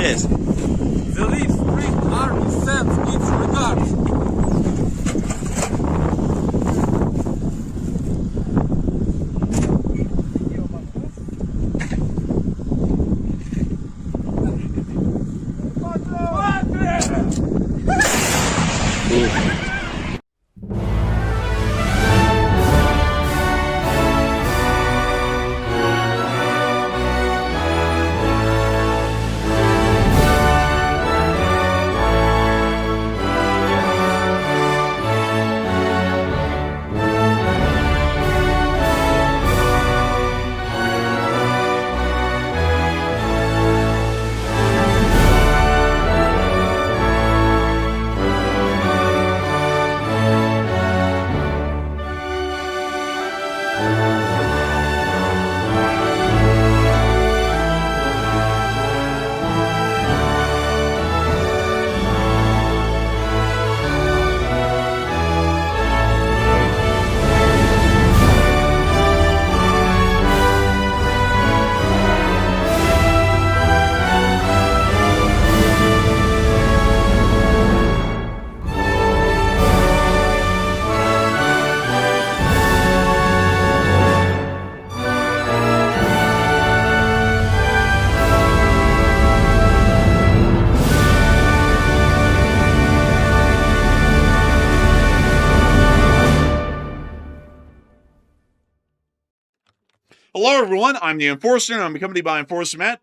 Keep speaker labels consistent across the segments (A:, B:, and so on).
A: Yes.
B: The Leipzig army sends its regards.
C: Hello, everyone. I'm the Enforcer, and I'm accompanied by Enforcer Matt.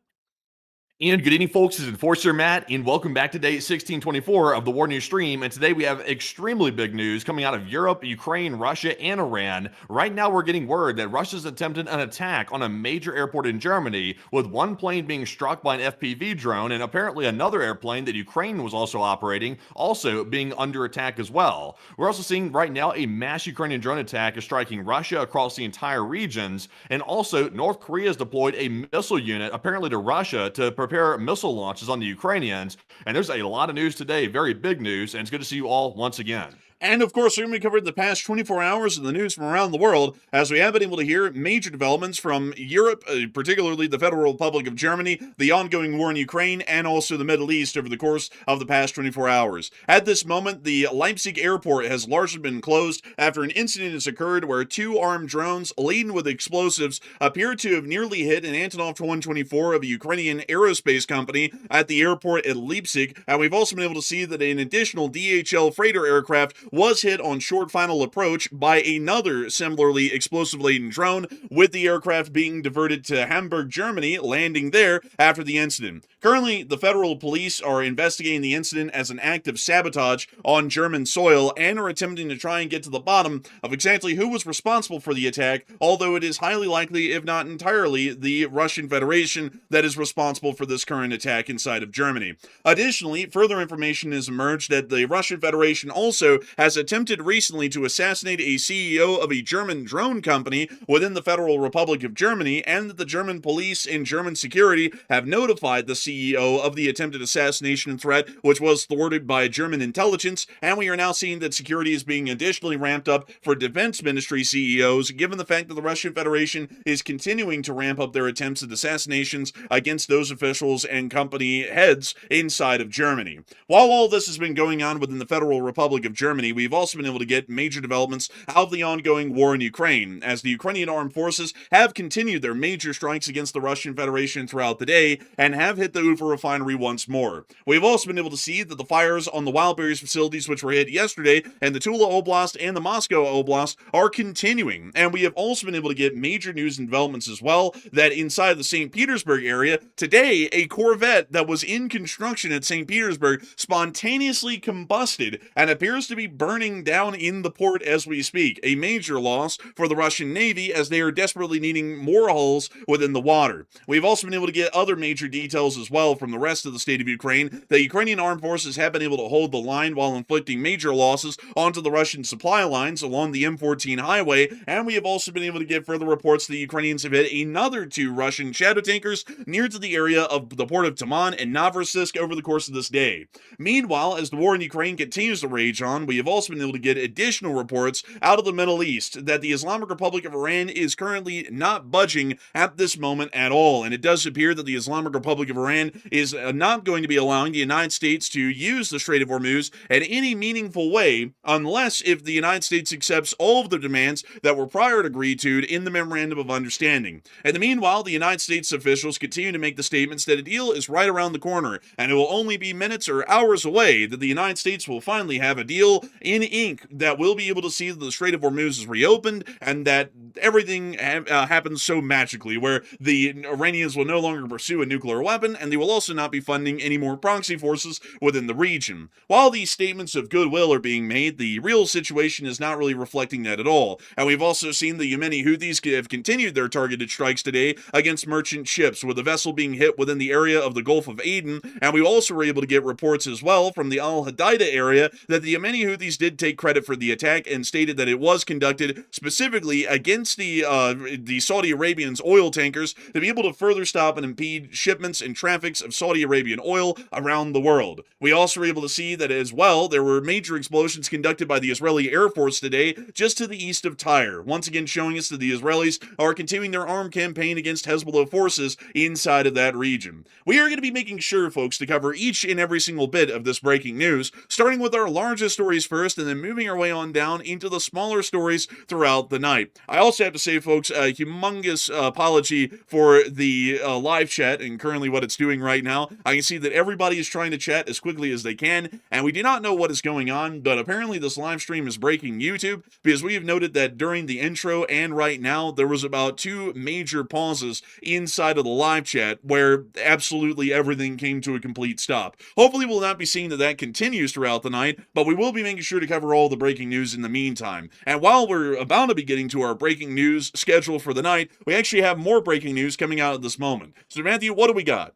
D: And good evening, folks. This is Enforcer Matt, and welcome back to day 1624 of the War News stream. And today we have extremely big news coming out of Europe, Ukraine, Russia, and Iran. Right now, we're getting word that Russia's attempted an attack on a major airport in Germany, with one plane being struck by an FPV drone, and apparently another airplane that Ukraine was also operating, also being under attack as well. We're also seeing right now a mass Ukrainian drone attack is striking Russia across the entire regions, and also North Korea has deployed a missile unit, apparently to Russia, to prepare missile launches on the Ukrainians. And there's a lot of news today, very big news, and it's good to see you all once again.
C: And, of course, we're going to be covering the past 24 hours of the news from around the world, as we have been able to hear major developments from Europe, particularly the Federal Republic of Germany, the ongoing war in Ukraine, and also the Middle East over the course of the past 24 hours. At this moment, the Leipzig airport has largely been closed after an incident has occurred where two armed drones laden with explosives appear to have nearly hit an Antonov 124 of a Ukrainian aerospace company at the airport at Leipzig, and we've also been able to see that an additional DHL freighter aircraft was hit on short final approach by another similarly explosive-laden drone, with the aircraft being diverted to Hamburg, Germany, landing there after the incident. Currently, the federal police are investigating the incident as an act of sabotage on German soil and are attempting to try and get to the bottom of exactly who was responsible for the attack, although it is highly likely, if not entirely, the Russian Federation that is responsible for this current attack inside of Germany. Additionally, further information has emerged that the Russian Federation also has attempted recently to assassinate a CEO of a German drone company within the Federal Republic of Germany, and that the German police and German security have notified the CEO of the attempted assassination threat, which was thwarted by German intelligence, and we are now seeing that security is being additionally ramped up for defense ministry CEOs, given the fact that the Russian Federation is continuing to ramp up their attempts at assassinations against those officials and company heads inside of Germany. While all this has been going on within the Federal Republic of Germany, Germany, we've also been able to get major developments out of the ongoing war in Ukraine, as the Ukrainian armed forces have continued their major strikes against the Russian Federation throughout the day and have hit the Ufa refinery once more. We've also been able to see that the fires on the Wildberries facilities, which were hit yesterday, and the Tula Oblast and the Moscow Oblast are continuing. And we have also been able to get major news and developments as well, that inside the St. Petersburg area, today, a Corvette that was in construction at St. Petersburg spontaneously combusted and appears to be burning down in the port as we speak. A major loss for the Russian Navy, as they are desperately needing more hulls within the water. We've also been able to get other major details as well from the rest of the state of Ukraine. The Ukrainian armed forces have been able to hold the line while inflicting major losses onto the Russian supply lines along the M14 highway, and we have also been able to get further reports that the Ukrainians have hit another 2 Russian shadow tankers near to the area of the port of Taman and Novorossiysk over the course of this day. Meanwhile, as the war in Ukraine continues to rage on, we have also been able to get additional reports out of the Middle East that the Islamic Republic of Iran is currently not budging at this moment at all, and it does appear that the Islamic Republic of Iran is not going to be allowing the United States to use the Strait of Hormuz in any meaningful way, unless if the United States accepts all of the demands that were prior agreed to in the Memorandum of Understanding. In the meanwhile, the United States officials continue to make the statements that a deal is right around the corner, and it will only be minutes or hours away that the United States will finally have a deal in ink that will be able to see that the Strait of Hormuz is reopened, and that everything happens so magically, where the Iranians will no longer pursue a nuclear weapon, and they will also not be funding any more proxy forces within the region. While these statements of goodwill are being made, the real situation is not really reflecting that at all, and we've also seen the Yemeni Houthis have continued their targeted strikes today against merchant ships, with a vessel being hit within the area of the Gulf of Aden, and we also were able to get reports as well from the Al-Hadida area that the Yemeni Houthis did take credit for the attack and stated that it was conducted specifically against the Saudi Arabians' oil tankers to be able to further stop and impede shipments and traffics of Saudi Arabian oil around the world. We also were able to see that as well, there were major explosions conducted by the Israeli Air Force today just to the east of Tyre, once again showing us that the Israelis are continuing their armed campaign against Hezbollah forces inside of that region. We are going to be making sure, folks, to cover each and every single bit of this breaking news, starting with our largest stories first and then moving our way on down into the smaller stories throughout the night. I also have to say, folks, a humongous apology for the live chat and currently what it's doing right now. I can see that everybody is trying to chat as quickly as they can, and we do not know what is going on, but apparently this live stream is breaking YouTube, because we have noted that during the intro and right now, there was about 2 major pauses inside of the live chat where absolutely everything came to a complete stop. Hopefully we'll not be seeing that continues throughout the night, but we will be making sure to cover all the breaking news in the meantime. And while we're about to be getting to our breaking news schedule for the night, we actually have more breaking news coming out at this moment. So Matthew, what do we got?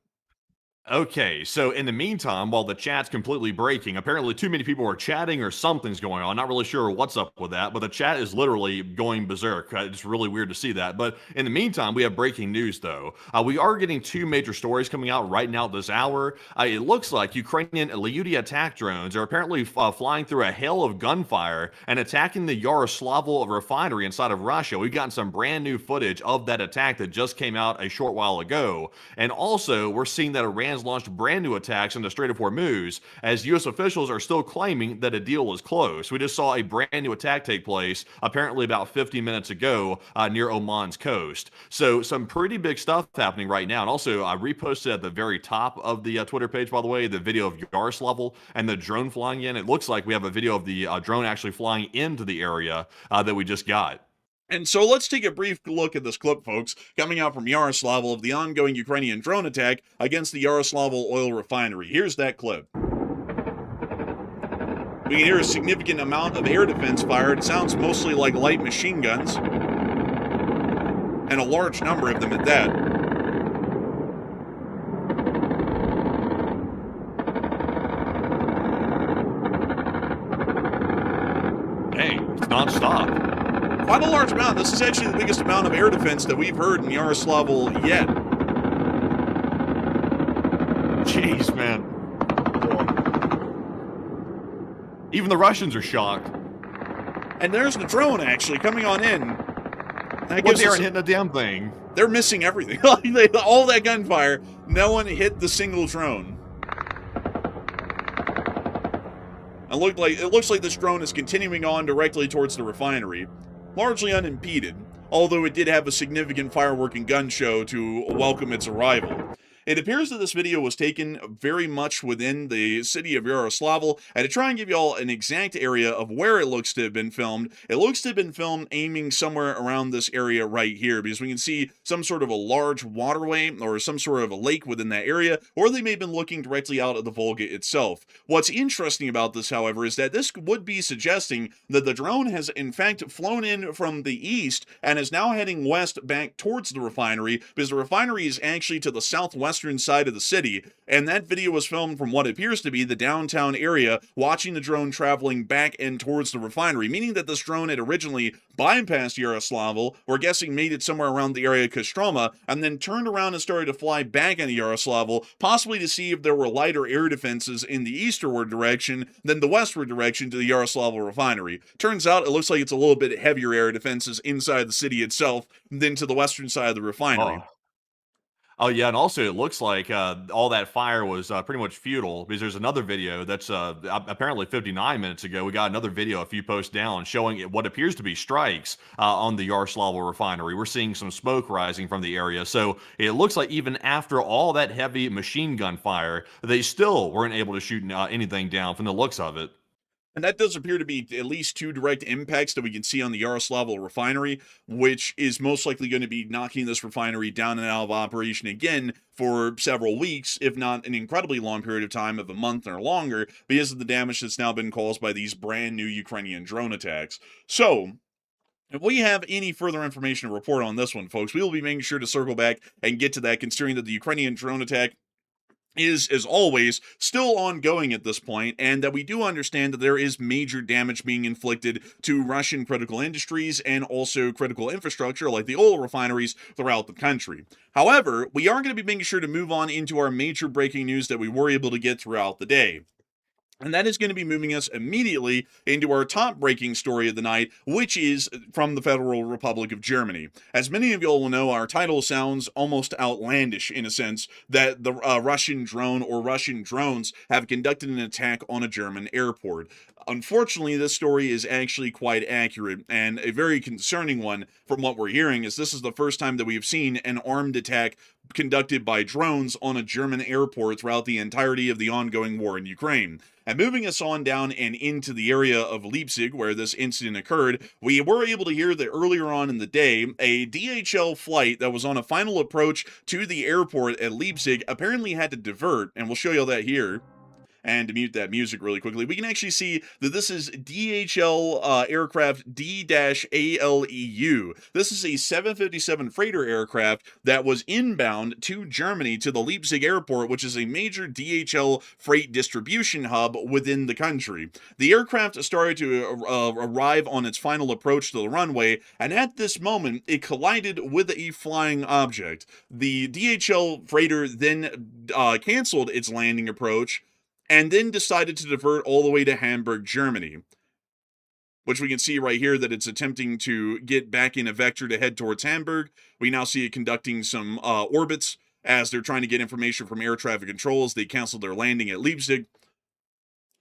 D: Okay, so in the meantime, while the chat's completely breaking, apparently too many people are chatting or something's going on. Not really sure what's up with that, but the chat is literally going berserk. It's really weird to see that. But in the meantime, we have breaking news, though. We are getting 2 major stories coming out right now this hour. It looks like Ukrainian Leopard attack drones are apparently flying through a hail of gunfire and attacking the Yaroslavl refinery inside of Russia. We've gotten some brand new footage of that attack that just came out a short while ago. And also, we're seeing that Iran has launched brand new attacks in the Strait of Hormuz, as U.S. officials are still claiming that a deal is close. We just saw a brand new attack take place, apparently about 50 minutes ago, near Oman's coast. So some pretty big stuff happening right now. And also, I reposted at the very top of the Twitter page, by the way, the video of Yaroslavl and the drone flying in. It looks like we have a video of the drone actually flying into the area that we just got.
C: And so let's take a brief look at this clip, folks, coming out from Yaroslavl of the ongoing Ukrainian drone attack against the Yaroslavl oil refinery. Here's that clip. We can hear a significant amount of air defense fired. It sounds mostly like light machine guns, and a large number of them at that.
D: Hey, it's non-stop.
C: Quite a large amount. This is actually the biggest amount of air defense that we've heard in Yaroslavl yet.
D: Jeez, man. Even the Russians are shocked.
C: And there's the drone actually coming on in.
D: They aren't hitting a damn thing.
C: They're missing everything. All that gunfire, no one hit the single drone. And it looks like this drone is continuing on directly towards the refinery, largely unimpeded, although it did have a significant firework and gun show to welcome its arrival. It appears that this video was taken very much within the city of Yaroslavl, and to try and give you all an exact area of where it looks to have been filmed, it looks to have been filmed aiming somewhere around this area right here, because we can see some sort of a large waterway or some sort of a lake within that area, or they may have been looking directly out of the Volga itself. What's interesting about this, however, is that this would be suggesting that the drone has in fact flown in from the east and is now heading west back towards the refinery, because the refinery is actually to the southwestern side of the city, and that video was filmed from what appears to be the downtown area, watching the drone traveling back and towards the refinery, meaning that this drone had originally bypassed Yaroslavl, we're guessing made it somewhere around the area of Kostroma, and then turned around and started to fly back into Yaroslavl, possibly to see if there were lighter air defenses in the eastward direction than the westward direction to the Yaroslavl refinery. Turns out it looks like it's a little bit heavier air defenses inside the city itself than to the western side of the refinery.
D: Oh, yeah, and also it looks like all that fire was pretty much futile, because there's another video that's apparently 59 minutes ago. We got another video a few posts down showing what appears to be strikes on the Yaroslavl refinery. We're seeing some smoke rising from the area, so it looks like even after all that heavy machine gun fire, they still weren't able to shoot anything down from the looks of it.
C: And that does appear to be at least 2 direct impacts that we can see on the Yaroslavl refinery, which is most likely going to be knocking this refinery down and out of operation again for several weeks, if not an incredibly long period of time of a month or longer, because of the damage that's now been caused by these brand new Ukrainian drone attacks. So, if we have any further information to report on this one, folks, we will be making sure to circle back and get to that, considering that the Ukrainian drone attack is, as always, still ongoing at this point, and that we do understand that there is major damage being inflicted to Russian critical industries and also critical infrastructure like the oil refineries throughout the country. However, we are going to be making sure to move on into our major breaking news that we were able to get throughout the day. And that is going to be moving us immediately into our top breaking story of the night, which is from the Federal Republic of Germany. As many of you all will know, our title sounds almost outlandish in a sense, that the Russian drone or Russian drones have conducted an attack on a German airport. Unfortunately, this story is actually quite accurate, and a very concerning one from what we're hearing, is this is the first time that we've seen an armed attack conducted by drones on a German airport throughout the entirety of the ongoing war in Ukraine. And moving us on down and into the area of Leipzig, where this incident occurred, we were able to hear that earlier on in the day, a DHL flight that was on a final approach to the airport at Leipzig apparently had to divert, and we'll show you all that here. And to mute that music really quickly, we can actually see that this is DHL aircraft D-ALEU. This is a 757 freighter aircraft that was inbound to Germany, to the Leipzig airport, which is a major DHL freight distribution hub within the country. The aircraft started to arrive on its final approach to the runway, and at this moment, it collided with a flying object. The DHL freighter then canceled its landing approach, and then decided to divert all the way to Hamburg, Germany, which we can see right here that it's attempting to get back in a vector to head towards Hamburg. We now see it conducting some orbits as they're trying to get information from air traffic control as they canceled their landing at Leipzig.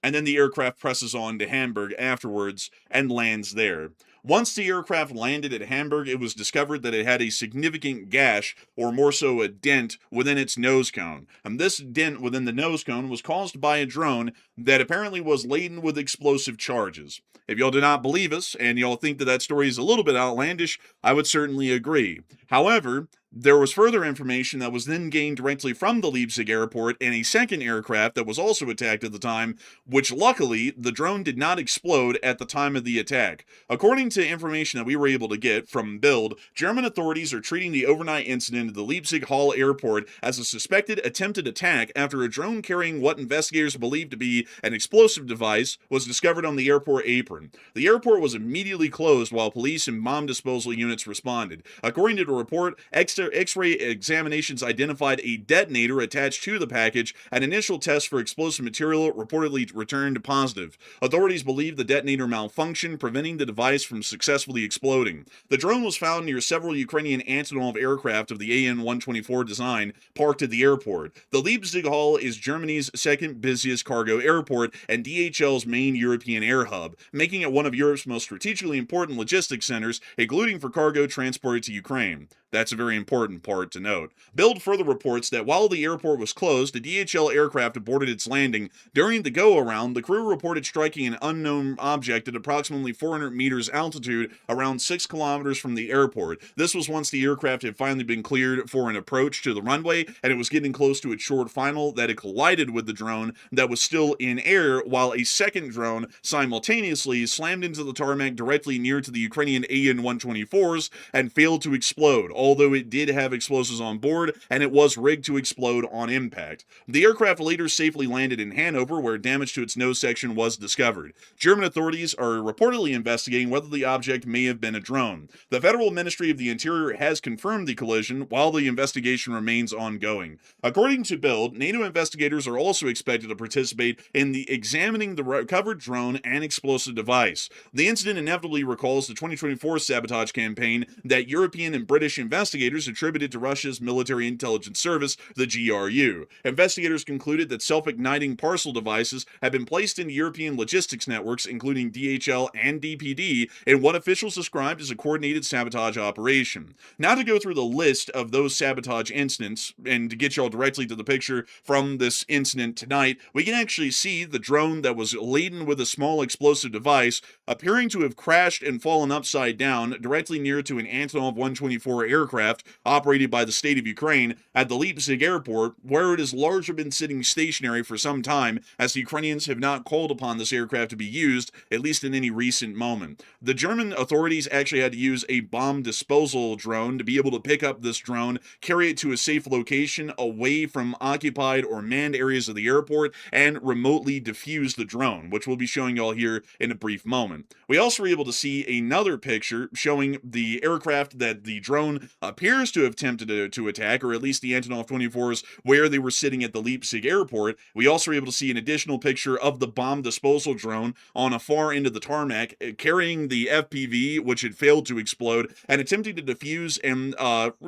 C: And then the aircraft presses on to Hamburg afterwards and lands there. Once the aircraft landed at Hamburg, it was discovered that it had a significant gash, or more so a dent, within its nose cone. And this dent within the nose cone was caused by a drone that apparently was laden with explosive charges. If y'all do not believe us, and y'all think that that story is a little bit outlandish, I would certainly agree. However, there was further information that was then gained directly from the Leipzig airport and a second aircraft that was also attacked at the time, which luckily the drone did not explode at the time of the attack. According to information that we were able to get from Bild, German authorities are treating the overnight incident at the Leipzig Hall airport as a suspected attempted attack after a drone carrying what investigators believe to be an explosive device was discovered on the airport apron. The airport was immediately closed while police and bomb disposal units responded. According to the report, extant X-ray examinations identified a detonator attached to the package, and initial tests for explosive material reportedly returned positive. Authorities believe the detonator malfunctioned, preventing the device from successfully exploding. The drone was found near several Ukrainian Antonov aircraft of the AN-124 design parked at the airport. The Leipzig Hall is Germany's second busiest cargo airport and DHL's main European air hub, making it one of Europe's most strategically important logistics centers, including for cargo transported to Ukraine. That's a very important part to note. Bild further reports that while the airport was closed, the DHL aircraft aborted its landing. During the go-around, the crew reported striking an unknown object at approximately 400 meters altitude, around 6 kilometers from the airport. This was once the aircraft had finally been cleared for an approach to the runway, and it was getting close to its short final that it collided with the drone that was still in air, while a second drone simultaneously slammed into the tarmac directly near to the Ukrainian AN-124s and failed to explode, although it did have explosives on board and it was rigged to explode on impact. The aircraft later safely landed in Hanover, where damage to its nose section was discovered. German authorities are reportedly investigating whether the object may have been a drone. The Federal Ministry of the Interior has confirmed the collision, while the investigation remains ongoing. According to Bild, NATO investigators are also expected to participate in examining the recovered drone and explosive device. The incident inevitably recalls the 2024 sabotage campaign that European and British investigators attributed to Russia's military intelligence service, the GRU. Investigators concluded that self-igniting parcel devices had been placed into European logistics networks, including DHL and DPD, in what officials described as a coordinated sabotage operation. Now to go through the list of those sabotage incidents, and to get y'all directly to the picture from this incident tonight, we can actually see the drone that was laden with a small explosive device appearing to have crashed and fallen upside down directly near to an Antonov 124 aircraft operated by the state of Ukraine at the Leipzig airport, where it has largely been sitting stationary for some time, as the Ukrainians have not called upon this aircraft to be used, at least in any recent moment. The German authorities actually had to use a bomb disposal drone to be able to pick up this drone, carry it to a safe location away from occupied or manned areas of the airport, and remotely defuse the drone, which we'll be showing y'all here in a brief moment. We also were able to see another picture showing the aircraft that the drone appears to have attempted to attack, or at least the Antonov 24s, where they were sitting at the Leipzig airport. We also were able to see an additional picture of the bomb disposal drone on a far end of the tarmac, carrying the FPV, which had failed to explode, and attempting to defuse and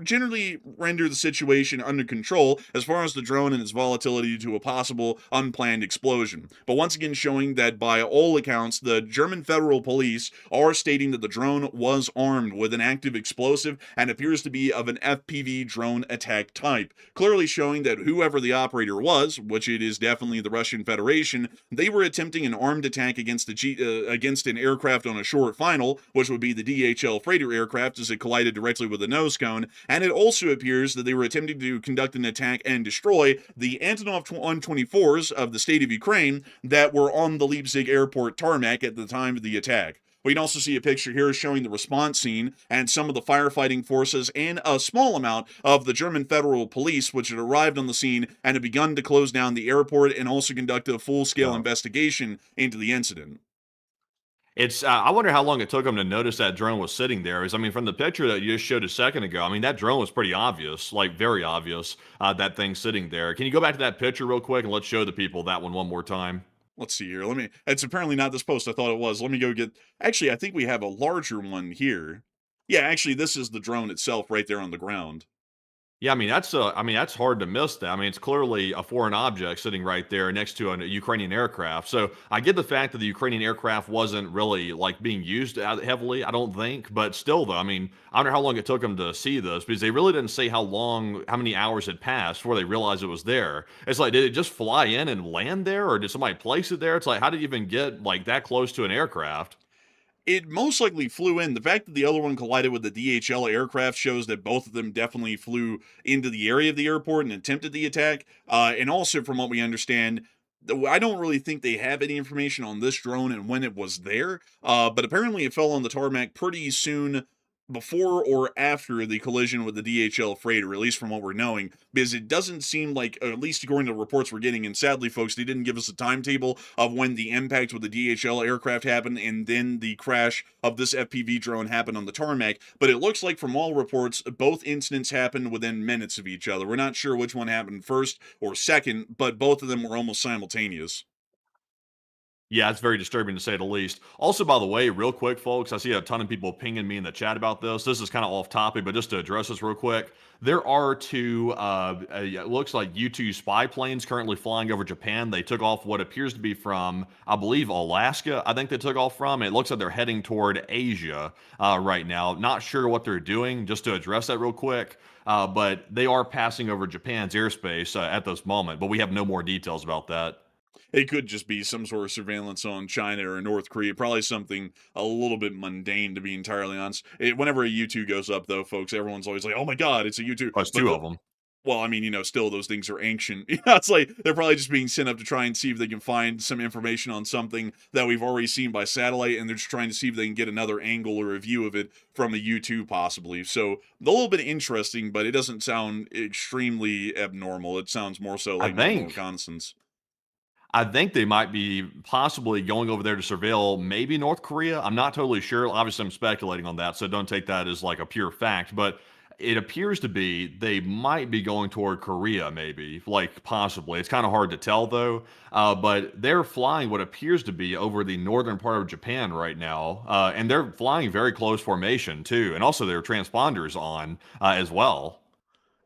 C: generally render the situation under control as far as the drone and its volatility to a possible unplanned explosion. But once again showing that by all accounts, the German federal police are stating that the drone was armed with an active explosive and appears to be of an FPV drone attack type, clearly showing that whoever the operator was, which it is definitely the Russian Federation, they were attempting an armed attack against an aircraft on a short final, which would be the DHL freighter aircraft, as it collided directly with the nose cone, and it also appears that they were attempting to conduct an attack and destroy the Antonov 124s of the state of Ukraine that were on the Leipzig airport tarmac at the time of the attack. We can also see a picture here showing the response scene and some of the firefighting forces and a small amount of the German federal police, which had arrived on the scene and had begun to close down the airport and also conduct a full-scale investigation into the incident.
D: It's I wonder how long it took them to notice that drone was sitting there. I mean, from the picture that you just showed a second ago, I mean, that drone was pretty obvious, like very obvious, that thing sitting there. Can you go back to that picture real quick and let's show the people that one more time?
C: Let's see here. It's apparently not this post. I thought it was. Let me go get, actually, I think we have a larger one here. Yeah, actually, this is the drone itself right there on the ground.
D: Yeah, I mean, that's hard to miss that. I mean, it's clearly a foreign object sitting right there next to a Ukrainian aircraft. So I get the fact that the Ukrainian aircraft wasn't really like being used heavily, I don't think, but still though, I mean, I wonder how long it took them to see this, because they really didn't say how many hours had passed before they realized it was there. It's like, did it just fly in and land there, or did somebody place it there? It's like, how did it even get like that close to an aircraft?
C: It most likely flew in. The fact that the other one collided with the DHL aircraft shows that both of them definitely flew into the area of the airport and attempted the attack. And also, from what we understand, I don't really think they have any information on this drone and when it was there. But apparently it fell on the tarmac pretty soon before or after the collision with the DHL freighter, at least from what we're knowing, because it doesn't seem like, at least according to reports we're getting, and sadly, folks, they didn't give us a timetable of when the impact with the DHL aircraft happened and then the crash of this FPV drone happened on the tarmac. But it looks like, from all reports, both incidents happened within minutes of each other. We're not sure which one happened first or second, but both of them were almost simultaneous.
D: Yeah, it's very disturbing to say the least. Also, by the way, real quick, folks, I see a ton of people pinging me in the chat about this. This is kind of off topic, but just to address this real quick, there are two, it looks like U-2 spy planes currently flying over Japan. They took off what appears to be from, I believe, Alaska. I think they took off from. It looks like they're heading toward Asia right now. Not sure what they're doing, just to address that real quick. But they are passing over Japan's airspace at this moment, but we have no more details about that.
C: It could just be some sort of surveillance on China or North Korea. Probably something a little bit mundane, to be entirely honest. Whenever a U2 goes up, though, folks, everyone's always like, "Oh my God, it's a U2."
D: Plus
C: But
D: two of them.
C: well, I mean, still those things are ancient. It's like they're probably just being sent up to try and see if they can find some information on something that we've already seen by satellite, and they're just trying to see if they can get another angle or a view of it from a U2 possibly. So a little bit interesting, but it doesn't sound extremely abnormal. It sounds more so
D: I
C: like normal
D: think
C: reconnaissance.
D: I think they might be possibly going over there to surveil maybe North Korea. I'm not totally sure. Obviously, I'm speculating on that, so don't take that as like a pure fact. But it appears to be they might be going toward Korea, maybe, like possibly. It's kind of hard to tell though. But they're flying what appears to be over the northern part of Japan right now, and they're flying very close formation too, and also there are transponders on as well.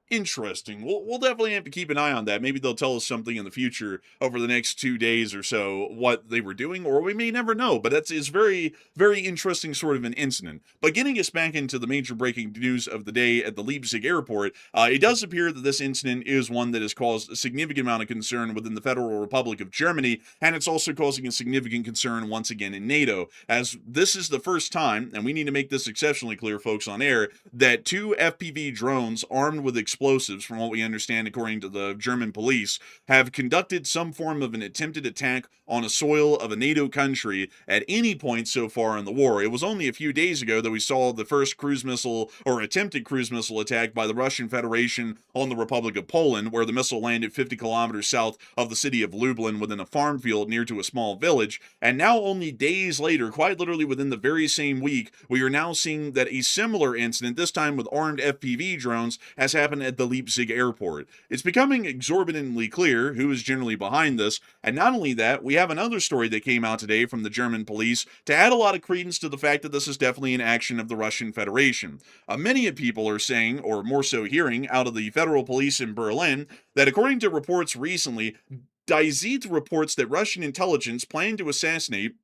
C: Interesting. We'll definitely have to keep an eye on that. Maybe they'll tell us something in the future over the next 2 days or so what they were doing, or we may never know. But that's is very very interesting sort of an incident. But getting us back into the major breaking news of the day at the Leipzig airport, it does appear that this incident is one that has caused a significant amount of concern within the Federal Republic of Germany, and it's also causing a significant concern once again in NATO, as this is the first time, and we need to make this exceptionally clear, folks, on air, that two FPV drones armed with explosives, from what we understand according to the German police, have conducted some form of an attempted attack on a soil of a NATO country at any point so far in the war. It was only a few days ago that we saw the first cruise missile or attempted cruise missile attack by the Russian Federation on the Republic of Poland, where the missile landed 50 kilometers south of the city of Lublin within a farm field near to a small village. And now, only days later, quite literally within the very same week, we are now seeing that a similar incident, this time with armed FPV drones, has happened at the Leipzig airport. It's becoming exorbitantly clear who is generally behind this, and not only that, we have another story that came out today from the German police to add a lot of credence to the fact that this is definitely an action of the Russian Federation. Many people are saying, or more so hearing, out of the federal police in Berlin, that according to reports recently, Die Zeit reports that Russian intelligence planned to assassinate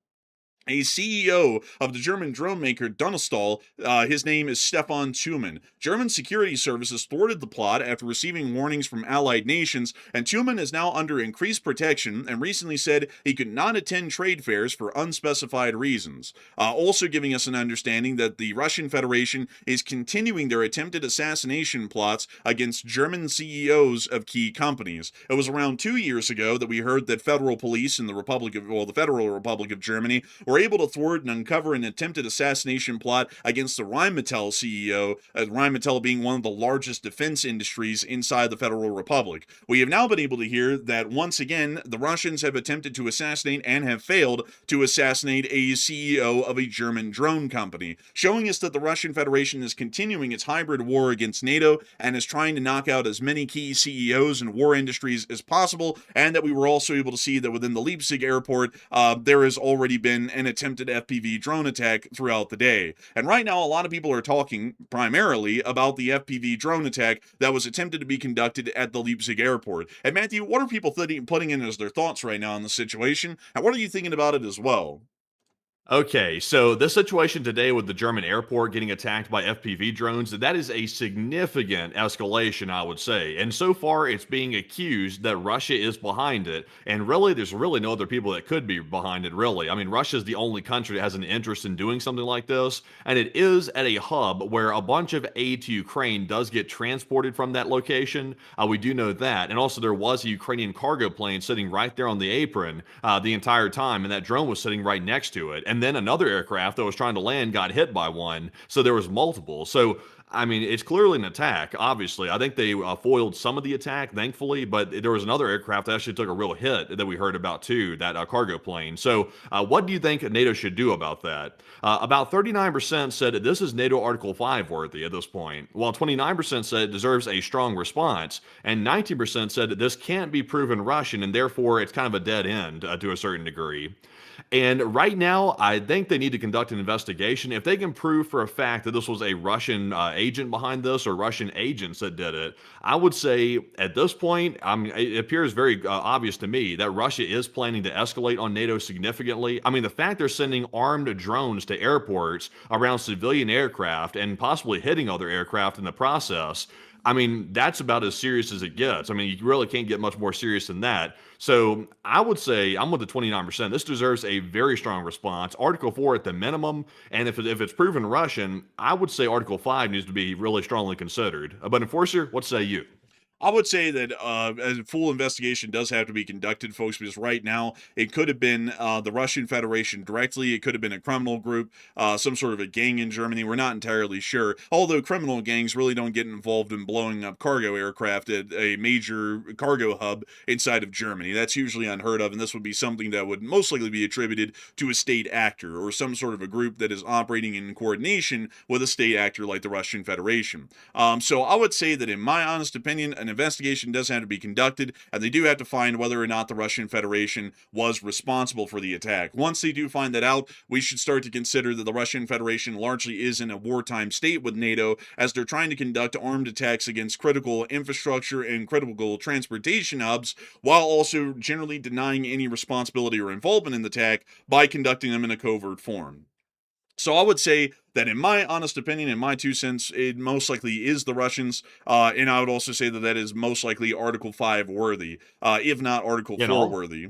C: a CEO of the German drone maker Donnerstall. His name is Stefan Thuman. German security services thwarted the plot after receiving warnings from allied nations, and Thuman is now under increased protection and recently said he could not attend trade fairs for unspecified reasons. Also giving us an understanding that the Russian Federation is continuing their attempted assassination plots against German CEOs of key companies. It was around 2 years ago that we heard that federal police in the Federal Republic of Germany were able to thwart and uncover an attempted assassination plot against the Rheinmetall CEO, Rheinmetall being one of the largest defense industries inside the Federal Republic. We have now been able to hear that once again, the Russians have attempted to assassinate and have failed to assassinate a CEO of a German drone company, showing us that the Russian Federation is continuing its hybrid war against NATO and is trying to knock out as many key CEOs and war industries as possible, and that we were also able to see that within the Leipzig airport, there has already been an attempted FPV drone attack throughout the day. And right now, a lot of people are talking primarily about the FPV drone attack that was attempted to be conducted at the Leipzig airport. And Matthew, what are people putting in as their thoughts right now on the situation? And what are you thinking about it as well?
D: Okay, so this situation today with the German airport getting attacked by FPV drones, that is a significant escalation, I would say. And so far, it's being accused that Russia is behind it. And really, there's really no other people that could be behind it, really. I mean, Russia is the only country that has an interest in doing something like this. And it is at a hub where a bunch of aid to Ukraine does get transported from that location. We do know that. And also, there was a Ukrainian cargo plane sitting right there on the apron the entire time, and that drone was sitting right next to it. and then another aircraft that was trying to land got hit by one. So there was multiple. So I mean, it's clearly an attack, obviously. I think they foiled some of the attack, thankfully, but there was another aircraft that actually took a real hit that we heard about too, that cargo plane. So what do you think NATO should do about that? About 39% said that this is NATO Article 5 worthy at this point, while 29% said it deserves a strong response, and 19% said that this can't be proven Russian, and therefore it's kind of a dead end to a certain degree. And right now, I think they need to conduct an investigation. If they can prove for a fact that this was a Russian agent behind this or Russian agents that did it, I would say at this point, I mean, it appears very obvious to me that Russia is planning to escalate on NATO significantly. I mean, the fact they're sending armed drones to airports around civilian aircraft and possibly hitting other aircraft in the process, I mean, that's about as serious as it gets. I mean, you really can't get much more serious than that. So I would say I'm with the 29%. This deserves a very strong response. Article 4 at the minimum. And if it's proven Russian, I would say Article 5 needs to be really strongly considered. But Enforcer, what say you?
C: I would say that a full investigation does have to be conducted, folks, because right now it could have been the Russian Federation directly. It could have been a criminal group, some sort of a gang in Germany. We're not entirely sure. Although criminal gangs really don't get involved in blowing up cargo aircraft at a major cargo hub inside of Germany. That's usually unheard of, and this would be something that would most likely be attributed to a state actor or some sort of a group that is operating in coordination with a state actor like the Russian Federation. So I would say that in my honest opinion, an investigation does have to be conducted, and they do have to find whether or not the Russian Federation was responsible for the attack. Once they do find that out, we should start to consider that the Russian Federation largely is in a wartime state with NATO, as they're trying to conduct armed attacks against critical infrastructure and critical transportation hubs, while also generally denying any responsibility or involvement in the attack by conducting them in a covert form. So I would say that in my honest opinion, in my 2 cents, it most likely is the Russians, and I would also say that that is most likely Article 5 worthy, if not Article 4 worthy.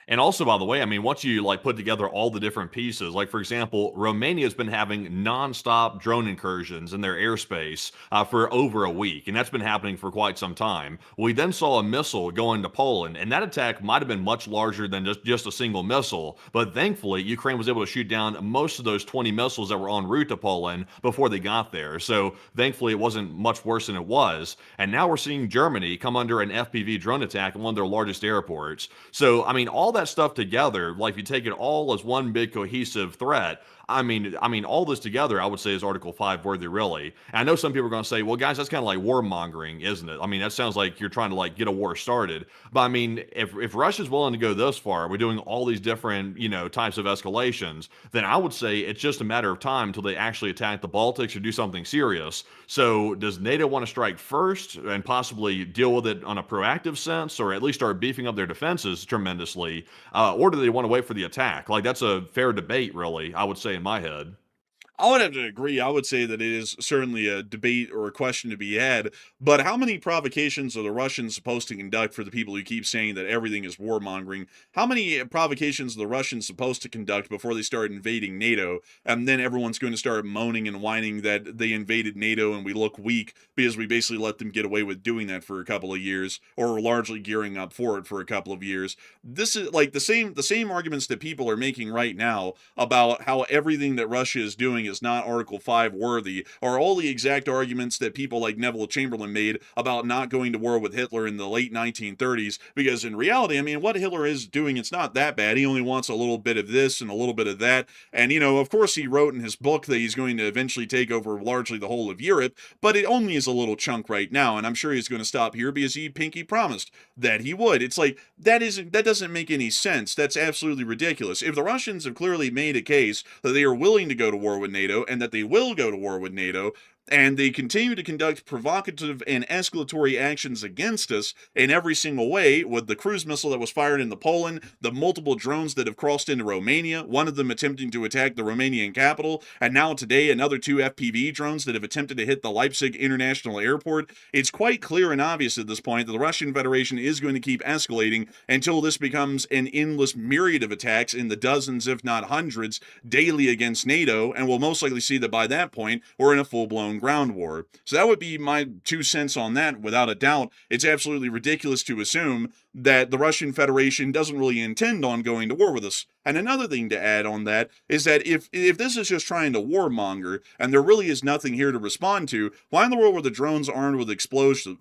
D: And also, by the way, I mean, once you like put together all the different pieces, like for example, Romania's been having nonstop drone incursions in their airspace for over a week, and that's been happening for quite some time. We then saw a missile go into Poland, and that attack might have been much larger than just a single missile, but thankfully, Ukraine was able to shoot down most of those 20 missiles that were en route to Poland before they got there. So thankfully, it wasn't much worse than it was. And now we're seeing Germany come under an FPV drone attack in one of their largest airports. So, I mean, all that stuff together, like if you take it all as one big cohesive threat, I mean, all this together, I would say is Article 5 worthy, really. And I know some people are going to say, well, guys, that's kind of like warmongering, isn't it? I mean, that sounds like you're trying to like get a war started. But I mean, if Russia's willing to go this far, we're doing all these different, types of escalations, then I would say it's just a matter of time until they actually attack the Baltics or do something serious. So does NATO want to strike first and possibly deal with it on a proactive sense, or at least start beefing up their defenses tremendously? Or do they want to wait for the attack? Like, that's a fair debate, really, I would say in my head.
C: I would have to agree. I would say that it is certainly a debate or a question to be had. But how many provocations are the Russians supposed to conduct, for the people who keep saying that everything is warmongering? How many provocations are the Russians supposed to conduct before they start invading NATO? And then everyone's going to start moaning and whining that they invaded NATO and we look weak because we basically let them get away with doing that for a couple of years, or largely gearing up for it for a couple of years. This is like the same arguments that people are making right now about how everything that Russia is doing is not Article 5 worthy, are all the exact arguments that people like Neville Chamberlain made about not going to war with Hitler in the late 1930s, because in reality, I mean, what Hitler is doing, it's not that bad. He only wants a little bit of this and a little bit of that, and of course he wrote in his book that he's going to eventually take over largely the whole of Europe, but it only is a little chunk right now, and I'm sure he's going to stop here because he pinky promised that he would. It's like, that doesn't make any sense. That's absolutely ridiculous. If the Russians have clearly made a case that they are willing to go to war with NATO, and that they will go to war with NATO, and they continue to conduct provocative and escalatory actions against us in every single way, with the cruise missile that was fired into Poland, the multiple drones that have crossed into Romania, one of them attempting to attack the Romanian capital, and now today another 2 FPV drones that have attempted to hit the Leipzig International Airport. It's quite clear and obvious at this point that the Russian Federation is going to keep escalating until this becomes an endless myriad of attacks in the dozens, if not hundreds, daily against NATO, and we'll most likely see that by that point we're in a full-blown full-blown ground war. So that would be my 2 cents on that. Without a doubt, it's absolutely ridiculous to assume that the Russian Federation doesn't really intend on going to war with us. And another thing to add on that is that if this is just trying to warmonger and there really is nothing here to respond to, why in the world were the drones armed with explosives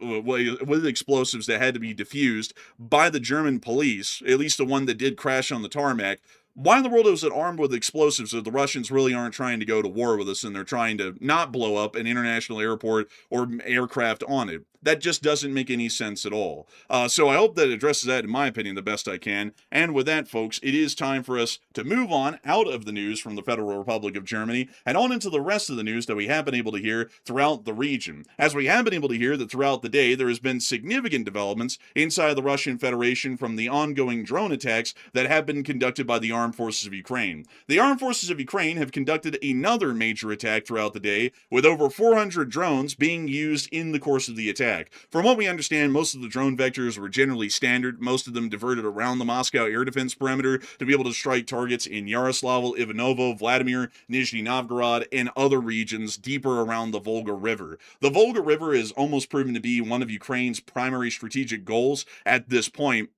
C: that had to be defused by the German police, at least the one that did crash on the tarmac? Why in the world is it armed with explosives if the Russians really aren't trying to go to war with us and they're trying to not blow up an international airport or aircraft on it? That just doesn't make any sense at all. So I hope that addresses that, in my opinion, the best I can. And with that, folks, it is time for us to move on out of the news from the Federal Republic of Germany and on into the rest of the news that we have been able to hear throughout the region. As we have been able to hear that throughout the day, there has been significant developments inside the Russian Federation from the ongoing drone attacks that have been conducted by the Armed Forces of Ukraine. The Armed Forces of Ukraine have conducted another major attack throughout the day, with over 400 drones being used in the course of the attack. From what we understand, most of the drone vectors were generally standard, most of them diverted around the Moscow air defense perimeter to be able to strike targets in Yaroslavl, Ivanovo, Vladimir, Nizhny Novgorod, and other regions deeper around the Volga River. The Volga River is almost proven to be one of Ukraine's primary strategic goals at this point,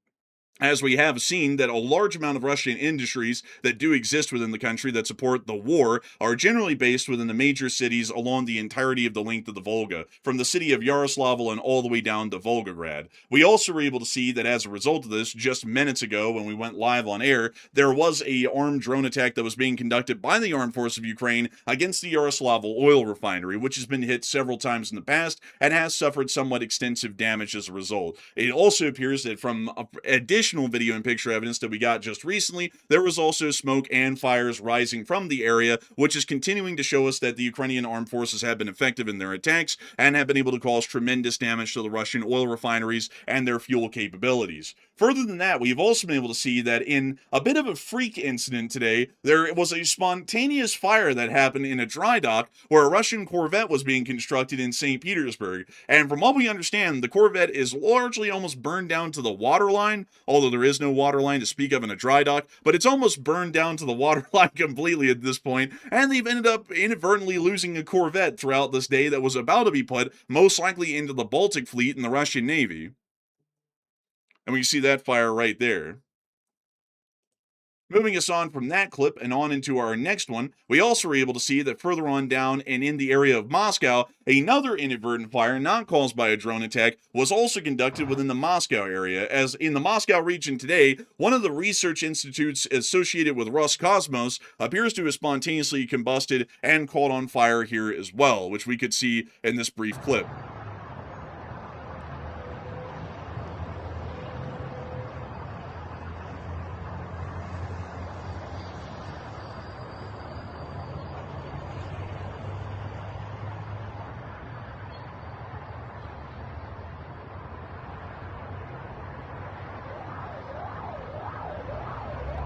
C: as we have seen that a large amount of Russian industries that do exist within the country that support the war are generally based within the major cities along the entirety of the length of the Volga, from the city of Yaroslavl and all the way down to Volgograd. We also were able to see that as a result of this, just minutes ago when we went live on air, there was a armed drone attack that was being conducted by the Armed Forces of Ukraine against the Yaroslavl oil refinery, which has been hit several times in the past and has suffered somewhat extensive damage as a result. It also appears that from additional video and picture evidence that we got just recently, there was also smoke and fires rising from the area, which is continuing to show us that the Ukrainian armed forces have been effective in their attacks and have been able to cause tremendous damage to the Russian oil refineries and their fuel capabilities. Further than that, we've also been able to see that in a bit of a freak incident today, there was a spontaneous fire that happened in a dry dock where a Russian corvette was being constructed in St. Petersburg. And from what we understand, the corvette is largely almost burned down to the waterline, although there is no waterline to speak of in a dry dock, but it's almost burned down to the waterline completely at this point, and they've ended up inadvertently losing a corvette throughout this day that was about to be put most likely into the Baltic fleet in the Russian Navy. And we see that fire right there. Moving us on from that clip and on into our next one, we also were able to see that further on down and in the area of Moscow, another inadvertent fire not caused by a drone attack was also conducted within the Moscow area, as in the Moscow region today, one of the research institutes associated with Roscosmos appears to have spontaneously combusted and caught on fire here as well, which we could see in this brief clip.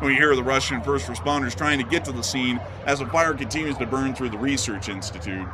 C: We hear the Russian first responders trying to get to the scene as the fire continues to burn through the research institute.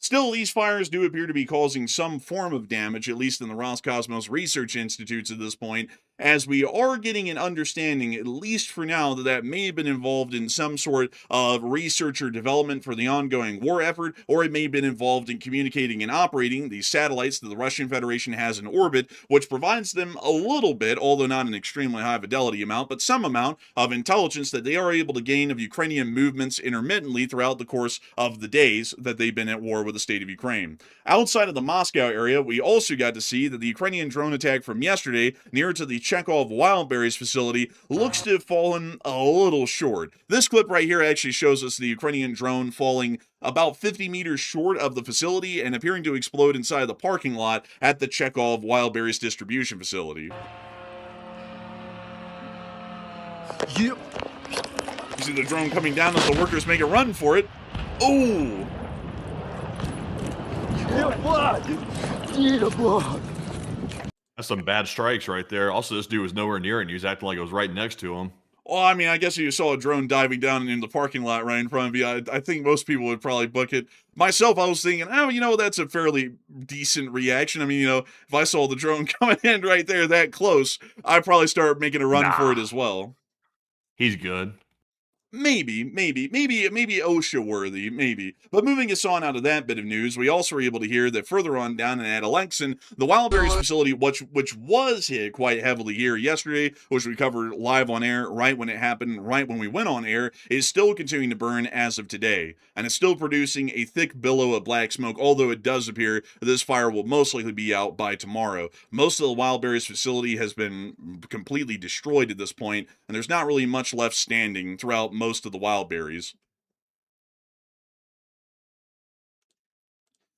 C: Still, these fires do appear to be causing some form of damage, at least in the Roscosmos research institutes at this point, as we are getting an understanding, at least for now, that may have been involved in some sort of research or development for the ongoing war effort, or it may have been involved in communicating and operating these satellites that the Russian Federation has in orbit, which provides them a little bit, although not an extremely high fidelity amount, but some amount of intelligence that they are able to gain of Ukrainian movements intermittently throughout the course of the days that they've been at war with the state of Ukraine. Outside of the Moscow area, we also got to see that the Ukrainian drone attack from yesterday near to the Chekhov Wildberries facility looks to have fallen a little short. This clip right here actually shows us the Ukrainian drone falling about 50 meters short of the facility and appearing to explode inside the parking lot at the Chekhov Wildberries distribution facility. Yep. You see the drone coming down as the workers make a run for it. Oh!
D: That's some bad strikes right there. Also, this dude was nowhere near it, and he was acting like it was right next to him.
C: Well, I mean, I guess if you saw a drone diving down in the parking lot right in front of you, I think most people would probably book it. Myself, I was thinking, oh, that's a fairly decent reaction. I mean, if I saw the drone coming in right there that close, I'd probably start making a run for it
D: Nah,
C: as well.
D: he's good.
C: Maybe OSHA worthy, maybe. But moving us on out of that bit of news, we also were able to hear that further on down in Alexin, the Wildberries facility, which was hit quite heavily here yesterday, which we covered live on air right when it happened, right when we went on air, is still continuing to burn as of today. And it's still producing a thick billow of black smoke, although it does appear that this fire will most likely be out by tomorrow. Most of the Wildberries facility has been completely destroyed at this point, and there's not really much left standing throughout most of the wild berries.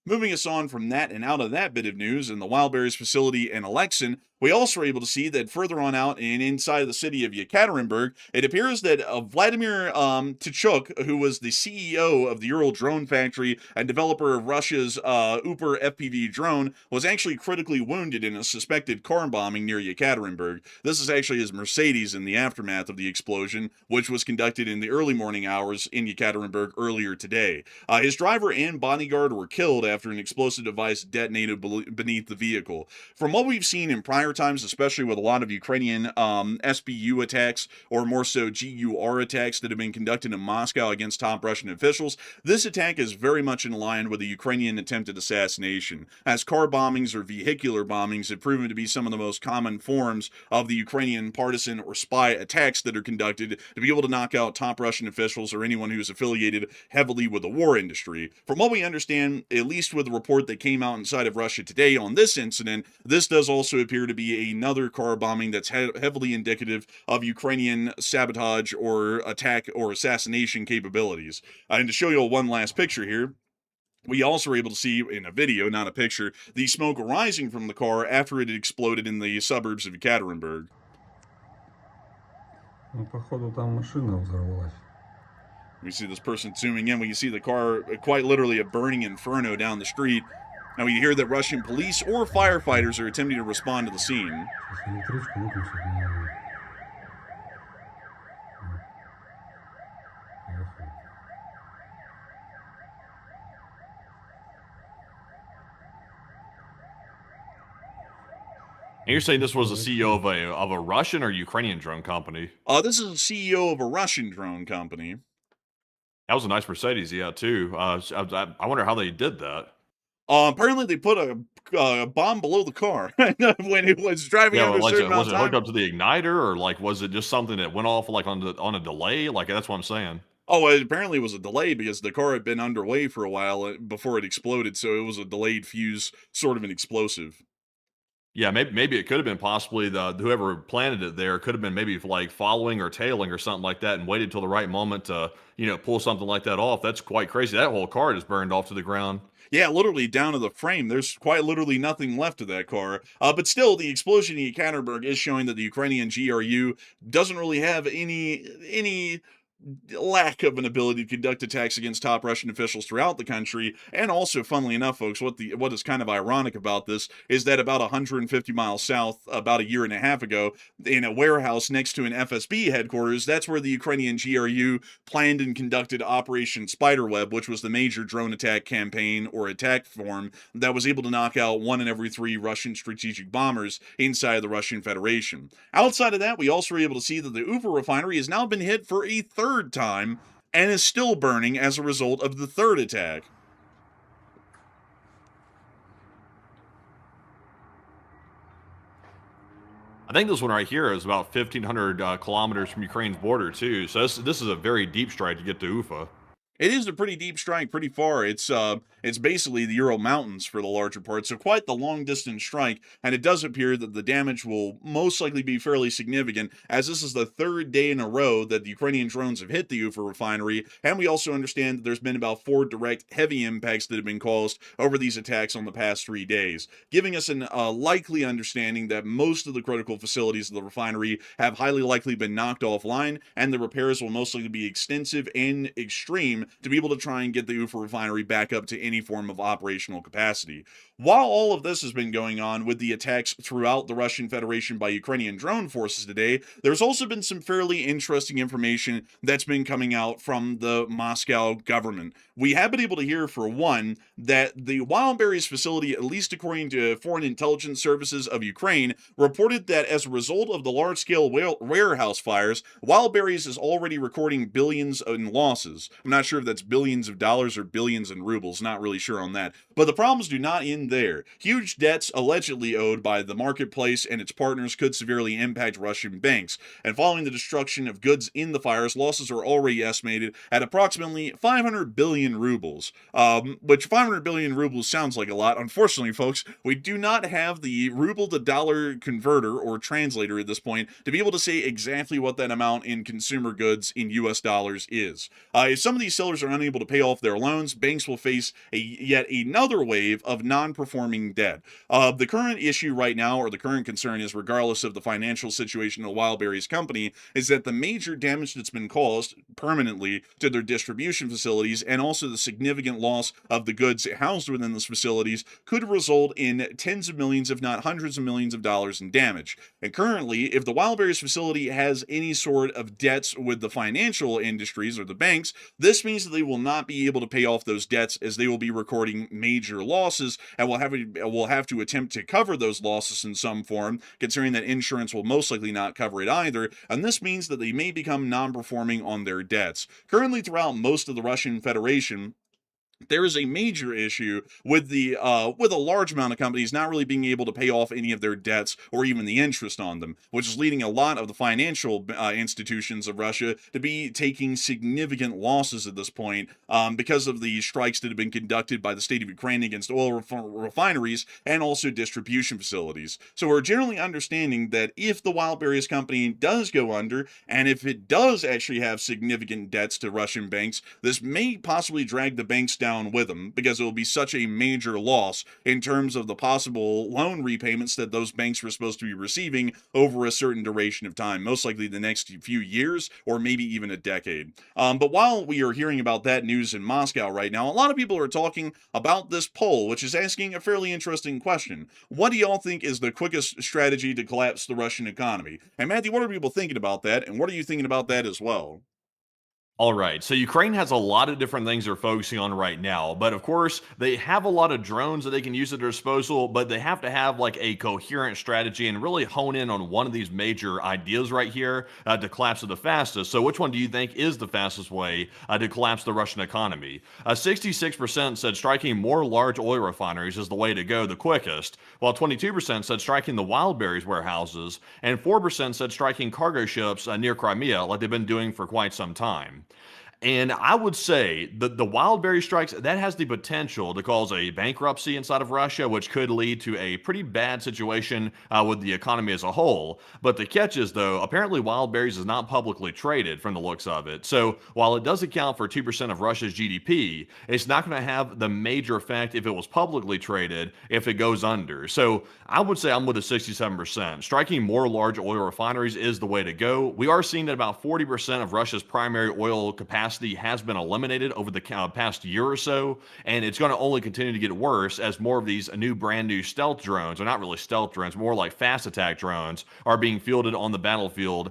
C: Moving us on from that and out of that bit of news in the Wildberries facility in Alexin, we also were able to see that further on out and inside the city of Yekaterinburg, it appears that Vladimir Tkachuk, who was the CEO of the Ural drone factory and developer of Russia's Uper FPV drone, was actually critically wounded in a suspected car bombing near Yekaterinburg. This is actually his Mercedes in the aftermath of the explosion, which was conducted in the early morning hours in Yekaterinburg earlier today. His driver and bodyguard were killed after an explosive device detonated beneath the vehicle. From what we've seen in prior times, especially with a lot of Ukrainian SBU attacks, or more so GUR attacks that have been conducted in Moscow against top Russian officials, this attack is very much in line with the Ukrainian attempted assassination, as car bombings or vehicular bombings have proven to be some of the most common forms of the Ukrainian partisan or spy attacks that are conducted to be able to knock out top Russian officials or anyone who is affiliated heavily with the war industry. From what we understand, at least with the report that came out inside of Russia today on this incident, this does also appear to be another car bombing that's heavily indicative of Ukrainian sabotage or attack or assassination capabilities. And to show you one last picture here, we also were able to see in a video, not a picture, the smoke rising from the car after it had exploded in the suburbs of Yekaterinburg.
A: Ну, походу, там машина взорвалась.
C: We see this person zooming in. We can see the car, quite literally a burning inferno down the street. Now we hear that Russian police or firefighters are attempting to respond to the scene.
A: Сейчас электричку выключат, наверное. Поехали.
D: And you're saying this was the CEO of a Russian or Ukrainian drone company?
C: This is the CEO of a Russian drone company.
D: That was a nice Mercedes, yeah, too. I wonder how they did that.
C: Apparently they put a bomb below the car when it was driving
D: Yeah,
C: under a
D: like,
C: certain amount
D: was
C: of
D: it hooked
C: time.
D: up to the igniter, or like was it just something that went off like on a delay? Like that's what I'm saying.
C: Oh, it apparently was a delay because the car had been underway for a while before it exploded, so it was a delayed fuse, sort of an explosive.
D: Yeah, maybe it could have been possibly the whoever planted it there could have been maybe like following or tailing or something like that, and waited till the right moment to pull something like that off. That's quite crazy. That whole car just burned off to the ground.
C: Yeah, literally down to the frame. There's quite literally nothing left of that car. But still, the explosion in Yekaterinburg is showing that the Ukrainian GRU doesn't really have any lack of an ability to conduct attacks against top Russian officials throughout the country. And also, funnily enough, folks, what is kind of ironic about this is that about 150 miles south, about a year and a half ago, in a warehouse next to an FSB headquarters, that's where the Ukrainian GRU planned and conducted Operation Spiderweb, which was the major drone attack campaign or attack form that was able to knock out 1 in every 3 Russian strategic bombers inside the Russian Federation. Outside of that, we also were able to see that the Ufa refinery has now been hit for a third time and is still burning as a result of the third attack.
D: I think this one right here is about 1,500 kilometers from Ukraine's border too. So this is a very deep strike to get to Ufa.
C: It is a pretty deep strike, pretty far. It's basically the Ural Mountains for the larger part, so quite the long distance strike, and it does appear that the damage will most likely be fairly significant, as this is the third day in a row that the Ukrainian drones have hit the Ufa refinery, and we also understand that there's been about 4 direct heavy impacts that have been caused over these attacks on the past 3 days, giving us a likely understanding that most of the critical facilities of the refinery have highly likely been knocked offline, and the repairs will most likely be extensive and extreme, time to be able to try and get the Ufa refinery back up to any form of operational capacity. While all of this has been going on with the attacks throughout the Russian Federation by Ukrainian drone forces today, there's also been some fairly interesting information that's been coming out from the Moscow government. We have been able to hear, for one, that the Wildberries facility, at least according to Foreign Intelligence Services of Ukraine, reported that as a result of the large-scale warehouse fires, Wildberries is already recording billions in losses. I'm not sure if that's billions of dollars or billions in rubles, not really sure on that. But the problems do not end there. Huge debts allegedly owed by the marketplace and its partners could severely impact Russian banks. And following the destruction of goods in the fires, losses are already estimated at approximately 500 billion rubles. Which 500 billion rubles sounds like a lot. Unfortunately, folks, we do not have the ruble to dollar converter or translator at this point to be able to say exactly what that amount in consumer goods in US dollars is. If some of these sellers are unable to pay off their loans, banks will face yet another wave of non-performing debt. The current issue right now, or the current concern is, regardless of the financial situation of Wildberries company, is that the major damage that's been caused permanently to their distribution facilities and also the significant loss of the goods housed within those facilities could result in tens of millions, if not hundreds of millions of dollars in damage. And currently, if the Wildberries facility has any sort of debts with the financial industries or the banks, this means that they will not be able to pay off those debts, as they will be recording major losses and will have to attempt to cover those losses in some form, considering that insurance will most likely not cover it either, and this means that they may become non-performing on their debts. Currently, throughout most of the Russian Federation, there is a major issue with with a large amount of companies not really being able to pay off any of their debts or even the interest on them, which is leading a lot of the financial institutions of Russia to be taking significant losses at this point because of the strikes that have been conducted by the state of Ukraine against oil refineries and also distribution facilities. So we're generally understanding that if the Wildberries company does go under, and if it does actually have significant debts to Russian banks, this may possibly drag the banks down with them, because it will be such a major loss in terms of the possible loan repayments that those banks were supposed to be receiving over a certain duration of time, most likely the next few years or maybe even a decade. But while we are hearing about that news in Moscow right now, a lot of people are talking about this poll, which is asking a fairly interesting question. What do y'all think is the quickest strategy to collapse the Russian economy? And Matthew, what are people thinking about that, and what are you thinking about that as well?
D: All right, so Ukraine has a lot of different things they're focusing on right now, but of course, they have a lot of drones that they can use at their disposal, but they have to have like a coherent strategy and really hone in on one of these major ideas right here to collapse it the fastest. So which one do you think is the fastest way to collapse the Russian economy? 66% said striking more large oil refineries is the way to go the quickest, while 22% said striking the Wildberries warehouses, and 4% said striking cargo ships near Crimea like they've been doing for quite some time. And I would say that the Wildberry strikes, that has the potential to cause a bankruptcy inside of Russia, which could lead to a pretty bad situation with the economy as a whole. But the catch is, though, apparently Wildberries is not publicly traded from the looks of it. So while it does account for 2% of Russia's GDP, it's not going to have the major effect if it was publicly traded if it goes under. So I would say I'm with a 67%. Striking more large oil refineries is the way to go. We are seeing that about 40% of Russia's primary oil capacity has been eliminated over the past year or so, and it's going to only continue to get worse as more of these brand new stealth drones, or not really stealth drones, more like fast attack drones, are being fielded on the battlefield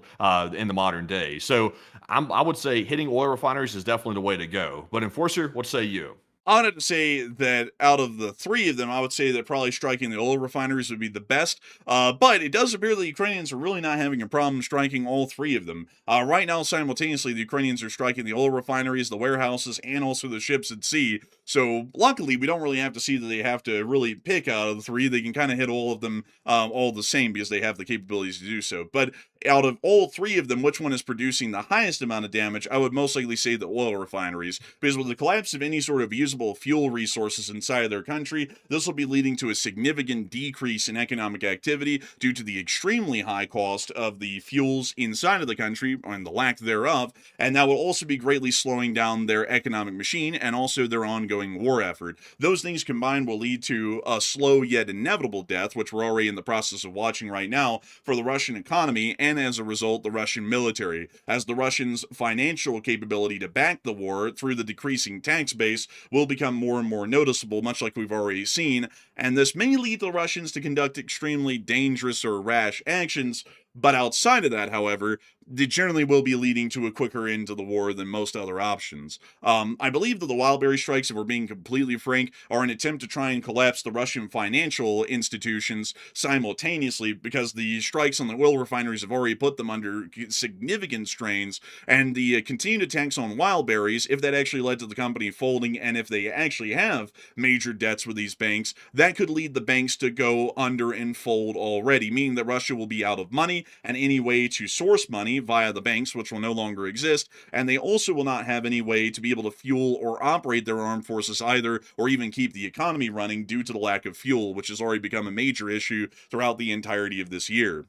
D: in the modern day. So I would say hitting oil refineries is definitely the way to go. But Enforcer, what say you?
C: I would have to say that out of the three of them, I would say that probably striking the oil refineries would be the best. But it does appear the Ukrainians are really not having a problem striking all three of them. Right now, simultaneously, the Ukrainians are striking the oil refineries, the warehouses, and also the ships at sea. So luckily, we don't really have to see that they have to really pick out of the three. They can kind of hit all of them all the same because they have the capabilities to do so. But out of all three of them, which one is producing the highest amount of damage? I would most likely say the oil refineries, because with the collapse of any sort of usable fuel resources inside of their country, this will be leading to a significant decrease in economic activity due to the extremely high cost of the fuels inside of the country and the lack thereof, and that will also be greatly slowing down their economic machine and also their ongoing ongoing war effort. Those things combined will lead to a slow yet inevitable death, which we're already in the process of watching right now, for the Russian economy, and as a result, the Russian military, as the Russians' financial capability to back the war through the decreasing tax base will become more and more noticeable, much like we've already seen, and this may lead the Russians to conduct extremely dangerous or rash actions. But outside of that, however, they generally will be leading to a quicker end to the war than most other options. I believe that the Wildberry strikes, if we're being completely frank, are an attempt to try and collapse the Russian financial institutions simultaneously, because the strikes on the oil refineries have already put them under significant strains, and the continued attacks on Wildberries, if that actually led to the company folding, and if they actually have major debts with these banks, that could lead the banks to go under and fold already, meaning that Russia will be out of money and any way to source money via the banks, which will no longer exist, and they also will not have any way to be able to fuel or operate their armed forces either, or even keep the economy running due to the lack of fuel, which has already become a major issue throughout the entirety of this year.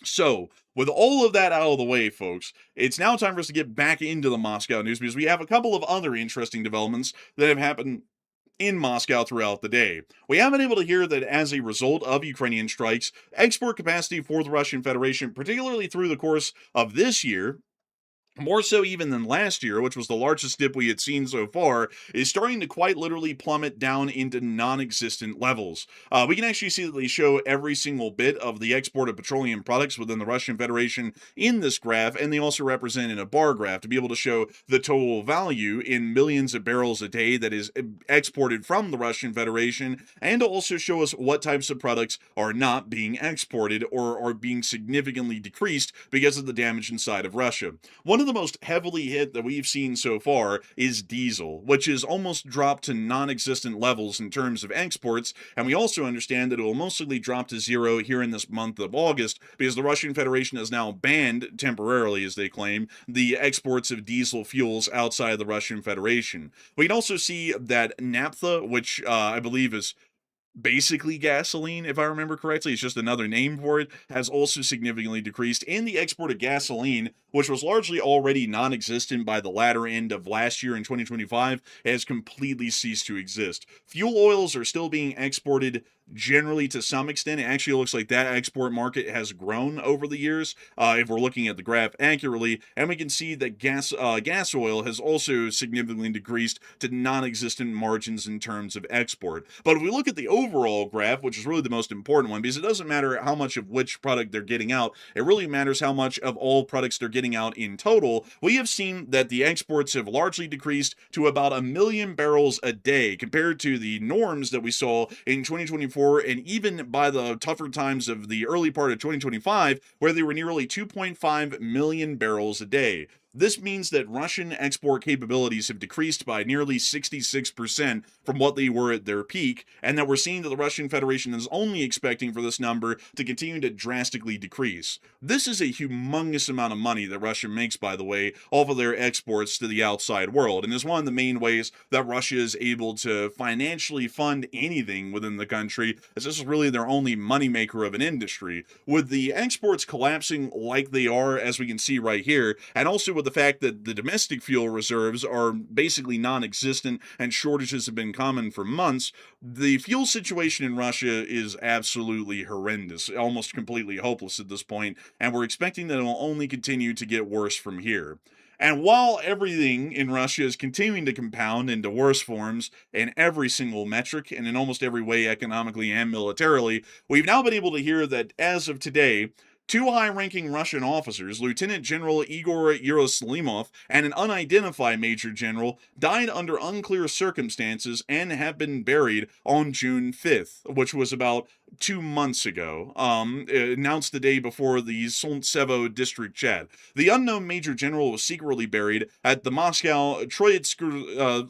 C: So, with all of that out of the way, folks, it's now time for us to get back into the Moscow news, because we have a couple of other interesting developments that have happened in Moscow throughout the day. We have been able to hear that as a result of Ukrainian strikes, export capacity for the Russian Federation, particularly through the course of this year, more so even than last year, which was the largest dip we had seen so far, is starting to quite literally plummet down into non-existent levels. We can actually see that they show every single bit of the export of petroleum products within the Russian Federation in this graph, and they also represent in a bar graph to be able to show the total value in millions of barrels a day that is exported from the Russian Federation, and to also show us what types of products are not being exported or are being significantly decreased because of the damage inside of Russia. One of the most heavily hit that we've seen so far is diesel, which is almost dropped to non-existent levels in terms of exports, and we also understand that it will most likely drop to zero here in this month of August, because the Russian Federation has now banned, temporarily as they claim, the exports of diesel fuels outside of the Russian Federation. We can also see that naphtha, which I believe is basically gasoline, if I remember correctly, it's just another name for it, has also significantly decreased, and the export of gasoline, which was largely already non-existent by the latter end of last year in 2025, has completely ceased to exist. Fuel oils are still being exported generally to some extent. It actually looks like that export market has grown over the years, if we're looking at the graph accurately, and we can see that gas oil has also significantly decreased to non-existent margins in terms of export. But if we look at the overall graph, which is really the most important one, because it doesn't matter how much of which product they're getting out, it really matters how much of all products they're getting out in total, we have seen that the exports have largely decreased to about 1 million barrels a day, compared to the norms that we saw in 2024, and even by the tougher times of the early part of 2025, where they were nearly 2.5 million barrels a day. This means that Russian export capabilities have decreased by nearly 66% from what they were at their peak, and that we're seeing that the Russian Federation is only expecting for this number to continue to drastically decrease. This is a humongous amount of money that Russia makes, by the way, off of their exports to the outside world, and is one of the main ways that Russia is able to financially fund anything within the country, as this is really their only moneymaker of an industry. With the exports collapsing like they are, as we can see right here, and also with the fact that the domestic fuel reserves are basically non-existent and shortages have been common for months, the fuel situation in Russia is absolutely horrendous, almost completely hopeless at this point, and we're expecting that it will only continue to get worse from here. And while everything in Russia is continuing to compound into worse forms in every single metric and in almost every way economically and militarily, we've now been able to hear that as of today, 2 high-ranking Russian officers, Lieutenant General Igor Yerosilimov and an unidentified Major General, died under unclear circumstances and have been buried on June 5th, which was about 2 months ago, announced the day before the Solntsevo district chat. The unknown Major General was secretly buried at the Moscow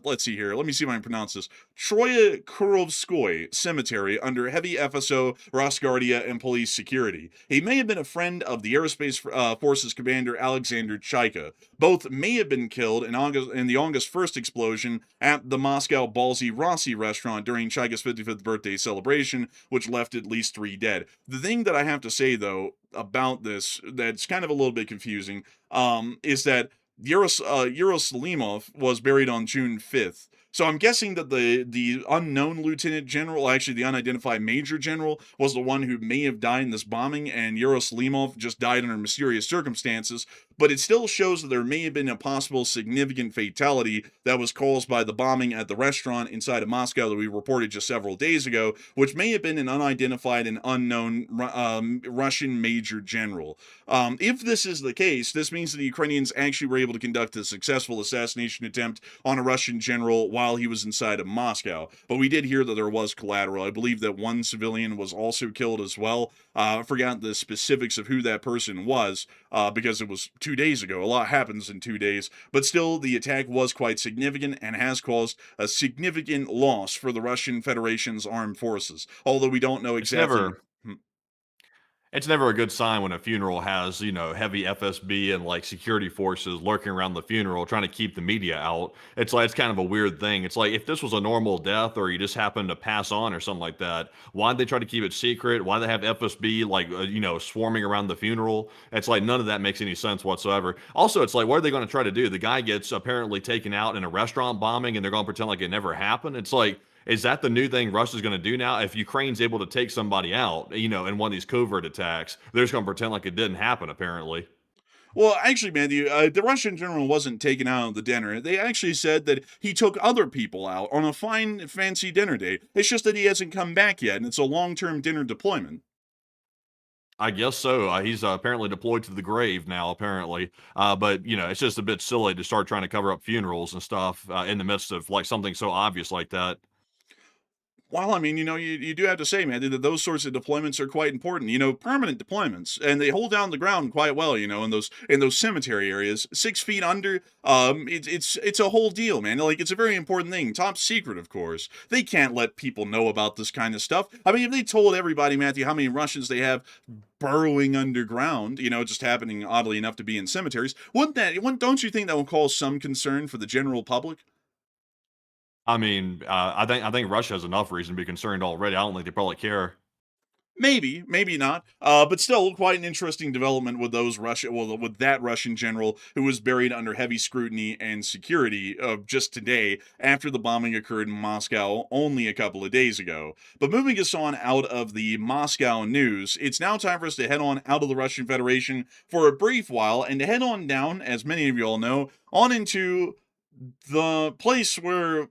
C: let's see here, let me see if I can pronounce this, Troyekurovskoy Cemetery under heavy FSO, Rosguardia, and police security. He may have been a friend of the Aerospace Forces Commander Alexander Chaika. Both may have been killed in the August 1st explosion at the Moscow Balzy Rossi restaurant during Chaika's 55th birthday celebration, which left at least 3 dead. The thing that I have to say, though, about this that's kind of a little bit confusing, is that Yerosilimov was buried on June 5th. So I'm guessing that the unknown lieutenant general, actually the unidentified major general, was the one who may have died in this bombing, and Yeroslimov just died under mysterious circumstances. But it still shows that there may have been a possible significant fatality that was caused by the bombing at the restaurant inside of Moscow that we reported just several days ago, which may have been an unidentified and unknown Russian major general. If this is the case, this means that the Ukrainians actually were able to conduct a successful assassination attempt on a Russian general while he was inside of Moscow. But we did hear that there was collateral. I believe that one civilian was also killed as well. I forgot the specifics of who that person was because it was 2 days ago. A lot happens in 2 days. But still, the attack was quite significant and has caused a significant loss for the Russian Federation's armed forces. Although we don't know
D: It's
C: exactly.
D: never It's never a good sign when a funeral has, heavy FSB and like security forces lurking around the funeral trying to keep the media out. It's like it's kind of a weird thing. It's like if this was a normal death or you just happened to pass on or something like that, why'd they try to keep it secret? Why they have FSB swarming around the funeral? It's like none of that makes any sense whatsoever. Also, it's like what are they going to try to do? The guy gets apparently taken out in a restaurant bombing and they're going to pretend like it never happened. It's like is that the new thing Russia's going to do now? If Ukraine's able to take somebody out, in one of these covert attacks, they're just going to pretend like it didn't happen, apparently.
C: Well, actually, Matthew, the Russian general wasn't taken out of the dinner. They actually said that he took other people out on a fine, fancy dinner date. It's just that he hasn't come back yet, and it's a long-term dinner deployment.
D: I guess so. He's apparently deployed to the grave now, apparently. But, it's just a bit silly to start trying to cover up funerals and stuff in the midst of like something so obvious like that.
C: Well, I mean, you do have to say, man, that those sorts of deployments are quite important. Permanent deployments, and they hold down the ground quite well. In those cemetery areas, 6 feet under. It's a whole deal, man. Like it's a very important thing, top secret, of course. They can't let people know about this kind of stuff. I mean, if they told everybody, Matthew, how many Russians they have burrowing underground, just happening oddly enough to be in cemeteries, don't you think that would cause some concern for the general public?
D: I mean, I think Russia has enough reason to be concerned already. I don't think they probably care.
C: Maybe, maybe not. But still, quite an interesting development with with that Russian general who was buried under heavy scrutiny and security just today after the bombing occurred in Moscow only a couple of days ago. But moving us on out of the Moscow news, it's now time for us to head on out of the Russian Federation for a brief while and to head on down, as many of you all know, on into the place where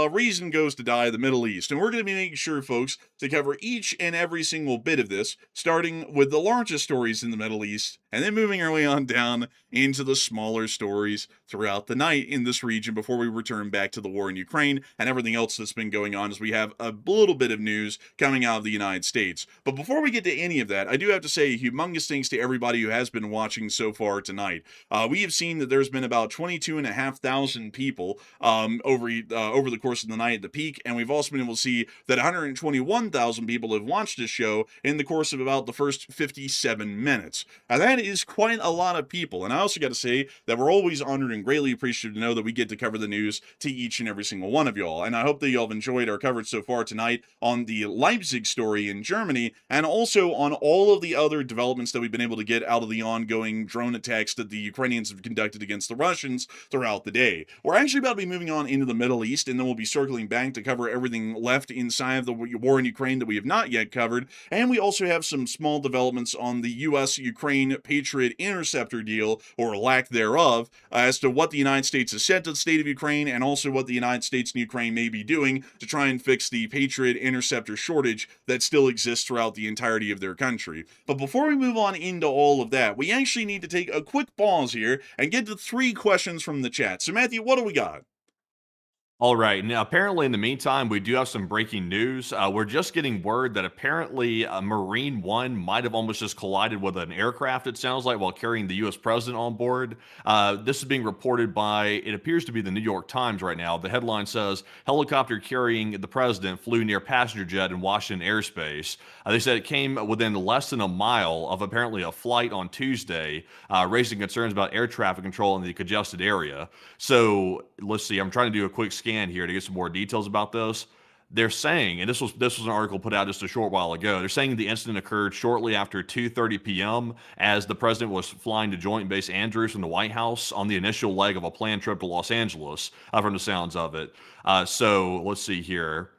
C: reason goes to die, the Middle East. And we're going to be making sure, folks, to cover each and every single bit of this, starting with the largest stories in the Middle East, and then moving our way on down into the smaller stories throughout the night in this region before we return back to the war in Ukraine and everything else that's been going on as we have a little bit of news coming out of the United States. But before we get to any of that, I do have to say humongous thanks to everybody who has been watching so far tonight. We have seen that there's been about 22,500 people over the course of the night at the peak, and we've also been able to see that 121,000 people have watched this show in the course of about the first 57 minutes. Now that is quite a lot of people, and I also got to say that we're always honored and greatly appreciative to know that we get to cover the news to each and every single one of y'all, and I hope that y'all have enjoyed our coverage so far tonight on the Leipzig story in Germany, and also on all of the other developments that we've been able to get out of the ongoing drone attacks that the Ukrainians have conducted against the Russians throughout the day. We're actually about to be moving on into the Middle East, and then we'll be circling back to cover everything left inside of the war in Ukraine that we have not yet covered, and we also have some small developments on the U.S.-Ukraine Patriot Interceptor deal, or lack thereof, as to what the United States has said to the state of Ukraine, and also what the United States and Ukraine may be doing to try and fix the Patriot Interceptor shortage that still exists throughout the entirety of their country. But before we move on into all of that, we actually need to take a quick pause here and get to 3 questions from the chat. So Matthew, what do we got?
D: All right. Now, apparently, in the meantime, we do have some breaking news. We're just getting word that apparently Marine One might have almost just collided with an aircraft, it sounds like, while carrying the U.S. president on board. This is being reported by, it appears to be the New York Times right now. The headline says, helicopter carrying the president flew near passenger jet in Washington airspace. They said it came within less than a mile of apparently a flight on Tuesday, raising concerns about air traffic control in the congested area. So let's see, I'm trying to do a quick scan here to get some more details about this. they're saying, and this was an article put out just a short while ago. They're saying the incident occurred shortly after 2:30 p.m. as the president was flying to Joint Base Andrews from the White House on the initial leg of a planned trip to Los Angeles. From the sounds of it. So let's see here.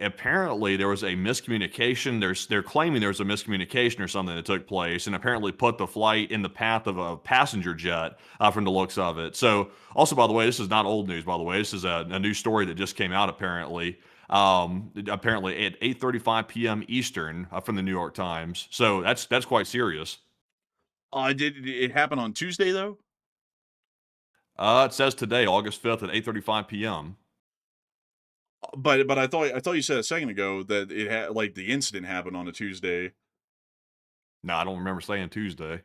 D: Apparently there was a miscommunication. They're claiming there was a miscommunication or something that took place, and apparently put the flight in the path of a passenger jet from the looks of it. So, also, by the way, this is not old news. By the way, this is a new story that just came out. Apparently at 8:35 p.m. Eastern from the New York Times. So that's quite serious.
C: Did it happen on Tuesday though?
D: It says today, August 5th at 8:35 p.m.
C: But I thought you said a second ago that it had like the incident happened on a Tuesday.
D: No, I don't remember saying Tuesday.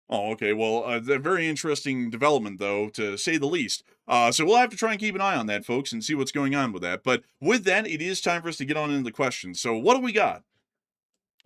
C: Oh, okay. Well, a very interesting development, though, to say the least. So we'll have to try and keep an eye on that, folks, and see what's going on with that. But with that, it is time for us to get on into the questions. So what do we got?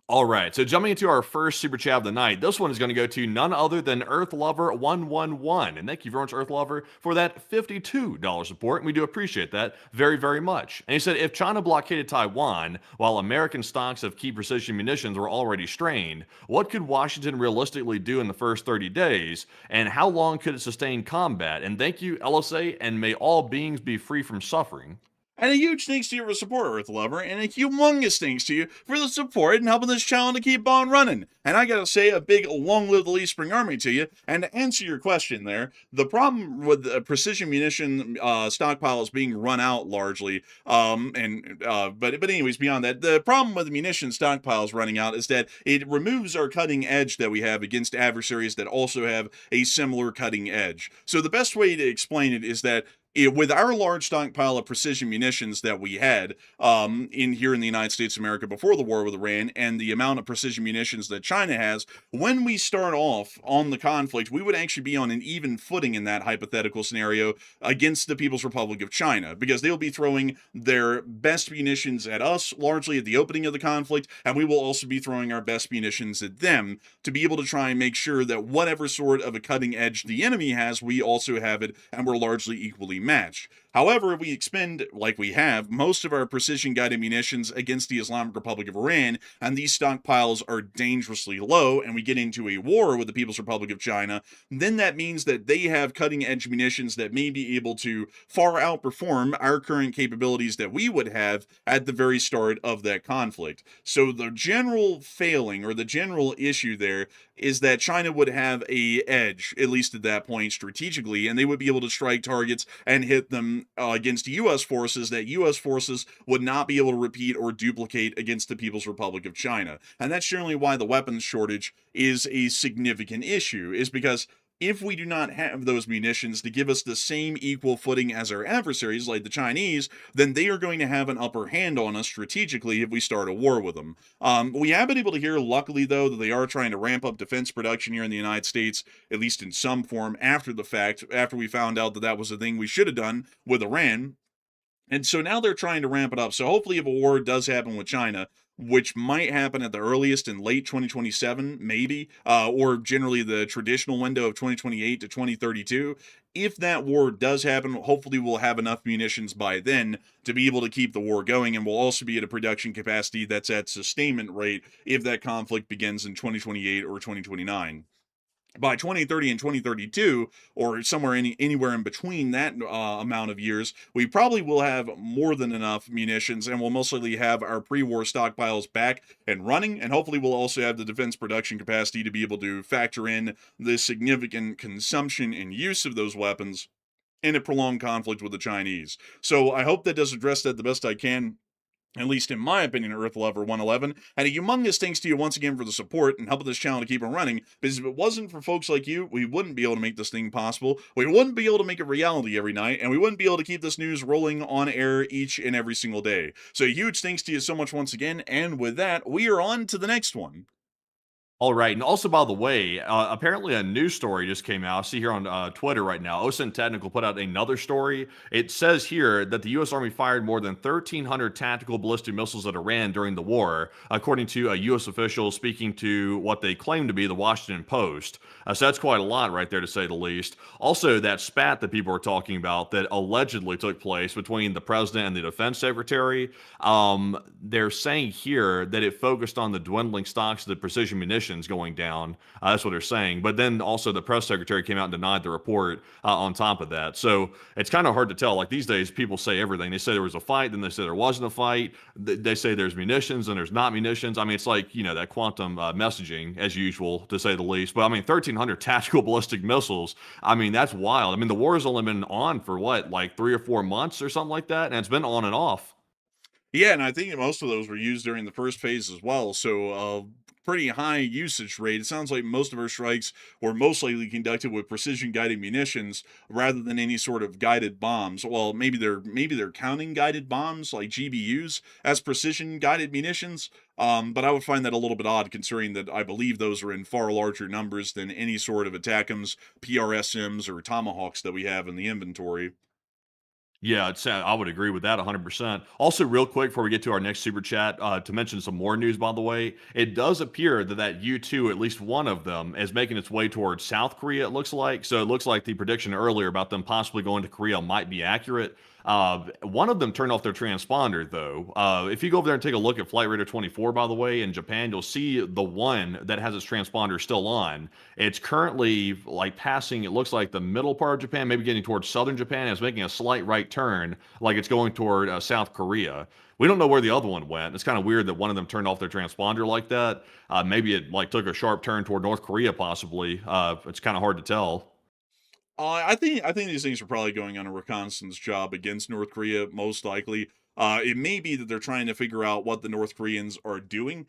D: All right, so jumping into our first super chat of the night, this one is going to go to none other than EarthLover111. And thank you very much, EarthLover, for that $52 support. And we do appreciate that very, very much. And he said, if China blockaded Taiwan while American stocks of key precision munitions were already strained, what could Washington realistically do in the first 30 days? And how long could it sustain combat? And thank you, LSA, and may all beings be free from suffering.
C: And a huge thanks to you for support, Earth Lover, and a humongous thanks to you for the support and helping this channel to keep on running. And I gotta say a big long live the Lee Spring Army to you. And to answer your question there, the problem with the precision munition stockpiles being run out largely, but anyways, beyond that, the problem with the munition stockpiles running out is that it removes our cutting edge that we have against adversaries that also have a similar cutting edge. So the best way to explain it is that with our large stockpile of precision munitions that we had here in the United States of America before the war with Iran, and the amount of precision munitions that China has, when we start off on the conflict, we would actually be on an even footing in that hypothetical scenario against the People's Republic of China, because they'll be throwing their best munitions at us, largely at the opening of the conflict, and we will also be throwing our best munitions at them to be able to try and make sure that whatever sort of a cutting edge the enemy has, we also have it, and we're largely equally matched. However, if we expend, like we have, most of our precision-guided munitions against the Islamic Republic of Iran, and these stockpiles are dangerously low, and we get into a war with the People's Republic of China, then that means that they have cutting-edge munitions that may be able to far outperform our current capabilities that we would have at the very start of that conflict. So the general failing, or the general issue there, is that China would have a edge, at least at that point, strategically, and they would be able to strike targets and hit them against U.S. forces that U.S. forces would not be able to repeat or duplicate against the People's Republic of China. And that's generally why the weapons shortage is a significant issue, is because if we do not have those munitions to give us the same equal footing as our adversaries, like the Chinese, then they are going to have an upper hand on us strategically if we start a war with them. We have been able to hear, luckily, though, that they are trying to ramp up defense production here in the United States, at least in some form, after the fact, after we found out that that was the thing we should have done with Iran. And so now they're trying to ramp it up. So hopefully if a war does happen with China, which might happen at the earliest in late 2027, maybe, or generally the traditional window of 2028 to 2032. If that war does happen, hopefully we'll have enough munitions by then to be able to keep the war going, and we'll also be at a production capacity that's at sustainment rate if that conflict begins in 2028 or 2029. By 2030 and 2032, or somewhere anywhere in between that amount of years, we probably will have more than enough munitions, and we'll most likely have our pre-war stockpiles back and running, and hopefully we'll also have the defense production capacity to be able to factor in the significant consumption and use of those weapons in a prolonged conflict with the Chinese. So I hope that does address that the best I can, at least in my opinion, Earth Lover 111. And a humongous thanks to you once again for the support and helping this channel to keep on running, because if it wasn't for folks like you, we wouldn't be able to make this thing possible, we wouldn't be able to make it reality every night, and we wouldn't be able to keep this news rolling on air each and every single day. So a huge thanks to you so much once again, and with that, we are on to the next one.
D: All right, and also, by the way, apparently a news story just came out. I see here on Twitter right now, OSINT Technical put out another story. It says here that the U.S. Army fired more than 1,300 tactical ballistic missiles at Iran during the war, according to a U.S. official speaking to what they claim to be the Washington Post. So that's quite a lot right there, to say the least. Also, that spat that people are talking about that allegedly took place between the president and the defense secretary, they're saying here that it focused on the dwindling stocks of the precision munitions going down. That's what they're saying. But then also the press secretary came out and denied the report on top of that. So it's kind of hard to tell. Like these days, people say everything. They say there was a fight, then they say there wasn't a fight. They say there's munitions and there's not munitions. I mean, it's like, that quantum messaging as usual, to say the least. But I mean, 1,300 tactical ballistic missiles. I mean, that's wild. I mean, the war has only been on for what, like 3 or 4 months or something like that? And it's been on and off.
C: Yeah, and I think most of those were used during the first phase as well. So, pretty high usage rate. It sounds like most of our strikes were most likely conducted with precision guided munitions rather than any sort of guided bombs. Well, maybe they're counting guided bombs like GBUs as precision guided munitions. But I would find that a little bit odd, considering that I believe those are in far larger numbers than any sort of ATACMS, PRSMs, or Tomahawks that we have in the inventory.
D: Yeah, I would agree with that 100%. Also, real quick before we get to our next super chat, to mention some more news, by the way, it does appear that U-2, at least one of them, is making its way towards South Korea, it looks like. So it looks like the prediction earlier about them possibly going to Korea might be accurate. One of them turned off their transponder, though. If you go over there and take a look at Flight Radar 24, by the way, in Japan, you'll see the one that has its transponder still on. It's currently like passing, it looks like the middle part of Japan, maybe getting towards southern Japan. It's making a slight right turn, like it's going toward South Korea. We don't know where the other one went. It's kind of weird that one of them turned off their transponder like that. Maybe it like took a sharp turn toward North Korea, possibly. It's kind of hard to tell.
C: I think these things are probably going on a reconnaissance job against North Korea, most likely. It may be that they're trying to figure out what the North Koreans are doing.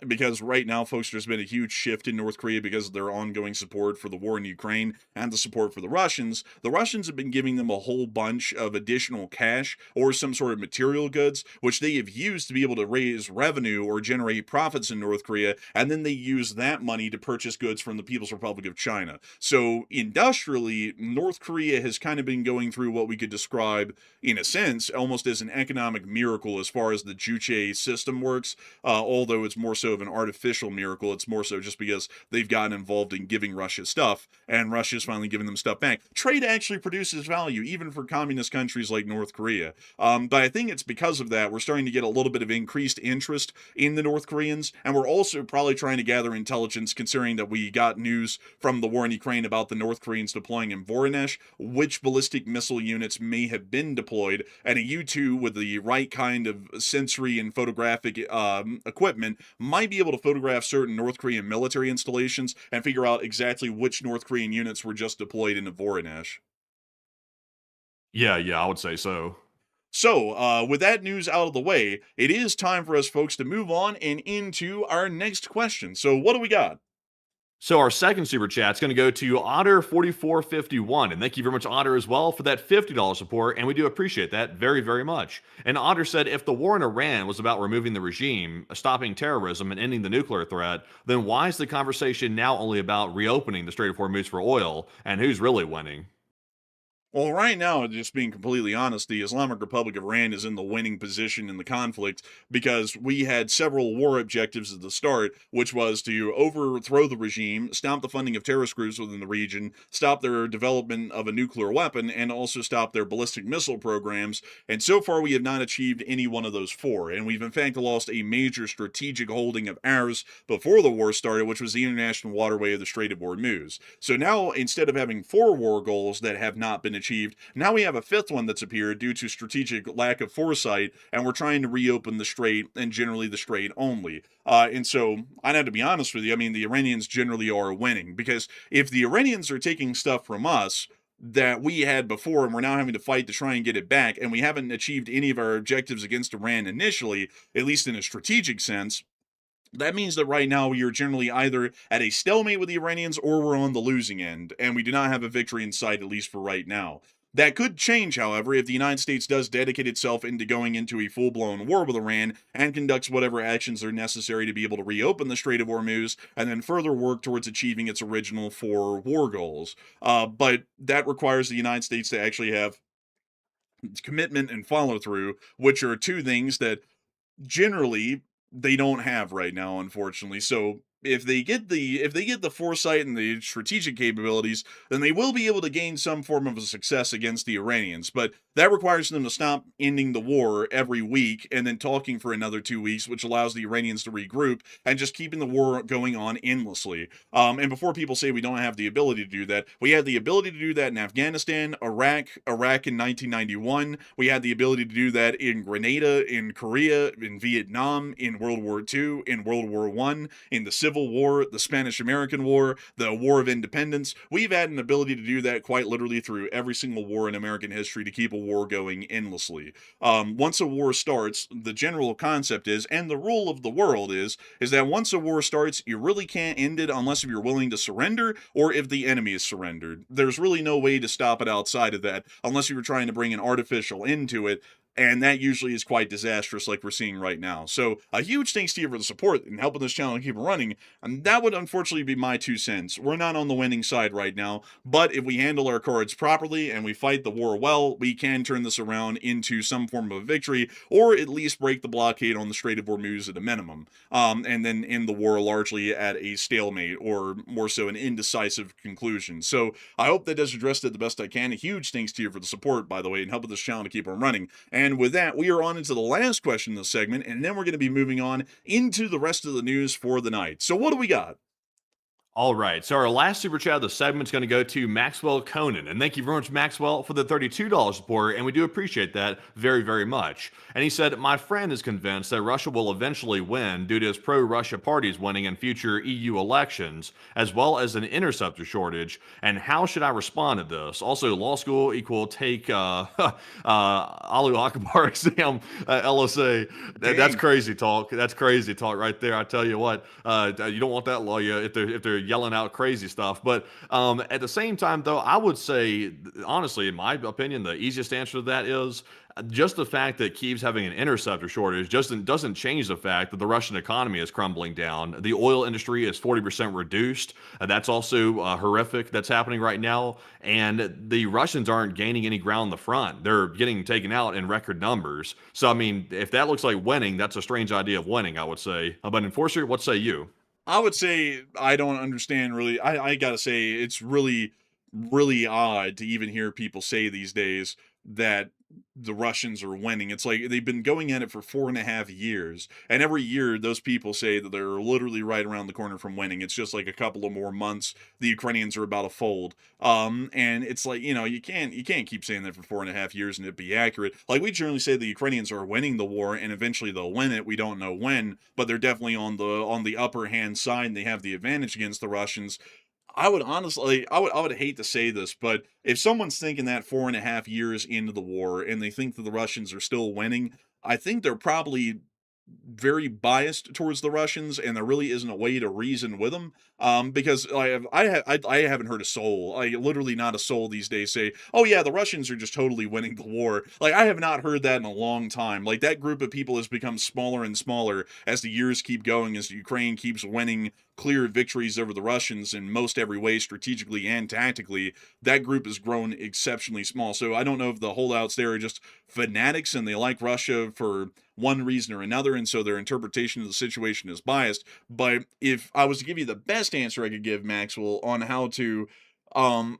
C: Because right now, folks, there's been a huge shift in North Korea because of their ongoing support for the war in Ukraine and the support for the Russians. The Russians have been giving them a whole bunch of additional cash or some sort of material goods, which they have used to be able to raise revenue or generate profits in North Korea, and then they use that money to purchase goods from the People's Republic of China. So industrially, North Korea has kind of been going through what we could describe, in a sense, almost as an economic miracle as far as the Juche system works, although it's more so of an artificial miracle. It's more so just because they've gotten involved in giving Russia stuff, and Russia's finally giving them stuff back. Trade actually produces value, even for communist countries like North Korea. But I think it's because of that we're starting to get a little bit of increased interest in the North Koreans, and we're also probably trying to gather intelligence, considering that we got news from the war in Ukraine about the North Koreans deploying in Voronezh, which ballistic missile units may have been deployed, and a U-2 with the right kind of sensory and photographic equipment might be able to photograph certain North Korean military installations and figure out exactly which North Korean units were just deployed into Voronezh.
D: Yeah, I would say so.
C: So, with that news out of the way, it is time for us folks to move on and into our next question. So, what do we got?
D: So our second super chat is going to go to Otter4451, and thank you very much, Otter, as well, for that $50 support, and we do appreciate that very, very much. And Otter said, if the war in Iran was about removing the regime, stopping terrorism, and ending the nuclear threat, then why is the conversation now only about reopening the Strait of Hormuz for oil, and who's really winning?
C: Well, right now, just being completely honest, the Islamic Republic of Iran is in the winning position in the conflict because we had several war objectives at the start, which was to overthrow the regime, stop the funding of terrorist groups within the region, stop their development of a nuclear weapon, and also stop their ballistic missile programs. And so far, we have not achieved any one of those four. And we've, in fact, lost a major strategic holding of ours before the war started, which was the international waterway of the Strait of Hormuz. So now, instead of having four war goals that have not been achieved, now we have a fifth one that's appeared due to strategic lack of foresight, and we're trying to reopen the strait, and generally the strait only. And so, I'd have to be honest with you, I mean, the Iranians generally are winning, because if the Iranians are taking stuff from us that we had before, and we're now having to fight to try and get it back, and we haven't achieved any of our objectives against Iran initially, at least in a strategic sense, that means that right now we are generally either at a stalemate with the Iranians or we're on the losing end, and we do not have a victory in sight, at least for right now. That could change, however, if the United States does dedicate itself into going into a full-blown war with Iran and conducts whatever actions are necessary to be able to reopen the Strait of Hormuz and then further work towards achieving its original 4 war goals. But that requires the United States to actually have commitment and follow through, which are two things that generally they don't have right now, unfortunately. So if they get the foresight and the strategic capabilities, then they will be able to gain some form of a success against the Iranians. But that requires them to stop ending the war every week and then talking for another 2 weeks, which allows the Iranians to regroup and just keeping the war going on endlessly. And before people say we don't have the ability to do that, we had the ability to do that in Afghanistan, Iraq in 1991. We had the ability to do that in Grenada, in Korea, in Vietnam, in World War II, in World War I, in the Civil War, the Spanish-American War, the War of Independence. We've had an ability to do that quite literally through every single war in American history to keep a war going endlessly. Once a war starts, the general concept is, and the rule of the world is that once a war starts, you really can't end it unless you're willing to surrender or if the enemy is surrendered. There's really no way to stop it outside of that unless you were trying to bring an artificial end to it. And that usually is quite disastrous like we're seeing right now. So a huge thanks to you for the support and helping this channel keep it running. And that would unfortunately be my 2 cents. We're not on the winning side right now, but if we handle our cards properly and we fight the war well, we can turn this around into some form of a victory, or at least break the blockade on the Strait of Hormuz at a minimum. And then end the war largely at a stalemate, or more so an indecisive conclusion. So I hope that does address it the best I can. A huge thanks to you for the support, by the way, and helping this channel to keep on running. And with that, we are on into the last question in this segment, and then we're going to be moving on into the rest of the news for the night. So what do we got?
D: All right, so our last super chat of the segment is going to go to Maxwell Conan. And thank you very much, Maxwell, for the $32 support, and we do appreciate that very, very much. And he said, my friend is convinced that Russia will eventually win due to his pro-Russia parties winning in future EU elections, as well as an interceptor shortage. And how should I respond to this? Also, law school equal take Alu Akbar exam LSA. That's crazy talk. That's crazy talk right there. I tell you what, you don't want that lawyer if they're yelling out crazy stuff. But at the same time, though, I would say, honestly, in my opinion, the easiest answer to that is just the fact that Kyiv's having an interceptor shortage doesn't change the fact that the Russian economy is crumbling down. The oil industry is 40% reduced. That's also horrific. That's happening right now. And the Russians aren't gaining any ground in the front. They're getting taken out in record numbers. So, I mean, if that looks like winning, that's a strange idea of winning, I would say. But Enforcer, what say you?
C: I would say I don't understand really. I gotta say it's really, really odd to even hear people say these days that the Russians are winning. It's like they've been going at it for 4.5 years, and every year those people say that they're literally right around the corner from winning. It's just like a couple of more months. The Ukrainians are about to fold. And it's like, you can't keep saying that for 4.5 years and it be accurate. Like, we generally say the Ukrainians are winning the war and eventually they'll win it. We don't know when, but they're definitely on the upper hand side and they have the advantage against the Russians. I would honestly, I would hate to say this, but if someone's thinking that 4.5 years into the war and they think that the Russians are still winning, I think they're probably very biased towards the Russians, and there really isn't a way to reason with them. Because I haven't heard a soul, literally not a soul these days, say, "Oh yeah, the Russians are just totally winning the war." Like, I have not heard that in a long time. Like, that group of people has become smaller and smaller as the years keep going, as Ukraine keeps winning clear victories over the Russians in most every way, strategically and tactically. That group has grown exceptionally small. So I don't know if the holdouts there are just fanatics and they like Russia for one reason or another, and so their interpretation of the situation is biased. But if I was to give you the best answer I could give, Maxwell, on how to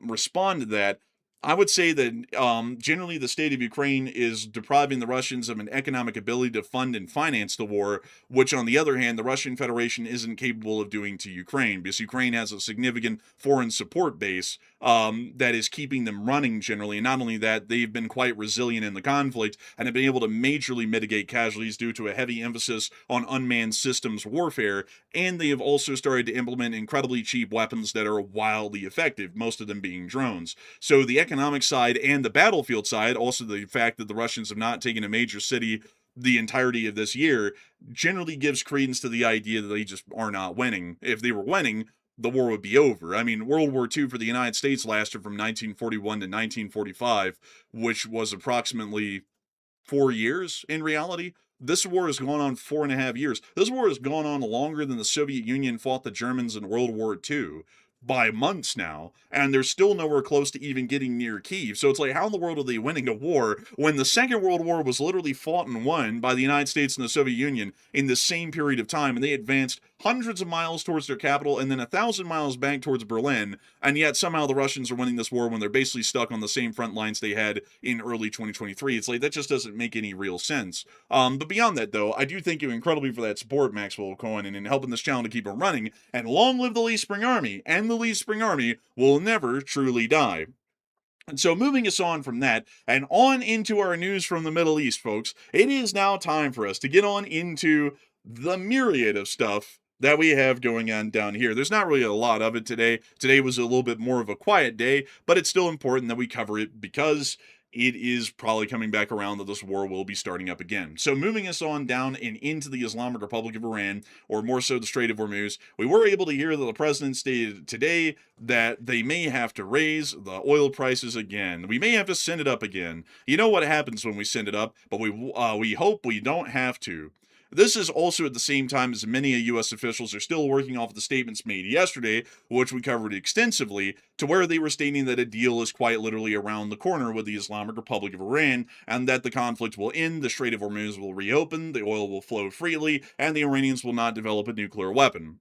C: respond to that, I would say that generally the state of Ukraine is depriving the Russians of an economic ability to fund and finance the war, which on the other hand, the Russian Federation isn't capable of doing to Ukraine, because Ukraine has a significant foreign support base that is keeping them running generally. And not only that, they've been quite resilient in the conflict and have been able to majorly mitigate casualties due to a heavy emphasis on unmanned systems warfare. And they have also started to implement incredibly cheap weapons that are wildly effective, most of them being drones. So the economic side and the battlefield side, also the fact that the Russians have not taken a major city the entirety of this year, generally gives credence to the idea that they just are not winning. If they were winning, the war would be over. I mean, World War II for the United States lasted from 1941 to 1945, which was approximately 4 years in reality. This war has gone on 4.5 years. This war has gone on longer than the Soviet Union fought the Germans in World War II by months now, and they're still nowhere close to even getting near Kyiv. So it's like, how in the world are they winning a war when the Second World War was literally fought and won by the United States and the Soviet Union in the same period of time, and they advanced hundreds of miles towards their capital and then 1,000 miles back towards Berlin, and yet somehow the Russians are winning this war when they're basically stuck on the same front lines they had in early 2023. It's like, that just doesn't make any real sense. But beyond that, though, I do thank you incredibly for that support, Maxwell Cohen, and in helping this channel to keep it running, and long live the Lee Spring Army, and the Lee Spring Army will never truly die. And so moving us on from that, and on into our news from the Middle East, folks, it is now time for us to get on into the myriad of stuff that we have going on down here. There's not really a lot of it today. Today was a little bit more of a quiet day, but it's still important that we cover it because it is probably coming back around that this war will be starting up again. So moving us on down and into the Islamic Republic of Iran, or more so the Strait of Hormuz, we were able to hear that the president stated today that they may have to raise the oil prices again. We may have to send it up again. You know what happens when we send it up, but we hope we don't have to. This is also at the same time as many U.S. officials are still working off of the statements made yesterday, which we covered extensively, to where they were stating that a deal is quite literally around the corner with the Islamic Republic of Iran, and that the conflict will end, the Strait of Hormuz will reopen, the oil will flow freely, and the Iranians will not develop a nuclear weapon.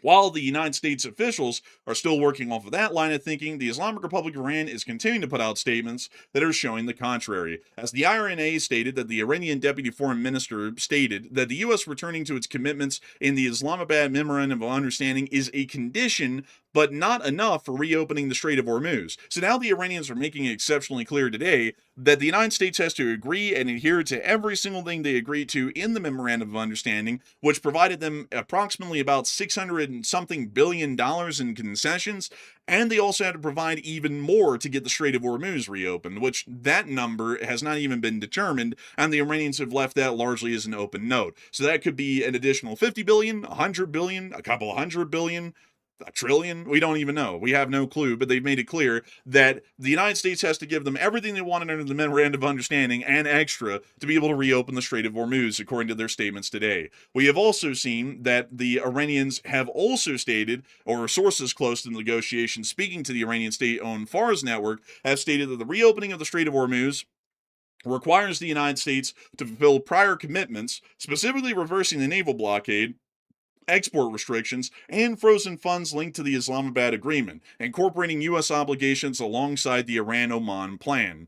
C: While the United States officials are still working off of that line of thinking, the Islamic Republic of Iran is continuing to put out statements that are showing the contrary. As the IRNA stated that the Iranian Deputy Foreign Minister stated that the U.S. returning to its commitments in the Islamabad Memorandum of Understanding is a condition, but not enough for reopening the Strait of Hormuz. So now the Iranians are making it exceptionally clear today that the United States has to agree and adhere to every single thing they agreed to in the Memorandum of Understanding, which provided them approximately about $600 and something billion in concessions, and they also had to provide even more to get the Strait of Hormuz reopened, which that number has not even been determined, and the Iranians have left that largely as an open note. So that could be an additional 50 billion, 100 billion, a couple of 100 billion, a trillion? We don't even know. We have no clue, but they've made it clear that the United States has to give them everything they wanted under the Memorandum of Understanding and extra to be able to reopen the Strait of Hormuz, according to their statements today. We have also seen that the Iranians have also stated, or sources close to the negotiations speaking to the Iranian state-owned Fars network, have stated that the reopening of the Strait of Hormuz requires the United States to fulfill prior commitments, specifically reversing the naval blockade, export restrictions, and frozen funds linked to the Islamabad Agreement, incorporating U.S. obligations alongside the Iran-Oman plan.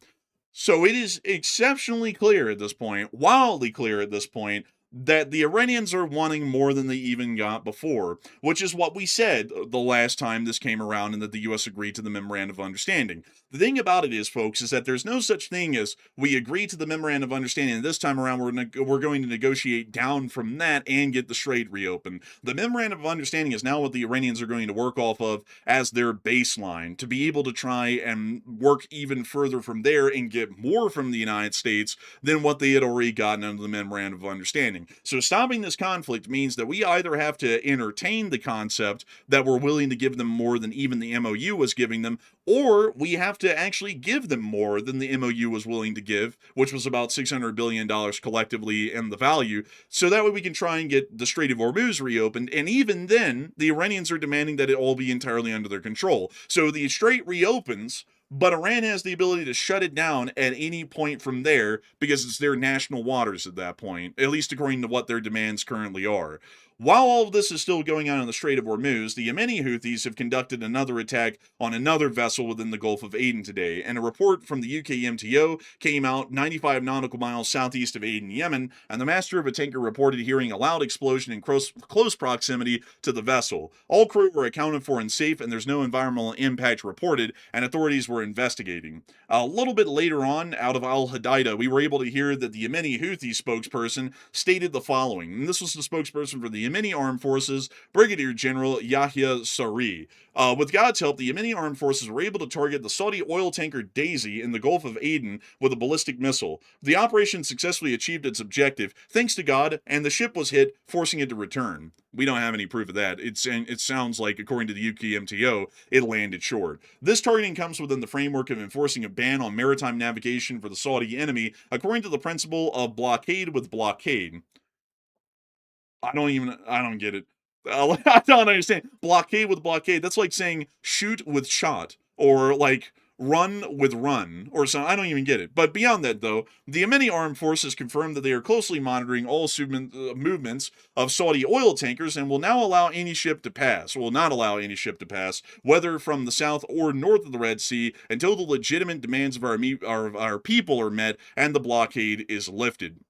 C: So it is exceptionally clear at this point, wildly clear at this point, that the Iranians are wanting more than they even got before, which is what we said the last time this came around and that the U.S. agreed to the Memorandum of Understanding. The thing about it is, folks, is that there's no such thing as we agree to the Memorandum of Understanding, and this time around we're going to negotiate down from that and get the Strait reopened. The Memorandum of Understanding is now what the Iranians are going to work off of as their baseline to be able to try and work even further from there and get more from the United States than what they had already gotten under the Memorandum of Understanding. So stopping this conflict means that we either have to entertain the concept that we're willing to give them more than even the MOU was giving them, or we have to actually give them more than the MOU was willing to give, which was about $600 billion collectively in the value, so that way we can try and get the Strait of Hormuz reopened, and even then, the Iranians are demanding that it all be entirely under their control. So the Strait reopens, but Iran has the ability to shut it down at any point from there because it's their national waters at that point, at least according to what their demands currently are. While all of this is still going on in the Strait of Hormuz, the Yemeni Houthis have conducted another attack on another vessel within the Gulf of Aden today, and a report from the UK MTO came out 95 nautical miles southeast of Aden, Yemen, and the master of a tanker reported hearing a loud explosion in close proximity to the vessel. All crew were accounted for and safe, and there's no environmental impact reported, and authorities were investigating. A little bit later on, out of Al-Hadida, we were able to hear that the Yemeni Houthi spokesperson stated the following, and this was the spokesperson for the Yemeni Armed Forces Brigadier General Yahya Saree. With God's help, the Yemeni Armed Forces were able to target the Saudi oil tanker Daisy in the Gulf of Aden with a ballistic missile. The operation successfully achieved its objective, thanks to God, and the ship was hit, forcing it to return. We don't have any proof of that. It sounds like, according to the UKMTO, it landed short. This targeting comes within the framework of enforcing a ban on maritime navigation for the Saudi enemy, according to the principle of blockade with blockade. I don't get it. I don't understand. Blockade with blockade. That's like saying shoot with shot, or like run with run, or something. I don't even get it. But beyond that, though, the Yemeni armed forces confirmed that they are closely monitoring all movements of Saudi oil tankers and will now allow any ship to pass, will not allow any ship to pass, whether from the south or north of the Red Sea, until the legitimate demands of our people are met and the blockade is lifted.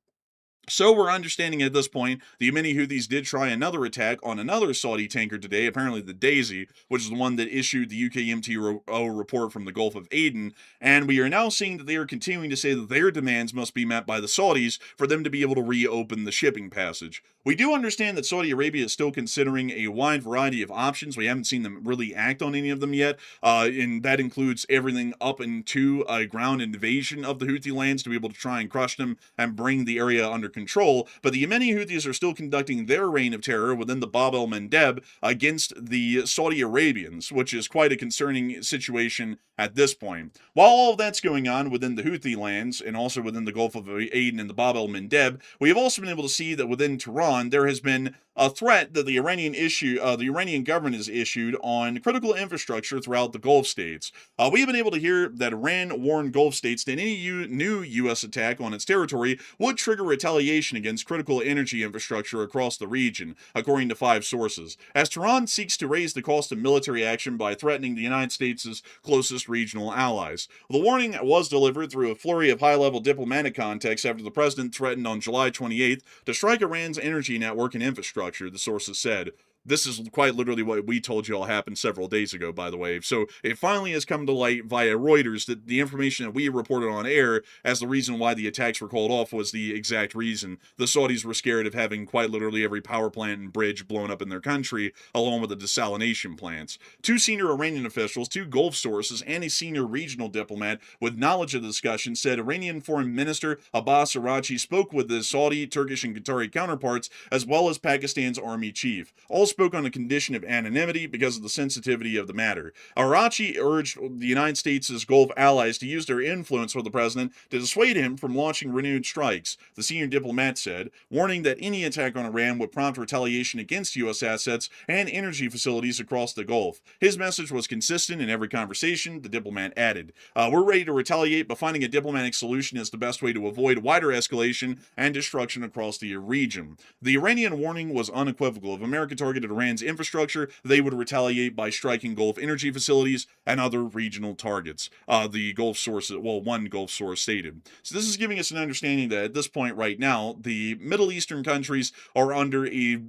C: So we're understanding at this point, the Yemeni Houthis did try another attack on another Saudi tanker today, apparently the Daisy, which is the one that issued the UKMTO report from the Gulf of Aden, and we are now seeing that they are continuing to say that their demands must be met by the Saudis for them to be able to reopen the shipping passage. We do understand that Saudi Arabia is still considering a wide variety of options. We haven't seen them really act on any of them yet, and that includes everything up into a ground invasion of the Houthi lands to be able to try and crush them and bring the area under control. But the Yemeni Houthis are still conducting their reign of terror within the Bab el-Mandeb against the Saudi Arabians, which is quite a concerning situation at this point. While all of that's going on within the Houthi lands and also within the Gulf of Aden and the Bab el-Mandeb, we have also been able to see that within Tehran there has been a threat that the Iranian government has issued on critical infrastructure throughout the Gulf states. We have been able to hear that Iran warned Gulf states that any new U.S. attack on its territory would trigger retaliation against critical energy infrastructure across the region, according to 5 sources, as Tehran seeks to raise the cost of military action by threatening the United States' closest regional allies. The warning was delivered through a flurry of high-level diplomatic contacts after the president threatened on July 28th to strike Iran's energy network and infrastructure, the sources said. This is quite literally what we told you all happened several days ago, by the way. So it finally has come to light via Reuters that the information that we reported on air as the reason why the attacks were called off was the exact reason. The Saudis were scared of having quite literally every power plant and bridge blown up in their country, along with the desalination plants. 2 senior Iranian officials, 2 Gulf sources, and a senior regional diplomat with knowledge of the discussion said Iranian Foreign Minister Abbas Araghchi spoke with the Saudi, Turkish, and Qatari counterparts, as well as Pakistan's army chief. All spoke on a condition of anonymity because of the sensitivity of the matter. Araghchi urged the United States' Gulf allies to use their influence with the president to dissuade him from launching renewed strikes, the senior diplomat said, warning that any attack on Iran would prompt retaliation against U.S. assets and energy facilities across the Gulf. His message was consistent in every conversation, the diplomat added. We're ready to retaliate, but finding a diplomatic solution is the best way to avoid wider escalation and destruction across the region. The Iranian warning was unequivocal. If America targeted Iran's infrastructure, they would retaliate by striking Gulf energy facilities and other regional targets. The Gulf source, one Gulf source stated. So this is giving us an understanding that at this point right now, the Middle Eastern countries are under a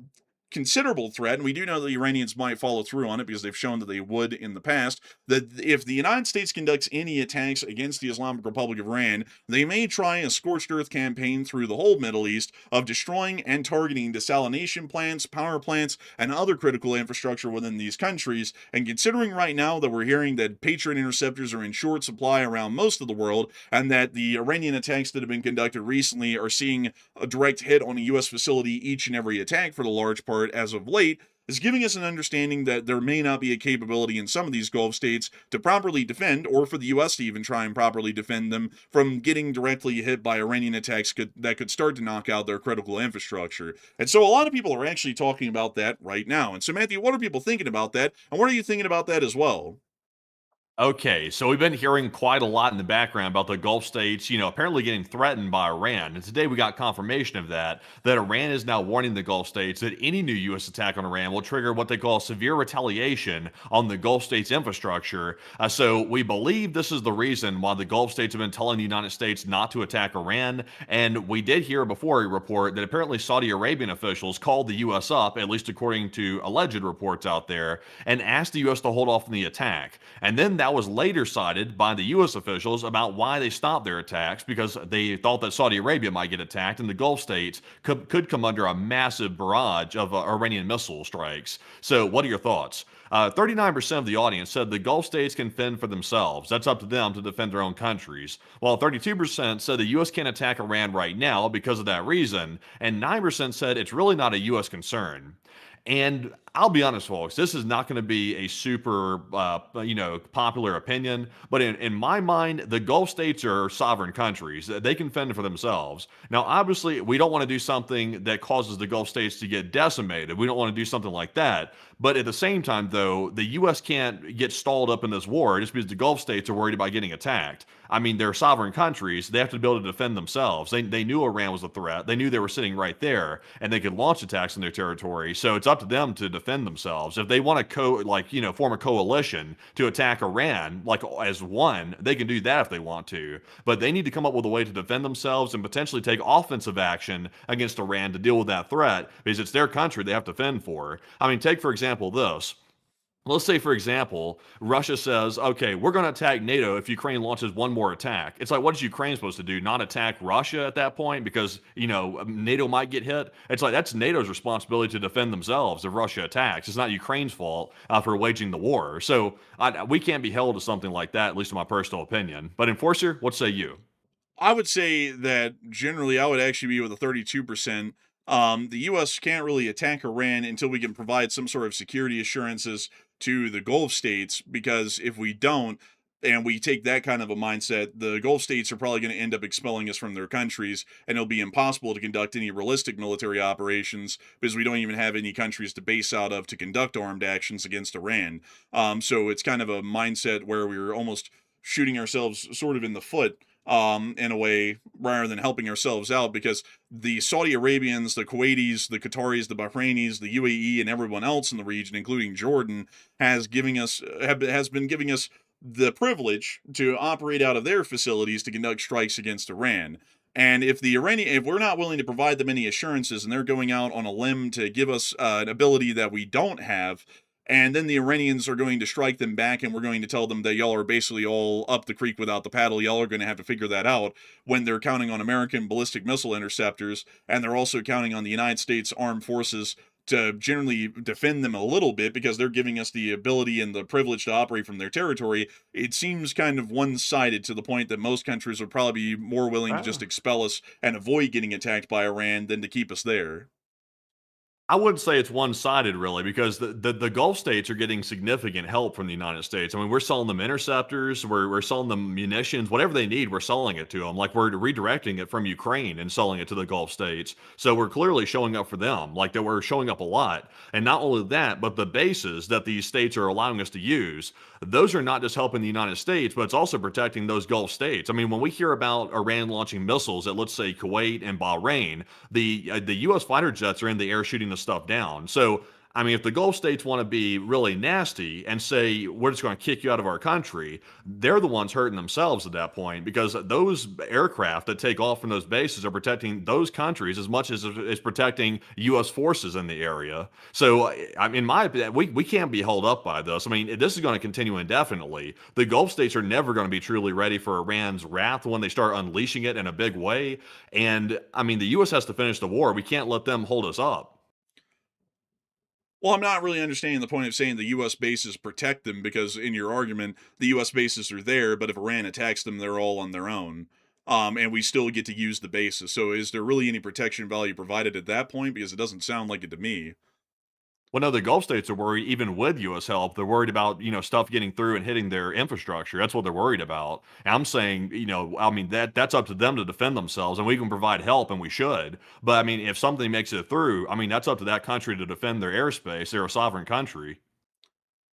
C: considerable threat, and we do know the Iranians might follow through on it because they've shown that they would in the past, that if the United States conducts any attacks against the Islamic Republic of Iran, they may try a scorched earth campaign through the whole Middle East of destroying and targeting desalination plants, power plants, and other critical infrastructure within these countries. And considering right now that we're hearing that Patriot interceptors are in short supply around most of the world, and that the Iranian attacks that have been conducted recently are seeing a direct hit on a U.S. facility each and every attack for the large part as of late, is giving us an understanding that there may not be a capability in some of these Gulf states to properly defend, or for the U.S. to even try and properly defend them from getting directly hit by Iranian attacks that could start to knock out their critical infrastructure. And so a lot of people are actually talking about that right now. And so, Matthew, what are people thinking about that? And what are you thinking about that as well?
D: Okay, so we've been hearing quite a lot in the background about the Gulf states, apparently getting threatened by Iran. And today we got confirmation of that Iran is now warning the Gulf states that any new U.S. attack on Iran will trigger what they call severe retaliation on the Gulf states' infrastructure. So we believe this is the reason why the Gulf states have been telling the United States not to attack Iran. And we did hear before a report that apparently Saudi Arabian officials called the U.S. up, at least according to alleged reports out there, and asked the U.S. to hold off on the attack. And then that that was later cited by the U.S. officials about why they stopped their attacks, because they thought that Saudi Arabia might get attacked and the Gulf states could come under a massive barrage of Iranian missile strikes. So what are your thoughts? 39% of the audience said the Gulf states can fend for themselves. That's up to them to defend their own countries. While 32% said the U.S. can't attack Iran right now because of that reason, and 9% said it's really not a U.S. concern. And I'll be honest, folks, this is not going to be a super, popular opinion. But in my mind, the Gulf states are sovereign countries. They can fend for themselves. Now, obviously, we don't want to do something that causes the Gulf states to get decimated. We don't want to do something like that. But at the same time, though, the U.S. can't get stalled up in this war just because the Gulf states are worried about getting attacked. I mean, they're sovereign countries. They have to be able to defend themselves. They knew Iran was a threat. They knew they were sitting right there, and they could launch attacks on their territory. So it's up to them to defend themselves. If they want to form a coalition to attack Iran, like as one, they can do that if they want to. But they need to come up with a way to defend themselves and potentially take offensive action against Iran to deal with that threat, because it's their country they have to fend for. I mean, take, for example, this. Let's say, for example, Russia says, okay, we're going to attack NATO if Ukraine launches one more attack. It's like, what is Ukraine supposed to do? Not attack Russia at that point because, NATO might get hit? It's like, that's NATO's responsibility to defend themselves if Russia attacks. It's not Ukraine's fault for waging the war. So we can't be held to something like that, at least in my personal opinion. But Enforcer, what say you?
C: I would say that generally I would actually be with a 32%. The U.S. can't really attack Iran until we can provide some sort of security assurances to the Gulf states, because if we don't, and we take that kind of a mindset, the Gulf states are probably going to end up expelling us from their countries, and it'll be impossible to conduct any realistic military operations because we don't even have any countries to base out of to conduct armed actions against Iran. So it's kind of a mindset where we're almost shooting ourselves sort of in the foot in a way, rather than helping ourselves out, because the Saudi Arabians, the Kuwaitis, the Qataris, the Bahrainis, the UAE, and everyone else in the region, including Jordan, has been giving us the privilege to operate out of their facilities to conduct strikes against Iran. And if we're not willing to provide them any assurances, and they're going out on a limb to give us an ability that we don't have, and then the Iranians are going to strike them back, and we're going to tell them that y'all are basically all up the creek without the paddle. Y'all are going to have to figure that out, when they're counting on American ballistic missile interceptors, and they're also counting on the United States Armed Forces to generally defend them a little bit because they're giving us the ability and the privilege to operate from their territory. It seems kind of one-sided, to the point that most countries would probably be more willing to just expel us and avoid getting attacked by Iran than to keep us there.
D: I wouldn't say it's one-sided, really, because the Gulf states are getting significant help from the United States. I mean, we're selling them interceptors, we're selling them munitions, whatever they need, we're selling it to them. Like, we're redirecting it from Ukraine and selling it to the Gulf states. So we're clearly showing up for them, like that we're showing up a lot. And not only that, but the bases that these states are allowing us to use, those are not just helping the United States, but it's also protecting those Gulf states. I mean, when we hear about Iran launching missiles at, let's say, Kuwait and Bahrain, the U.S. fighter jets are in the air shooting the stuff down. So, I mean, if the Gulf states want to be really nasty and say, we're just going to kick you out of our country, they're the ones hurting themselves at that point, because those aircraft that take off from those bases are protecting those countries as much as it's protecting U.S. forces in the area. So, I mean, in my opinion, we can't be held up by this. I mean, this is going to continue indefinitely. The Gulf states are never going to be truly ready for Iran's wrath when they start unleashing it in a big way. And, I mean, the U.S. has to finish the war. We can't let them hold us up.
C: Well, I'm not really understanding the point of saying the U.S. bases protect them, because in your argument, the U.S. bases are there, but if Iran attacks them, they're all on their own. And we still get to use the bases. So is there really any protection value provided at that point? Because it doesn't sound like it to me.
D: Well, no, the Gulf states are worried, even with U.S. help. They're worried about, stuff getting through and hitting their infrastructure. That's what they're worried about. And I'm saying, I mean, that's up to them to defend themselves, and we can provide help, and we should. But, I mean, if something makes it through, I mean, that's up to that country to defend their airspace. They're a sovereign country.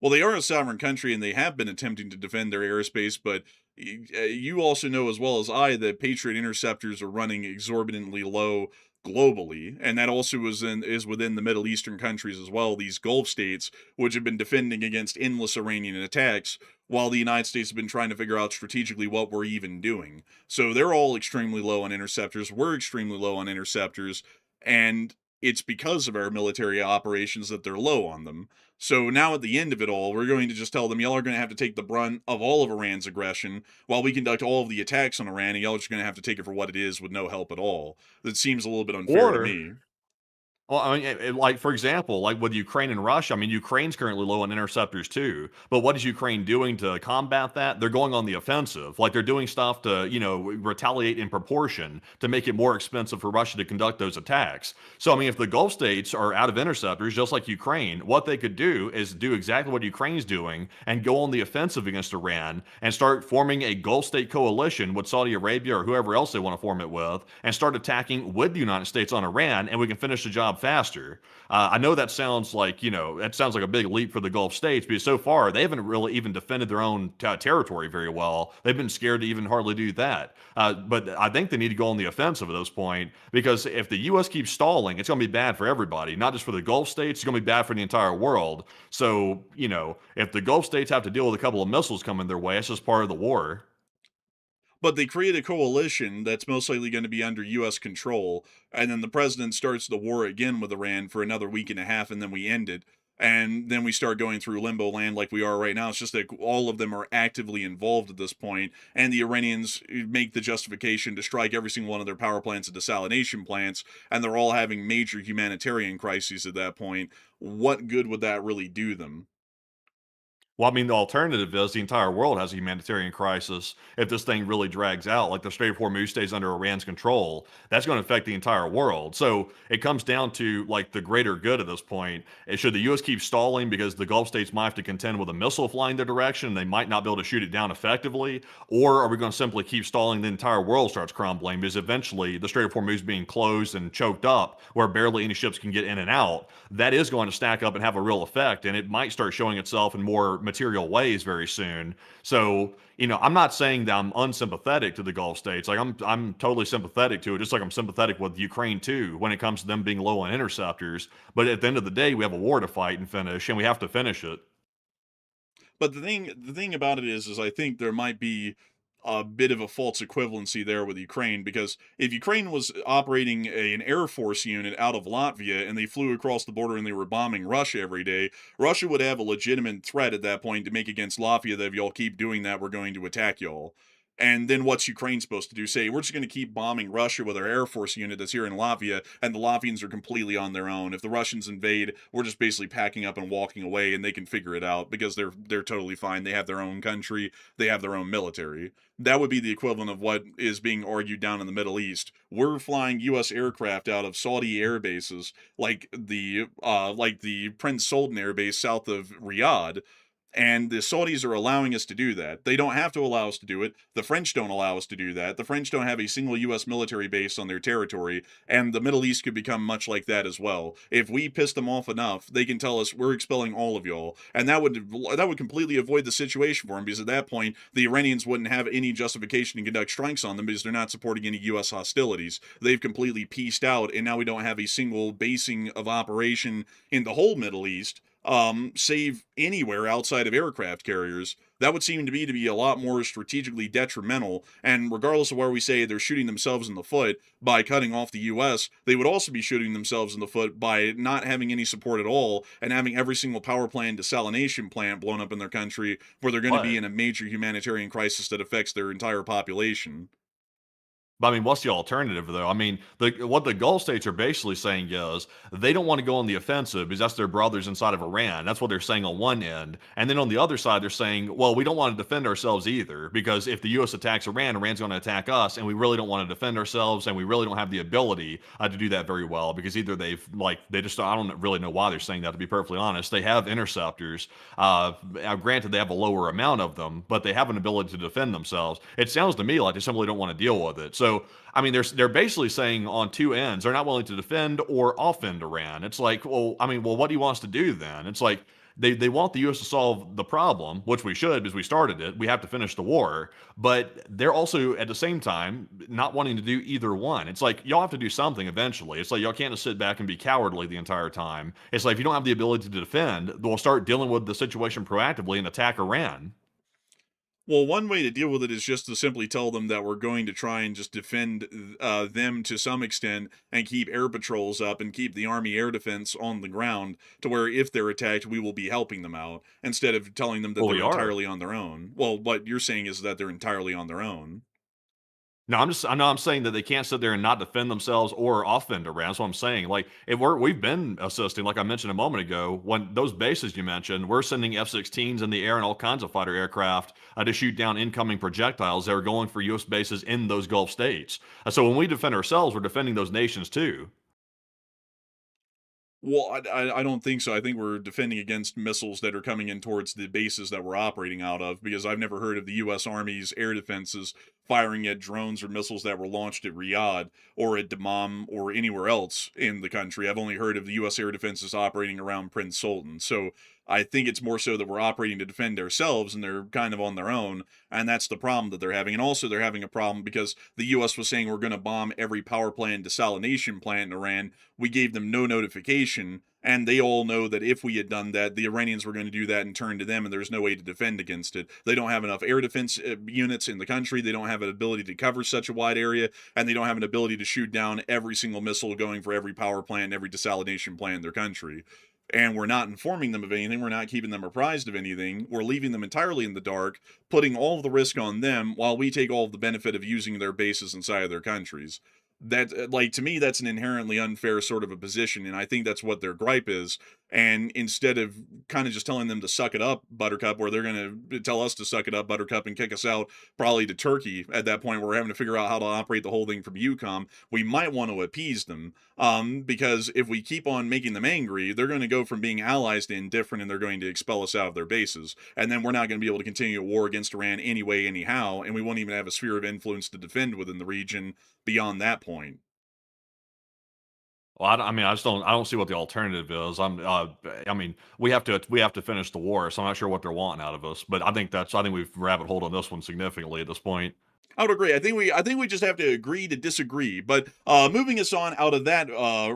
C: Well, they are a sovereign country, and they have been attempting to defend their airspace, but you also know as well as I that Patriot interceptors are running exorbitantly low globally, and that also is within the Middle Eastern countries as well, these Gulf states, which have been defending against endless Iranian attacks, while the United States have been trying to figure out strategically what we're even doing. So they're all extremely low on interceptors. We're extremely low on interceptors, and it's because of our military operations that they're low on them. So now at the end of it all, we're going to just tell them, y'all are going to have to take the brunt of all of Iran's aggression while we conduct all of the attacks on Iran, and y'all are just going to have to take it for what it is with no help at all. That seems a little bit unfair to
D: Or
C: me.
D: well, I mean, like for example, like with Ukraine and Russia, I mean, Ukraine's currently low on interceptors too. But what is Ukraine doing to combat that? They're going on the offensive. Like they're doing stuff to, retaliate in proportion to make it more expensive for Russia to conduct those attacks. So, I mean, if the Gulf states are out of interceptors, just like Ukraine, what they could do is do exactly what Ukraine's doing and go on the offensive against Iran and start forming a Gulf state coalition with Saudi Arabia or whoever else they want to form it with and start attacking with the United States on Iran, and we can finish the job faster. I know that sounds like, that sounds like a big leap for the Gulf states because so far they haven't really even defended their own territory very well. They've been scared to even hardly do that. But I think they need to go on the offensive at this point because if the U.S. keeps stalling, it's going to be bad for everybody, not just for the Gulf states. It's going to be bad for the entire world. So, if the Gulf states have to deal with a couple of missiles coming their way, it's just part of the war.
C: But they create a coalition that's most likely going to be under U.S. control, and then the president starts the war again with Iran for another week and a half, and then we end it. And then we start going through limbo land like we are right now. It's just that all of them are actively involved at this point, and the Iranians make the justification to strike every single one of their power plants and desalination plants, and they're all having major humanitarian crises at that point. What good would that really do them?
D: Well, I mean, the alternative is the entire world has a humanitarian crisis. If this thing really drags out, like the Strait of Hormuz stays under Iran's control, that's going to affect the entire world. So it comes down to like the greater good at this point. Should the U.S. keep stalling because the Gulf states might have to contend with a missile flying their direction? They might not be able to shoot it down effectively. Or are we going to simply keep stalling? The entire world starts crumbling because eventually the Strait of Hormuz being closed and choked up, where barely any ships can get in and out, that is going to stack up and have a real effect. And it might start showing itself in more material ways very soon. So, I'm not saying that I'm unsympathetic to the Gulf states. Like I'm totally sympathetic to it, just like I'm sympathetic with Ukraine too when it comes to them being low on interceptors. But at the end of the day, we have a war to fight and finish, and we have to finish it.
C: But the thing about it is I think there might be a bit of a false equivalency there with Ukraine, because if Ukraine was operating an air force unit out of Latvia and they flew across the border and they were bombing Russia every day, Russia would have a legitimate threat at that point to make against Latvia that if y'all keep doing that, we're going to attack y'all. And then what's Ukraine supposed to do? Say, we're just going to keep bombing Russia with our Air Force unit that's here in Latvia, and the Latvians are completely on their own. If the Russians invade, we're just basically packing up and walking away, and they can figure it out because they're totally fine. They have their own country, they have their own military. That would be the equivalent of what is being argued down in the Middle East. We're flying U.S. aircraft out of Saudi air bases, like the Prince Sultan air base south of Riyadh, and the Saudis are allowing us to do that. They don't have to allow us to do it. The French don't allow us to do that. The French don't have a single U.S. military base on their territory, and the Middle East could become much like that as well. If we piss them off enough, they can tell us we're expelling all of y'all, and that would completely avoid the situation for them, because at that point the Iranians wouldn't have any justification to conduct strikes on them because they're not supporting any U.S. hostilities. They've completely pieced out, and now we don't have a single basing of operation in the whole Middle East, save anywhere outside of aircraft carriers. That would seem to be a lot more strategically detrimental. And regardless of where we say they're shooting themselves in the foot by cutting off the U.S., they would also be shooting themselves in the foot by not having any support at all and having every single power plant, desalination plant blown up in their country, where they're going to be
D: But
C: in a major humanitarian crisis that affects their entire population.
D: But I mean, what's the alternative though? I mean, what the Gulf states are basically saying is they don't want to go on the offensive because that's their brothers inside of Iran. That's what they're saying on one end. And then on the other side, they're saying, well, we don't want to defend ourselves either because if the U.S. attacks Iran, Iran's going to attack us, and we really don't want to defend ourselves, and we really don't have the ability to do that very well because either they just, I don't really know why they're saying that, to be perfectly honest. They have interceptors. Granted, they have a lower amount of them, but they have an ability to defend themselves. It sounds to me like they simply don't want to deal with it. So, I mean, they're basically saying on two ends, they're not willing to defend or offend Iran. It's like, well, I mean, well, what do you want us to do then? It's like they want the U.S. to solve the problem, which we should because we started it. We have to finish the war. But they're also, at the same time, not wanting to do either one. It's like, y'all have to do something eventually. It's like, y'all can't just sit back and be cowardly the entire time. It's like, if you don't have the ability to defend, we'll start dealing with the situation proactively and attack Iran.
C: Well, one way to deal with it is just to simply tell them that we're going to try and just defend them to some extent and keep air patrols up and keep the Army air defense on the ground to where if they're attacked, we will be helping them out instead of telling them that
D: Well,
C: they're
D: we are.
C: entirely on their own. Well, what you're saying is that they're entirely on their own.
D: No, I know I'm saying that they can't sit there and not defend themselves or offend Iran. That's what I'm saying. Like, if we've been assisting, like I mentioned a moment ago, when those bases you mentioned, we're sending F-16s in the air and all kinds of fighter aircraft to shoot down incoming projectiles that are going for U.S. bases in those Gulf states. So when we defend ourselves, we're defending those nations too.
C: Well, I don't think so. I think we're defending against missiles that are coming in towards the bases that we're operating out of, because I've never heard of the U.S. Army's air defenses firing at drones or missiles that were launched at Riyadh or at Dammam or anywhere else in the country. I've only heard of the U.S. air defenses operating around Prince Sultan. So I think it's more so that we're operating to defend ourselves and they're kind of on their own. And that's the problem that they're having. And also, they're having a problem because the U.S. was saying we're going to bomb every power plant, desalination plant in Iran. We gave them no notification, and they all know that if we had done that, the Iranians were going to do that and turn to them, and there's no way to defend against it. They don't have enough air defense units in the country. They don't have an ability to cover such a wide area, and they don't have an ability to shoot down every single missile going for every power plant, every desalination plant in their country. And we're not informing them of anything. We're not keeping them apprised of anything. We're leaving them entirely in the dark, putting all of the risk on them while we take all of the benefit of using their bases inside of their countries. That, like, to me, that's an inherently unfair sort of a position, and I think that's what their gripe is. And instead of kind of just telling them to suck it up, Buttercup, where they're going to tell us to suck it up, Buttercup, and kick us out probably to Turkey at that point, where we're having to figure out how to operate the whole thing from EUCOM, we might want to appease them. Because if we keep on making them angry, they're going to go from being allies to indifferent, and they're going to expel us out of their bases. And then we're not going to be able to continue a war against Iran anyway, anyhow, and we won't even have a sphere of influence to defend within the region beyond that point.
D: Well, I mean, I don't see what the alternative is. I mean, we have to finish the war, so I'm not sure what they're wanting out of us. But I think we've rabbit holed on this one significantly at this point.
C: I would agree. I think we just have to agree to disagree. But moving us on out of that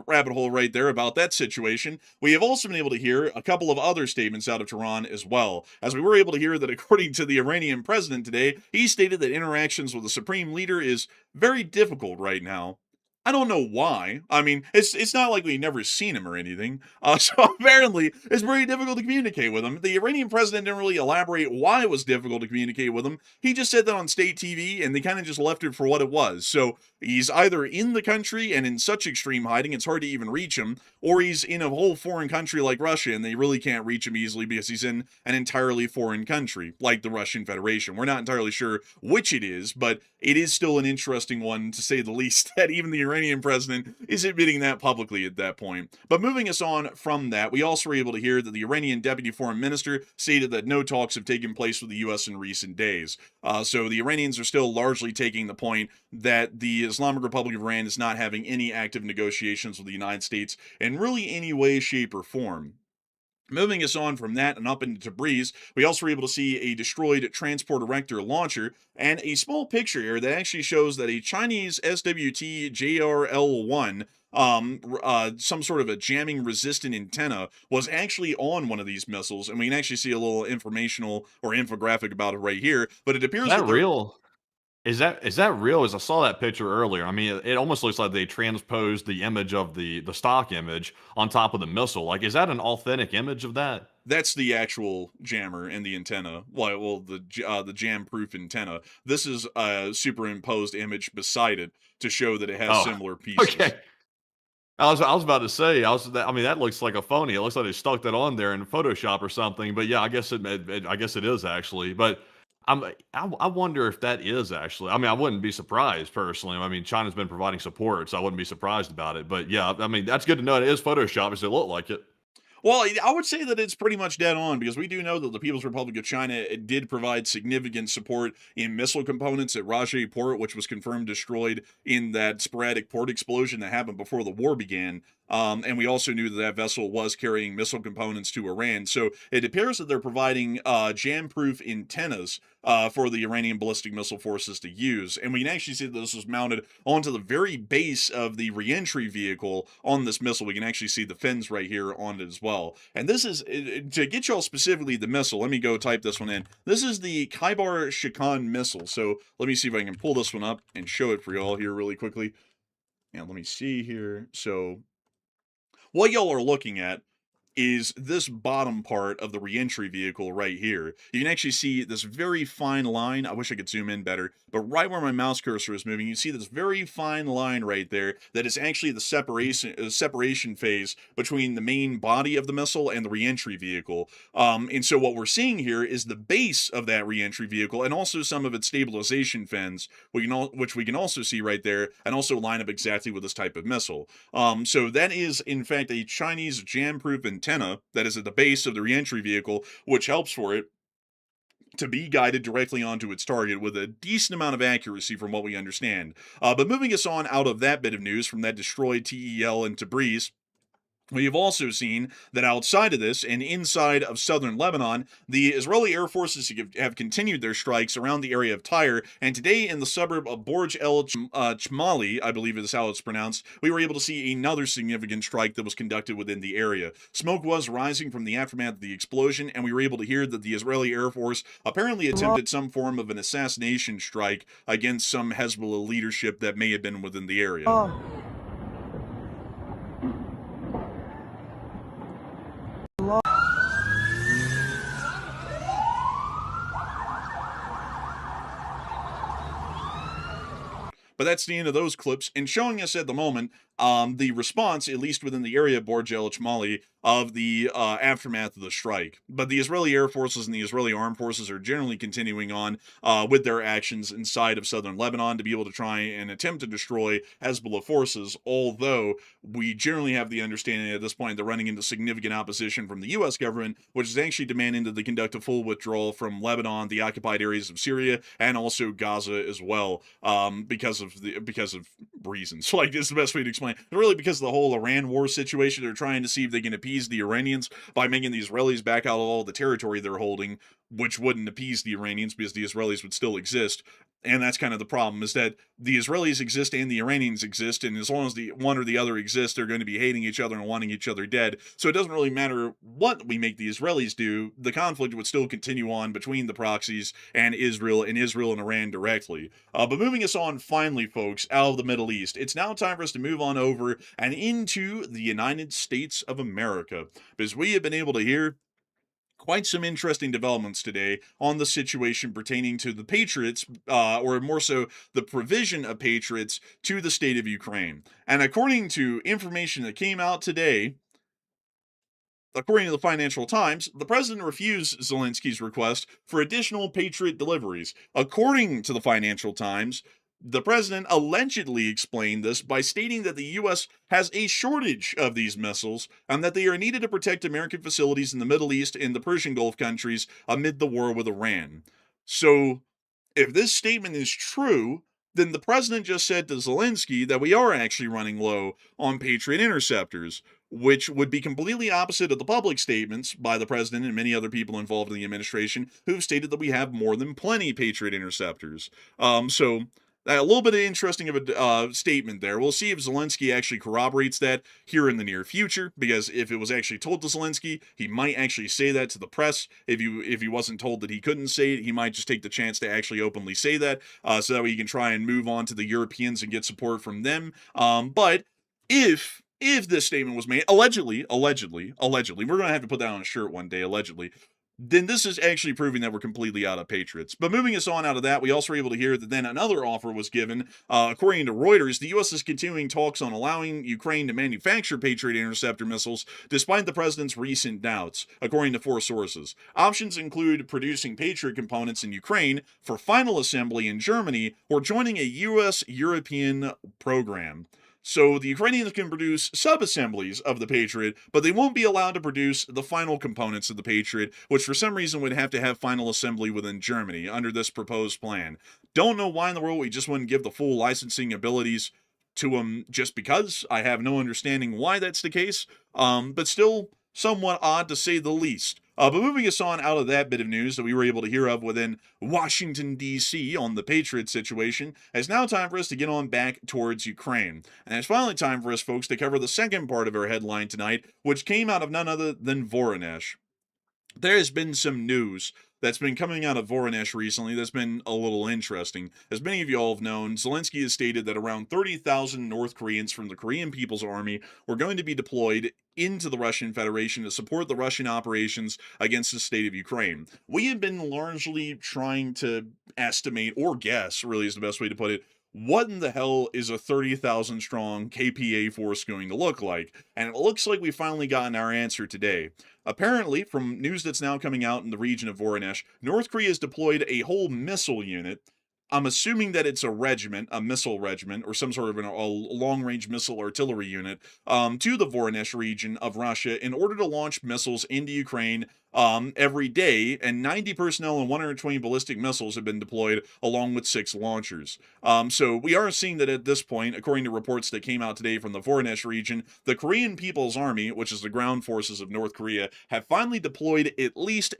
C: rabbit hole right there about that situation, we have also been able to hear a couple of other statements out of Tehran as well. As we were able to hear that according to the Iranian president today, he stated that interactions with the supreme leader is very difficult right now. I don't know why. I mean, it's not like we've never seen him or anything. So apparently, it's very difficult to communicate with him. The Iranian president didn't really elaborate why it was difficult to communicate with him. He just said that on state TV, and they kind of just left it for what it was. So he's either in the country and in such extreme hiding, it's hard to even reach him, or he's in a whole foreign country like Russia, and they really can't reach him easily because he's in an entirely foreign country, like the Russian Federation. We're not entirely sure which it is, but it is still an interesting one, to say the least, that even the Iranian president is admitting that publicly at that point. But moving us on from that, we also were able to hear that the Iranian deputy foreign minister stated that no talks have taken place with the U.S. in recent days. So the Iranians are still largely taking the point that the Islamic Republic of Iran is not having any active negotiations with the United States in really any way, shape, or form. Moving us on from that and up into Tabriz, we also were able to see a destroyed transport erector launcher and a small picture here that actually shows that a Chinese SWT JRL-1, some sort of a jamming resistant antenna, was actually on one of these missiles, and we can actually see a little informational or infographic about it right here. But it
D: Is
C: appears
D: that
C: that they're
D: real? Is that real? As I saw that picture earlier, I mean, it almost looks like they transposed the image of the stock image on top of the missile. Like, is that an authentic image of that?
C: that's the actual jammer and the antenna. Well, the jam-proof antenna. This is a superimposed image beside it to show that it has
D: Oh,
C: similar pieces.
D: okay. I was about to say, I mean, that looks like a phony. It looks like they stuck that on there in Photoshop or something. But yeah, I guess it is actually. But I wonder if that is actually. I mean, I wouldn't be surprised personally. I mean, China's been providing support, so I wouldn't be surprised about it. But yeah, I mean, that's good to know. It is Photoshop, because it look like it.
C: Well, I would say that it's pretty much dead on, because we do know that the People's Republic of China did provide significant support in missile components at Rajay Port, which was confirmed destroyed in that sporadic port explosion that happened before the war began. And we also knew that that vessel was carrying missile components to Iran. So it appears that they're providing jam-proof antennas for the Iranian ballistic missile forces to use. And we can actually see that this was mounted onto the very base of the reentry vehicle on this missile. We can actually see the fins right here on it as well. And this is, to get y'all specifically the missile, let me go type this one in. This is the Khyber Shikan missile. So let me see if I can pull this one up and show it for y'all here really quickly. And let me see here. So what y'all are looking at is this bottom part of the reentry vehicle right here. You can actually see this very fine line. I wish I could zoom in better, but right where my mouse cursor is moving, you see this very fine line right there that is actually the separation phase between the main body of the missile and the reentry vehicle. And so what we're seeing here is the base of that reentry vehicle and also some of its stabilization fins, which we can also see right there, and also line up exactly with this type of missile. So that is, in fact, a Chinese jam-proof antenna that is at the base of the reentry vehicle, which helps for it to be guided directly onto its target with a decent amount of accuracy from what we understand. But moving us on out of that bit of news, from that destroyed TEL in Tabriz, we have also seen that outside of this and inside of southern Lebanon, the Israeli air forces have continued their strikes around the area of Tyre, and today in the suburb of Borj el Chmali, I believe is how it's pronounced, we were able to see another significant strike that was conducted within the area. Smoke was rising from the aftermath of the explosion, and we were able to hear that the Israeli Air Force apparently attempted some form of an assassination strike against some Hezbollah leadership that may have been within the area. But that's the end of those clips, and showing us at the moment the response, at least within the area of Borj el Chmali, of the aftermath of the strike. But the Israeli Air Forces and the Israeli Armed Forces are generally continuing on with their actions inside of southern Lebanon to be able to try and attempt to destroy Hezbollah forces, although we generally have the understanding at this point they're running into significant opposition from the U.S. government, which is actually demanding that they conduct a full withdrawal from Lebanon, the occupied areas of Syria, and also Gaza as well, because of reasons. Like, this is the best way to explain. Really, because of the whole Iran war situation, they're trying to see if they can appease the Iranians by making the Israelis back out of all the territory they're holding, which wouldn't appease the Iranians because the Israelis would still exist. And that's kind of the problem, is that the Israelis exist and the Iranians exist, and as long as the one or the other exists, they're going to be hating each other and wanting each other dead. So it doesn't really matter what we make the Israelis do, the conflict would still continue on between the proxies and Israel and Iran directly. But moving us on finally, folks, out of the Middle East, it's now time for us to move on over and into the United States of America, because we have been able to hear quite some interesting developments today on the situation pertaining to the Patriots, or more so, the provision of Patriots to the state of Ukraine. And according to information that came out today, according to the Financial Times, the president refused Zelensky's request for additional Patriot deliveries. According to the Financial Times, the president allegedly explained this by stating that the U.S. has a shortage of these missiles and that they are needed to protect American facilities in the Middle East and the Persian Gulf countries amid the war with Iran. So, if this statement is true, then the president just said to Zelensky that we are actually running low on Patriot interceptors, which would be completely opposite of the public statements by the president and many other people involved in the administration who've stated that we have more than plenty Patriot interceptors. So a little bit of interesting of a statement there. We'll see if Zelensky actually corroborates that here in the near future, because if it was actually told to Zelensky, he might actually say that to the press. If he wasn't told that he couldn't say it, he might just take the chance to actually openly say that, so that way he can try and move on to the Europeans and get support from them. But if this statement was made, allegedly, we're going to have to put that on a shirt one day, allegedly, then this is actually proving that we're completely out of Patriots. But moving us on out of that, we also were able to hear that then another offer was given. According to Reuters, the U.S. is continuing talks on allowing Ukraine to manufacture Patriot interceptor missiles, despite the president's recent doubts, according to 4 sources. Options include producing Patriot components in Ukraine for final assembly in Germany, or joining a U.S.-European program. So the Ukrainians can produce sub-assemblies of the Patriot, but they won't be allowed to produce the final components of the Patriot, which for some reason would have to have final assembly within Germany under this proposed plan. Don't know why in the world we just wouldn't give the full licensing abilities to them just because. I have no understanding why that's the case, but still somewhat odd to say the least. But moving us on out of that bit of news that we were able to hear of within Washington, D.C. on the Patriot situation, it's now time for us to get on back towards Ukraine. And it's finally time for us, folks, to cover the second part of our headline tonight, which came out of none other than Voronezh. There has been some news that's been coming out of Voronezh recently that's been a little interesting. As many of you all have known, Zelensky has stated that around 30,000 North Koreans from the Korean People's Army were going to be deployed into the Russian Federation to support the Russian operations against the state of Ukraine. We have been largely trying to estimate, or guess, really is the best way to put it, what in the hell is a 30,000 strong KPA force going to look like? And it looks like we've finally gotten our answer today. Apparently, from news that's now coming out in the region of Voronezh, North Korea has deployed a whole missile unit. I'm assuming that it's a regiment, a missile regiment, or some sort of a long-range missile artillery unit, to the Voronezh region of Russia in order to launch missiles into Ukraine every day, and 90 personnel and 120 ballistic missiles have been deployed along with 6 launchers. So we are seeing that at this point, according to reports that came out today from the Voronezh region, the Korean People's Army, which is the ground forces of North Korea, have finally deployed at least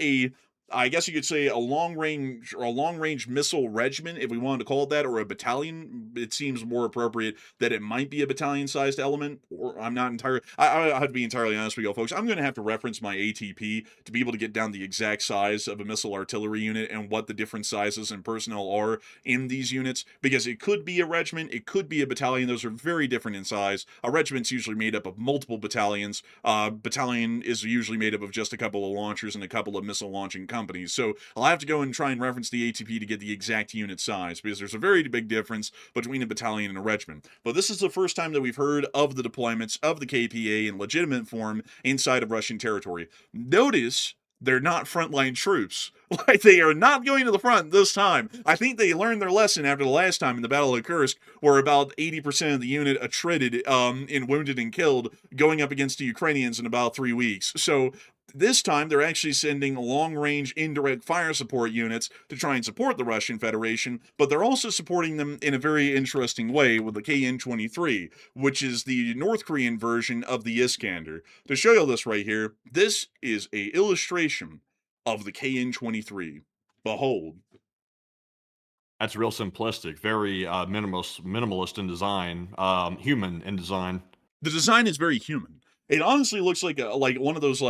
C: I guess you could say a long-range missile regiment, if we wanted to call it that, or a battalion. It seems more appropriate that it might be a battalion-sized element, or I'm not entirely... I have to be entirely honest with you all, folks. I'm going to have to reference my ATP to be able to get down the exact size of a missile artillery unit and what the different sizes and personnel are in these units, because it could be a regiment, it could be a battalion. Those are very different in size. A regiment's usually made up of multiple battalions. Battalion is usually made up of just a couple of launchers and a couple of missile launching companies. So I'll have to go and try and reference the ATP to get the exact unit size, because there's a very big difference between a battalion and a regiment. But this is the first time that we've heard of the deployments of the KPA in legitimate form inside of Russian territory. Notice they're not frontline troops. Like, they are not going to the front this time. I think they learned their lesson after the last time in the Battle of Kursk, where about 80% of the unit attrited in wounded and killed, going up against the Ukrainians in about 3 weeks. So this time, they're actually sending long-range indirect fire support units to try and support the Russian Federation, but they're also supporting them in a very interesting way with the KN-23, which is the North Korean version of the Iskander. To show you this right here, this is an illustration of the KN-23. Behold.
D: That's real simplistic, very minimalist in design, human in design.
C: The design is very human. It honestly looks like one of those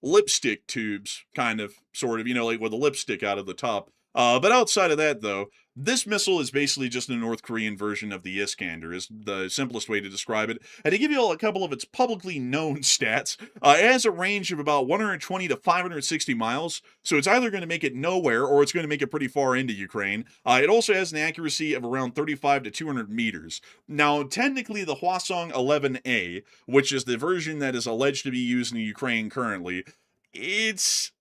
C: lipstick tubes, kind of, sort of, like with a lipstick out of the top. But outside of that, though, this missile is basically just a North Korean version of the Iskander, is the simplest way to describe it. And to give you all a couple of its publicly known stats, it has a range of about 120 to 560 miles, so it's either going to make it nowhere or it's going to make it pretty far into Ukraine. It also has an accuracy of around 35 to 200 meters. Now, technically, the Hwasong 11A, which is the version that is alleged to be used in Ukraine currently, it's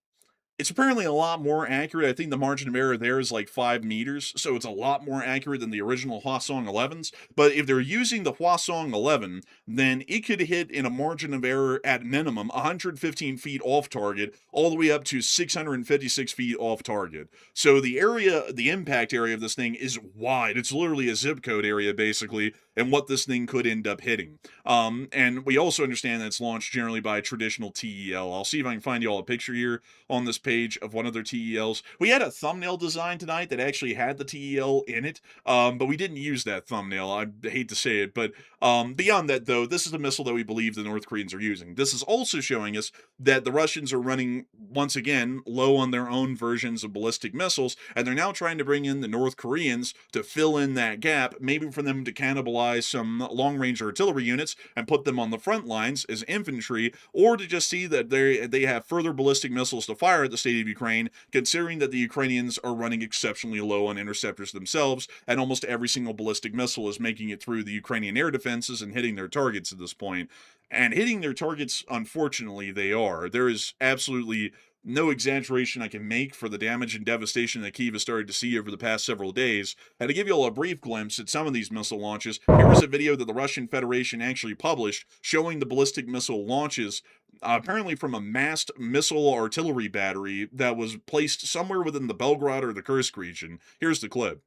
C: apparently a lot more accurate. I think the margin of error there is like 5 meters, so it's a lot more accurate than the original Hwasong 11s. But if they're using the Hwasong 11, then it could hit in a margin of error at minimum 115 feet off target, all the way up to 656 feet off target. So the impact area of this thing is wide. It's literally a zip code area, basically, and what this thing could end up hitting. And we also understand that it's launched generally by a traditional TEL. I'll see if I can find you all a picture here on this page of one of their TELs. We had a thumbnail design tonight that actually had the TEL in it, but we didn't use that thumbnail. I hate to say it, but beyond that, though, this is the missile that we believe the North Koreans are using. This is also showing us that the Russians are running, once again, low on their own versions of ballistic missiles, and they're now trying to bring in the North Koreans to fill in that gap, maybe for them to cannibalize some long-range artillery units and put them on the front lines as infantry, or to just see that they have further ballistic missiles to fire at the state of Ukraine, considering that the Ukrainians are running exceptionally low on interceptors themselves, and almost every single ballistic missile is making it through the Ukrainian air defenses and hitting their targets at this point. And hitting their targets, unfortunately, they are. There is absolutely no exaggeration I can make for the damage and devastation that Kyiv has started to see over the past several days. And to give you all a brief glimpse at some of these missile launches, here is a video that the Russian Federation actually published showing the ballistic missile launches, apparently from a massed missile artillery battery that was placed somewhere within the Belgrade or the Kursk region. Here's the clip.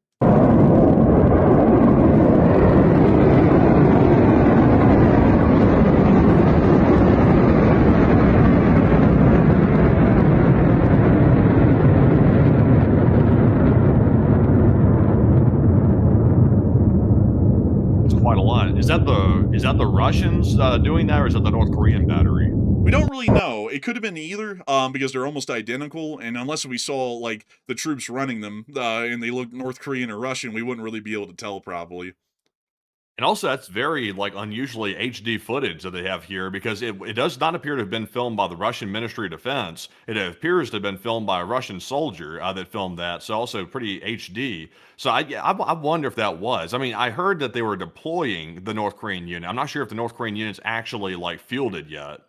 D: Is that the Russians doing that, or is that the North Korean battery?
C: We don't really know. It could have been either, because they're almost identical, and unless we saw, like, the troops running them, and they looked North Korean or Russian, we wouldn't really be able to tell, probably.
D: And also, that's very, like, unusually HD footage that they have here, because it does not appear to have been filmed by the Russian Ministry of Defense. It appears to have been filmed by a Russian soldier that filmed that, so also pretty HD. So I wonder if that was. I mean, I heard that they were deploying the North Korean unit. I'm not sure if the North Korean unit's actually, like, fielded yet.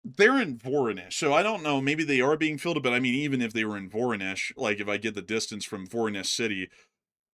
C: They're in Voronezh, so I don't know. Maybe they are being fielded, but I mean, even if they were in Voronezh, like, if I get the distance from Voronezh City,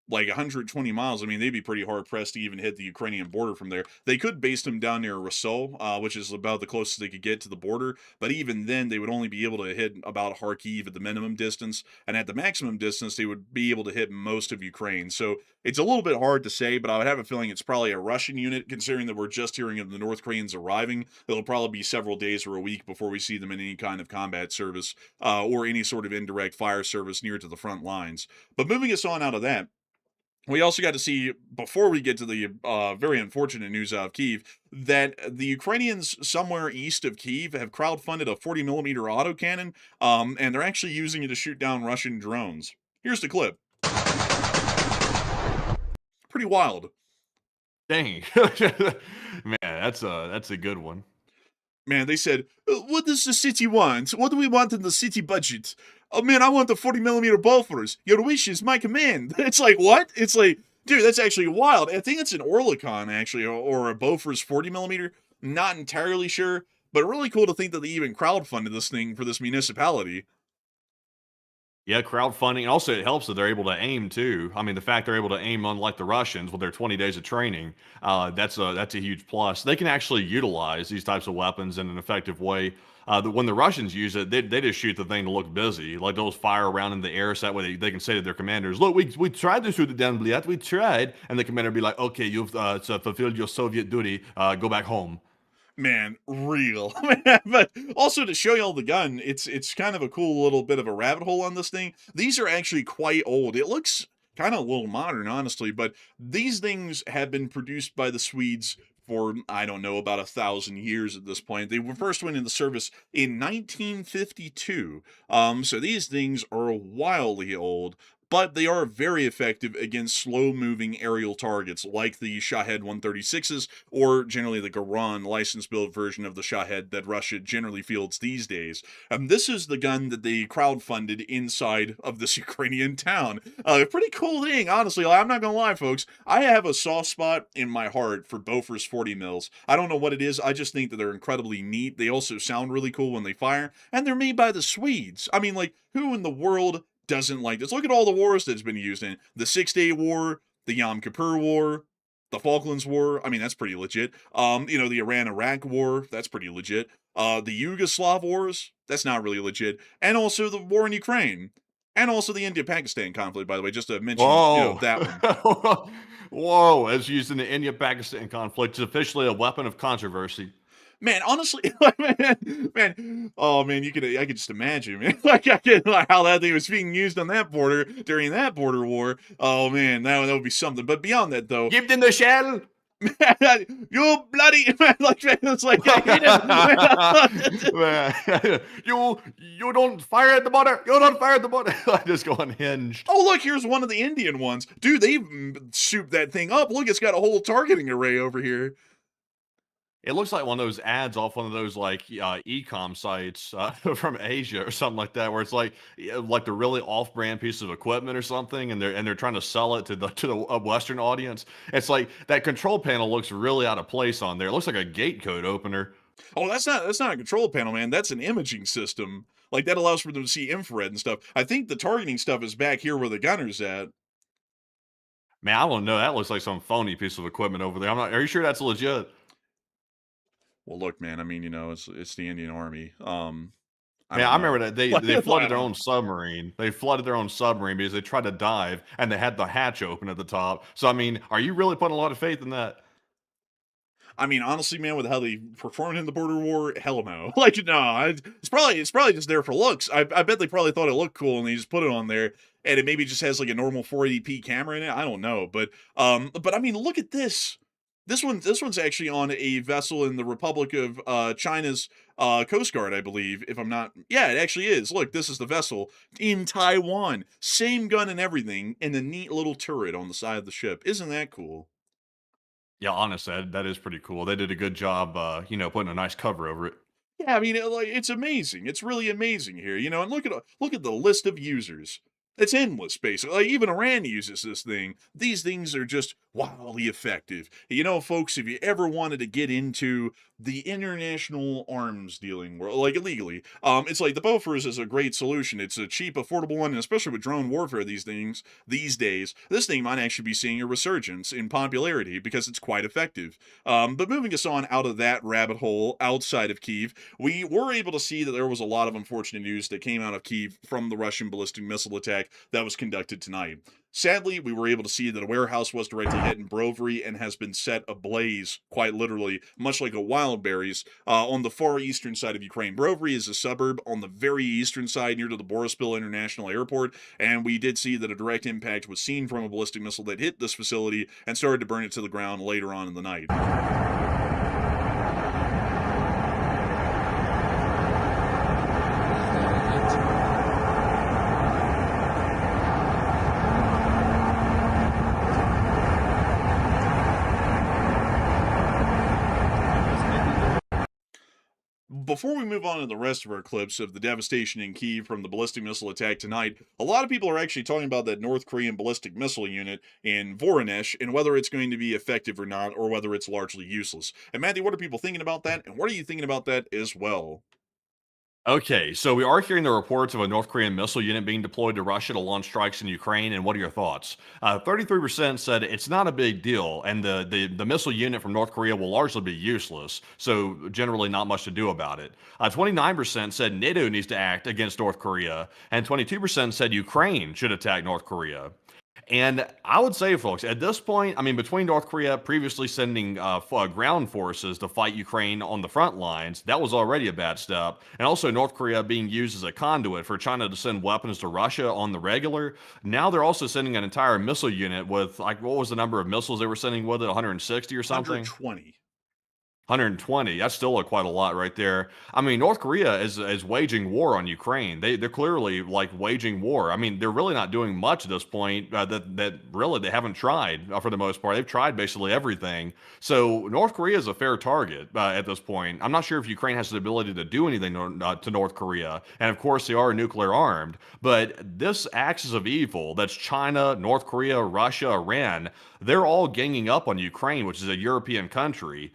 C: like 120 miles, I mean, they'd be pretty hard-pressed to even hit the Ukrainian border from there. They could base them down near Hwasong, which is about the closest they could get to the border, but even then, they would only be able to hit about Kyiv at the minimum distance, and at the maximum distance, they would be able to hit most of Ukraine. So it's a little bit hard to say, but I would have a feeling it's probably a Russian unit, considering that we're just hearing of the North Koreans arriving. It'll probably be several days or a week before we see them in any kind of combat service, or any sort of indirect fire service near to the front lines. But moving us on out of that, we also got to see, before we get to the very unfortunate news out of Kyiv, that the Ukrainians somewhere east of Kyiv have crowdfunded a 40mm autocannon, and they're actually using it to shoot down Russian drones. Here's the clip. Pretty wild.
D: Dang. Man, that's a good one.
C: Man, they said, what does the city want? What do we want in the city budget? Oh, man, I want the 40mm Bofors. Your wish is my command. It's like, what? It's like, dude, that's actually wild. I think it's an Orlikon, actually, or a Bofors 40mm. Not entirely sure, but really cool to think that they even crowdfunded this thing for this municipality.
D: Yeah, crowdfunding. And also, it helps that they're able to aim too. I mean, the fact they're able to aim, unlike the Russians with their 20 days of training, that's a huge plus. They can actually utilize these types of weapons in an effective way. When the Russians use it, they just shoot the thing to look busy. Like, they'll fire around in the air so that way they can say to their commanders, "Look, we tried to shoot it down, Bliat. We tried." And the commander will be like, "Okay, you've fulfilled your Soviet duty. Go back home."
C: Man, real. But also, to show y'all the gun, it's kind of a cool little bit of a rabbit hole on this thing. These are actually quite old. It looks kind of a little modern, honestly, but these things have been produced by the Swedes for, I don't know, about 1,000 years at this point. They were first went into service in 1952. So these things are wildly old, but they are very effective against slow-moving aerial targets like the Shahed 136s, or generally the Garan license-built version of the Shahed that Russia generally fields these days. This is the gun that they crowdfunded inside of this Ukrainian town. Pretty cool thing, honestly. I'm not gonna lie, folks. I have a soft spot in my heart for Bofors 40 mils. I don't know what it is. I just think that they're incredibly neat. They also sound really cool when they fire, and they're made by the Swedes. I mean, like, who in the world doesn't like this? Look at all the wars that's been used in. The 6-Day War, the Yom Kippur War, the Falklands War. I mean, that's pretty legit. The Iran-Iraq War, that's pretty legit. The Yugoslav Wars, that's not really legit. And also the war in Ukraine. And also the India-Pakistan conflict, by the way, just to mention that one.
D: Whoa, as used in the India-Pakistan conflict, is officially a weapon of controversy.
C: Man, honestly, oh man, I could just imagine, man, like how that thing was being used on that border during that border war. Oh man, that would be something. But beyond that, though,
D: give them the shell.
C: You bloody man, it's like
D: you don't fire at the border. You don't fire at the border. I just go unhinged.
C: Oh look, here's one of the Indian ones, dude. They've souped that thing up. Look, it's got a whole targeting array over here.
D: It looks like one of those ads off one of those like e-com sites from Asia or something like that, where it's like the really off-brand piece of equipment or something, and they're trying to sell it to the Western audience. It's like that control panel looks really out of place on there. It looks like a gate code opener.
C: Oh, that's not a control panel, man. That's an imaging system. Like, that allows for them to see infrared and stuff. I think the targeting stuff is back here where the gunner's at.
D: Man, I don't know. That looks like some phony piece of equipment over there. Are you sure that's legit?
C: Well, look, man, I mean, it's the Indian Army.
D: I remember that they flooded their own submarine. They flooded their own submarine because they tried to dive and they had the hatch open at the top. So, I mean, are you really putting a lot of faith in that?
C: I mean, honestly, man, with how they performed in the border war, hell no. Like, no, it's probably just there for looks. I bet they probably thought it looked cool and they just put it on there, and it maybe just has like a normal 480p camera in it. I don't know, but I mean, look at this. This one's actually on a vessel in the Republic of China's Coast Guard, I believe. If I'm not, yeah, it actually is. Look, this is the vessel in Taiwan. Same gun and everything, and a neat little turret on the side of the ship. Isn't that cool?
D: Yeah, honestly, that is pretty cool. They did a good job, putting a nice cover over it.
C: Yeah, I mean, it's amazing. It's really amazing here, and look at the list of users. It's endless, basically. Like, even Iran uses this thing. These things are just wildly effective. Folks, if you ever wanted to get into the international arms dealing world, like illegally, it's like the Bofors is a great solution. It's a cheap, affordable one, and especially with drone warfare these days, this thing might actually be seeing a resurgence in popularity because it's quite effective. But moving us on out of that rabbit hole outside of Kyiv, we were able to see that there was a lot of unfortunate news that came out of Kyiv from the Russian ballistic missile attack that was conducted tonight. Sadly, we were able to see that a warehouse was directly hit in Brovary and has been set ablaze, quite literally, much like a wildberries, on the far eastern side of Ukraine. Brovary is a suburb on the very eastern side near to the Borispil International Airport, and we did see that a direct impact was seen from a ballistic missile that hit this facility and started to burn it to the ground later on in the night. Before we move on to the rest of our clips of the devastation in Kyiv from the ballistic missile attack tonight, a lot of people are actually talking about that North Korean ballistic missile unit in Voronezh and whether it's going to be effective or not, or whether it's largely useless. And Matthew, what are people thinking about that? And what are you thinking about that as well?
D: Okay, so we are hearing the reports of a North Korean missile unit being deployed to Russia to launch strikes in Ukraine, and what are your thoughts? 33% said it's not a big deal, and the missile unit from North Korea will largely be useless, so generally not much to do about it. 29% said NATO needs to act against North Korea, and 22% said Ukraine should attack North Korea. And I would say, folks, at this point, I mean, between North Korea previously sending ground forces to fight Ukraine on the front lines, that was already a bad step. And also North Korea being used as a conduit for China to send weapons to Russia on the regular. Now they're also sending an entire missile unit with, like, what was the number of missiles they were sending with it? 160 or something?
C: 120.
D: 120. That's still quite a lot right there. I mean, North Korea is waging war on Ukraine. They're clearly like waging war. I mean, they're really not doing much at this point. That really they haven't tried for the most part. They've tried basically everything. So North Korea is a fair target at this point. I'm not sure if Ukraine has the ability to do anything to North Korea, and of course they are nuclear armed. But this axis of evil, that's China, North Korea, Russia, Iran, they're all ganging up on Ukraine, which is a European country.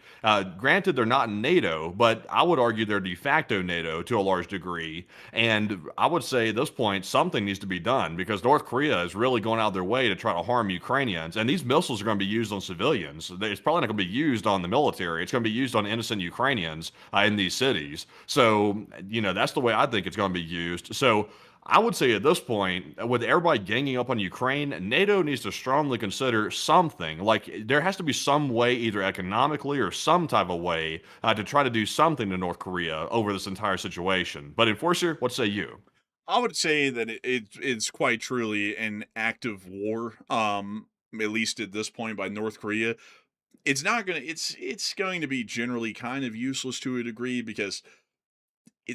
D: Granted, they're not in NATO, but I would argue they're de facto NATO to a large degree. And I would say at this point, something needs to be done because North Korea is really going out of their way to try to harm Ukrainians. And these missiles are going to be used on civilians. It's probably not going to be used on the military. It's going to be used on innocent Ukrainians in these cities. So, that's the way I think it's going to be used. So, I would say at this point, with everybody ganging up on Ukraine, NATO needs to strongly consider something. Like, there has to be some way, either economically or some type of way, to try to do something to North Korea over this entire situation. But Enforcer, what say you?
C: I would say that it's quite truly an act of war, at least at this point by North Korea. It's going to be generally kind of useless to a degree because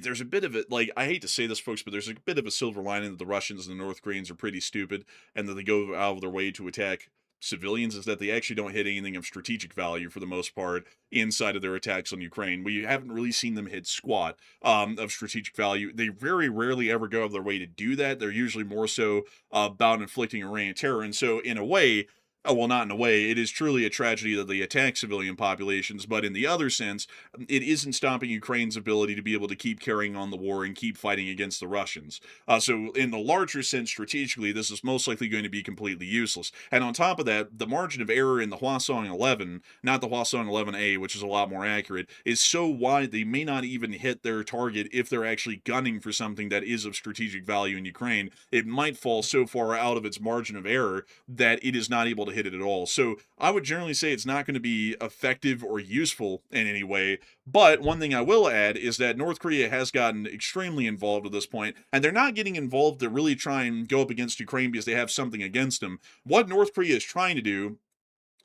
C: there's a bit of it, like, I hate to say this, folks, but there's a bit of a silver lining that the Russians and the North Koreans are pretty stupid and that they go out of their way to attack civilians, is that they actually don't hit anything of strategic value for the most part inside of their attacks on Ukraine. We haven't really seen them hit squat of strategic value. They very rarely ever go out of their way to do that. They're usually more so about inflicting a reign of terror. And so, in a way, oh, well, not in a way. It is truly a tragedy that they attack civilian populations, but in the other sense, it isn't stopping Ukraine's ability to be able to keep carrying on the war and keep fighting against the Russians. So in the larger sense, strategically, this is most likely going to be completely useless. And on top of that, the margin of error in the Hwasong 11, not the Hwasong 11A, which is a lot more accurate, is so wide they may not even hit their target if they're actually gunning for something that is of strategic value in Ukraine. It might fall so far out of its margin of error that it is not able to hit it at all. So I would generally say it's not going to be effective or useful in any way. But one thing I will add is that North Korea has gotten extremely involved at this point, and they're not getting involved to really try and go up against Ukraine because they have something against them. What North Korea is trying to do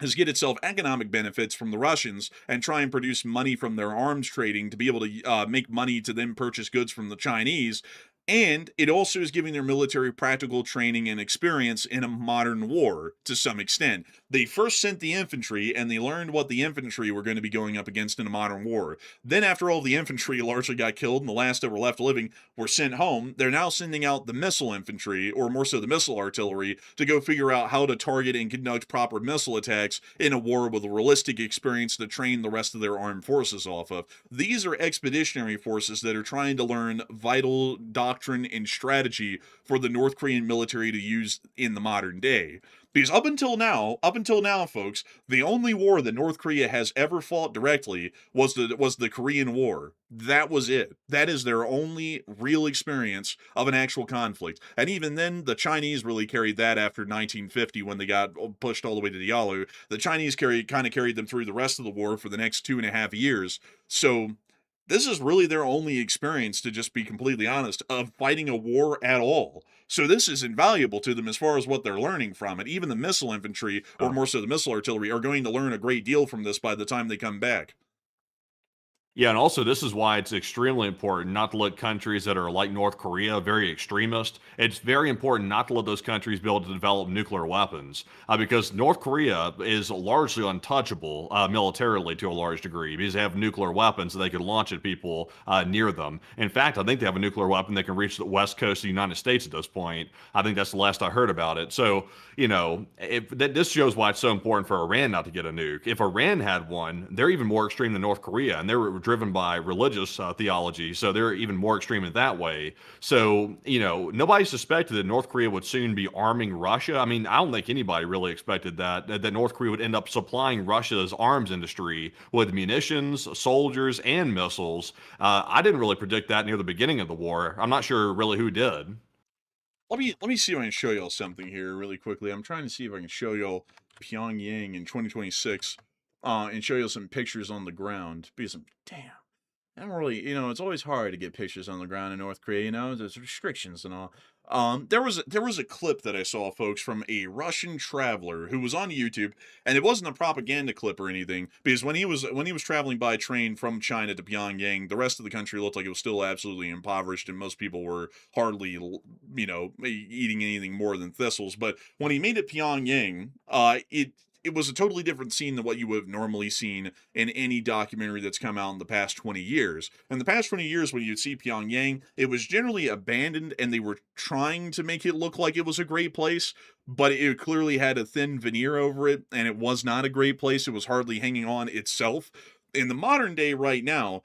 C: is get itself economic benefits from the Russians and try and produce money from their arms trading to be able to make money to then purchase goods from the Chinese. And it also is giving their military practical training and experience in a modern war to some extent. They first sent the infantry, and they learned what the infantry were going to be going up against in a modern war. Then, after all the infantry largely got killed and the last that were left living were sent home, they're now sending out the missile infantry, or more so the missile artillery, to go figure out how to target and conduct proper missile attacks in a war with a realistic experience to train the rest of their armed forces off of. These are expeditionary forces that are trying to learn vital doctrine and strategy for the North Korean military to use in the modern day. Because up until now, folks, the only war that North Korea has ever fought directly was the Korean War. That was it. That is their only real experience of an actual conflict. And even then, the Chinese really carried that after 1950 when they got pushed all the way to the Yalu. The Chinese kind of carried them through the rest of the war for the next 2.5 years. So this is really their only experience, to just be completely honest, of fighting a war at all. So this is invaluable to them as far as what they're learning from it. Even the missile infantry, or more so the missile artillery, are going to learn a great deal from this by the time they come back.
D: Yeah, and also this is why it's extremely important not to let countries that are like North Korea, very extremist, it's very important not to let those countries be able to develop nuclear weapons, because North Korea is largely untouchable militarily to a large degree, because they have nuclear weapons that they can launch at people near them. In fact, I think they have a nuclear weapon that can reach the west coast of the United States at this point. I think that's the last I heard about it. So, this shows why it's so important for Iran not to get a nuke. If Iran had one, they're even more extreme than North Korea, and they're driven by religious theology, so they're even more extreme in that way. So, nobody suspected that North Korea would soon be arming Russia. I mean, I don't think anybody really expected that North Korea would end up supplying Russia's arms industry with munitions, soldiers, and missiles. I didn't really predict that near the beginning of the war. I'm not sure really who did.
C: Let me see if I can show y'all something here really quickly. I'm trying to see if I can show y'all Pyongyang in 2026 and show you some pictures on the ground. Because damn, I don't really, it's always hard to get pictures on the ground in North Korea. There's restrictions and all. There was a clip that I saw, folks, from a Russian traveler who was on YouTube, and it wasn't a propaganda clip or anything, because when he was traveling by train from China to Pyongyang, the rest of the country looked like it was still absolutely impoverished, and most people were hardly, eating anything more than thistles. But when he made it Pyongyang, it was a totally different scene than what you would have normally seen in any documentary that's come out in the past 20 years. In the past 20 years, when you'd see Pyongyang, it was generally abandoned, and they were trying to make it look like it was a great place, but it clearly had a thin veneer over it, and it was not a great place. It was hardly hanging on itself. In the modern day right now,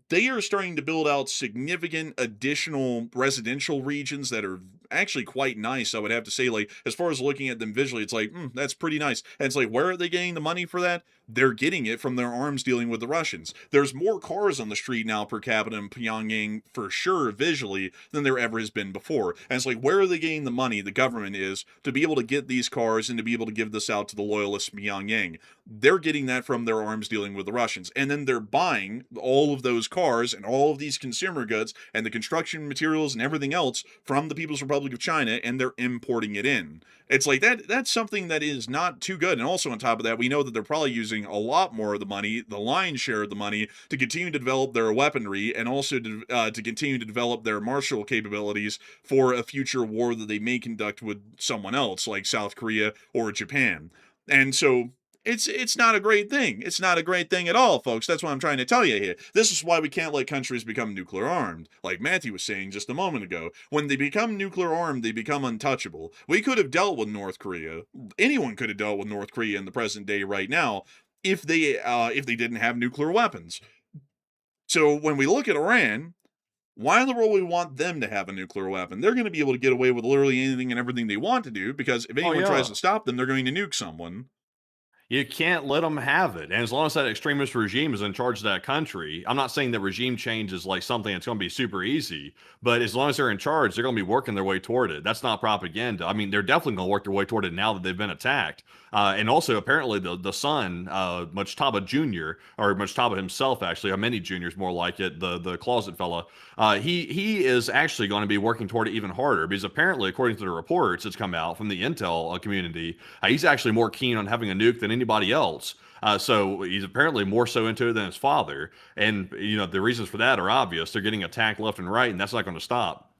C: they are starting to build out significant additional residential regions that are actually quite nice, I would have to say. Like, as far as looking at them visually, it's like, that's pretty nice. And it's like, where are they getting the money for that? They're getting it from their arms dealing with the Russians. There's more cars on the street now per capita in Pyongyang, for sure, visually, than there ever has been before. And it's like, where are they getting the money, the government is, to be able to get these cars and to be able to give this out to the loyalists in Pyongyang? They're getting that from their arms dealing with the Russians. And then they're buying all of those cars and all of these consumer goods and the construction materials and everything else from the People's Republic of China, and they're importing it in. It's like that's something that is not too good. And also on top of that, we know that they're probably using a lot more of the money, the lion's share of the money, to continue to develop their weaponry, and also to continue to develop their martial capabilities for a future war that they may conduct with someone else, like South Korea or Japan. And so it's not a great thing. It's not a great thing at all, folks. That's what I'm trying to tell you here. This is why we can't let countries become nuclear armed. Like Matthew was saying just a moment ago, when they become nuclear armed, they become untouchable. We could have dealt with North Korea. Anyone could have dealt with North Korea in the present day right now if they didn't have nuclear weapons. So when we look at Iran, why in the world we want them to have a nuclear weapon? They're going to be able to get away with literally anything and everything they want to do, because if anyone tries to stop them, they're going to nuke someone.
D: You can't let them have it. And as long as that extremist regime is in charge of that country, I'm not saying that regime change is like something that's going to be super easy, but as long as they're in charge, they're going to be working their way toward it. That's not propaganda. I mean, they're definitely going to work their way toward it now that they've been attacked. And also, apparently, the son, Mujtaba Jr., or Mujtaba himself, actually, or many juniors more like it, the closet fella, he is actually going to be working toward it even harder, because apparently, according to the reports that's come out from the intel community, he's actually more keen on having a nuke than anybody anybody else. So he's apparently more so into it than his father. And, the reasons for that are obvious. They're getting attacked left and right, and that's not going to stop.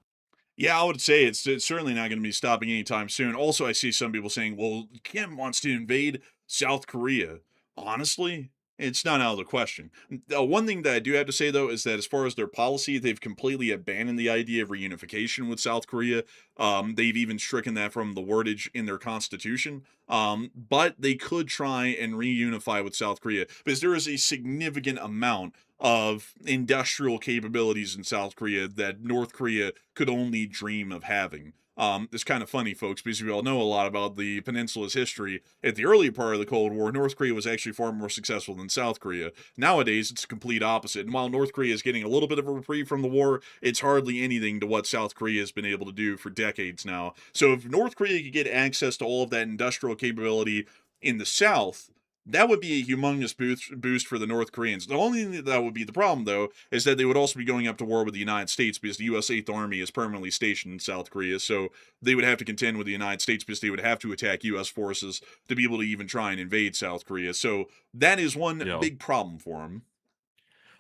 C: Yeah, I would say it's certainly not going to be stopping anytime soon. Also, I see some people saying, well, Kim wants to invade South Korea. Honestly, it's not out of the question. One thing that I do have to say, though, is that as far as their policy, they've completely abandoned the idea of reunification with South Korea. They've even stricken that from the wordage in their constitution. But they could try and reunify with South Korea because there is a significant amount of industrial capabilities in South Korea that North Korea could only dream of having. It's kind of funny, folks, because we all know a lot about the peninsula's history. At the early part of the Cold War, North Korea was actually far more successful than South Korea. Nowadays, it's the complete opposite. And while North Korea is getting a little bit of a reprieve from the war, it's hardly anything to what South Korea has been able to do for decades now. So if North Korea could get access to all of that industrial capability in the South, that would be a humongous boost for the North Koreans. The only thing that would be the problem, though, is that they would also be going up to war with the United States because the U.S. 8th Army is permanently stationed in South Korea. So they would have to contend with the United States because they would have to attack U.S. forces to be able to even try and invade South Korea. So that is one big problem for them.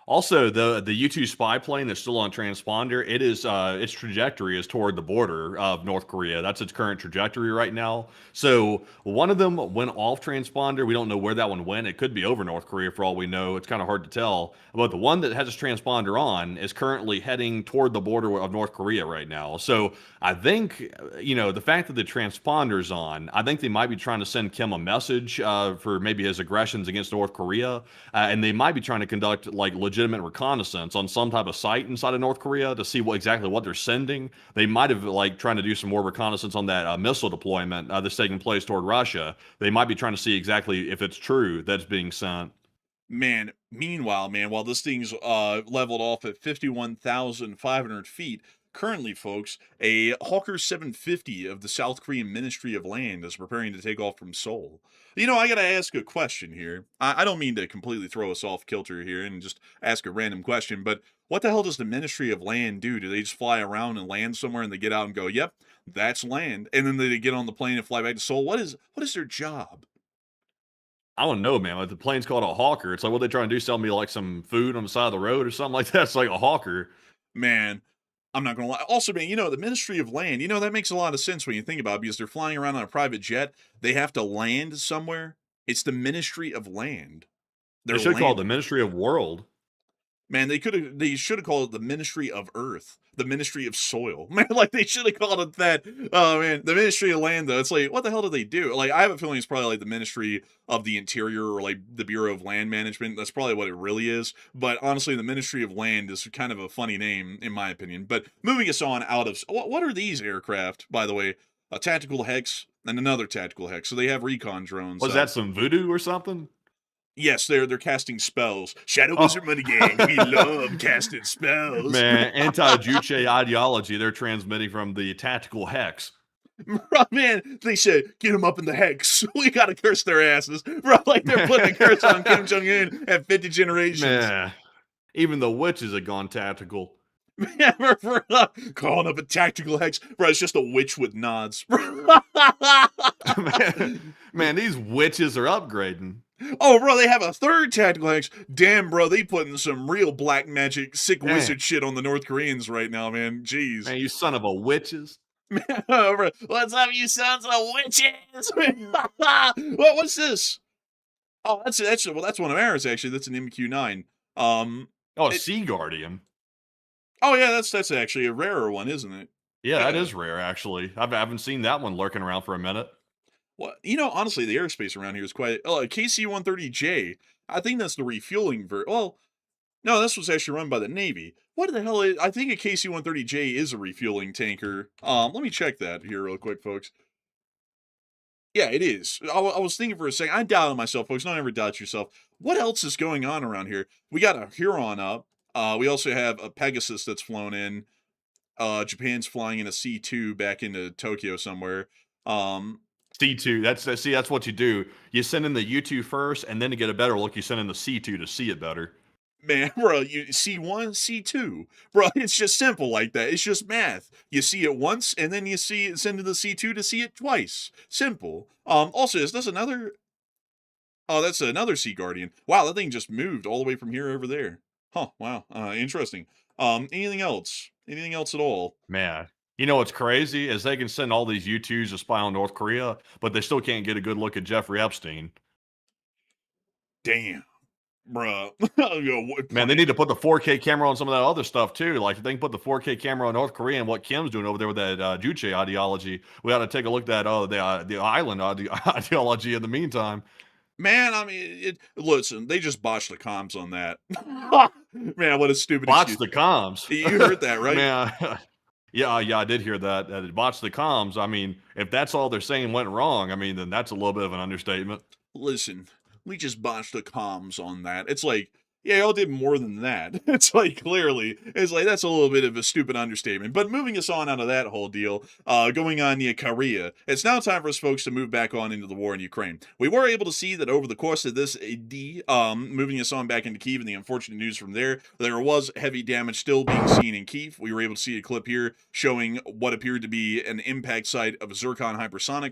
D: Also, the U-2 spy plane that's still on transponder, it is its trajectory is toward the border of North Korea. That's its current trajectory right now. So one of them went off transponder. We don't know where that one went. It could be over North Korea for all we know. It's kind of hard to tell. But the one that has its transponder on is currently heading toward the border of North Korea right now. So I think, the fact that the transponder's on, I think they might be trying to send Kim a message for maybe his aggressions against North Korea. And they might be trying to conduct legitimate reconnaissance on some type of site inside of North Korea to see exactly what they're sending. They might have trying to do some more reconnaissance on that missile deployment that's taking place toward Russia. They might be trying to see exactly if it's true that's being sent.
C: Meanwhile, while this thing's leveled off at 51,500 feet, currently, folks, a Hawker 750 of the South Korean Ministry of Land is preparing to take off from Seoul. I gotta ask a question here. I don't mean to completely throw us off kilter here and just ask a random question, but what the hell does the Ministry of Land do? Do they just fly around and land somewhere and they get out and go, yep, that's land, and then they get on the plane and fly back to Seoul? What is their job?
D: I don't know, man. The plane's called a Hawker. It's like, what they trying to do? Sell me some food on the side of the road or something like that? It's like a Hawker.
C: Man, I'm not going to lie. Also, man, the Ministry of Land, that makes a lot of sense when you think about it because they're flying around on a private jet. They have to land somewhere. It's the Ministry of Land.
D: They should call it the Ministry of World.
C: Man, they should have called it the Ministry of Earth, the Ministry of Soil. Man, they should have called it that. Oh, man, the Ministry of Land, though. It's like, what the hell do they do? I have a feeling it's probably the Ministry of the Interior or the Bureau of Land Management. That's probably what it really is. But honestly, the Ministry of Land is kind of a funny name, in my opinion. But moving us on out of... What are these aircraft, by the way? A tactical hex and another tactical hex. So they have recon drones.
D: Was that some voodoo or something?
C: Yes, they're casting spells. Shadow Wizard Money Gang, we love casting spells.
D: Man, anti-Juche ideology they're transmitting from the tactical hex.
C: Bro, man, they said, get them up in the hex. We gotta curse their asses. Bro, they're putting a curse on Kim Jong-un at 50 generations.
D: Man, even the witches have gone tactical.
C: Man, we're calling up a tactical hex. Bro, it's just a witch with nods.
D: man, these witches are upgrading.
C: Oh, bro, they have a third tactical hex. Damn, bro, they putting some real black magic, sick wizard shit on the North Koreans right now, man. Jeez.
D: Man, you son of a witches.
C: Man, bro, what's up, you sons of witches? What's this? Oh, that's one of ours, actually. That's an MQ-9.
D: Sea Guardian.
C: Oh, yeah, that's actually a rarer one, isn't it?
D: Yeah, that is rare, actually. I haven't seen that one lurking around for a minute.
C: Well, honestly, the airspace around here is quite... KC-130J, I think that's the refueling Well, no, this was actually run by the Navy. What the hell is... I think a KC-130J is a refueling tanker. Let me check that here real quick, folks. Yeah, it is. I was thinking for a second. I doubted myself, folks. Don't ever doubt yourself. What else is going on around here? We got a Huron up. We also have a Pegasus that's flown in. Japan's flying in a C2 back into Tokyo somewhere.
D: C2, that's what you do. You send in the U2 first, and then to get a better look, you send in the C2 to see it better.
C: Man, bro, you C1, C2. Bro, it's just simple like that. It's just math. You see it once, and then send in the C2 to see it twice. Simple. Also, is this another... Oh, that's another Sea Guardian. Wow, that thing just moved all the way from here over there. Huh, wow. Interesting. Anything else? Anything else at all?
D: Man, you know what's crazy is they can send all these U-2s to spy on North Korea, but they still can't get a good look at Jeffrey Epstein.
C: Damn. Bruh.
D: Man, they need to put the 4K camera on some of that other stuff too. Like if they can put the 4K camera on North Korea and what Kim's doing over there with that Juche ideology, we ought to take a look at that the island ideology in the meantime.
C: Man, I mean, listen, they just botched the comms on that. Man, what a stupid
D: Botch
C: excuse.
D: the comms.
C: You heard that, right?
D: Man, yeah, I did hear that. It botched the comms. I mean, if that's all they're saying went wrong, I mean, then that's a little bit of an understatement.
C: Listen, we just botched the comms on that. It's like, yeah, y'all did more than that. It's like, clearly, it's like, that's a little bit of a stupid understatement. But moving us on out of that whole deal, going on near Korea, it's now time for us folks to move back on into the war in Ukraine. We were able to see that over the course of this moving us on back into Kyiv, and the unfortunate news from there was heavy damage still being seen in Kyiv. We were able to see a clip here showing what appeared to be an impact site of a Zircon hypersonic.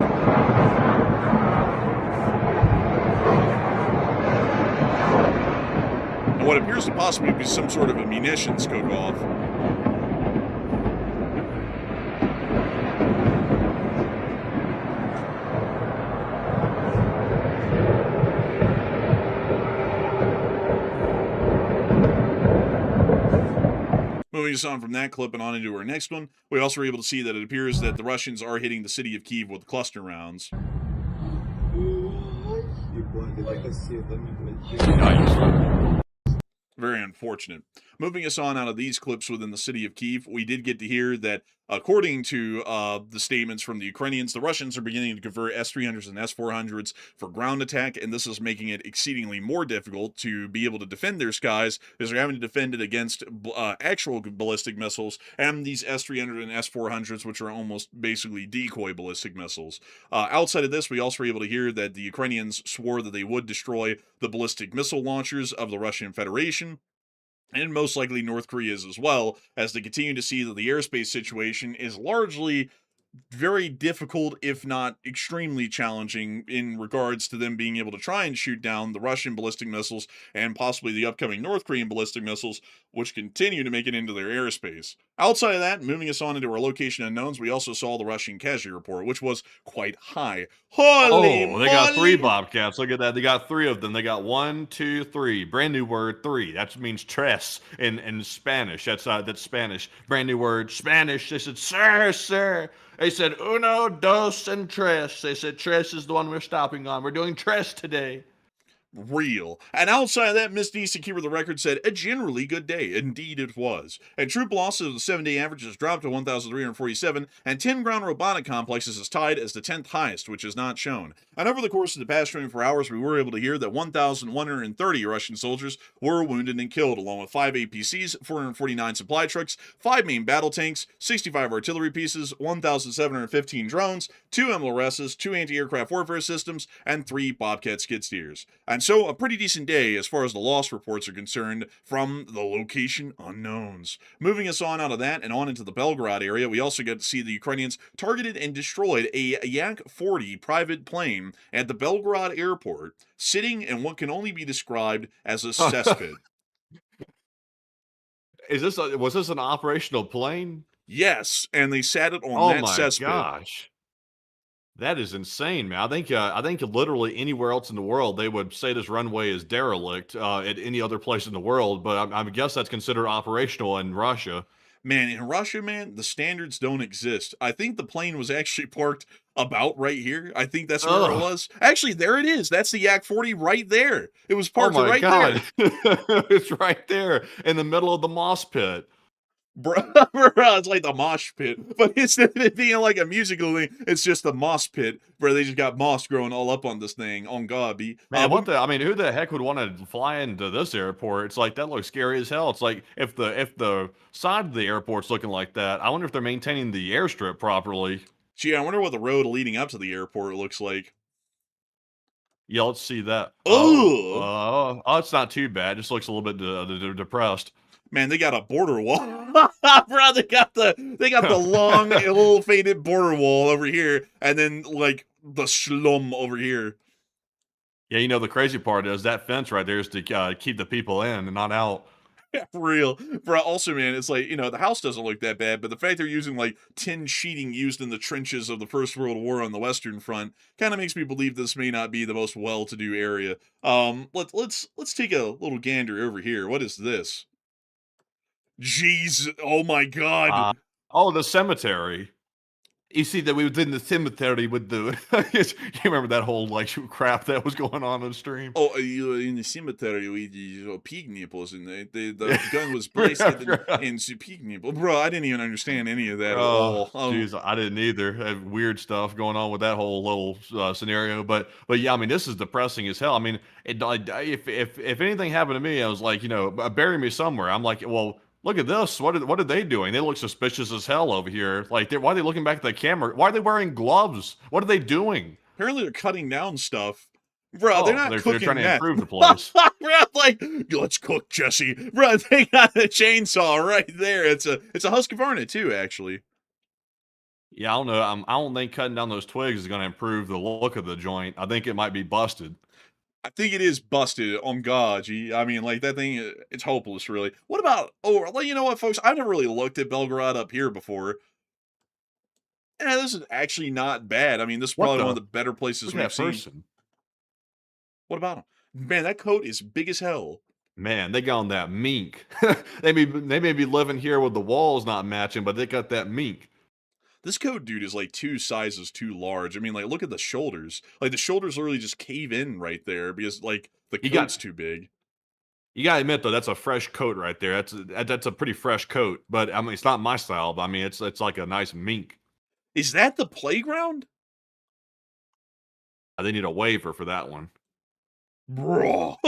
C: What appears to possibly be some sort of a munitions cook-off. Moving us on from that clip and on into our next one, we also were able to see that it appears that the Russians are hitting the city of Kyiv with cluster rounds. Very unfortunate. Moving us on out of these clips within the city of Kyiv, we did get to hear that, according to the statements from the Ukrainians, the Russians are beginning to convert S-300s and S-400s for ground attack, and this is making it exceedingly more difficult to be able to defend their skies, because they're having to defend it against actual ballistic missiles and these S-300 and S-400s, which are almost basically decoy ballistic missiles. Outside of this, we also were able to hear that the Ukrainians swore that they would destroy the ballistic missile launchers of the Russian Federation, and most likely North Korea's as well, as they continue to see that the airspace situation is largely very difficult, if not extremely challenging, in regards to them being able to try and shoot down the Russian ballistic missiles and possibly the upcoming North Korean ballistic missiles, which continue to make it into their airspace. Outside of that, moving us on into our location unknowns, we also saw the Russian casualty report, which was quite high. Holy
D: they got 3
C: moly!
D: Bobcats. Look at that. They got 3 of them. They got 1, 2, 3. Brand new word, 3. That means tres in Spanish. That's Spanish. Brand new word, Spanish. They said, sir. They said, uno, dos, and tres. They said, tres is the one we're stopping on. We're doing tres today.
C: Real. And outside of that, Miss Decent Keeper of the Record said, a generally good day. Indeed it was. And troop losses of the 7-day average has dropped to 1,347, and 10 ground robotic complexes is tied as the 10th highest, which is not shown. And over the course of the past 24 hours, we were able to hear that 1,130 Russian soldiers were wounded and killed, along with 5 APCs, 449 supply trucks, 5 main battle tanks, 65 artillery pieces, 1,715 drones, 2 MLRSs, 2 anti-aircraft warfare systems, and 3 Bobcat skid steers. And so, a pretty decent day as far as the loss reports are concerned from the location unknowns. Moving us on out of that and on into the Belgrade area, we also got to see the Ukrainians targeted and destroyed a Yak-40 private plane at the Belgrade airport, sitting in what can only be described as a cesspit.
D: Was this an operational plane?
C: Yes, and they sat it on that cesspit.
D: Oh my gosh. That is insane, man. I think literally anywhere else in the world they would say this runway is derelict at any other place in the world, but I guess that's considered operational in Russia.
C: Man, in Russia, man, the standards don't exist. I think the plane was actually parked about right here. I think that's where it was. Actually, there it is. That's the Yak-40 right there. It was parked right there.
D: It's right there in the middle of the moss pit.
C: Bro, it's like the mosh pit, but instead of it being like a musical thing, it's just the moss pit where they just got moss growing all up on this thing. On God, B.
D: Man, who the heck would want to fly into this airport? It's like that looks scary as hell. It's like if the side of the airport's looking like that, I wonder if they're maintaining the airstrip properly.
C: Gee, I wonder what the road leading up to the airport looks like.
D: Yeah, let's see that.
C: Oh,
D: it's not too bad. It just looks a little bit depressed.
C: Man, they got a border wall. Bro, they got the long, ill-fated border wall over here, and then like the slum over here.
D: Yeah, you know, the crazy part is that fence right there is to keep the people in and not out.
C: Yeah, for real. Bro, also, man, it's like, the house doesn't look that bad, but the fact they're using, like, tin sheeting used in the trenches of the First World War on the Western Front kind of makes me believe this may not be the most well-to-do area. Let's take a little gander over here. What is this? Jeez, oh my god.
D: Uh, oh, the cemetery. You see that we was in the cemetery with the you remember that whole, like, crap that was going on the stream?
C: Oh, in the cemetery with the pig nipples, and the gun was blasted into pig nipple. Bro, I didn't even understand any of that at all.
D: Jeez, I didn't either. Had weird stuff going on with that whole little scenario, but yeah, I mean, this is depressing as hell. I mean, if anything happened to me, I was like, bury me somewhere. I'm like, well, look at this. What are they doing? They look suspicious as hell over here. Like, why are they looking back at the camera? Why are they wearing gloves? What are they doing?
C: Apparently, they're cutting down stuff. Bro, they're not cooking.
D: They're trying to improve the place.
C: Bro, like, let's cook, Jesse. Bro, they got a chainsaw right there. It's a Husqvarna too, actually.
D: Yeah, I don't know. I don't think cutting down those twigs is going to improve the look of the joint. I think it might be busted.
C: I think it is busted on God, G. I mean, like, that thing, it's hopeless, really. What about, you know what, folks? I've never really looked at Belgorod up here before. Yeah, this is actually not bad. I mean, this is probably one of the better places we've seen. What about him? Man, that coat is big as hell.
D: Man, they got on that mink. They may be living here with the walls not matching, but they got that mink.
C: This coat, dude, is like 2 sizes too large. I mean, like, look at the shoulders. Like, the shoulders literally just cave in right there because, like, the coat's too big.
D: You gotta admit, though, that's a fresh coat right there. That's a pretty fresh coat. But, I mean, it's not my style. But, I mean, it's like a nice mink.
C: Is that the playground?
D: They need a waiver for that one.
C: Bro.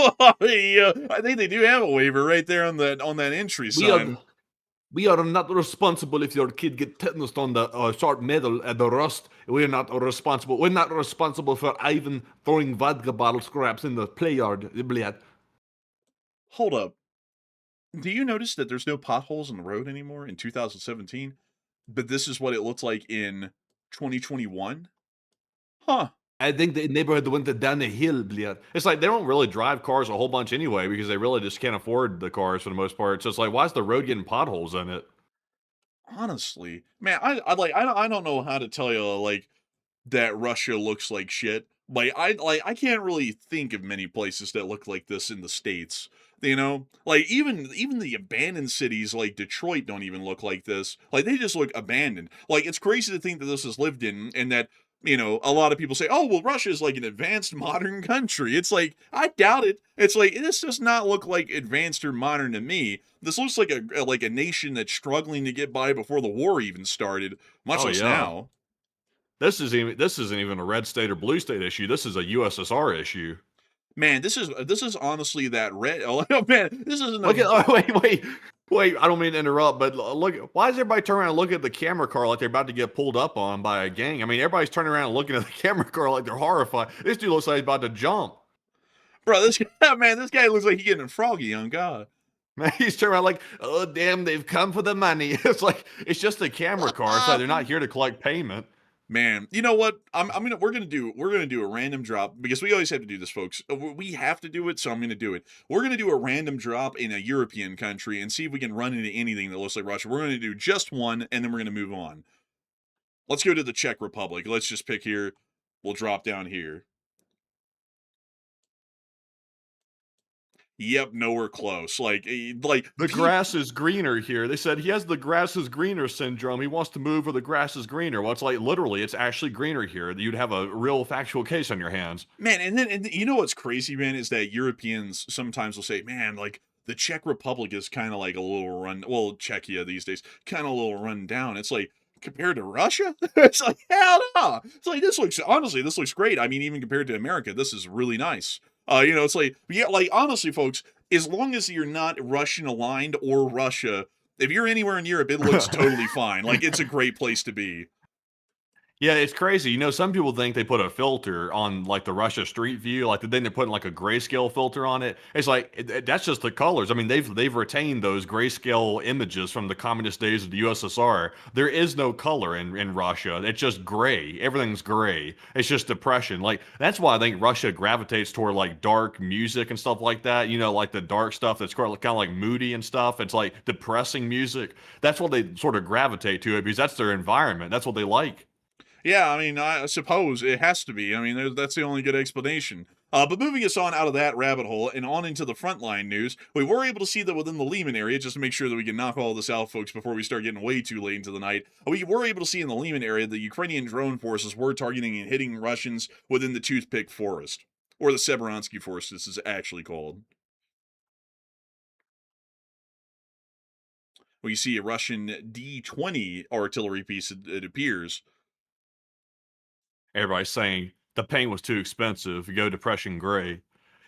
C: Yeah, I think they do have a waiver right there on that entry sign.
D: We are not responsible if your kid get tetanused on the sharp metal at the rust. We're not responsible. We're not responsible for even throwing vodka bottle scraps in the play yard.
C: Hold up. Do you notice that there's no potholes in the road anymore in 2017? But this is what it looks like in 2021? Huh.
D: I think the neighborhood went down the hill. It's like they don't really drive cars a whole bunch anyway because they really just can't afford the cars for the most part. So it's like, why is the road getting potholes in it?
C: Honestly, man, I don't know how to tell you like that Russia looks like shit. I can't really think of many places that look like this in the States. Like even the abandoned cities like Detroit don't even look like this. Like they just look abandoned. Like it's crazy to think that this is lived in and that a lot of people say, oh, well, Russia is like an advanced modern country. It's like, I doubt it. It's like, this does not look like advanced or modern to me. This looks like a nation that's struggling to get by before the war even started, much less now.
D: This isn't even a red state or blue state issue. This is a USSR issue.
C: Man, this is honestly that red. Oh man, this isn't.
D: Wait, I don't mean to interrupt, but look, why is everybody turning around and looking at the camera car like they're about to get pulled up on by a gang? I mean, everybody's turning around and looking at the camera car like they're horrified. This dude looks like he's about to jump.
C: Bro, this guy looks like he's getting froggy on God.
D: Man, he's turning around like, oh, damn, they've come for the money. It's like, it's just a camera car. It's like they're not here to collect payment.
C: Man, you know what? We're gonna do a random drop because we always have to do this, folks. We have to do it, so I'm gonna do it. We're gonna do a random drop in a European country and see if we can run into anything that looks like Russia. We're gonna do just one, and then we're gonna move on. Let's go to the Czech Republic. Let's just pick here. We'll drop down here. Yep, nowhere close. Like
D: the grass is greener here. They said he has the grass is greener syndrome. He wants to move where the grass is greener. Well, it's like literally, it's actually greener here. You'd have a real factual case on your hands.
C: Man, and you know what's crazy, man, is that Europeans sometimes will say, man, like the Czech Republic is kind of like a little Czechia these days, kind of a little run down. It's like, compared to Russia? It's like, hell no. It's like, this looks great. I mean, even compared to America, this is really nice. It's like, yeah, like, honestly, folks, as long as you're not Russian aligned or Russia, if you're anywhere in Europe, it looks totally fine. Like, it's a great place to be.
D: Yeah, it's crazy. You know, some people think they put a filter on like the Russia Street View, like then they're putting like a grayscale filter on it. It's like that's just the colors. I mean, they've retained those grayscale images from the communist days of the USSR. There is no color in Russia. It's just gray. Everything's gray. It's just depression. Like that's why I think Russia gravitates toward like dark music and stuff like that. You know, like the dark stuff that's kind of like moody and stuff. It's like depressing music. That's what they sort of gravitate to it because that's their environment. That's what they like.
C: Yeah, I mean, I suppose it has to be. I mean, that's the only good explanation. But moving us on out of that rabbit hole and on into the frontline news, we were able to see that within the Lehman area, just to make sure that we can knock all this out, folks, before we start getting way too late into the night. We were able to see in the Lehman area the Ukrainian drone forces were targeting and hitting Russians within the Toothpick Forest, or the Severonsky Forest, this is actually called. We see a Russian D-20 artillery piece, it appears.
D: Everybody's saying the paint was too expensive, go depression gray.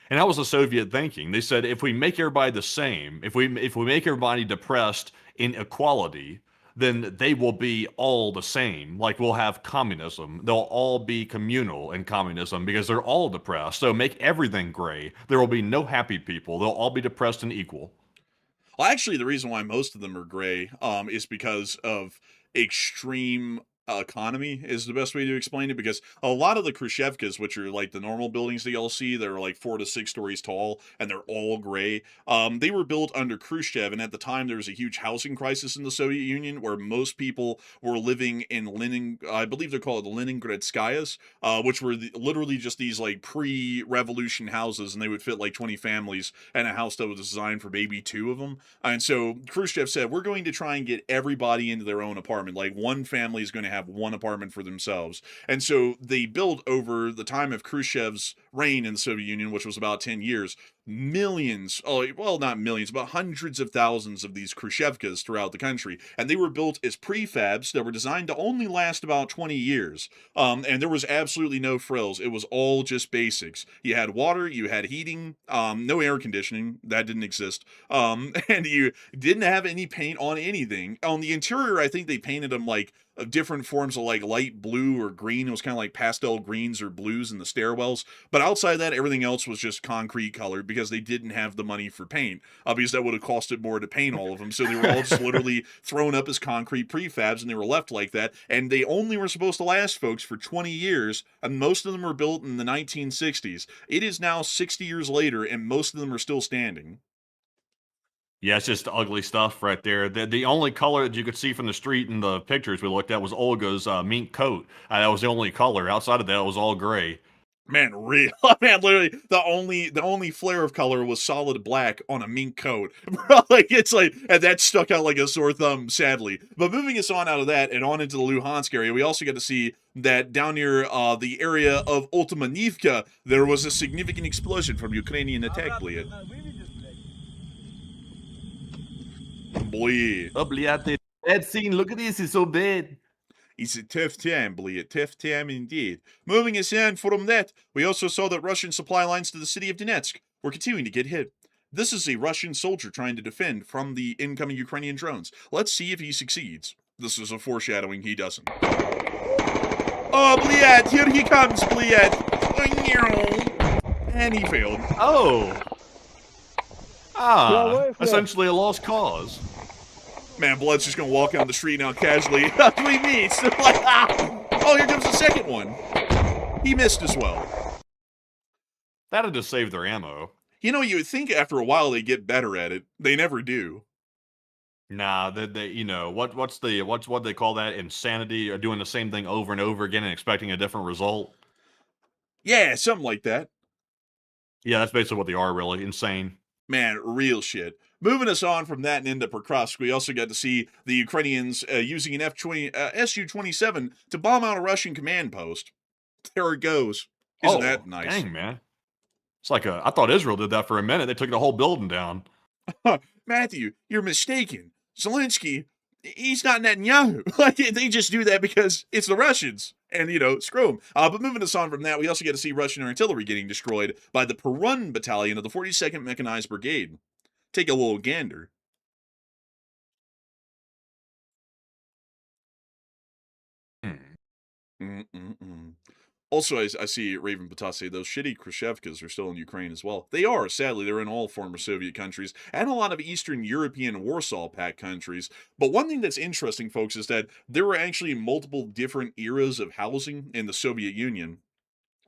D: And that was the Soviet thinking. They said if we make everybody the same, if we make everybody depressed in equality, then they will be all the same. Like we'll have communism. They'll all be communal in communism because they're all depressed. So make everything gray. There will be no happy people. They'll all be depressed and equal.
C: Well, actually, the reason why most of them are gray is because of extreme economy is the best way to explain it. Because a lot of the Khrushchevkas, which are like the normal buildings that y'all see, that are like 4 to 6 stories tall and they're all gray, they were built under Khrushchev. And at the time, there was a huge housing crisis in the Soviet Union where most people were living in I believe they're called the Leningradskayas, which were literally just these like pre-revolution houses, and they would fit like 20 families and a house that was designed for maybe two of them. And so Khrushchev said, we're going to try and get everybody into their own apartment. Like one family is going to have one apartment for themselves. And so they built over the time of Khrushchev's reign in the Soviet Union, which was about 10 years, millions, well, not millions, but hundreds of thousands of these Khrushchevkas throughout the country. And they were built as prefabs that were designed to only last about 20 years. And there was absolutely no frills. It was all just basics. You had water, you had heating, no air conditioning. That didn't exist. And you didn't have any paint on anything. On the interior, I think they painted them like different forms of like light blue or green. It was kind of like pastel greens or blues in the stairwells. But outside that, everything else was just concrete colored because they didn't have the money for paint. Because that would have costed more to paint all of them. So they were all just literally thrown up as concrete prefabs and they were left like that. And they only were supposed to last, folks, for 20 years. And most of them were built in the 1960s. It is now 60 years later and most of them are still standing.
D: Yeah, it's just ugly stuff right there. The only color that you could see from the street in the pictures we looked at was Olga's mink coat. That was the only color. Outside of that, it was all gray.
C: Man, real man, literally the only flare of color was solid black on a mink coat. Bro, like it's like, and that stuck out like a sore thumb, sadly. But moving us on out of that and on into the Luhansk area, we also get to see that down near the area of Ultimanivka, there was a significant explosion from Ukrainian attack, bleed. Bleed.
D: Oh, bliate. Bad scene. Look at this. It's so bad.
C: It's a tough time, bleed. Tough time indeed. Moving us on from that, we also saw that Russian supply lines to the city of Donetsk were continuing to get hit. This is a Russian soldier trying to defend from the incoming Ukrainian drones. Let's see if he succeeds. This is a foreshadowing he doesn't. Oh, Bliad, here he comes, Bliad. And he failed.
D: Oh. Essentially a lost cause.
C: Man, Blood's just gonna walk down the street now casually. We missed. Like, oh, here comes the second one. He missed as well.
D: That'd just save their ammo.
C: You know, you would think after a while they get better at it. They never do.
D: Nah, they you know what they call that, insanity, or doing the same thing over and over again and expecting a different result.
C: Yeah, something like that.
D: Yeah, that's basically what they are, really insane.
C: Man, real shit. Moving us on from that and into Pokrovsk, we also got to see the Ukrainians using an Su-27 to bomb out a Russian command post. There it goes. Isn't that nice?
D: Dang, man. It's like I thought Israel did that for a minute. They took the whole building down.
C: Matthew, you're mistaken. Zelensky, he's not Netanyahu. Like, they just do that because it's the Russians. And, you know, screw them. But moving us on from that, we also get to see Russian artillery getting destroyed by the Perun Battalion of the 42nd Mechanized Brigade. Take a little gander. Mm-mm-mm. Also, I see Raven Batase, those shitty Khrushchevkas are still in Ukraine as well. They are, sadly, they're in all former Soviet countries and a lot of Eastern European Warsaw Pact countries. But one thing that's interesting, folks, is that there were actually multiple different eras of housing in the Soviet Union.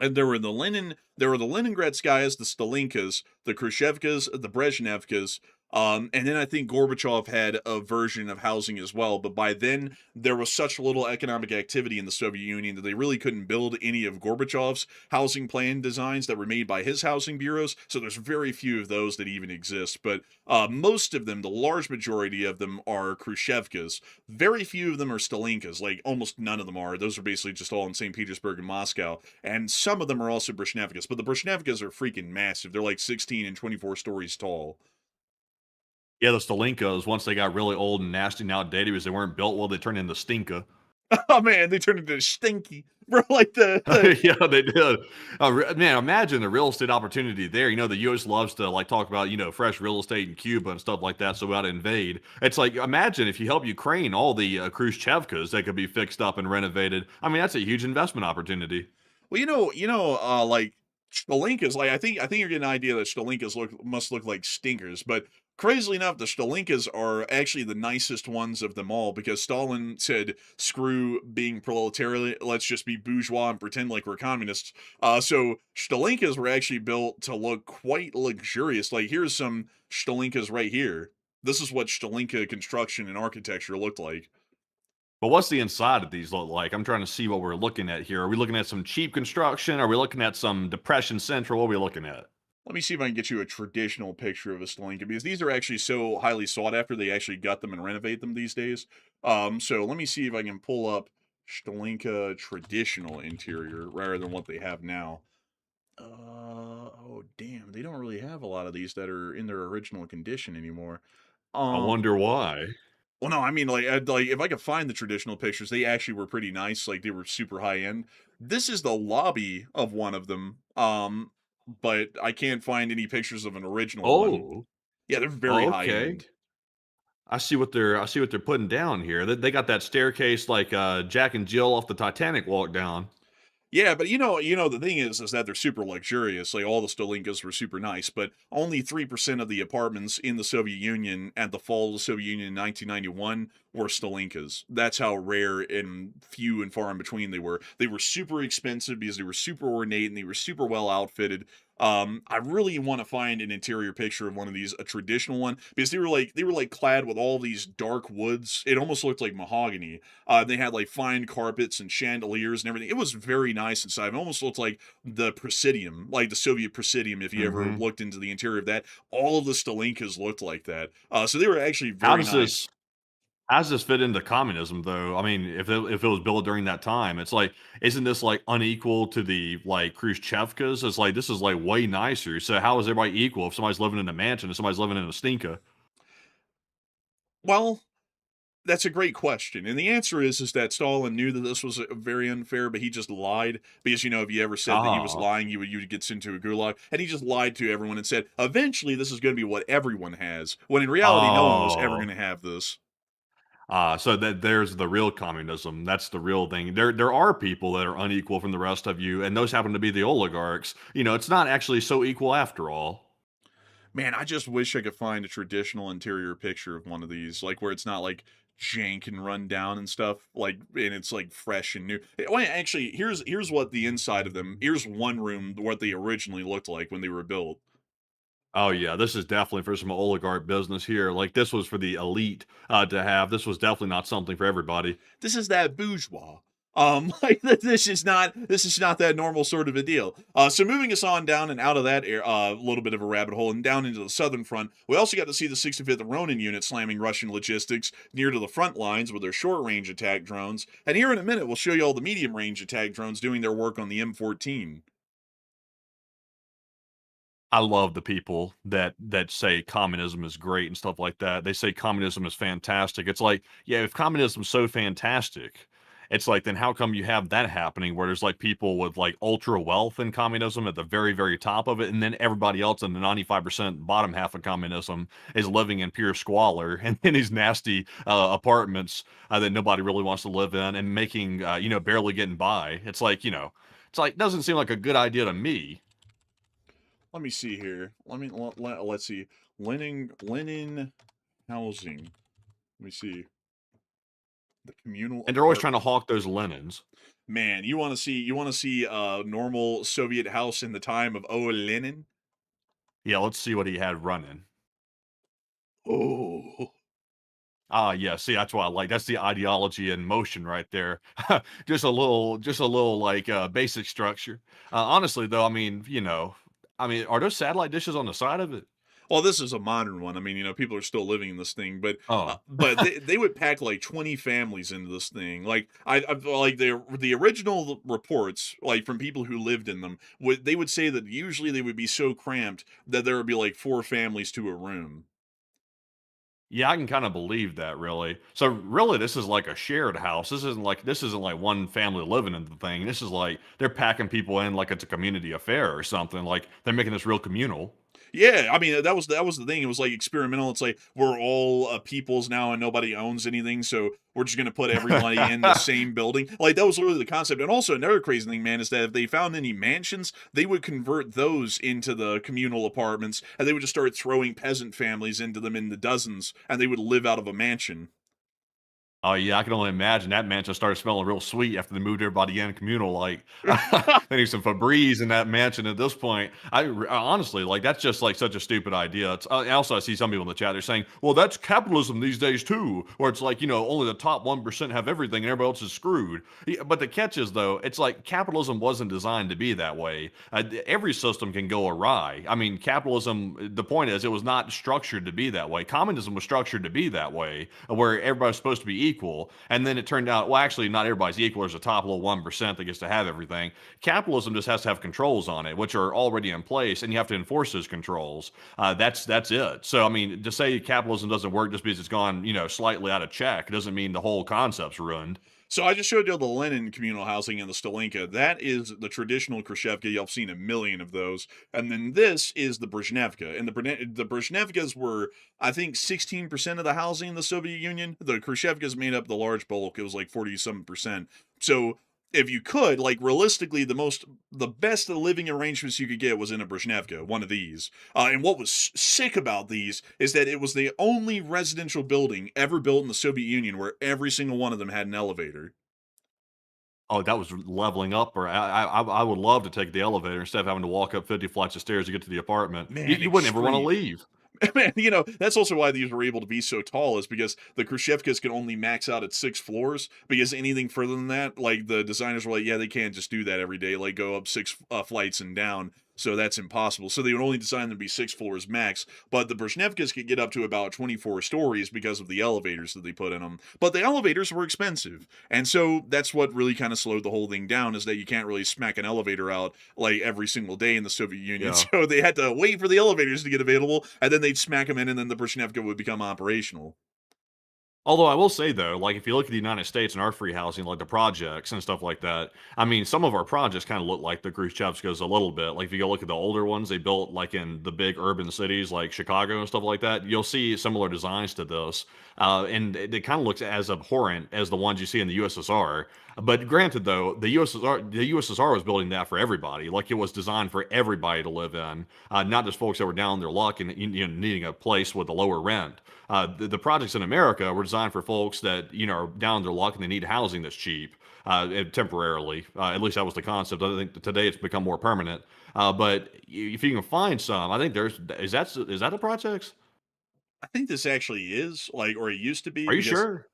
C: And there were the Leningradskayas, the Stalinkas, the Khrushchevkas, the Brezhnevkas, and then I think Gorbachev had a version of housing as well. But by then, there was such little economic activity in the Soviet Union that they really couldn't build any of Gorbachev's housing plan designs that were made by his housing bureaus. So there's very few of those that even exist. But most of them, the large majority of them, are Khrushchevkas. Very few of them are Stalinkas. Like almost none of them are. Those are basically just all in St. Petersburg and Moscow. And some of them are also Brezhnevkas, but the Brezhnevkas are freaking massive. They're like 16 and 24 stories tall.
D: Yeah, the Stalinkas, once they got really old and nasty and outdated because they weren't built well, they turned into Stinka.
C: Oh man, they turned into stinky, bro. Like the
D: Yeah, they did. Man, imagine the real estate opportunity there. You know, the U.S. loves to like talk about, fresh real estate in Cuba and stuff like that, so we ought to invade. It's like, imagine if you help Ukraine, all the Khrushchevkas that could be fixed up and renovated. I mean, that's a huge investment opportunity.
C: well, like Stalinkas. Like I think you're getting an idea that Stalinkas must look like stinkers, but crazily enough, the Stalinkas are actually the nicest ones of them all because Stalin said, "Screw being proletariat, let's just be bourgeois and pretend like we're communists." So Stalinkas were actually built to look quite luxurious. Like here's some Stalinkas right here. This is what Stalinka construction and architecture looked like.
D: But what's the inside of these look like? I'm trying to see what we're looking at here. Are we looking at some cheap construction? Are we looking at some Depression Central? What are we looking at?
C: Let me see if I can get you a traditional picture of a Stalinka because these are actually so highly sought after. They actually gut them and renovate them these days. So let me see if I can pull up Stalinka traditional interior rather than what they have now. Oh damn, they don't really have a lot of these that are in their original condition anymore.
D: I
C: Um,
D: wonder why.
C: well, no, I mean, like if I could find the traditional pictures, they actually were pretty nice. Like they were super high end. This is the lobby of one of them. But I can't find any pictures of an original one.
D: Oh,
C: Yeah, they're very
D: oh,
C: high
D: okay.
C: end.
D: I see what they're putting down here. They got that staircase like Jack and Jill off the Titanic walk down.
C: Yeah, but the thing is that they're super luxurious. Like all the Stalinkas were super nice, but only 3% of the apartments in the Soviet Union at the fall of the Soviet Union in 1991 were Stalinkas. That's how rare and few and far in between they were. They were super expensive because they were super ornate and they were super well outfitted. I really want to find an interior picture of one of these, a traditional one, because they were like clad with all these dark woods. It almost looked like mahogany. They had like fine carpets and chandeliers and everything. It was very nice inside. It almost looked like the Presidium, like the Soviet Presidium. If you ever
D: Hmm.
C: looked into the interior of that, all of the Stalinkas looked like that. So they were actually
D: How
C: very
D: does
C: nice.
D: this How does this fit into communism, though? I mean, if it was built during that time, it's like, isn't this like unequal to the like Khrushchevkas? It's like this is like way nicer. So how is everybody equal if somebody's living in a mansion and somebody's living in a stinker?
C: Well, that's a great question, and the answer is that Stalin knew that this was very unfair, but he just lied because if you ever said that he was
D: Ah,
C: lying, you would get sent to a gulag, and he just lied to everyone and said eventually this is going to be what everyone has, when in reality no one was ever
D: oh,
C: going to have this.
D: so that there's the real communism. That's the real thing. There are people that are unequal from the rest of you, and those happen to be the oligarchs. It's not actually so equal after all.
C: Man, I just wish I could find a traditional interior picture of one of these, like where it's not like jank and run down and stuff, like and it's like fresh and new. Well, actually, here's what the inside of them. Here's one room what they originally looked like when they were built.
D: Oh yeah, this is definitely for some oligarch business here. Like this was for the elite to have. This was definitely not something for everybody.
C: This is that bourgeois. Like this is not that normal sort of a deal. So moving us on down and out of that little bit of a rabbit hole and down into the southern front, we also got to see the 65th Ronin unit slamming Russian logistics near to the front lines with their short-range attack drones. And here in a minute, we'll show you all the medium-range attack drones doing their work on the M14.
D: I love the people that say communism is great and stuff like that. They say communism is fantastic. It's like, yeah, if communism's so fantastic it's like, then how come you have that happening where there's like people with like ultra wealth in communism at the very, very top of it, and then everybody else in the 95% bottom half of communism is living in pure squalor and in these nasty apartments that nobody really wants to live in and making, barely getting by. It's like, doesn't seem like a good idea to me.
C: Let me see here. Let's see. Lenin housing. Let me see. The communal
D: And they're always trying to
C: apartment.
D: hawk those linens.
C: Man, you want to see a normal Soviet house in the time of Lenin?
D: Yeah, let's see what he had running.
C: Oh.
D: Ah, yeah. See, that's what I like. That's the ideology in motion right there. Just a little like basic structure. Honestly, though, are those satellite dishes on the side of it?
C: Well, this is a modern one. I mean, people are still living in this thing, but
D: Oh,
C: they would pack like 20 families into this thing. Like I like the original reports, like from people who lived in them, they would say that usually they would be so cramped that there would be like 4 families to a room.
D: yeah. I can kind of believe that, really. So, really, this is like a shared house. This isn't like one family living in the thing. This is like they're packing people in like it's a community affair or something. Like they're making this real communal.
C: Yeah, I mean that was the thing. It was like experimental. It's like we're all peoples now, and nobody owns anything, so we're just gonna put everybody in the same building. Like that was literally the concept. And also another crazy thing, man, is that if they found any mansions, they would convert those into the communal apartments, and they would just start throwing peasant families into them in the dozens, and they would live out of a mansion.
D: Oh, yeah, I can only imagine that mansion started smelling real sweet after they moved everybody in communal, like, they need some Febreze in that mansion at this point. Honestly, like, that's just, like, such a stupid idea. Also, I see some people in the chat, they're saying, "Well, that's capitalism these days too," where it's like, only the top 1% have everything and everybody else is screwed. Yeah, but the catch is, though, it's like capitalism wasn't designed to be that way. Every system can go awry. I mean, capitalism, the point is, it was not structured to be that way. Communism was structured to be that way, where everybody's supposed to be equal. And then it turned out, well, actually, not everybody's equal. There's a top little 1% that gets to have everything. Capitalism just has to have controls on it, which are already in place, and you have to enforce those controls. That's it. So, I mean, to say capitalism doesn't work just because it's gone, slightly out of check doesn't mean the whole concept's ruined.
C: So I just showed you the Lenin communal housing and the Stalinka. That is the traditional Khrushchevka. You've seen a million of those. And then this is the Brezhnevka. And the Brezhnevkas were, I think, 16% of the housing in the Soviet Union. The Khrushchevkas made up the large bulk. It was like 40-some%. So if you could, like realistically, the best living arrangements you could get was in a Brezhnevka, one of these. And what was sick about these is that it was the only residential building ever built in the Soviet Union where every single one of them had an elevator.
D: Oh, that was leveling up, or I would love to take the elevator instead of having to walk up 50 flights of stairs to get to the apartment. You,
C: Man,
D: you wouldn't ever want to
C: extreme.
D: leave.
C: Man, that's also why these were able to be so tall, is because the Khrushchevkas can only max out at 6 floors, because anything further than that, like the designers were like, yeah, they can't just do that every day, like go up six flights and down. So that's impossible. So they would only design them to be 6 floors max. But the Brezhnevkas could get up to about 24 stories because of the elevators that they put in them. But the elevators were expensive. And so that's what really kind of slowed the whole thing down, is that you can't really smack an elevator out like every single day in the Soviet Union.
D: Yeah.
C: So they had to wait for the elevators to get available, and then they'd smack them in, and then the Brezhnevka would become operational.
D: Although I will say though, like if you look at the United States and our free housing, like the projects and stuff like that, I mean, some of our projects kind of look like the Khrushchevskas a little bit. Like if you go look at the older ones they built like in the big urban cities like Chicago and stuff like that, you'll see similar designs to this. And it kind of looks as abhorrent as the ones you see in the USSR. But granted, though, the USSR was building that for everybody. Like it was designed for everybody to live in, not just folks that were down on their luck and needing a place with a lower rent. The projects in America were designed for folks that are down on their luck and they need housing that's cheap temporarily. At least that was the concept. I think that today it's become more permanent. But if you can find some, I think is that the projects?
C: I think this actually is, like, or it used to be,
D: Are you
C: because
D: sure?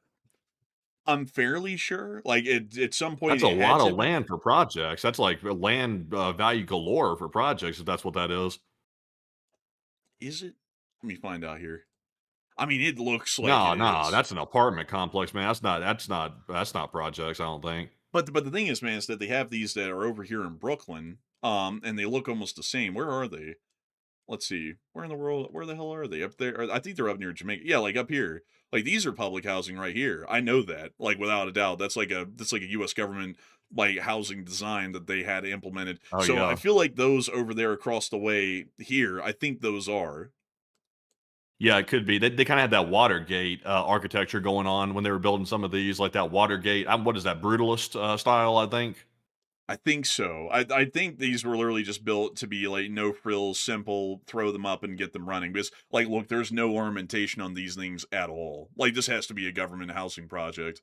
C: I'm fairly sure, like, at some point
D: That's a
C: it had
D: lot
C: to
D: of
C: be.
D: land for projects. That's like land value galore for projects, if that's what that is.
C: Is it? Let me find out here. I mean, it looks like
D: No,
C: it
D: no,
C: is.
D: that's an apartment complex, man. That's not projects. I don't think.
C: But the thing is, man, is that they have these that are over here in Brooklyn, and they look almost the same. Where are they? let's see, where in the world, where the hell are they? Up there? I think they're up near Jamaica. Yeah, like up here. Like these are public housing right here. I know that, like without a doubt. That's like a U.S. government like housing design that they had implemented.
D: Oh
C: So I
D: yeah.
C: feel like those over there across the way here, I think those are.
D: Yeah, it could be. They kind of had that Watergate architecture going on when they were building some of these, like that Watergate. What is that brutalist style? I think.
C: I think so. I think these were literally just built to be like no frills, simple, throw them up and get them running. Because like, look, there's no ornamentation on these things at all. Like this has to be a government housing project.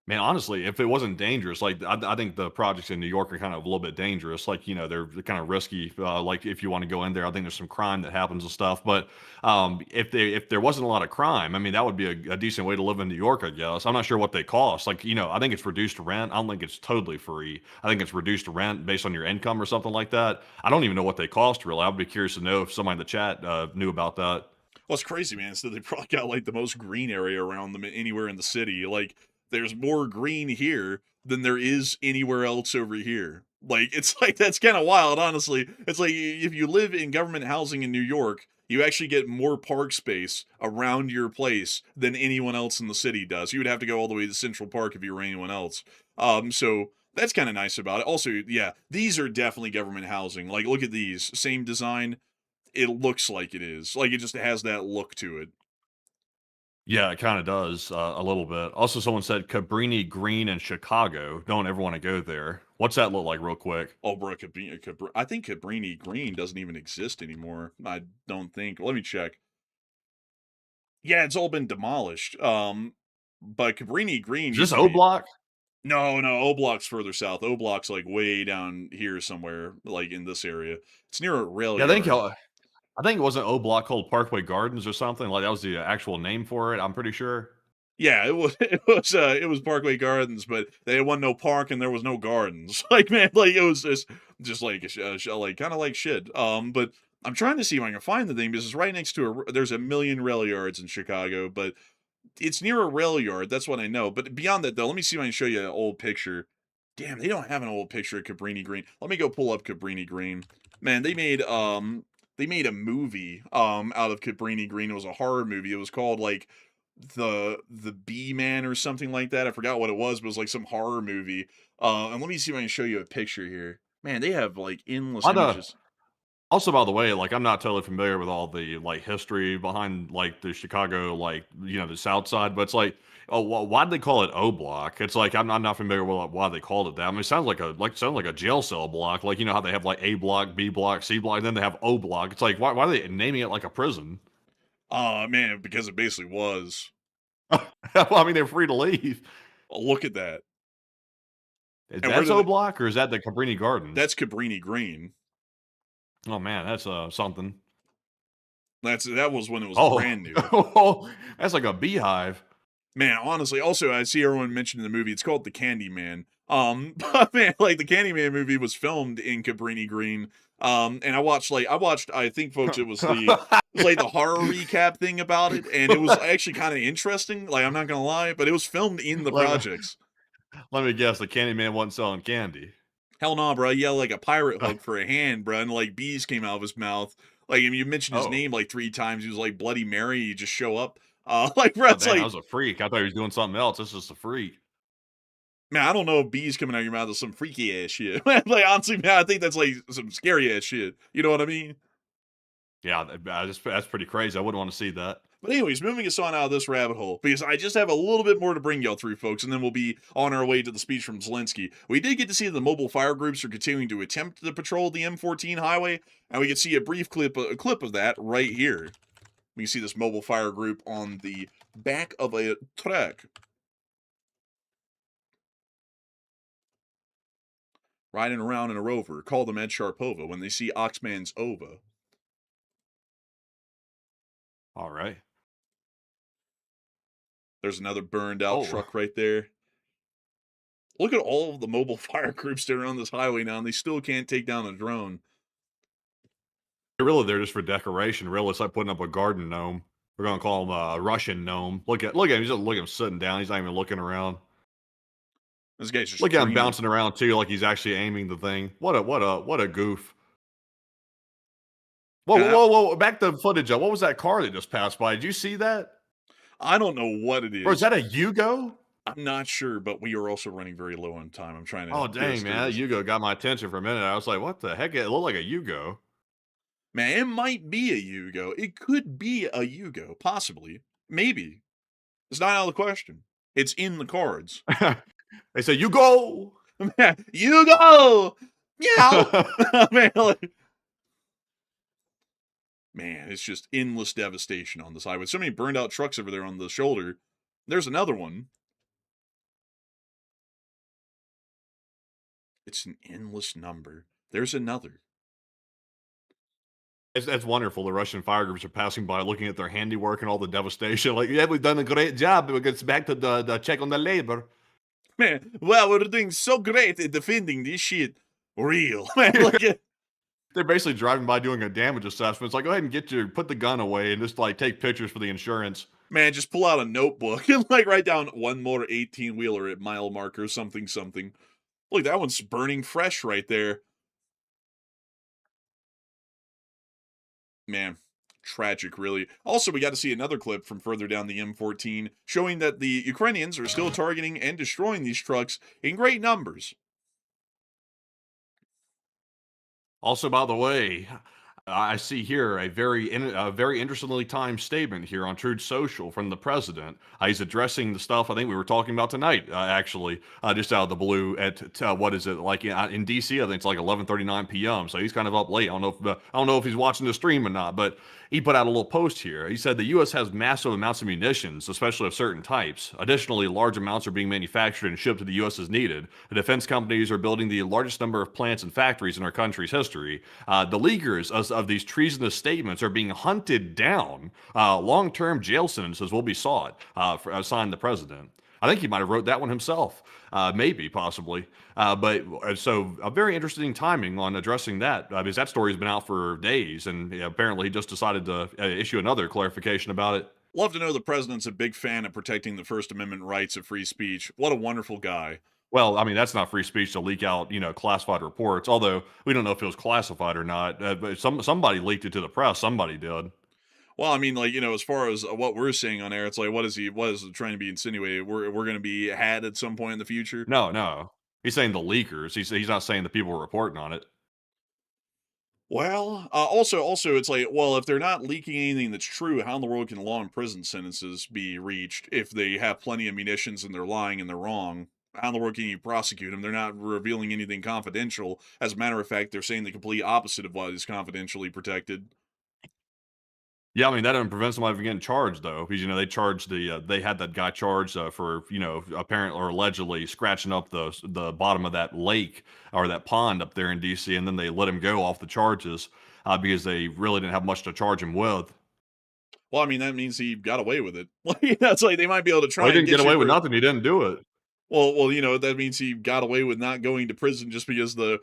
D: Man, honestly, if it wasn't dangerous, like I think the projects in New York are kind of a little bit dangerous. Like they're kind of risky. Like if you want to go in there, I think there's some crime that happens and stuff. But if there wasn't a lot of crime, I mean, that would be a decent way to live in New York, I guess. I'm not sure what they cost. Like I think it's reduced rent. I don't think it's totally free. I think it's reduced rent based on your income or something like that. I don't even know what they cost really. I'd be curious to know if somebody in the chat knew about that.
C: Well, it's crazy, man. So they probably got like the most green area around them anywhere in the city. Like there's more green here than there is anywhere else over here. Like it's like that's kind of wild, honestly. It's like if you live in government housing in New York, you actually get more park space around your place than anyone else in the city does. You would have to go all the way to Central Park if you were anyone else. So that's kind of nice about it. Also, yeah, these are definitely government housing. Like look at these, same design, it looks like it is. Like it just has that look to it.
D: Yeah, it kind of does a little bit. Also, someone said Cabrini Green in Chicago. Don't ever want to go there. What's that look like, real quick?
C: Oh, bro, I think Cabrini Green doesn't even exist anymore. I don't think. Let me check. Yeah, it's all been demolished. But Cabrini Green
D: Is this
C: used to
D: O
C: be.
D: Block?
C: No, O Block's further south. O Block's like way down here somewhere, like in this area. It's near a rail
D: Yeah,
C: yard.
D: I think it wasn't O Block called Parkway Gardens or something. Like that was the actual name for it. I'm pretty sure.
C: Yeah, it was it was Parkway Gardens, but there wasn't no park and there was no gardens. Like man, like it was just like like kind of like shit. But I'm trying to see if I can find the thing because it's right next to there's a million rail yards in Chicago, but it's near a rail yard. That's what I know. But beyond that though, let me see if I can show you an old picture. Damn, they don't have an old picture of Cabrini Green. Let me go pull up Cabrini Green. Man, they made a movie out of Cabrini Green. It was a horror movie. It was called like the Bee Man or something like that. I forgot what it was, but it was like some horror movie. And let me see if I can show you a picture here. Man, they have like endless
D: Why the
C: images.
D: Also, by the way, like I'm not totally familiar with all the like history behind like the Chicago, like the South Side, but it's like, oh, why did they call it O Block? It's like I'm not familiar with why they called it that. I mean, it sounds like a jail cell block. Like how they have like A Block, B Block, C Block, and then they have O Block. It's like why are they naming it like a prison?
C: Man, because it basically was.
D: Well, I mean, they're free to leave.
C: Look at that.
D: Is
C: And where
D: that
C: did
D: O
C: it?
D: Block or is that the Cabrini Gardens?
C: That's Cabrini Green.
D: Oh man, that's something.
C: That was when it was
D: Oh,
C: brand new.
D: that's like a beehive.
C: Man, honestly, also I see everyone mentioning the movie. It's called The Candyman. But man, like the Candyman movie was filmed in Cabrini Green. And I watched I think folks it was like the horror recap thing about it, and it was actually kind of interesting. Like I'm not gonna lie, but it was filmed in the
D: let,
C: projects.
D: let me guess, the Candyman wasn't selling candy.
C: Hell no, bro. He yelled like a pirate hook for a hand, bro, and like bees came out of his mouth. Like, and you mentioned his
D: Oh.
C: name like 3 times. He was like Bloody Mary. You just show up. Like, bro,
D: Oh,
C: it's
D: dang, I
C: like,
D: was a freak. I thought he was doing something else. This is just a freak.
C: man, I don't know if bees coming out of your mouth is some freaky ass shit. Like, honestly, man, I think that's like some scary ass shit. You know what I mean?
D: Yeah, that's pretty crazy. I wouldn't want to see that.
C: But anyways, moving us on out of this rabbit hole, because I just have a little bit more to bring y'all through, folks, and then we'll be on our way to the speech from Zelensky. We did get to see the mobile fire groups are continuing to attempt to patrol the M14 highway, and we can see a brief clip of that right here. We can see this mobile fire group on the back of a truck. Riding around in a rover. Call them Ed Sharpova when they see Oxman's Ova.
D: All right.
C: There's another burned out
D: Oh,
C: truck right there. Look at all of the mobile fire groups that are on this highway now, and they still can't take down a drone.
D: really, they're just for decoration. Really, it's like putting up a garden gnome. We're gonna call him a Russian gnome. Look at him. Look at him sitting down. He's not even looking around.
C: This guy's just
D: Look at him
C: dreaming.
D: bouncing around too, like he's actually aiming the thing. What a goof. Whoa,
C: And
D: whoa, whoa, whoa! Back the footage up. What was that car that just passed by? Did you see that?
C: I don't know what it
D: Or is
C: is.
D: that a Yugo?
C: I'm not sure, but we are also running very low on time. I'm trying to
D: Oh,
C: get us
D: dang,
C: through
D: man. That
C: this.
D: Yugo got my attention for a minute. I was like, what the heck? It looked like a Yugo.
C: Man, it might be a Yugo. It could be a Yugo, possibly, maybe. It's not out of the question. It's in the cards.
D: They say, you go.
C: Yugo, meow. Man, man, it's just endless devastation on the side with so many burned out trucks over there on the shoulder. There's another one. It's an endless number. There's another.
D: It's wonderful. The Russian fire groups are passing by, looking at their handiwork and all the devastation. Like, yeah, we've done a great job. It gets back to the check on the labor.
C: Man, wow, we're doing so great at defending this shit. Real. Man, look at
D: They're basically driving by doing a damage assessment. It's like, go ahead and put the gun away and just like take pictures for the insurance.
C: man, just pull out a notebook and like write down one more 18-wheeler at mile marker, something, something. Look, that one's burning fresh right there. Man, tragic, really. Also, we got to see another clip from further down the M14 showing that the Ukrainians are still targeting and destroying these trucks in great numbers.
D: Also, by the way, I see here a very interestingly timed statement here on Truth Social from the president. He's addressing the stuff I think we were talking about tonight, actually, just out of the blue at what is it like in DC? I think it's like 11:39 p.m. So he's kind of up late. I don't know if he's watching the stream or not, but he put out a little post here. He said the U.S. has massive amounts of munitions, especially of certain types. Additionally, large amounts are being manufactured and shipped to the U.S. as needed. The defense companies are building the largest number of plants and factories in our country's history. The leakers of these treasonous statements are being hunted down. Long-term jail sentences will be sought, signed the president. I think he might have wrote that one himself, maybe, possibly. So a very interesting timing on addressing that, because that story's been out for days, and apparently he just decided to issue another clarification about it.
C: Love to know the president's a big fan of protecting the First Amendment rights of free speech. What a wonderful guy.
D: Well, I mean, that's not free speech to leak out, classified reports, although we don't know if it was classified or not. But somebody leaked it to the press. Somebody did.
C: Well, I mean, like, as far as what we're seeing on air, it's like, what is trying to be insinuated? We're going to be had at some point in the future.
D: No, no. He's saying the leakers. He's not saying the people reporting on it.
C: Well, also, it's like, well, if they're not leaking anything that's true, how in the world can long prison sentences be reached if they have plenty of munitions and they're lying and they're wrong? How in the world can you prosecute them? They're not revealing anything confidential. As a matter of fact, they're saying the complete opposite of what is confidentially protected.
D: Yeah, I mean that doesn't prevent somebody from getting charged though, because they had that guy charged for apparently or allegedly scratching up the bottom of that lake or that pond up there in DC, and then they let him go off the charges because they really didn't have much to charge him with.
C: Well, I mean that means he got away with it. Like that's like they might be able to try.
D: Well, he
C: and
D: didn't
C: get
D: get away
C: you
D: with
C: for,
D: nothing. He didn't do it.
C: Well, that means he got away with not going to prison just because the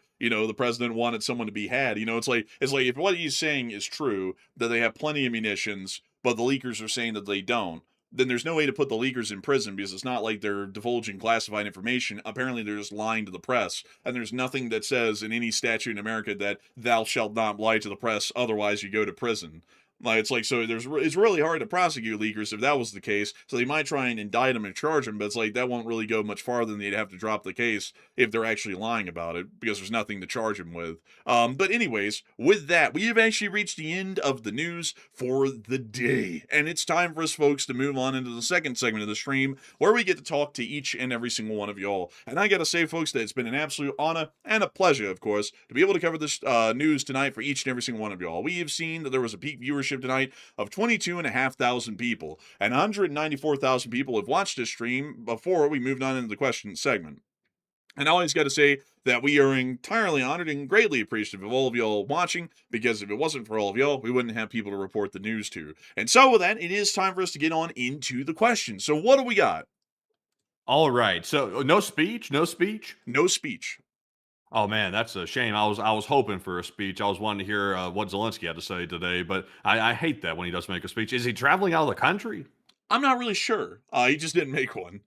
C: president wanted someone to be had. It's like if what he's saying is true, that they have plenty of munitions, but the leakers are saying that they don't, then there's no way to put the leakers in prison because it's not like they're divulging classified information. Apparently, they're just lying to the press, and there's nothing that says in any statute in America that thou shalt not lie to the press, otherwise you go to prison. Like it's like so it's really hard to prosecute leakers if that was the case. So they might try and indict them and charge them, but it's like that won't really go much farther than they'd have to drop the case if they're actually lying about it because there's nothing to charge them with. But anyways, with that, we have actually reached the end of the news for the day, and it's time for us folks to move on into the second segment of the stream where we get to talk to each and every single one of y'all. And I gotta say, folks, that it's been an absolute honor and a pleasure, of course, to be able to cover this news tonight for each and every single one of y'all. We have seen that there was a peak viewership tonight of 22,500 people, and 194,000 people have watched this stream before we moved on into the question segment. And I always got to say that we are entirely honored and greatly appreciative of all of y'all watching, because if it wasn't for all of y'all, we wouldn't have people to report the news to. And so with that, it is time for us to get on into the questions. So what do we got?
D: All right. So no speech.
C: No speech.
D: Oh man, that's a shame. I was hoping for a speech. I was wanting to hear what Zelensky had to say today, but I hate that when he does make a speech. Is he traveling out of the country?
C: I'm not really sure. He just didn't make one.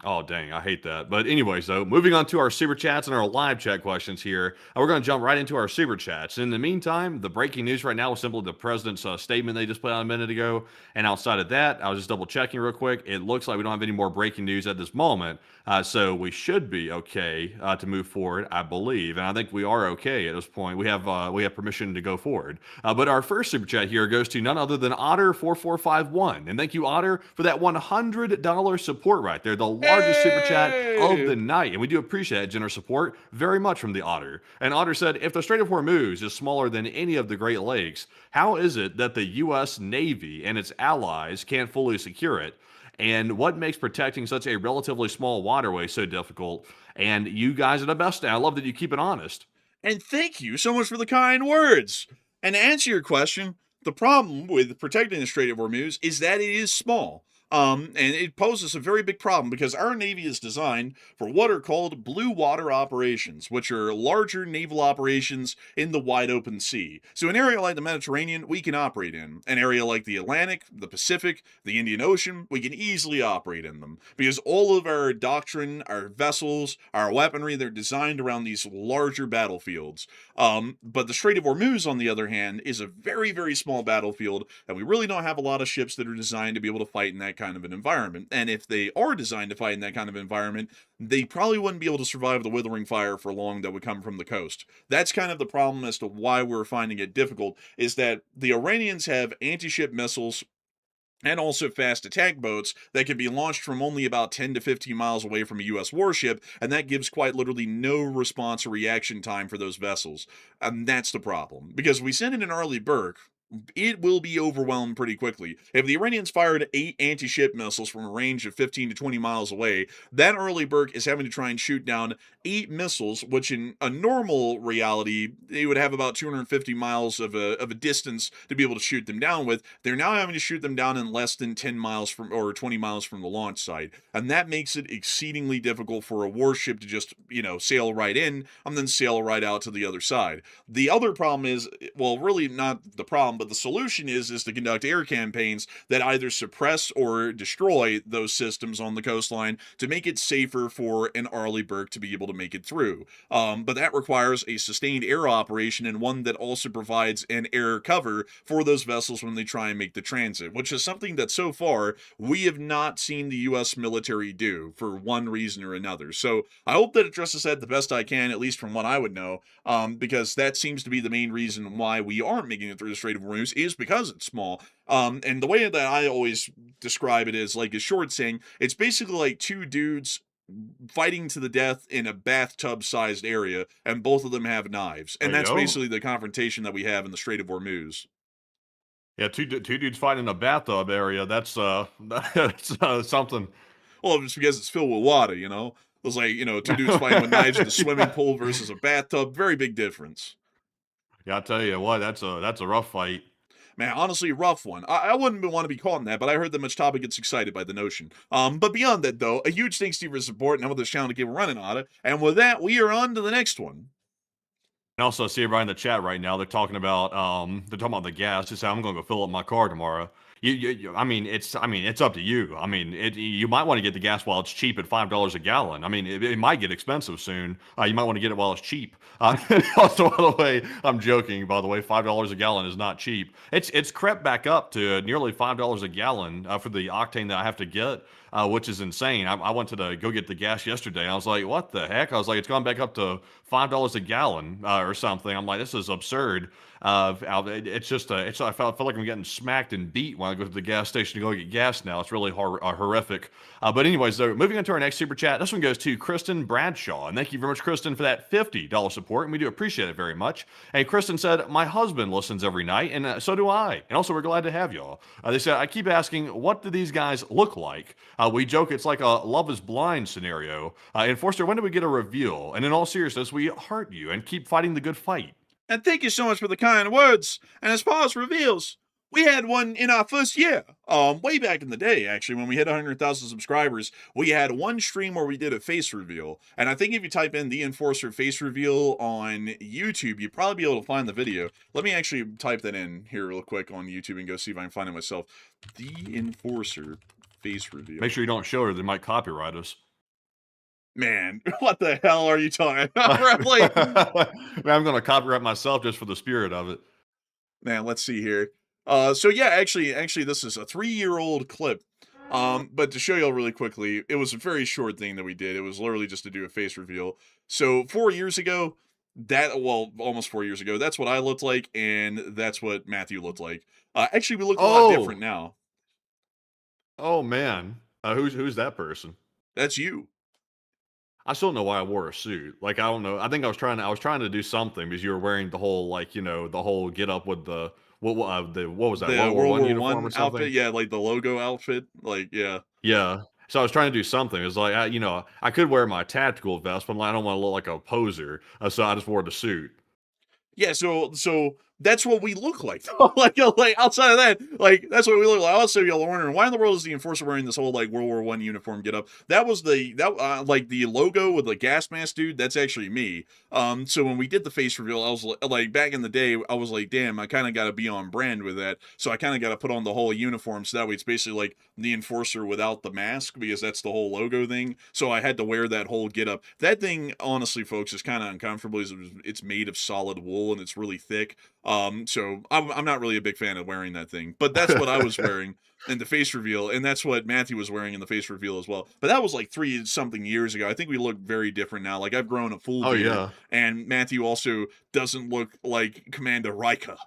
D: Oh, dang. I hate that. But anyways, though, moving on to our super chats and our live chat questions here. We're going to jump right into our super chats. In the meantime, the breaking news right now was simply the president's statement they just put out a minute ago. And outside of that, I was just double checking real quick. It looks like we don't have any more breaking news at this moment. So we should be okay to move forward, I believe. And I think we are okay at this point. We have permission to go forward. But our first super chat here goes to none other than Otter4451. And thank you, Otter, for that $100 support right there. The largest super chat of the night. And we do appreciate that generous support very much from the Otter. And Otter said, if the Strait of Hormuz is smaller than any of the Great Lakes, how is it that the U.S. Navy and its allies can't fully secure it? And what makes protecting such a relatively small waterway so difficult? And you guys are the best. And I love that you keep it honest.
C: And thank you so much for the kind words. And to answer your question, the problem with protecting the Strait of Hormuz is that it is small. And it poses a very big problem because our Navy is designed for what are called blue water operations, which are larger naval operations in the wide open sea. So an area like the Mediterranean, we can operate in. An area like the Atlantic, the Pacific, the Indian Ocean, we can easily operate in them because all of our doctrine, our vessels, our weaponry, they're designed around these larger battlefields. But the Strait of Hormuz, on the other hand, is a very, very small battlefield, and we really don't have a lot of ships that are designed to be able to fight in that kind of an environment. And if they are designed to fight in that kind of environment, they probably wouldn't be able to survive the withering fire for long that would come from the coast. That's kind of the problem as to why we're finding it difficult, is that the Iranians have anti-ship missiles and also fast attack boats that can be launched from only about 10 to 15 miles away from a U.S. warship, and that gives quite literally no response or reaction time for those vessels. And that's the problem. Because we send in an Arleigh Burke, it will be overwhelmed pretty quickly. If the Iranians fired 8 anti-ship missiles from a range of 15 to 20 miles away, that Arleigh Burke is having to try and shoot down 8 missiles, which in a normal reality, they would have about 250 miles of a distance to be able to shoot them down with. They're now having to shoot them down in less than 10 miles from, or 20 miles from the launch site. And that makes it exceedingly difficult for a warship to just, sail right in and then sail right out to the other side. The other problem is, well, really not the problem, but the solution is to conduct air campaigns that either suppress or destroy those systems on the coastline to make it safer for an Arleigh Burke to be able to make it through. But that requires a sustained air operation and one that also provides an air cover for those vessels when they try and make the transit, which is something that so far we have not seen the U.S. military do for one reason or another. So I hope that addresses that the best I can, at least from what I would know, because that seems to be the main reason why we aren't making it through the Strait of Hormuz is because it's small. And the way that I always describe it is like a short saying, it's basically like two dudes fighting to the death in a bathtub-sized area, and both of them have knives. And that's basically the confrontation that we have in the Strait of Hormuz.
D: Yeah, two dudes fighting in a bathtub area. That's that's something.
C: Well, it's because it's filled with water, It's like, two dudes fighting with knives in a swimming pool versus a bathtub. Very big difference.
D: Yeah, I tell you what, that's a rough fight.
C: Man, honestly, a rough one. I wouldn't want to be caught in that, but I heard that Mustafa gets excited by the notion. But beyond that, though, a huge thanks to you for your support, and I want this channel to keep running on it. And with that, we are on to the next one.
D: And also, I see everybody in the chat right now. They're talking about the gas. Just say I'm going to go fill up my car tomorrow. It's up to you. You might want to get the gas while it's cheap at $5 a gallon. It might get expensive soon. You might want to get it while it's cheap. Also, by the way, I'm joking. By the way, $5 a gallon is not cheap. It's crept back up to nearly $5 a gallon for the octane that I have to get, which is insane. I went to go get the gas yesterday. I was like, what the heck? I was like, it's gone back up to $5 a gallon or something. I'm like, this is absurd. It's just I felt like I'm getting smacked and beat when I go to the gas station to go get gas now. It's really horrific. But anyways, though, moving on to our next super chat. This one goes to Kristen Bradshaw. And thank you very much, Kristen, for that $50 support. And we do appreciate it very much. And Kristen said, my husband listens every night, and so do I. And also, we're glad to have y'all. They said, I keep asking, what do these guys look like? We joke it's like a Love is Blind scenario. And Forster, when do we get a reveal? And in all seriousness, we heart you and keep fighting the good fight.
C: And thank you so much for the kind words. And as far as reveals, we had one in our first year. Way back in the day, actually, when we hit 100,000 subscribers, we had one stream where we did a face reveal. And I think if you type in the Enforcer face reveal on YouTube, you'd probably be able to find the video. Let me actually type that in here real quick on YouTube and go see if I can find it myself. The Enforcer face reveal.
D: Make sure you don't show her. They might copyright us.
C: Man, what the hell are you talking about? Like,
D: Man, I'm gonna copyright myself just for the spirit of it.
C: man, let's see here. So yeah, actually, this is a 3-year-old clip. But to show y'all really quickly, it was a very short thing that we did. It was literally just to do a face reveal. So 4 years ago, almost 4 years ago, that's what I looked like, and that's what Matthew looked like. Actually, we look a lot
D: Oh,
C: different now.
D: oh man, who's that person?
C: That's you.
D: I still don't know why I wore a suit. Like, I don't know. I think I was trying to do something because you were wearing the whole, like, the whole get up with what was that,
C: The
D: World War
C: World
D: One
C: War
D: uniform or
C: One outfit,
D: something?
C: yeah, like the logo outfit, like, yeah.
D: Yeah. So I was trying to do something. It's like, I could wear my tactical vest, but I don't want to look like a poser. So I just wore the suit.
C: Yeah, so that's what we look like. Like outside of that, like that's what we look like. Also, y'all are wondering why in the world is the enforcer wearing this whole like World War One uniform get up? That was like the logo with the gas mask dude. That's actually me. So when we did the face reveal, I was like back in the day, I was like, damn, I kind of got to be on brand with that. So I kind of got to put on the whole uniform. So that way it's basically like the enforcer without the mask because that's the whole logo thing. So I had to wear that whole get up. That thing, honestly, folks, is kind of uncomfortable. It's made of solid wool and it's really thick. So I'm not really a big fan of wearing that thing, but that's what I was wearing in the face reveal, and that's what Matthew was wearing in the face reveal as well. But that was like 3 something years ago. I think we look very different now. Like I've grown a full
D: Oh
C: beard,
D: yeah.
C: and Matthew also doesn't look like Commander Rika.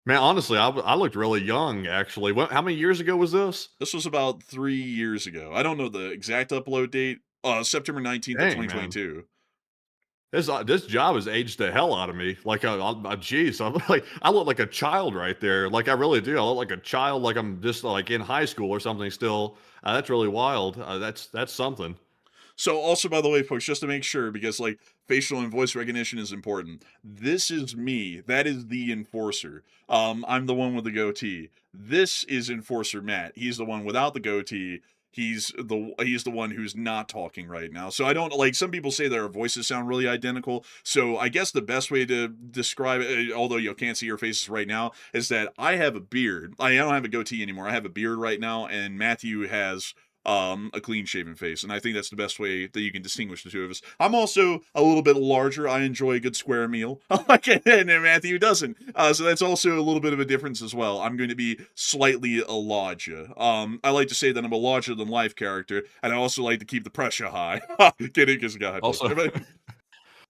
D: Man, honestly, I looked really young actually. How many years ago was this?
C: This was about 3 years ago. I don't know the exact upload date. September 19th of
D: Dang, man.
C: 2022.
D: This job has aged the hell out of me. Like, geez, I'm like, I look like a child right there. Like, I really do. I look like a child, like I'm just like in high school or something still. That's really wild. That's something.
C: So also, by the way, folks, just to make sure, because like facial and voice recognition is important. This is me. That is the enforcer. I'm the one with the goatee. This is Enforcer Matt. He's the one without the goatee. He's the one who's not talking right now. So I don't like some people say their voices sound really identical. So I guess the best way to describe it, although you can't see your faces right now, is that I have a beard. I don't have a goatee anymore. I have a beard right now, and Matthew has a clean shaven face, and I think that's the best way that you can distinguish the two of us. I'm also a little bit larger. I enjoy a good square meal, and Matthew doesn't. So that's also a little bit of a difference as well. I'm going to be slightly a larger. I like to say that I'm a larger than life character, and I also like to keep the pressure high. Kidding, because God,
D: Also,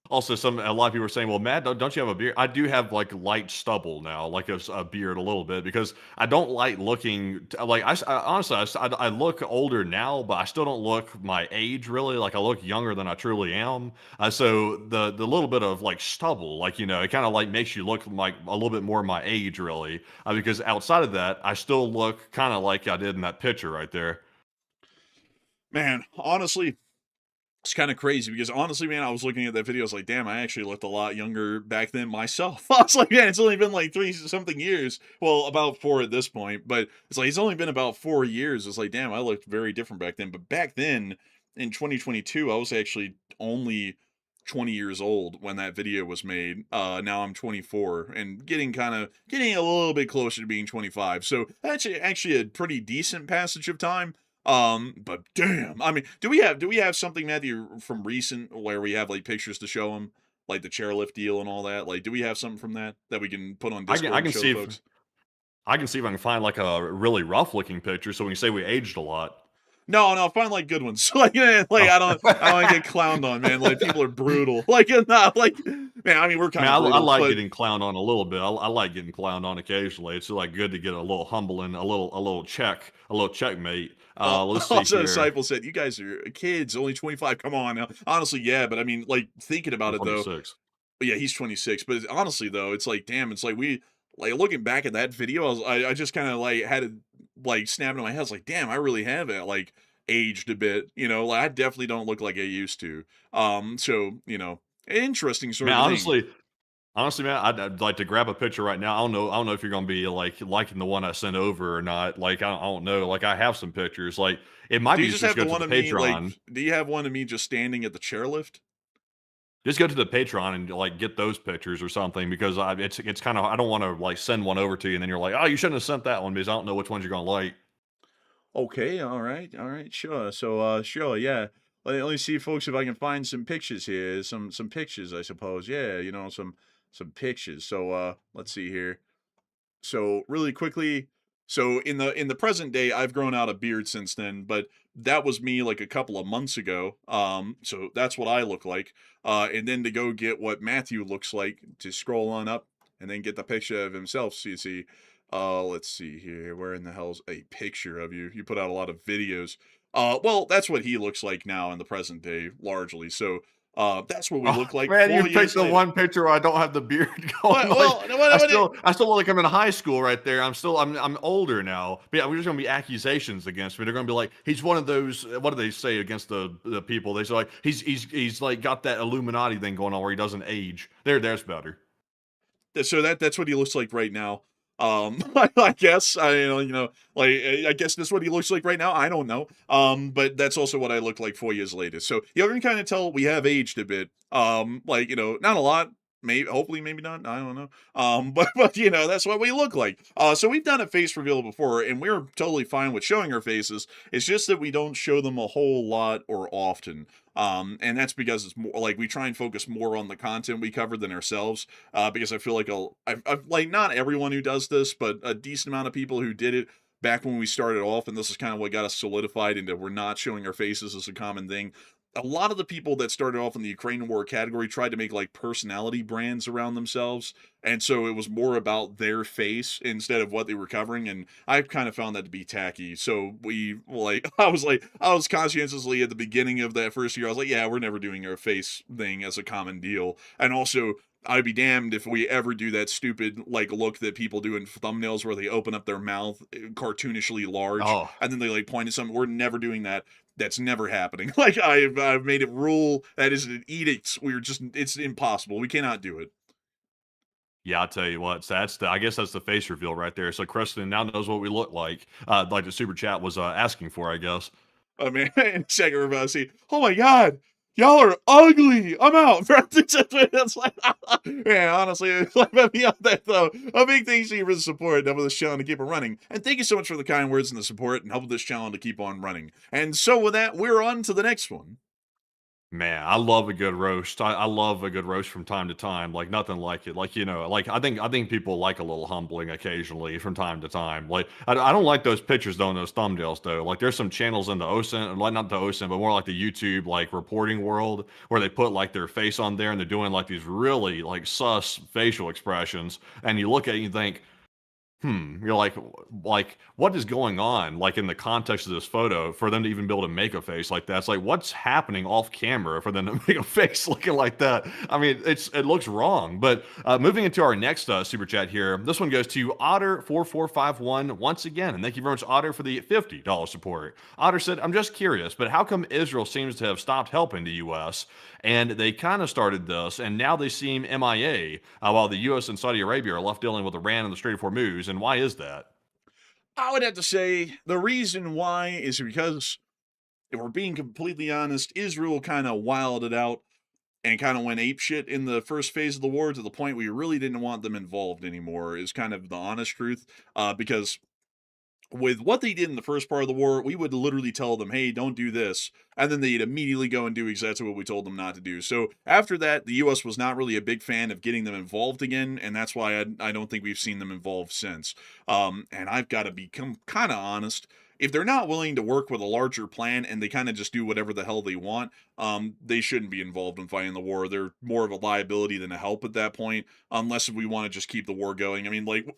D: Also, a lot of people are saying, "Well, Matt, don't you have a beard?" I do have like light stubble now, like a beard a little bit, because I don't like looking like honestly, I look older now, but I still don't look my age really. Like I look younger than I truly am. So the little bit of like stubble, like it kind of like makes you look like a little bit more my age really. Because outside of that, I still look kind of like I did in that picture right there.
C: man, honestly, it's kind of crazy because honestly, man, I was looking at that video. I was like, damn, I actually looked a lot younger back then myself. I was like, man, it's only been like 3 something years. Well, about 4 at this point, but it's like, it's only been about 4 years. It's like, damn, I looked very different back then. But back then in 2022, I was actually only 20 years old when that video was made. Now I'm 24 and getting a little bit closer to being 25. So that's actually a pretty decent passage of time. But damn, I mean, do we have something, Matthew, from recent where we have like pictures to show them, like the chairlift deal and all that? Like, do we have something from that we can put on
D: I can
C: Discord
D: I
C: and
D: can
C: show
D: see
C: the
D: if
C: folks?
D: I can see if I can find like a really rough looking picture so we can say we aged a lot.
C: No, find like good ones. Like, like
D: Oh.
C: I don't want to get clowned on, man. Like people are brutal. Like, not like, man. I mean, we're kind
D: Man,
C: of
D: I
C: brutal,
D: like
C: but
D: getting clowned on a little bit. I like getting clowned on occasionally. It's like good to get a little humbling, a little checkmate. Let's see
C: also
D: here.
C: disciple said, "You guys are kids, only 25. Come on now." Honestly, yeah, but I mean, like thinking about
D: I'm
C: it though.
D: 26.
C: Yeah, he's 26. But honestly, though, it's like, damn, it's like like looking back at that video, I just kind of like had to like snap in my head. I was like, damn, I really have it like aged a bit. Like I definitely don't look like I used to. So interesting sort
D: Man,
C: of thing.
D: honestly, man, I'd like to grab a picture right now. I don't know if you're gonna be like liking the one I sent over or not. Like, I don't know. Like, I have some pictures. Like, it might
C: Do
D: be
C: you just
D: just
C: have
D: go
C: the
D: to
C: one
D: the
C: of me like?
D: Patreon.
C: Do you have one of me just standing at the chairlift?
D: Just go to the Patreon and like get those pictures or something because it's kind of I don't want to like send one over to you and then you're like, oh, you shouldn't have sent that one because I don't know which ones you're gonna like.
C: Okay, all right, sure. So, sure, yeah. let me see, folks, if I can find some pictures here. Some pictures, I suppose. Yeah, you know, some pictures. So let's see here. So really quickly, so in the present day, I've grown out a beard since then, but that was me like a couple of months ago. So that's what I look like. And then to go get what Matthew looks like, to scroll on up and then get the picture of himself. So you see, let's see here. Where in the hell's a picture of you? You put out a lot of videos. Well, that's what he looks like now in the present day, largely. So that's what we
D: Oh,
C: look like
D: man,
C: 4
D: you
C: years
D: picked the
C: later.
D: one picture where I don't have the beard going.
C: Well,
D: I still look like I'm in high school right there. I'm older now. But yeah, we're just gonna be accusations against me. They're gonna be like, he's one of those. What do they say against the people? They say like he's like got that Illuminati thing going on where he doesn't age. There's better.
C: So that's what he looks like right now. I guess I guess that's what he looks like right now. I don't know. But that's also what I look like 4 years later. So you can kind of tell we have aged a bit. Not a lot. Maybe, hopefully, maybe not. I don't know. But that's what we look like. So we've done a face reveal before, and we're totally fine with showing our faces. It's just that we don't show them a whole lot or often. And that's because it's more like we try and focus more on the content we cover than ourselves. Because I feel like I've like not everyone who does this, but a decent amount of people who did it back when we started off, and this is kind of what got us solidified into we're not showing our faces as a common thing. A lot of the people that started off in the Ukraine war category tried to make like personality brands around themselves. And so it was more about their face instead of what they were covering. And I've kind of found that to be tacky. So I was conscientiously at the beginning of that first year, I was like, yeah, we're never doing our face thing as a common deal. And also, I'd be damned if we ever do that stupid like look that people do in thumbnails where they open up their mouth cartoonishly large
D: Oh,
C: and then they like point at something. We're never doing that. That's never happening. Like I've made it rule. That is an edict. It's impossible. We cannot do it.
D: yeah, I'll tell you what. So I guess that's the face reveal right there. So Kristen now knows what we look like the super chat was asking for, I guess.
C: I mean, in a second we're about to see. Oh my god, y'all are ugly. I'm out. It's like, man, honestly, it's like beyond that though. A big thanks to you for the support and helping this channel to keep it running. And thank you so much for the kind words and the support and helping this channel to keep on running. And so with that, we're on to the next one.
D: Man, I love a good roast. I love a good roast from time to time. Like nothing like it. Like like I think people like a little humbling occasionally from time to time. Like I don't like those pictures though, in those thumbnails though. Like there's some channels in the OSINT, like not the OSINT, but more like the YouTube like reporting world where they put like their face on there and they're doing like these really like sus facial expressions, and you look at it and you think, you're like, what is going on, like, in the context of this photo for them to even be able to make a face like that? It's like, what's happening off camera for them to make a face looking like that? I mean, it looks wrong. But moving into our next super chat here, this one goes to Otter4451 once again. And thank you very much, Otter, for the $50 support. Otter said, I'm just curious, but how come Israel seems to have stopped helping the U.S.? And they kind of started this, and now they seem MIA, while the U.S. and Saudi Arabia are left dealing with Iran and the Strait of Hormuz. And why is that?
C: I would have to say the reason why is because, if we're being completely honest, Israel kind of wilded out and kind of went apeshit in the first phase of the war to the point we really didn't want them involved anymore, is kind of the honest truth. Because with what they did in the first part of the war, we would literally tell them, hey, don't do this. And then they'd immediately go and do exactly what we told them not to do. So after that, the U.S. was not really a big fan of getting them involved again. And that's why I don't think we've seen them involved since. And I've got to become kind of honest. If they're not willing to work with a larger plan and they kind of just do whatever the hell they want, they shouldn't be involved in fighting the war. They're more of a liability than a help at that point, unless we want to just keep the war going. I mean, like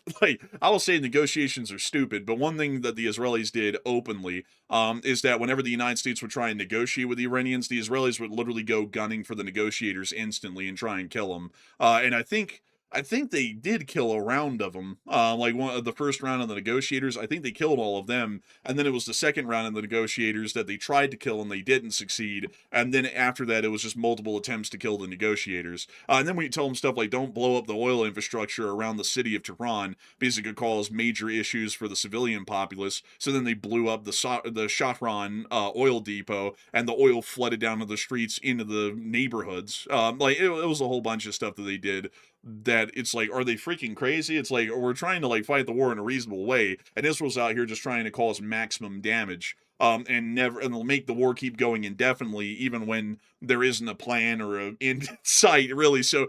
C: I will say negotiations are stupid, but one thing that the Israelis did openly is that whenever the United States would try and negotiate with the Iranians, the Israelis would literally go gunning for the negotiators instantly and try and kill them. And I think they did kill a round of them. Like one of the first round of the negotiators, I think they killed all of them. And then it was the second round of the negotiators that they tried to kill and they didn't succeed. And then after that, it was just multiple attempts to kill the negotiators. And then when you tell them stuff like don't blow up the oil infrastructure around the city of Tehran because it could cause major issues for the civilian populace. So then they blew up the Shahran oil depot and the oil flooded down to the streets into the neighborhoods. It was a whole bunch of stuff that they did that it's like, are they freaking crazy? It's like, we're trying to like fight the war in a reasonable way, and Israel's out here just trying to cause maximum damage. and they'll make the war keep going indefinitely, even when there isn't a plan or an end in sight, really. So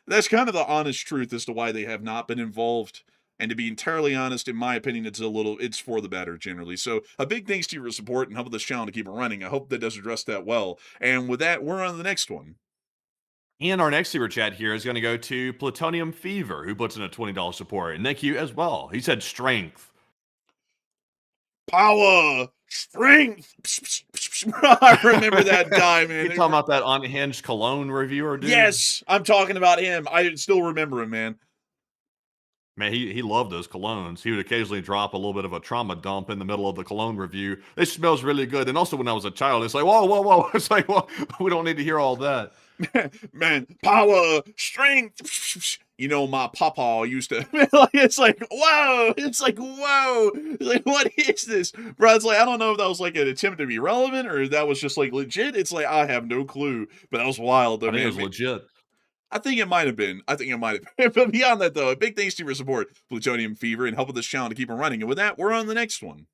C: that's kind of the honest truth as to why they have not been involved. And to be entirely honest, in my opinion, it's for the better generally. So a big thanks to your support and help with this channel to keep it running. I hope that does address that well. And with that, we're on to the next one.
D: And our next super chat here is going to go to Plutonium Fever, who puts in a $20 support. And thank you as well. He said strength.
C: Power, strength. I remember that guy, man.
D: You're talking about that unhinged cologne reviewer, dude?
C: Yes, I'm talking about him. I still remember him, man.
D: Man, he loved those colognes. He would occasionally drop a little bit of a trauma dump in the middle of the cologne review. It smells really good. And also when I was a child, it's like, whoa, whoa, whoa. It's like, well, we don't need to hear all that.
C: Man, power, strength. You know, my papa used to. It's like, whoa. It's like, whoa. It's like, what is this? Bro, it's like, I don't know if that was like an attempt to be relevant or if that was just like legit. It's like, I have no clue. But that was wild, though,
D: I think
C: man.
D: it was legit.
C: I think it might have been. But beyond that, though, a big thanks to your support, Plutonium Fever, and help with this channel to keep it running. And with that, we're on the next one.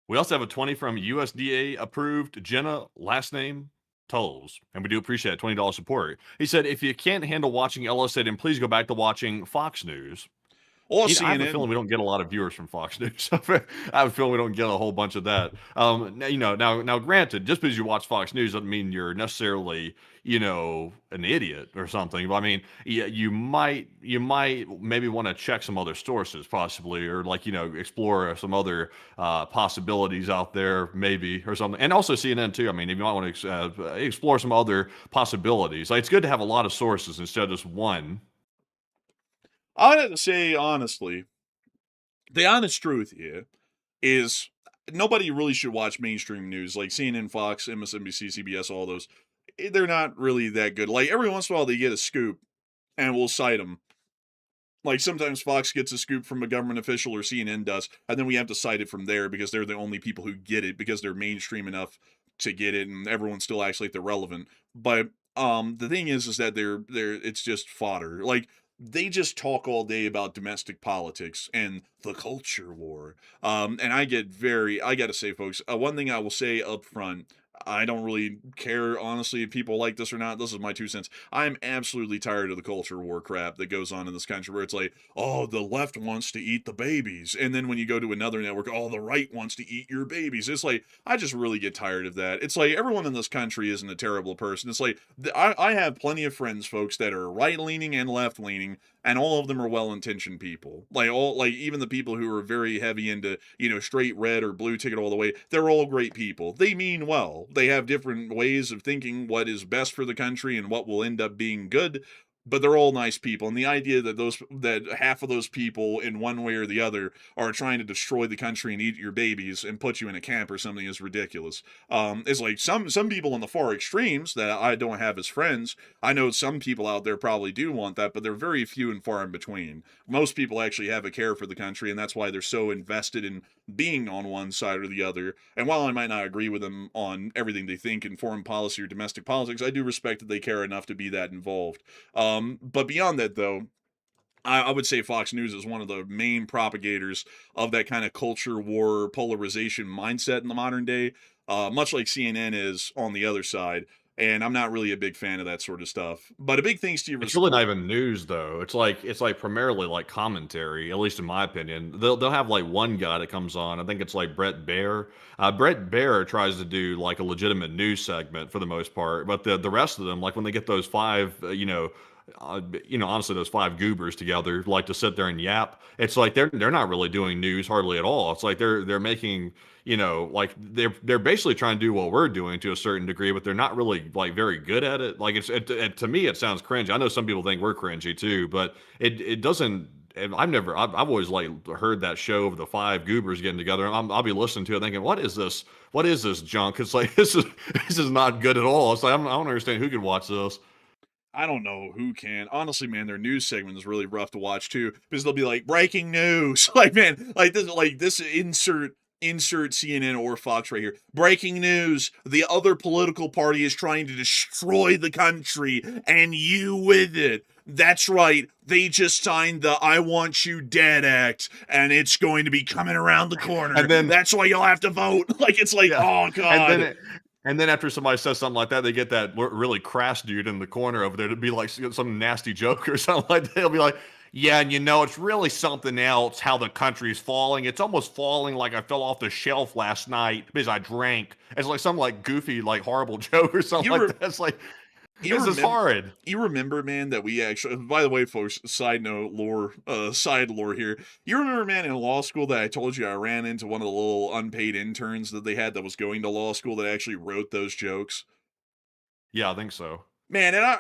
D: We also have a 20 from USDA approved Jenna, last name Tolls, and we do appreciate $20 support. He said, if you can't handle watching LSA, then please go back to watching Fox News.
C: Or
D: I have a
C: CNN.
D: feeling we don't get a lot of viewers from Fox News. I have a feeling we don't get a whole bunch of that. Now, granted, just because you watch Fox News doesn't mean you're necessarily, an idiot or something. But I mean, you might maybe want to check some other sources, possibly, or explore some other possibilities out there, maybe, or something. And also CNN too. I mean, if you might want to explore some other possibilities, like it's good to have a lot of sources instead of just one.
C: I would have to say, honestly, the honest truth here is nobody really should watch mainstream news like CNN, Fox, MSNBC, CBS, all those. They're not really that good. Like, every once in a while, they get a scoop, and we'll cite them. Like, sometimes Fox gets a scoop from a government official, or CNN does, and then we have to cite it from there because they're the only people who get it, because they're mainstream enough to get it, and everyone still acts like they're relevant. But the thing is that they're it's just fodder. Like, they just talk all day about domestic politics and the culture war. And I gotta say, folks, one thing I will say up front, I don't really care, honestly, if people like this or not. This is my 2 cents. I'm absolutely tired of the culture war crap that goes on in this country where it's like, oh, the left wants to eat the babies. And then when you go to another network, oh, the right wants to eat your babies. It's like, I just really get tired of that. It's like, everyone in this country isn't a terrible person. It's like, I have plenty of friends, folks, that are right-leaning and left-leaning, and all of them are well-intentioned people. Even the people who are very heavy into, straight red or blue ticket all the way, they're all great people. They mean well. They have different ways of thinking what is best for the country and what will end up being good, but they're all nice people. And the idea that half of those people in one way or the other are trying to destroy the country and eat your babies and put you in a camp or something is ridiculous. It's like some people in the far extremes that I don't have as friends. I know some people out there probably do want that, but they're very few and far in between. Most people actually have a care for the country, and that's why they're so invested in being on one side or the other. And while I might not agree with them on everything they think in foreign policy or domestic politics, I do respect that they care enough to be that involved. But beyond that, though, I would say Fox News is one of the main propagators of that kind of culture war polarization mindset in the modern day, much like CNN is on the other side. And I'm not really a big fan of that sort of stuff. But a big thanks to you.
D: It's really not even news, though. It's like primarily like commentary, at least in my opinion. They'll have like one guy that comes on. I think it's like Brett Baer. Brett Baer tries to do like a legitimate news segment for the most part, but the rest of them, like when they get those five, honestly, those five goobers together, like to sit there and yap. It's like they're not really doing news hardly at all. It's like they're making, like they're basically trying to do what we're doing to a certain degree, but they're not really like very good at it. Like to me, it sounds cringy. I know some people think we're cringy too, but it doesn't. I've always like heard that show of the five goobers getting together. I'll be listening to it thinking, what is this? What is this junk? It's like this is not good at all. It's like I don't understand who could watch this.
C: I don't know who can. Honestly, man, their news segment is really rough to watch too, because they'll be like breaking news, like, man, like this insert insert CNN or Fox right here. Breaking news. The other political party is trying to destroy the country, and you with it. That's right. They just signed the I Want You Dead Act, and it's going to be coming around the corner.
D: And then
C: that's why you'll have to vote. Like, it's like, oh, God.
D: And then after somebody says something like that, they get that really crass dude in the corner over there to be like some nasty joke or something like that. He'll be like, yeah, and it's really something else how the country's falling. It's almost falling like I fell off the shelf last night because I drank. It's like some like goofy, like horrible joke or something like that. It's like, this is horrid.
C: You remember, man, that we actually, by the way, folks, side lore here. You remember, man, in law school that I told you I ran into one of the little unpaid interns that they had that was going to law school that actually wrote those jokes?
D: Yeah, I think so.
C: Man, and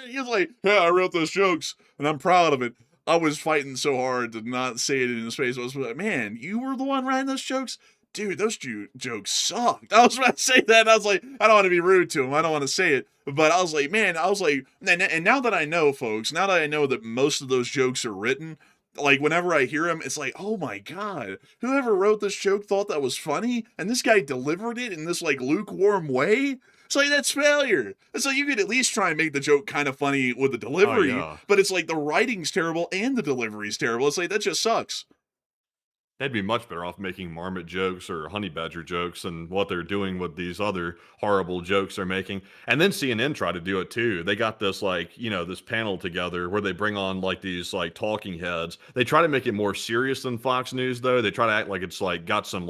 C: he was like, yeah, I wrote those jokes, and I'm proud of it. I was fighting so hard to not say it in his face. I was like, man, you were the one writing those jokes? Dude, those jokes sucked. I was about to say that, and I was like, I don't want to be rude to him. I don't want to say it. But I was like, man, and now that I know, folks, now that I know that most of those jokes are written, like, whenever I hear them, it's like, oh my God, whoever wrote this joke thought that was funny, and this guy delivered it in this, like, lukewarm way? It's like, that's failure. It's like, you could at least try and make the joke kind of funny with the delivery, but it's like the writing's terrible and the delivery's terrible. It's like, that just sucks.
D: They'd be much better off making marmot jokes or honey badger jokes than what they're doing with these other horrible jokes they're making. And then CNN tried to do it too. They got this this panel together where they bring on like these like talking heads. They try to make it more serious than Fox News though. They try to act like it's like got some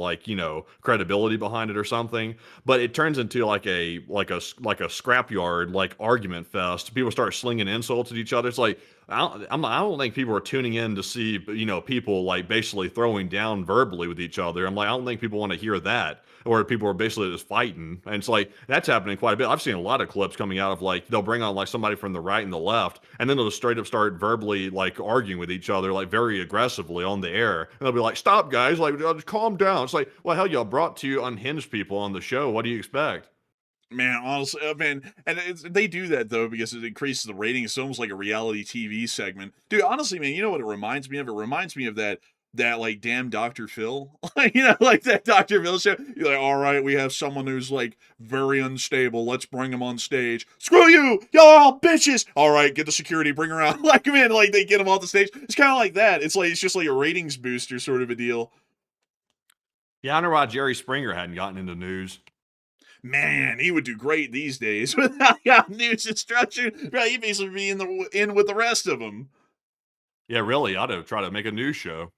D: credibility behind it or something. But it turns into like a scrapyard, like argument fest. People start slinging insults at each other. It's like, I don't think people are tuning in to see, people like basically throwing down verbally with each other. I'm like, I don't think people want to hear that, or people are basically just fighting. And it's like, that's happening quite a bit. I've seen a lot of clips coming out of like, they'll bring on like somebody from the right and the left, and then they'll just straight up start verbally like arguing with each other, like very aggressively on the air. And they'll be like, stop guys, like just calm down. It's like, well, hell, y'all brought two unhinged people on the show. What do you expect?
C: Man, honestly, man, and they do that though because it increases the rating. It's almost like a reality TV segment, dude. Honestly, man, you know what it reminds me of? It reminds me of that like damn Dr. Phil, like that Dr. Phil show. You're like, all right, we have someone who's like very unstable. Let's bring him on stage. Screw you, y'all are all bitches. All right, get the security, bring her out. Like, man, like they get him off the stage. It's kind of like that. It's just like a ratings booster sort of a deal.
D: Yeah, I know why Jerry Springer hadn't gotten into news.
C: Man, he would do great these days without news instruction. Right, he'd basically be in with the rest of them.
D: Yeah, really, I'd have tried to make a news show.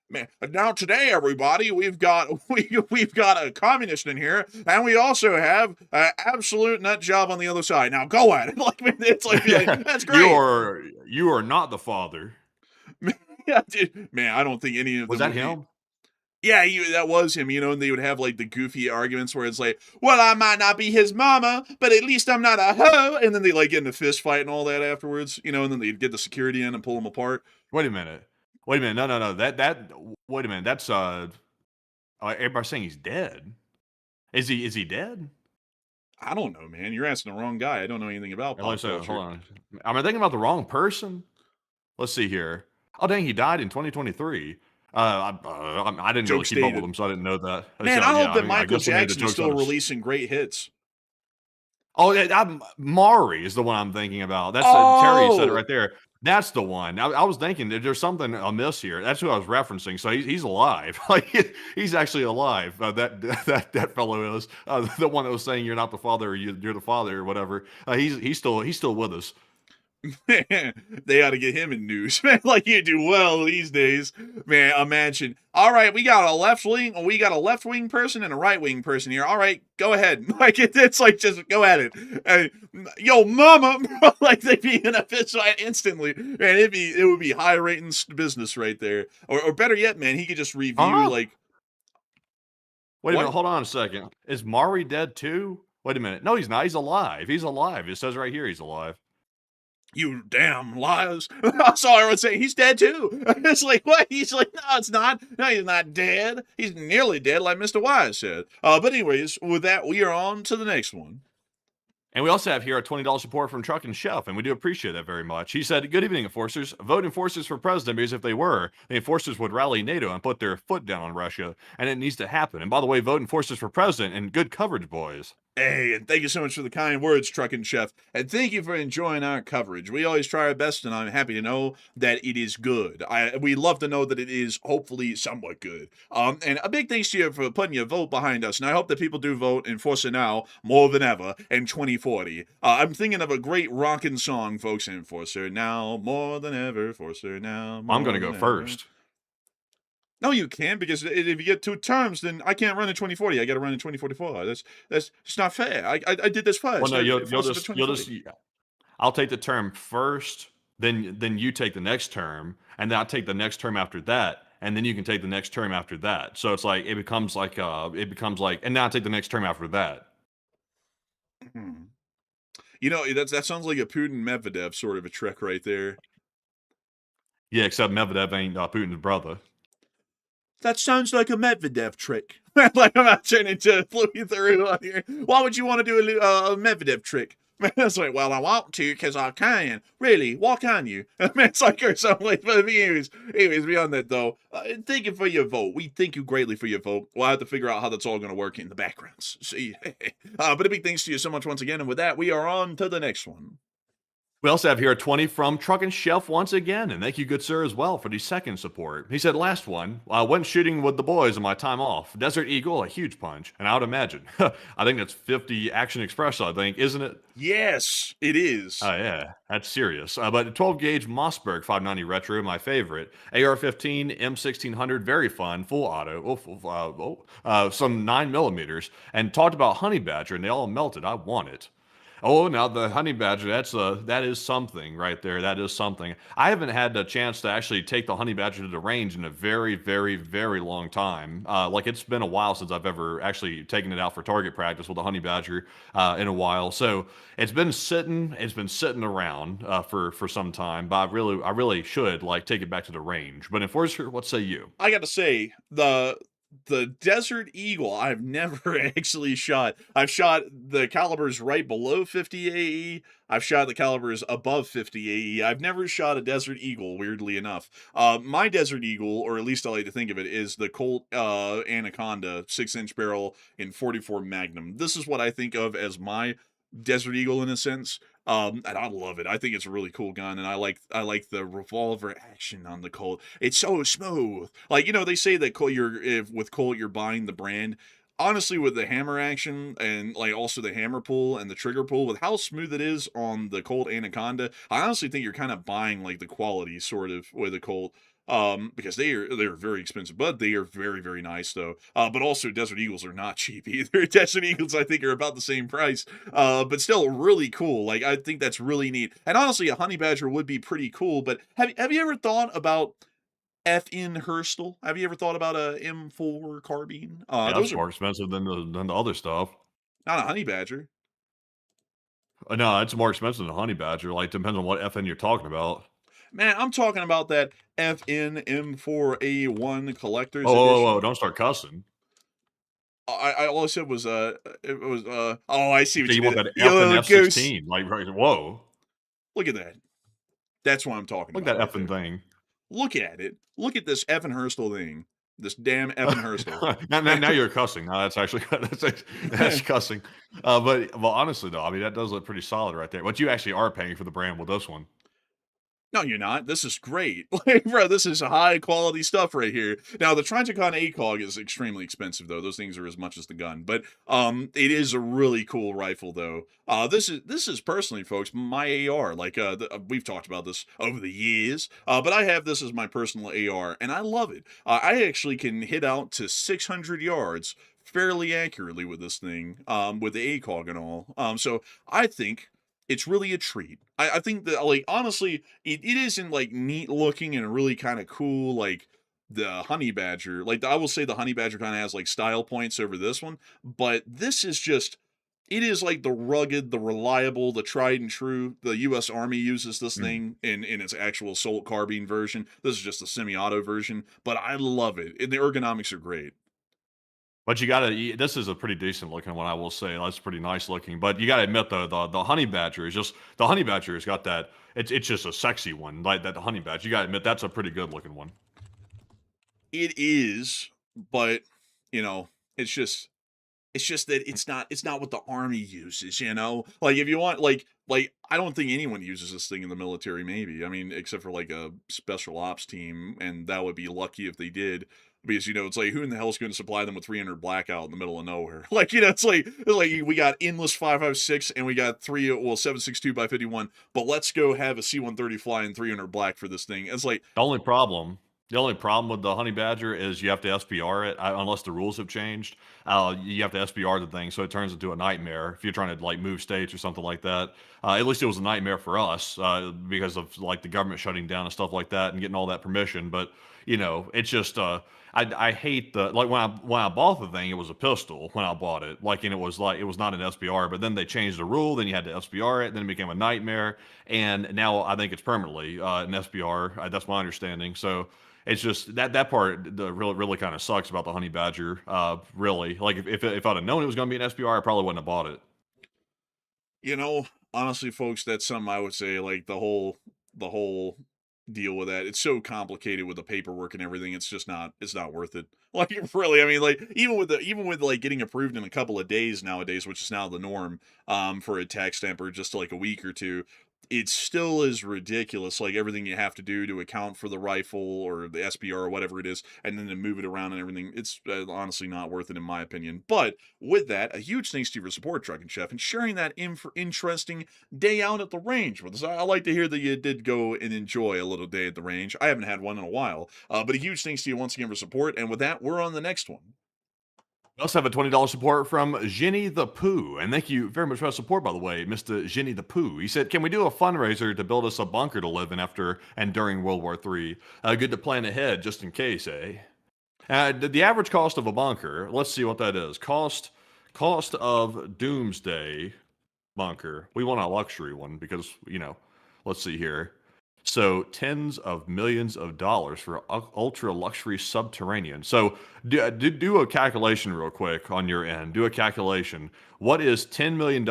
C: Man, now today, everybody, we've got a communist in here, and we also have an absolute nut job on the other side. Now go at it. Like, it's like that's great.
D: You are not the father.
C: Yeah, dude. Man, I don't think any of them
D: was that him.
C: Yeah, that was him, and they would have, like, the goofy arguments where it's like, well, I might not be his mama, but at least I'm not a hoe, and then they, like, get in a fist fight and all that afterwards, and then they'd get the security in and pull them apart.
D: Wait a minute. No, wait a minute, that's, everybody's saying he's dead. Is he dead?
C: I don't know, man, you're asking the wrong guy. I don't know anything about pop culture.
D: Hold on. Am I thinking about the wrong person? Let's see here. Oh, dang, he died in 2023. I didn't really keep up with him, so I didn't know that.
C: Man, I hope that Michael Jackson is still releasing great hits.
D: Oh, Maury is the one I'm thinking about. That's Terry said it right there. That's the one. I was thinking that there's something amiss here. That's who I was referencing. So he's alive. Like he's actually alive. That fellow is the one that was saying you're not the father, or you're the father, or whatever. He's still with us.
C: Man, they ought to get him in news, man. Like, you do well these days, man. Imagine. All right, we got a left wing person and a right wing person here. All right, go ahead. Like it's like just go at it. Yo, mama, like they'd be in a fist fight instantly, man. It would be high rating business right there. Or better yet, man, he could just review like.
D: Wait a minute, hold on a second. Is Maury dead too? Wait a minute. No, he's not. He's alive. He's alive. It says right here he's alive.
C: You damn liars. I saw everyone say, he's dead too. It's like, what? He's like, no, it's not. No, he's not dead. He's nearly dead, like Mr. Wise said. But anyways, with that, we are on to the next one.
D: And we also have here a $20 support from Truck and Chef, and we do appreciate that very much. He said, "Good evening, enforcers. Vote enforcers for president because if they were, the enforcers would rally NATO and put their foot down on Russia, and it needs to happen. And by the way, vote enforcers for president and good coverage, boys."
C: Hey, and thank you so much for the kind words, Truck and Chef. And thank you for enjoying our coverage. We always try our best, and I'm happy to know that it is good. We love to know that it is hopefully somewhat good. And a big thanks to you for putting your vote behind us. And I hope that people do vote Enforcer now more than ever in 2040. I'm thinking of a great rockin' song, folks. Enforcer now more than ever. Enforcer now more
D: I'm going to go
C: than
D: first.
C: ever. No, you can't, because if you get 2 terms, then I can't run in 2040. I got to run in 2044. That's just not fair. I did this first.
D: Well, no, you'll
C: Enforcer for
D: just
C: 2040.
D: I'll take the term first, then you take the next term, and then I'll take the next term after that, and then you can take the next term after that. So it's like it becomes like and now I take the next term after that.
C: Hmm. You know, that sounds like a Putin Medvedev sort of a trick right there.
D: Yeah, except Medvedev ain't Putin's brother.
C: That sounds like a Medvedev trick. Like I'm not turning to Louis through on here. Why would you want to do a Medvedev trick? It's like, well, I want to because I can. Really? Why can you? It's like or something like that. Anyways, beyond that though, thank you for your vote. We thank you greatly for your vote. We'll have to figure out how that's all going to work in the backgrounds. See, but a big thanks to you so much once again. And with that, we are on to the next one.
D: We also have here a 20 from Truck and Chef once again, and thank you, good sir, as well for the second support. He said, "Last one, I went shooting with the boys on my time off. Desert Eagle, a huge punch, and I would imagine, I think that's 50 Action Express, I think, isn't it?"
C: Yes, it is.
D: Oh, yeah, that's serious. But a 12 gauge Mossberg 590 Retro, my favorite. AR-15, M1600, very fun, full auto, some 9 millimeters, and talked about Honey Badger, and they all melted. I want it. Oh, now the honey badger, that is something right there. That is something. I haven't had the chance to actually take the honey badger to the range in a very, very, very long time. Like it's been a while since I've ever actually taken it out for target practice with the honey badger in a while. So it's been sitting around for some time. But I really should like take it back to the range. But Enforcer, what say you?
C: I got to say, the Desert Eagle I've never actually shot. I've shot the calibers right below 50 AE. I've shot the calibers above 50 AE. I've never shot a Desert Eagle, weirdly enough. My Desert Eagle, or at least I like to think of it, is the Colt Anaconda 6-inch barrel in 44 Magnum. This is what I think of as my Desert Eagle in a sense. And I love it. I think it's a really cool gun, and I like the revolver action on the Colt. It's so smooth. Like, you know, they say that with Colt you're buying the brand. Honestly, with the hammer action and like also the hammer pull and the trigger pull, with how smooth it is on the Colt Anaconda, I honestly think you're kind of buying like the quality sort of with the Colt. Because they're very expensive, but they are very, very nice though. But also Desert Eagles are not cheap either. Desert Eagles I think are about the same price. But still really cool. Like I think that's really neat. And honestly, a honey badger would be pretty cool. But have you ever thought about FN Herstal? Have you ever thought about a M4 carbine?
D: Yeah,
C: Those
D: that's
C: are
D: more expensive than the other stuff.
C: not a honey badger.
D: No, it's more expensive than honey badger. Like depends on what FN you're talking about.
C: Man, I'm talking about that FN M4A1 collector's
D: Oh, whoa,
C: edition.
D: whoa, don't start cussing.
C: I all I said was it was oh, I see what
D: So
C: you
D: you want
C: did.
D: that
C: You
D: F and
C: little goose.
D: F-16? Like, right, whoa!
C: Look at that. That's what I'm talking
D: Look at
C: about
D: that
C: right
D: effing
C: there.
D: thing.
C: Look at it. Look at this Evan Herstal thing. This damn Evan Herstal.
D: now you're cussing. No, that's actually that's cussing. But honestly though, I mean that does look pretty solid right there. But you actually are paying for the brand with this one.
C: No, you're not. This is great. Like, bro, this is high quality stuff right here. Now, the Triticon ACOG is extremely expensive, though. Those things are as much as the gun. But it is a really cool rifle, though. This is personally, folks, my AR. Like, we've talked about this over the years. But I have this as my personal AR, and I love it. I actually can hit out to 600 yards fairly accurately with this thing, with the ACOG and all. So I think it's really a treat. I think that, like, honestly, it isn't, like, neat looking and really kind of cool, like, the Honey Badger. Like, I will say the Honey Badger kind of has, like, style points over this one, but this is just, it is, like, the rugged, the reliable, the tried and true. The U.S. Army uses this thing in its actual assault carbine version. This is just a semi-auto version, but I love it, and the ergonomics are great.
D: But you gotta. This is a pretty decent looking one, I will say. That's pretty nice looking. But you gotta admit the honey badger is just the honey badger has got that. It's just a sexy one, like that honey badger. You gotta admit that's a pretty good looking one.
C: It is, but you know, it's just that it's not what the army uses, you know? Like if you want like I don't think anyone uses this thing in the military, maybe. I mean, except for like a special ops team, and that would be lucky if they did. Because it's like who in the hell is going to supply them with 300 blackout in the middle of nowhere? Like it's like we got endless 5.56 and we got 7.62 by 51, but let's go have a C-130 fly in 300 black for this thing. It's like
D: The only problem with the honey badger is you have to SPR it unless the rules have changed. You have to SPR the thing, so it turns into a nightmare if you're trying to like move states or something like that. At least it was a nightmare for us because of like the government shutting down and stuff like that and getting all that permission. But it's just I hate the like when I bought the thing, it was a pistol when I bought it. Like and it was not an SPR, but then they changed the rule. Then you had to SPR it. Then it became a nightmare, and now I think it's permanently an SPR. That's my understanding. So. It's just that part really kind of sucks about the honey badger. Really, like if I'd have known it was going to be an SPR, I probably wouldn't have bought it.
C: Honestly, folks, that's something I would say. Like the whole deal with that, it's so complicated with the paperwork and everything. It's not worth it. Like really, I mean, like even with like getting approved in a couple of days nowadays, which is now the norm, for a tax stamp or just like a week or two. It still is ridiculous, like everything you have to do to account for the rifle or the SPR or whatever it is, and then to move it around and everything. It's honestly not worth it in my opinion. But with that, a huge thanks to your support, Trucking Chef, and sharing that interesting day out at the range with us. I like to hear that you did go and enjoy a little day at the range. I haven't had one in a while, but a huge thanks to you once again for support. And with that, we're on the next one.
D: We also have a $20 support from Jenny the Pooh. And thank you very much for that support, by the way, Mr. Jenny the Pooh. He said, can we do a fundraiser to build us a bunker to live in after and during World War III? Good to plan ahead, just in case, eh? The average cost of a bunker, let's see what that is. Cost of Doomsday bunker. We want a luxury one because, let's see here. So tens of millions of dollars for ultra luxury subterranean. So do a calculation real quick on your end. Do a calculation. What is $10 million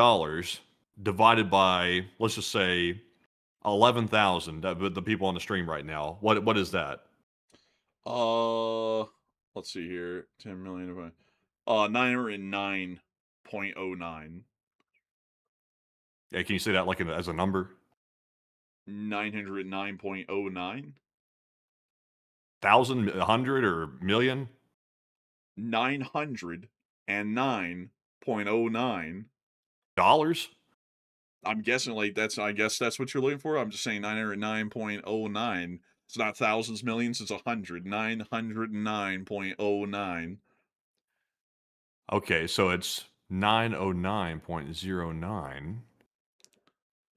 D: divided by, let's just say, 11,000? The people on the stream right now. What is that?
C: Let's see here. 10 million divided. 909.09.
D: Yeah, can you say that like as a number?
C: 909.09.
D: 1,000, 100, or million?
C: 909.09
D: dollars.
C: I'm guessing I guess that's what you're looking for. I'm just saying 909.09. It's not thousands, millions. It's 100. 909.09.
D: Okay, so it's 909.09.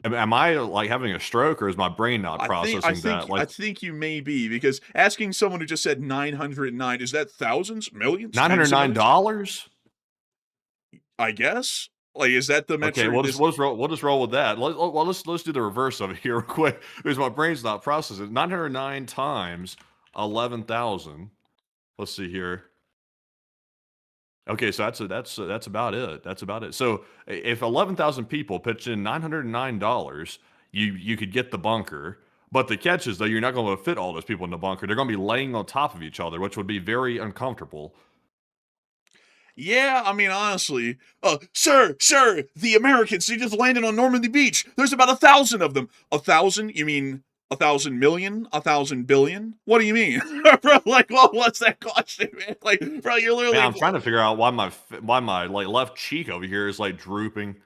D: Am I like having a stroke, or is my brain not processing that?
C: I think you may be, because asking someone who just said 909, is that thousands, millions,
D: $909?
C: I guess. Like, is that the metric?
D: Okay, we'll just roll with that. Let's do the reverse of it here real quick, because my brain's not processing. 909 times 11,000. Let's see here. Okay, so that's about it. That's about it. So if 11,000 people pitched in $909, you could get the bunker. But the catch is, though, you're not going to fit all those people in the bunker. They're going to be laying on top of each other, which would be very uncomfortable.
C: Yeah, I mean, honestly, sir, the Americans, they just landed on Normandy Beach. There's about 1,000 of them. 1,000? You mean 1,000 million? 1,000 billion? What do you mean? Bro, like, what's that question, man? Like, bro, you're literally.
D: Man, I'm trying to figure out why my like left cheek over here is like drooping.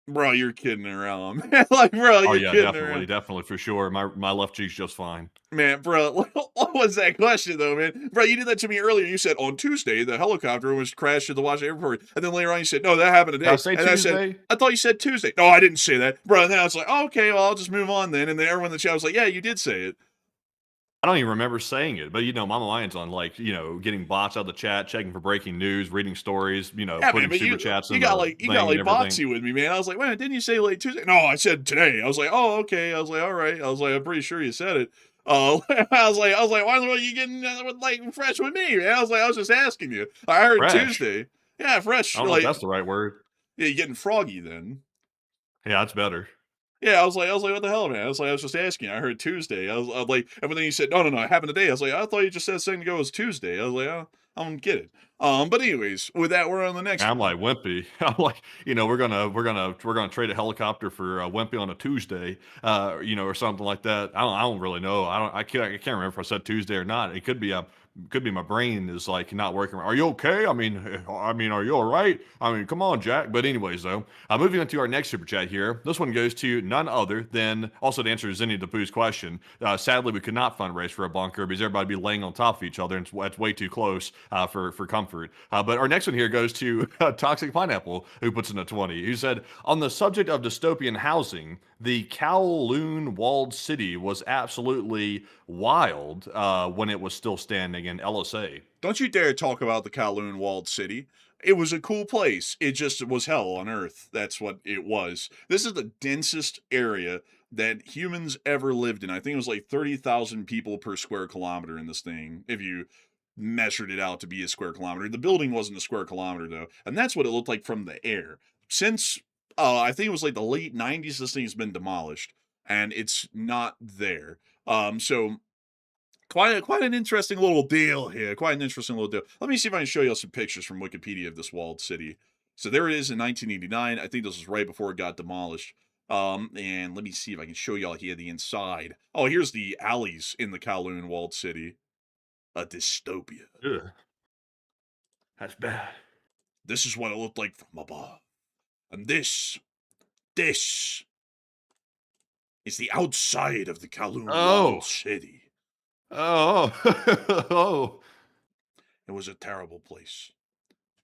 C: Bro, you're kidding around, man. Like, bro, you're kidding around.
D: Definitely for sure. My left cheek's just fine.
C: Man, bro, what was that question though, man? Bro, you did that to me earlier. You said on Tuesday the helicopter was crashed at the Washington airport, and then later on you said no, that happened today.
D: Did I say Tuesday?
C: I thought you said Tuesday. No, I didn't say that, bro. And then I was like, oh, okay, well, I'll just move on then. And then everyone in the chat was like, yeah, you did say it.
D: I don't even remember saying it, but my mind's on like getting bots out of the chat, checking for breaking news, reading stories, putting super chats.
C: You got like botsy with me, man. I was like, wait, didn't you say late Tuesday? No, I said today. I was like, oh, okay. I was like, all right. I was like, I'm pretty sure you said it. I was like, why are you getting like fresh with me, man? I was just asking you. I heard
D: Fresh.
C: Tuesday. Yeah, fresh.
D: I don't know if
C: Like,
D: that's the right word.
C: yeah, you getting froggy then.
D: Yeah, that's better.
C: Yeah, I was like, what the hell, man? I was just asking. I heard Tuesday. I was like, and then you said, no, it happened today. I was like, I thought you just said a second ago it was Tuesday. I was like, oh, I don't get it. But anyways, with that, we're on the next
D: I'm
C: one.
D: like Wimpy. I'm like, we're gonna trade a helicopter for Wimpy on a Tuesday, or something like that. I don't really know. I can't remember if I said Tuesday or not. It could be my brain is like not working. Are you okay? I mean, are you all right? I mean, come on, Jack. But anyways, though, moving on to our next super chat here. This one goes to none other than also to answer Zinni DePoo's question. Sadly, we could not fundraise for a bunker because everybody would be laying on top of each other, and it's way too close for comfort. But our next one here goes to Toxic Pineapple, who puts in a 20. Who said, on the subject of dystopian housing, the Kowloon walled city was absolutely wild when it was still standing in LSA.
C: Don't you dare talk about the Kowloon walled city. It was a cool place. It just was hell on earth. That's what it was. This is the densest area that humans ever lived in. I think it was like 30,000 people per square kilometer in this thing, if you measured it out to be a square kilometer. The building wasn't a square kilometer, though. And that's what it looked like from the air. Since, I think it was like the late 90s, this thing's been demolished. And it's not there. So quite an interesting little deal here. Quite an interesting little deal. Let me see if I can show you some pictures from Wikipedia of this walled city. So there it is in 1989. I think this was right before it got demolished. And let me see if I can show y'all here the inside. Oh, here's the alleys in the Kowloon walled city. A dystopia.
D: Ugh. That's bad.
C: This is what it looked like from above. And this is the outside of the Kowloon
D: Oh.
C: walled city.
D: Oh. Oh.
C: It was a terrible place.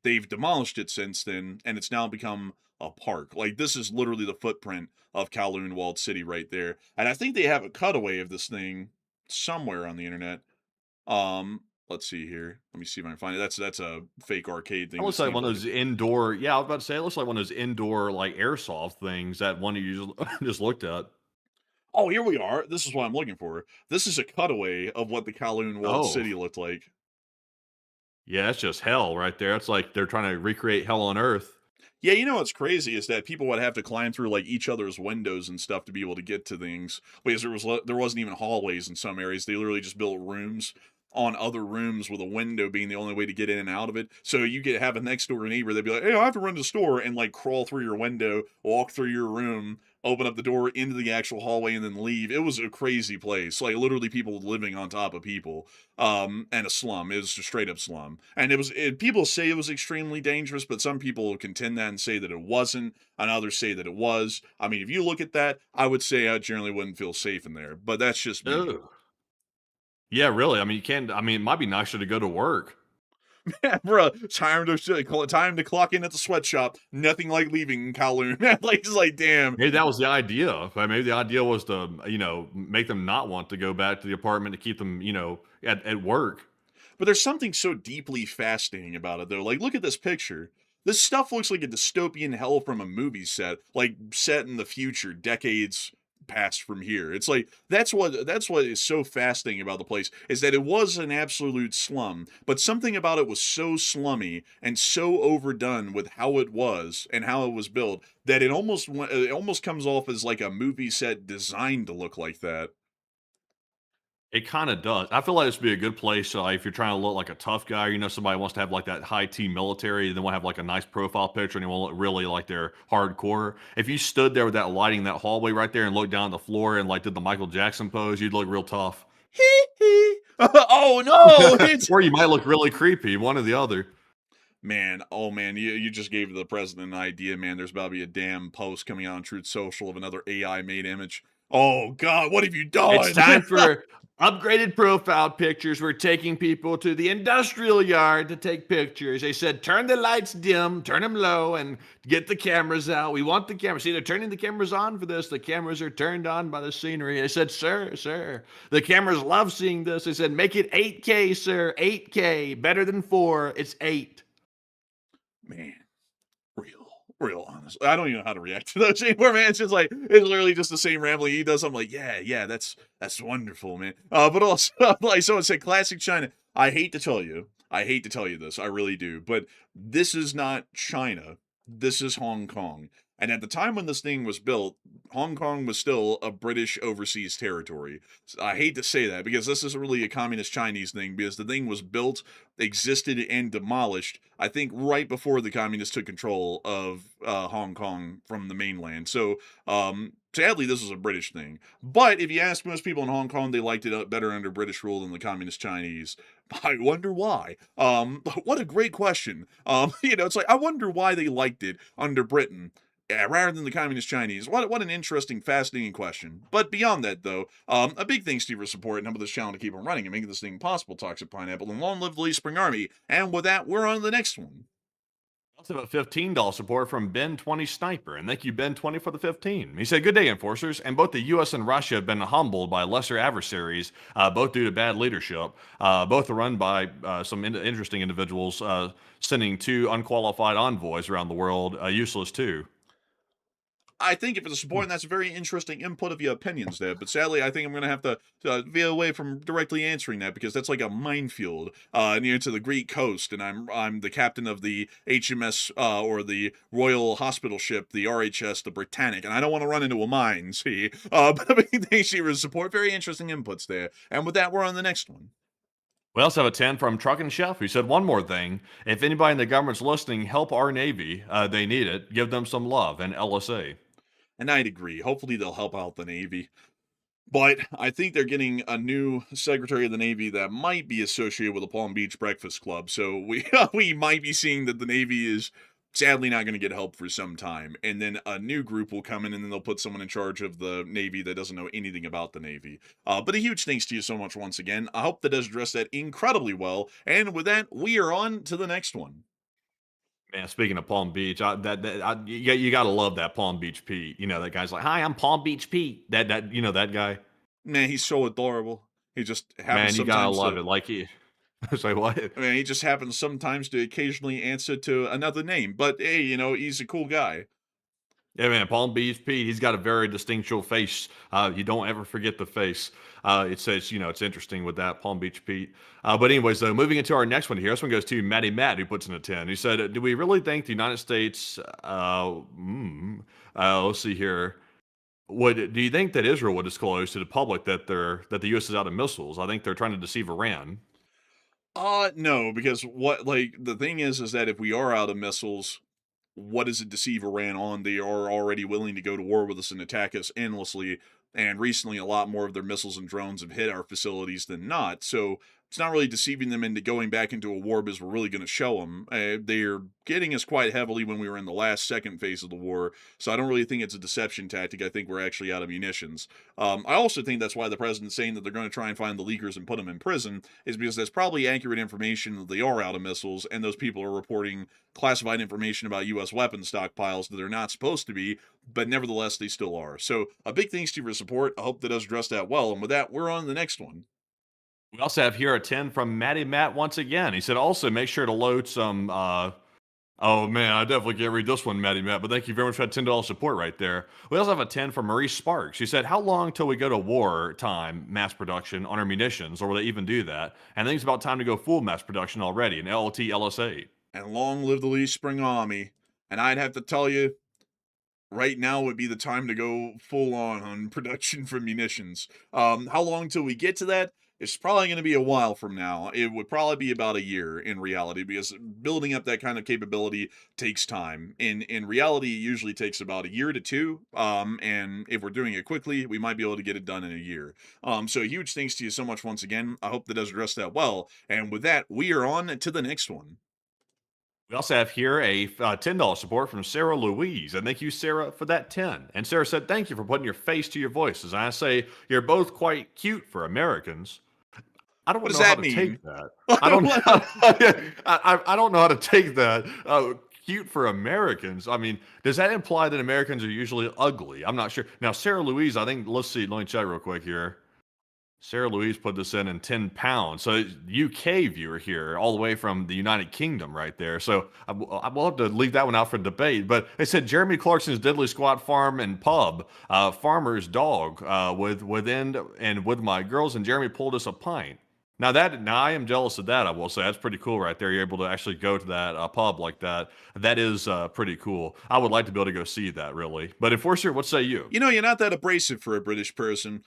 C: They've demolished it since then, and it's now become a park. Like, this is literally the footprint of Kowloon walled city right there. And I think they have a cutaway of this thing somewhere on the internet. Let's see here. Let me see if I can find it. That's a fake arcade thing.
D: It looks like one of those indoor. Yeah, I was about to say it looks like one of those indoor like airsoft things that one of you just looked at.
C: Oh, here we are. This is what I'm looking for. This is a cutaway of what the Kowloon walled
D: Oh.
C: city looked like.
D: Yeah, that's just hell right there. It's like they're trying to recreate hell on earth.
C: Yeah, you know what's crazy is that people would have to climb through like each other's windows and stuff to be able to get to things because there wasn't even hallways in some areas. They literally just built rooms on other rooms with a window being the only way to get in and out of it. So you could have a next door neighbor. They'd be like, "Hey, I have to run to the store," and like crawl through your window, walk through your room, open up the door into the actual hallway, and then leave. It was a crazy place. Like literally people living on top of people. And a slum. It was a straight up slum. And people say it was extremely dangerous, but some people contend that and say that it wasn't, and others say that it was. I mean, if you look at that, I would say I generally wouldn't feel safe in there, but that's just me.
D: Oh. Yeah, really. I mean, you can't. I mean, it might be nicer to go to work.
C: Bro, time to clock in at the sweatshop. Nothing like leaving Kowloon. Like, it's like, damn.
D: Maybe that was the idea. Maybe the idea was to, make them not want to go back to the apartment to keep them, at work.
C: But there's something so deeply fascinating about it, though. Like, look at this picture. This stuff looks like a dystopian hell from a movie set, like set in the future, decades past from here. It's like that's what is so fascinating about the place is that it was an absolute slum, but something about it was so slummy and so overdone with how it was and how it was built that it almost comes off as like a movie set designed to look like that.
D: It kind of does. I feel like this would be a good place. If you're trying to look like a tough guy, somebody wants to have like that high T military, then want to have like a nice profile picture and they won't look really like they're hardcore. If you stood there with that lighting, that hallway right there and looked down the floor and like did the Michael Jackson pose, you'd look real tough.
C: Oh no!
D: Or you might look really creepy, one or the other.
C: Man, oh man, you just gave the president an idea, man. There's about to be a damn post coming out on Truth Social of another AI made image. Oh God, what have you done?
D: It's time for upgraded profile pictures. We're taking people to the industrial yard to take pictures. They said, turn the lights dim, turn them low, and get the cameras out. We want the cameras. See, they're turning the cameras on for this. The cameras are turned on by the scenery. They said, sir, the cameras love seeing this. They said, make it 8K, sir, 8K, better than 4. It's 8.
C: Man, real. real honest. I don't even know how to react to those anymore, man. It's just like it's literally just the same rambling he does. I'm like, yeah, that's wonderful, man. But also, like someone said, classic China. I hate to tell you this, I really do, but this is not China. This is Hong Kong. And at the time when this thing was built, Hong Kong was still a British overseas territory. I hate to say that because this isn't really a communist Chinese thing because the thing was built, existed, and demolished, I think, right before the communists took control of Hong Kong from the mainland. So, sadly, this was a British thing. But if you ask most people in Hong Kong, they liked it better under British rule than the communist Chinese. I wonder why. What a great question. It's like, I wonder why they liked it under Britain. Yeah, rather than the communist Chinese. What an interesting, fascinating question. But beyond that, though, a big thanks to your support and helping this channel to keep on running and making this thing possible, Toxic Pineapple, and long live the Lee Spring Army. And with that, we're on to the next one.
D: Also have a $15 support from Ben20 Sniper, and thank you Ben20 for the 15. He said, "Good day, enforcers." And both the U.S. and Russia have been humbled by lesser adversaries, both due to bad leadership. Both are run by some interesting individuals, sending 2 unqualified envoys around the world, useless too.
C: I think you for the support, and that's a very interesting input of your opinions there. But sadly, I think I'm going to have to veer away from directly answering that because that's like a minefield near to the Greek coast, and I'm the captain of the HMS or the Royal Hospital ship, the RHS, the Britannic, and I don't want to run into a mine. See, but I mean, thanks for your support. Very interesting inputs there. And with that, we're on the next one.
D: We also have a 10 from Truckin' Chef who said, "One more thing. If anybody in the government's listening, help our Navy. They need it. Give them some love." And LSA.
C: And I'd agree. Hopefully they'll help out the Navy. But I think they're getting a new Secretary of the Navy that might be associated with the Palm Beach Breakfast Club. So we might be seeing that the Navy is sadly not going to get help for some time. And then a new group will come in and then they'll put someone in charge of the Navy that doesn't know anything about the Navy. But a huge thanks to you so much once again. I hope that does address that incredibly well. And with that, we are on to the next one.
D: Man, speaking of Palm Beach, you gotta love that Palm Beach Pete. You know that guy's like, "Hi, I'm Palm Beach Pete." That guy.
C: Man, he's so adorable. He just
D: Man,
C: happens
D: you gotta
C: sometimes
D: love
C: to,
D: it. Like he, say what?
C: I mean, he just happens sometimes to occasionally answer to another name. But hey, he's a cool guy.
D: Yeah, man, Palm Beach Pete. He's got a very distinctual face. You don't ever forget the face. It says, it's interesting with that Palm Beach Pete. But anyways, though, moving into our next one here. This one goes to Matty Matt, who puts in a 10. He said, "Do we really think the United States? Let's see here. Do you think that Israel would disclose to the public that the U.S. is out of missiles? I think they're trying to deceive Iran."
C: No, because the thing is that if we are out of missiles, what does it deceive Iran on? They are already willing to go to war with us and attack us endlessly. And recently, a lot more of their missiles and drones have hit our facilities than not. So it's not really deceiving them into going back into a war because we're really going to show them. They're getting us quite heavily when we were in the second phase of the war. So I don't really think it's a deception tactic. I think we're actually out of munitions. I also think that's why the president's saying that they're going to try and find the leakers and put them in prison, is because that's probably accurate information that they are out of missiles, and those people are reporting classified information about U.S. weapons stockpiles that they're not supposed to be, but nevertheless, they still are. So a big thanks to you for support. I hope that does address that well. And with that, we're on to the next one.
D: We also have here a 10 from Matty Matt once again. He said, "Also, make sure to load some." Oh man, I definitely can't read this one, Matty Matt, but thank you very much for that $10 support right there. We also have a 10 from Marie Sparks. She said, "How long till we go to wartime mass production on our munitions, or will they even do that? And I think it's about time to go full mass production already." And LLT LSA.
C: And long live the Lee Spring Army. And I'd have to tell you, right now would be the time to go full on production for munitions. How long till we get to that? It's probably going to be a while from now. It would probably be about a year in reality, because building up that kind of capability takes time. In reality, it usually takes about a year to 2. And if we're doing it quickly, we might be able to get it done in a year. So huge thanks to you so much once again. I hope that does address that well. And with that, we are on to the next one.
D: We also have here a $10 support from Sarah Louise. And thank you, Sarah, for that 10. And Sarah said, "Thank you for putting your face to your voices. I say you're both quite cute for Americans." I don't
C: What
D: know
C: does
D: how
C: that
D: to
C: mean?
D: take that. I don't know. I don't know how to take that. Cute for Americans. I mean, does that imply that Americans are usually ugly? I'm not sure. Now, Sarah Louise, I think, let's see. Let me check real quick here. Sarah Louise put this in 10 pounds. So UK viewer here, all the way from the United Kingdom right there. So I will have to leave that one out for debate. But they said Jeremy Clarkson's Deadly Squat Farm and Pub, farmer's dog, within and with my girls, and Jeremy pulled us a pint. Now I am jealous of that. I will say that's pretty cool right there. You're able to actually go to that pub like that. That is pretty cool. I would like to be able to go see that really. But Enforcer, what say you?
C: You know, you're not that abrasive for a British person.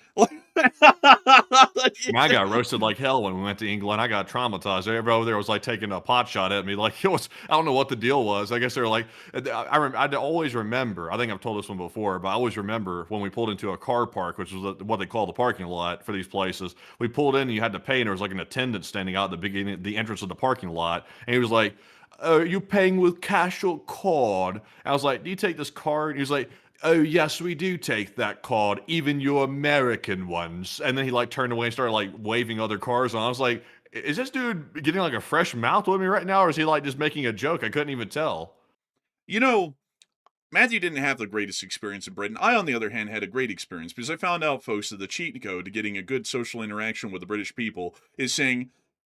D: I got roasted like hell when we went to England. I got traumatized. Everybody over there was like taking a pot shot at me. Like it was, I don't know what the deal was. I guess they were like, I always remember, I think I've told this one before, but I always remember when we pulled into a car park, which was what they call the parking lot for these places. We pulled in and you had to pay, and there was like an attendant standing out at the beginning, the entrance of the parking lot. And he was like, are you paying with cash or card? I was like, do you take this card? And he was like, oh yes, we do take that card, even your American ones. And then he like turned away and started like waving other cars on. I was like, is this dude getting like a fresh mouth with me right now, or is he like just making a joke? I couldn't even tell.
C: You know, Matthew didn't have the greatest experience in Britain. I, on the other hand, had a great experience because I found out, folks, that the cheat code to getting a good social interaction with the British people is saying,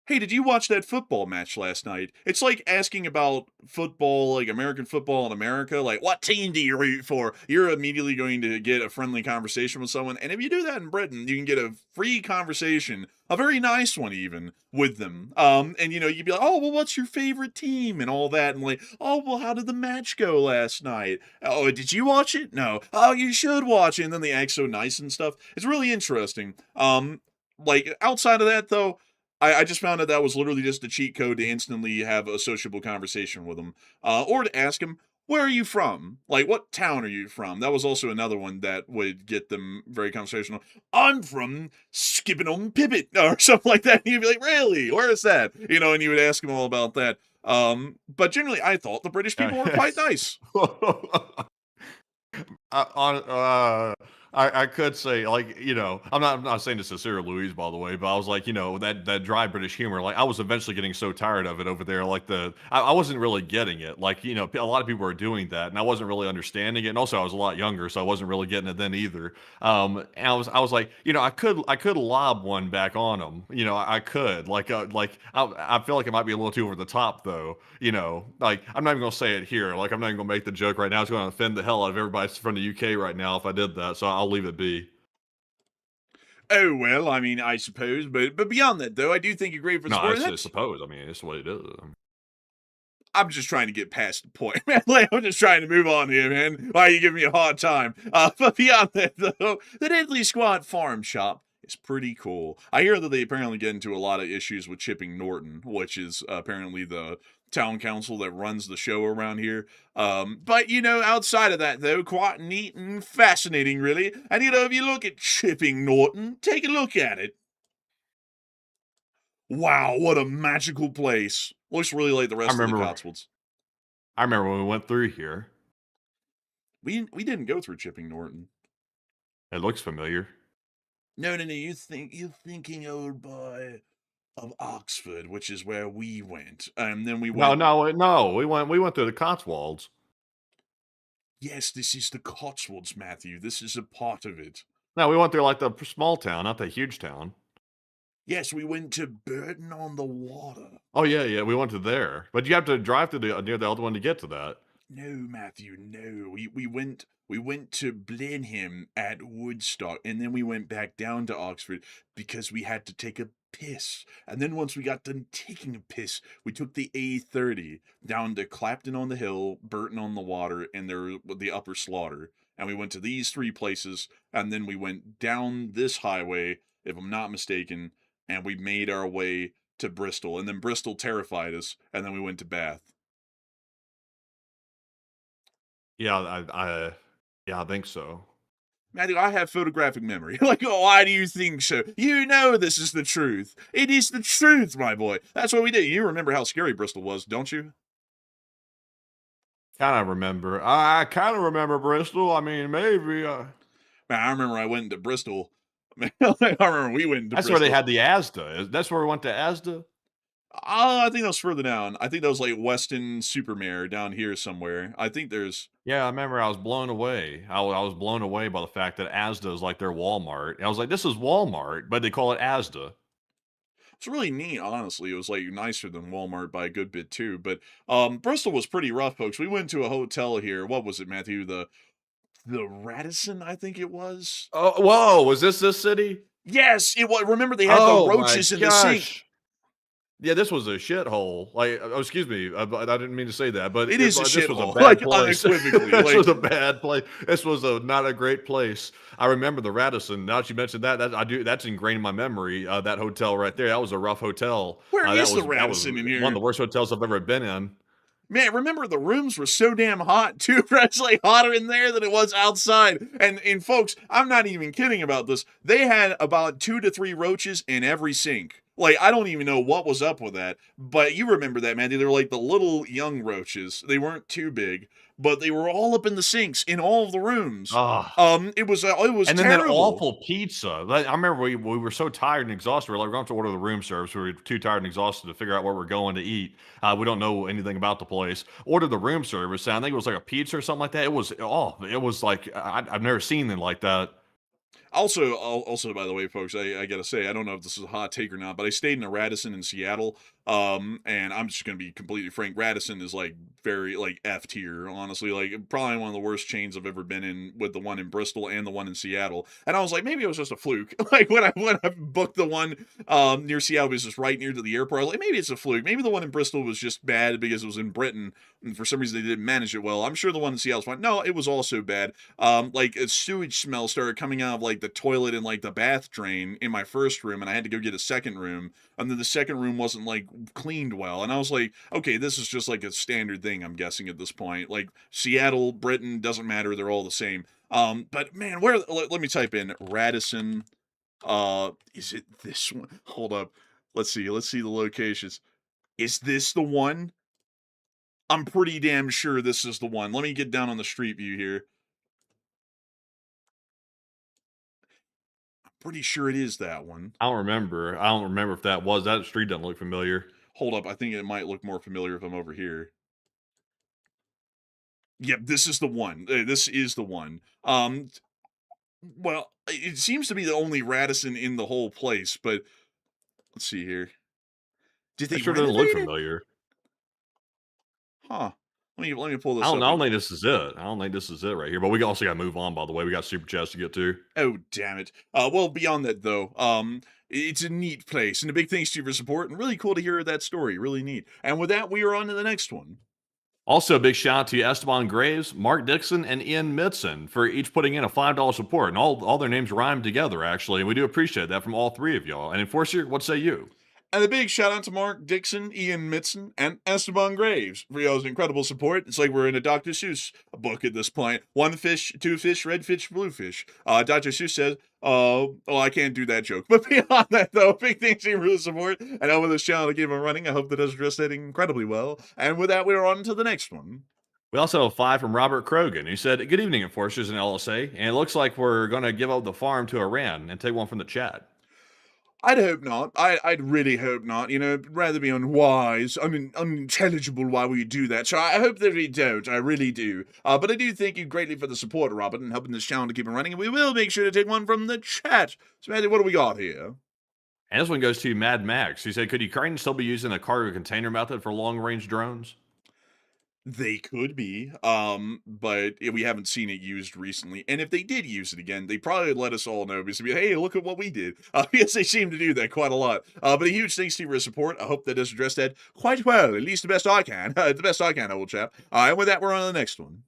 C: hey, did you watch that football match last night? It's like asking about football, like American football in America. Like, what team do you root for? You're immediately going to get a friendly conversation with someone. And if you do that in Britain, you can get a free conversation, a very nice one even, with them. And, you know, you'd be like, oh, well, what's your favorite team? And all that. And like, oh, well, how did the match go last night? Oh, did you watch it? No. Oh, you should watch it. And then they act so nice and stuff. It's really interesting. Like, outside of that, though, I just found that was literally just a cheat code to instantly have a sociable conversation with them. Or to ask them, where are you from? Like, what town are you from? That was also another one that would get them very conversational. I'm from Skipping on Pippet, or something like that. And you'd be like, really? Where is that? You know, and you would ask them all about that. But generally, I thought the British people were quite nice.
D: I could say, like, you know, I'm not saying this to Sarah Louise, by the way, but I was like, you know, that dry British humor, like I was eventually getting so tired of it over there. Like I wasn't really getting it. Like, you know, a lot of people were doing that and I wasn't really understanding it. And also I was a lot younger, so I wasn't really getting it then either. And I was like, you know, I could lob one back on them. You know, I could like I feel like it might be a little too over the top though. You know, like I'm not even gonna say it here. Like I'm not even gonna make the joke right now. It's going to offend the hell out of everybody from the UK right now if I did that. So I'll leave it be.
C: Oh, well, I mean, I suppose. But beyond that, though, I do think you're great for the
D: No,
C: sport.
D: I suppose. I mean, it's what it is.
C: I'm just trying to get past the point, man. Like, I'm just trying to move on here, man. Why are you giving me a hard time? But beyond that, though, the Deadly Squad Farm Shop is pretty cool. I hear that they apparently get into a lot of issues with Chipping Norton, which is apparently the town council that runs the show around here. But, you know, outside of that, though, quite neat and fascinating, really. And, you know, if you look at Chipping Norton, take a look at it. Wow, what a magical place. Looks really like the rest of the Cotswolds.
D: I remember when we went through here.
C: We didn't go through Chipping Norton.
D: It looks familiar.
C: No, you're thinking, old boy, of Oxford, which is where we went. And then we went.
D: No. We went through the Cotswolds.
C: Yes, this is the Cotswolds, Matthew. This is a part of it.
D: No, we went through like the small town, not the huge town.
C: Yes, we went to Burton on the Water.
D: Oh yeah, we went to there. But you have to drive to near the other one to get to that.
C: No, Matthew, no. We went to Blenheim at Woodstock, and then we went back down to Oxford because we had to take a piss. And then once we got done taking a piss, we took the A30 down to Clapton on the Hill, Burton on the Water, and the Upper Slaughter. And we went to these three places, and then we went down this highway, if I'm not mistaken, and we made our way to Bristol. And then Bristol terrified us, and then we went to Bath.
D: Yeah, I think so.
C: Matthew, I have photographic memory. Like, oh, why do you think so? You know this is the truth. It is the truth, my boy. That's what we did. You remember how scary Bristol was, don't you?
D: Kind of remember. I kind of remember Bristol. I mean, maybe.
C: Man, I remember I went into Bristol. I remember we went into
D: That's
C: Bristol.
D: where they had the Asda. That's where we went to Asda?
C: I think that was further down. I think that was like Weston Supermare down here somewhere. I think there's.
D: Yeah, I remember I was blown away. I was blown away by the fact that Asda is like their Walmart. And I was like, this is Walmart, but they call it Asda.
C: It's really neat, honestly. It was like nicer than Walmart by a good bit too. But Bristol was pretty rough, folks. We went to a hotel here. What was it, Matthew? The Radisson, I think it was.
D: Oh, whoa! Was this city?
C: Yes, it was. Remember they had the
D: Oh my
C: roaches in the sink.
D: gosh! Yeah, this was a shithole. Like, oh, excuse me, but I didn't mean to say that, but
C: It is a
D: this was a
C: shithole,
D: bad
C: like
D: place.
C: unequivocally.
D: This
C: Like
D: was a bad place. This was not a great place. I remember the Radisson. Now that you mentioned that I do. That's ingrained in my memory. That hotel right there. That was a rough hotel.
C: where
D: That
C: is the
D: that was
C: Radisson in
D: one
C: here?
D: of the worst hotels I've ever been in.
C: Man, remember the rooms were so damn hot too. It's like hotter in there than it was outside. And folks, I'm not even kidding about this. They had about 2 to 3 roaches in every sink. Like, I don't even know what was up with that. But you remember that, man. They were like the little young roaches. They weren't too big, but they were all up in the sinks in all of the rooms.
D: Ah.
C: It was
D: And then
C: terrible.
D: that awful pizza. Like, I remember we were so tired and exhausted. We're like, we're going to have to order the room service. We were too tired and exhausted to figure out where we're going to eat. We don't know anything about the place. Order the room service. And I think it was like a pizza or something like that. It was like I've never seen anything like that.
C: Also, by the way, folks, I gotta say, I don't know if this is a hot take or not, but I stayed in a Radisson in Seattle, and I'm just gonna be completely frank. Radisson is like very like F tier, honestly. Like probably one of the worst chains I've ever been in, with the one in Bristol and the one in Seattle. And I was like, maybe it was just a fluke. Like when I booked the one near Seattle, it was just right near to the airport. I was like, maybe it's a fluke. Maybe the one in Bristol was just bad because it was in Britain, and for some reason they didn't manage it well. I'm sure the one in Seattle's fine. No, it was also bad. Like a sewage smell started coming out of like the toilet and like the bath drain in my first room, and I had to go get a second room, and then the second room wasn't like cleaned well, and I was like, okay, this is just like a standard thing, I'm guessing at this point. Like Seattle, Britain, doesn't matter, they're all the same. But man, let me type in Radisson. Is it this one? Hold up, let's see the locations. Is this the one? I'm pretty damn sure this is the one. Let me get down on the street view here. Pretty sure it is that one.
D: I don't remember. I don't remember if that street doesn't look familiar.
C: Hold up, I think it might look more familiar if I'm over here. Yep, this is the one. This is the one. Well, it seems to be the only Radisson in the whole place, but let's see here. Did they
D: It sure doesn't look
C: renovate it?
D: familiar.
C: Huh. Let me pull this
D: I
C: up.
D: don't think this is it. I don't think this is it right here. But we also got to move on. By the way, we got super chats to get to.
C: Oh, damn it. Well, beyond that, though, it's a neat place, and a big thanks to you for support, and really cool to hear that story. Really neat. And with that, we are on to the next one.
D: Also, a big shout out to Esteban Graves, Mark Dixon, and Ian Mitson for each putting in a $5 support. And all their names rhyme together, actually. And we do appreciate that from all three of y'all. And Enforcer, what say you?
C: And a big shout out to Mark Dixon, Ian Mitson, and Esteban Graves for y'all's incredible support. It's like we're in a Dr. Seuss book at this point. 1 fish, 2 fish, red fish, blue fish. Dr. Seuss says, oh, I can't do that joke. But beyond that, though, big thanks to you for the support. And over this channel to keep on running. I hope that has addressed that incredibly well. And with that, we're on to the next one.
D: We also have a 5 from Robert Krogan, who said, good evening, Enforcers and LSA. And it looks like we're going to give up the farm to Iran and take one from the chat.
C: I'd hope not. I'd really hope not. You know, rather be unwise, unintelligible why we do that. So I hope that we don't. I really do. But I do thank you greatly for the support, Robert, and helping this channel to keep it running. And we will make sure to take one from the chat. So, Matthew, what do we got here?
D: And this one goes to Mad Max. He said, could Ukraine still be using a cargo container method for long-range drones?
C: They could be, but we haven't seen it used recently. And if they did use it again, they probably let us all know because they'd be, hey, look at what we did. Because they seem to do that quite a lot. But a huge thanks to you for your support. I hope that does address that quite well, at least the best I can. The best I can, old chap. And with that, we're on to the next one.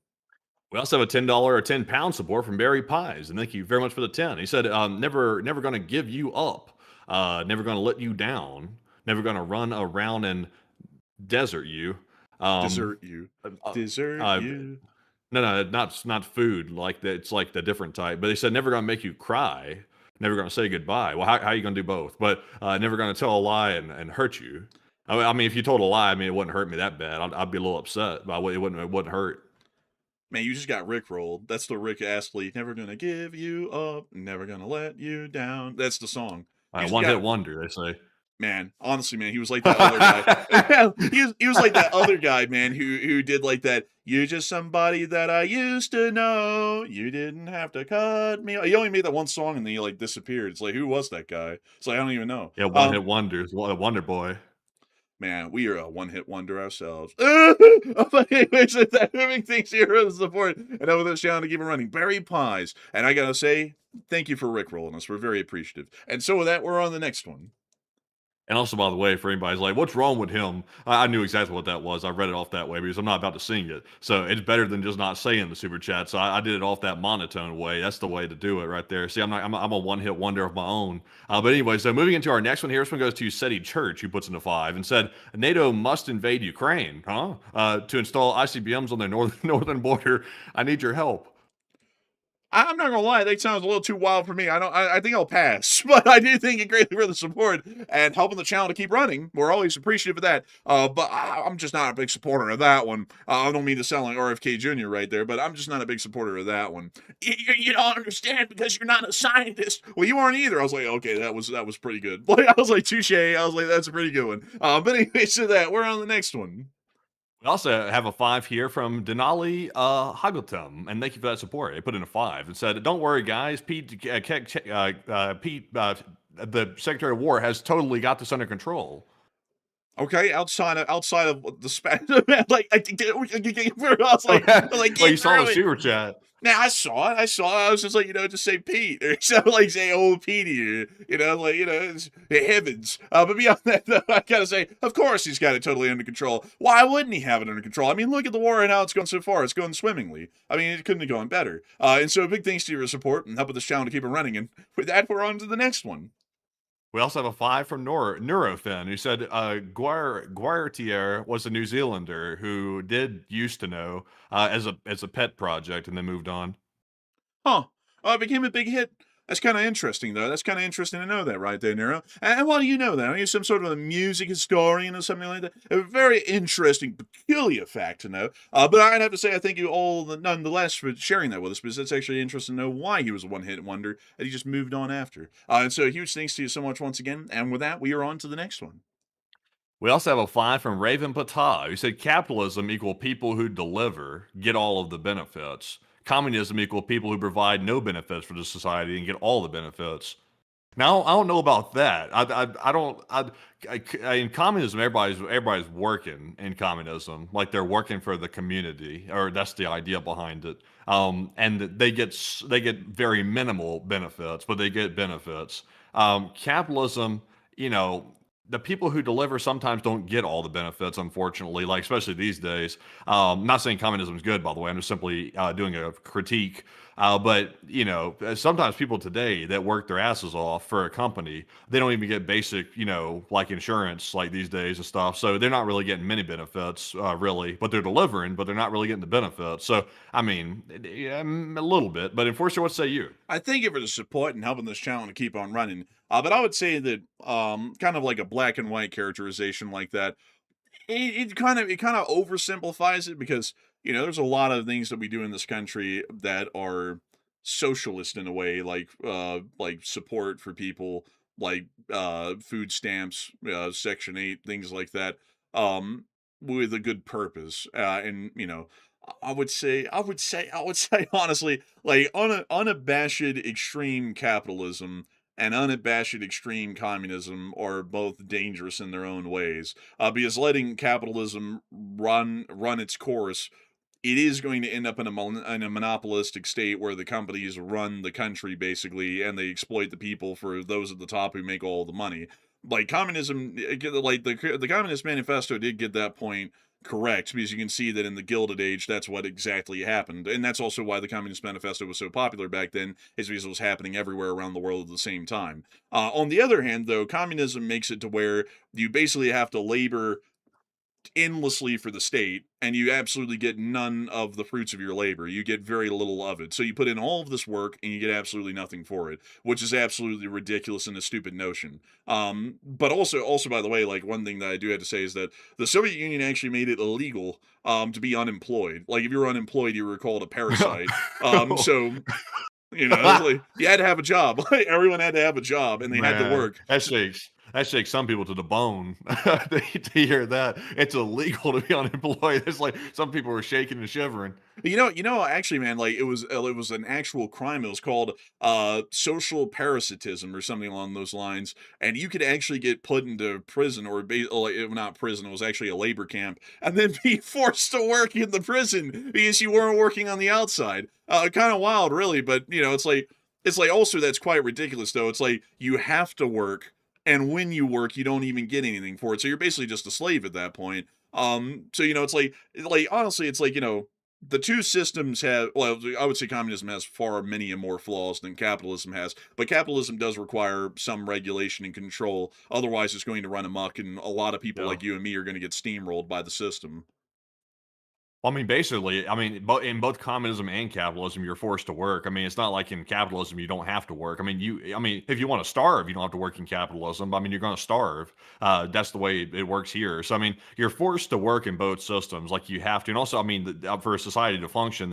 D: We also have a $10 or £10 support from Barry Pies, and thank you very much for the 10. He said, never going to give you up, never going to let you down, never going to run around and desert you.
C: Desert you.
D: No, not food. Like that, it's like the different type. But they said never gonna make you cry, never gonna say goodbye. Well, how are you gonna do both? But never gonna tell a lie and hurt you. I mean, if you told a lie, I mean, it wouldn't hurt me that bad. I'd be a little upset, but it wouldn't hurt.
C: Man, you just got Rickrolled. That's the Rick Astley. Never gonna give you up, never gonna let you down. That's the song.
D: One hit wonder, they say.
C: Man, honestly, man, he was like that other guy. he was like that other guy, man, who did like that. You're just somebody that I used to know. You didn't have to cut me. He only made that one song and then he like disappeared. It's like, who was that guy? It's like I don't even know.
D: Yeah, one hit wonders, Wonder Boy.
C: Man, we are a one-hit wonder ourselves. But anyways, that moving things here is support. And over this channel to keep it running. Berry Pies. And I gotta say, thank you for rickrolling us. We're very appreciative. And so with that, we're on the next one.
D: And also, by the way, for anybody's like, what's wrong with him? I knew exactly what that was. I read it off that way because I'm not about to sing it. So it's better than just not saying the super chat. So I did it off that monotone way. That's the way to do it right there. See, I'm a one-hit wonder of my own. But anyway, so moving into our next one here, this one goes to SETI Church, who puts in a 5 and said, NATO must invade Ukraine, to install ICBMs on their northern border. I need your help.
C: I'm not gonna lie, that sounds a little too wild for me. I think I'll pass, but I do thank you greatly for the support and helping the channel to keep running. We're always appreciative of that. But I'm just not a big supporter of that one. I don't mean to sound like RFK Jr. right there, but I'm just not a big supporter of that one. You don't understand because you're not a scientist. Well, you aren't either. I was like, okay, that was pretty good. Like, I was like, touche. I was like, that's a pretty good one. But anyway, so that we're on the next one.
D: We also have a 5 here from Denali Hageltum, and thank you for that support. They put in a 5 and said, "Don't worry, guys. Pete, the Secretary of War has totally got this under control."
C: Okay, outside of the span, like I was like,
D: well, you saw the super chat.
C: Now I saw it. I was just like, just say Pete or something like say old Petey, it's heavens. But beyond that, though, I gotta say, of course he's got it totally under control. Why wouldn't he have it under control? I mean, look at the war and how it's going so far. It's going swimmingly. I mean, it couldn't have gone better. And so big thanks to your support and helping this channel to keep it running. And with that, we're on to the next one.
D: We also have a 5 from Neurofin, who said Guartier was a New Zealander who used to know as a pet project and then moved on.
C: Huh. It became a big hit. That's kind of interesting, though. That's kind of interesting to know that right there, Nero. And why do you know that? Are you some sort of a music historian or something like that? A very interesting, peculiar fact to know. But I'd have to say I thank you all nonetheless for sharing that with us, because it's actually interesting to know why he was a one-hit wonder and he just moved on after. And so huge thanks to you so much once again. And with that, we are on to the next one.
D: We also have a 5 from Raven Patah, who said capitalism equal people who deliver get all of the benefits. Communism equal people who provide no benefits for the society and get all the benefits. Now, I don't know about that. In communism, everybody's working in communism, like they're working for the community, or that's the idea behind it. And they get very minimal benefits, but they get benefits. Capitalism, the people who deliver sometimes don't get all the benefits, unfortunately, like especially these days. I'm not saying communism is good, by the way. I'm just simply doing a critique. But, sometimes people today that work their asses off for a company, they don't even get basic, like insurance like these days and stuff. So they're not really getting many benefits, really, but they're delivering, but they're not really getting the benefits. So, I mean, a little bit. But Enforcer, what say you?
C: I thank you for the support and helping this channel to keep on running. But I would say that kind of like a black and white characterization like that, it kind of oversimplifies it, because there's a lot of things that we do in this country that are socialist in a way, like support for people, like food stamps, Section 8, things like that, with a good purpose. And I would say honestly, like unabashed extreme capitalism and unabashed extreme communism are both dangerous in their own ways. Because letting capitalism run its course, it is going to end up in a monopolistic state where the companies run the country basically, and they exploit the people for those at the top who make all the money. Like communism, like the Communist Manifesto did get that point correct, because you can see that in the Gilded Age, that's what exactly happened. And that's also why the Communist Manifesto was so popular back then, is because it was happening everywhere around the world at the same time. On the other hand, though, communism makes it to where you basically have to labor endlessly for the state, and you absolutely get none of the fruits of your labor. You get very little of it. So you put in all of this work and you get absolutely nothing for it, which is absolutely ridiculous and a stupid notion. But also by the way, like one thing that I do have to say is that the Soviet Union actually made it illegal to be unemployed. Like if you were unemployed, you were called a parasite. So like, you had to have a job. Like everyone had to have a job, and they had to work.
D: That shakes. that shakes some people to the bone to hear that. It's illegal to be unemployed. It's like some people are shaking and shivering.
C: Actually, man, like it was an actual crime. It was called social parasitism or something along those lines, and you could actually get put into prison not prison. It was actually a labor camp, and then be forced to work in the prison because you weren't working on the outside. Kind of wild, really, but it's like also that's quite ridiculous though. It's like you have to work, and when you work, you don't even get anything for it. So you're basically just a slave at that point. So it's like honestly, it's like the two systems have, well, I would say communism has far many more flaws than capitalism has, but capitalism does require some regulation and control. Otherwise, it's going to run amok, and a lot of people
D: Yeah.
C: like you and me are going to get steamrolled by the system.
D: Well, I mean, basically, I mean, in both communism and capitalism, you're forced to work. I mean, it's not like in capitalism you don't have to work. I mean, if you want to starve, you don't have to work in capitalism. But I mean, you're going to starve. That's the way it works here. So I mean, you're forced to work in both systems, like you have to. And also, I mean, for a society to function,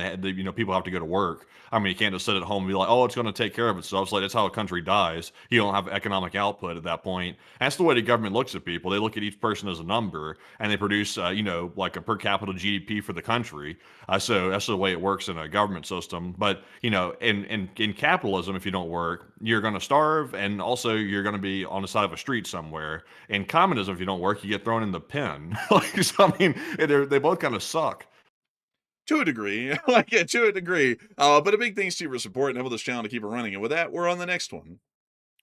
D: people have to go to work. I mean, you can't just sit at home and be like, oh, it's going to take care of itself. It's like that's how a country dies. You don't have economic output at that point. That's the way the government looks at people. They look at each person as a number, and they produce, like a per capita GDP for the country. So that's the way it works in a government system. But in capitalism, if you don't work, you're going to starve, and also you're going to be on the side of a street somewhere. In communism, if you don't work, you get thrown in the pen. So, I mean, they both kind of suck.
C: To a degree, to a degree. But a big thanks to you for support and helping this channel to keep it running. And with that, we're on the next one.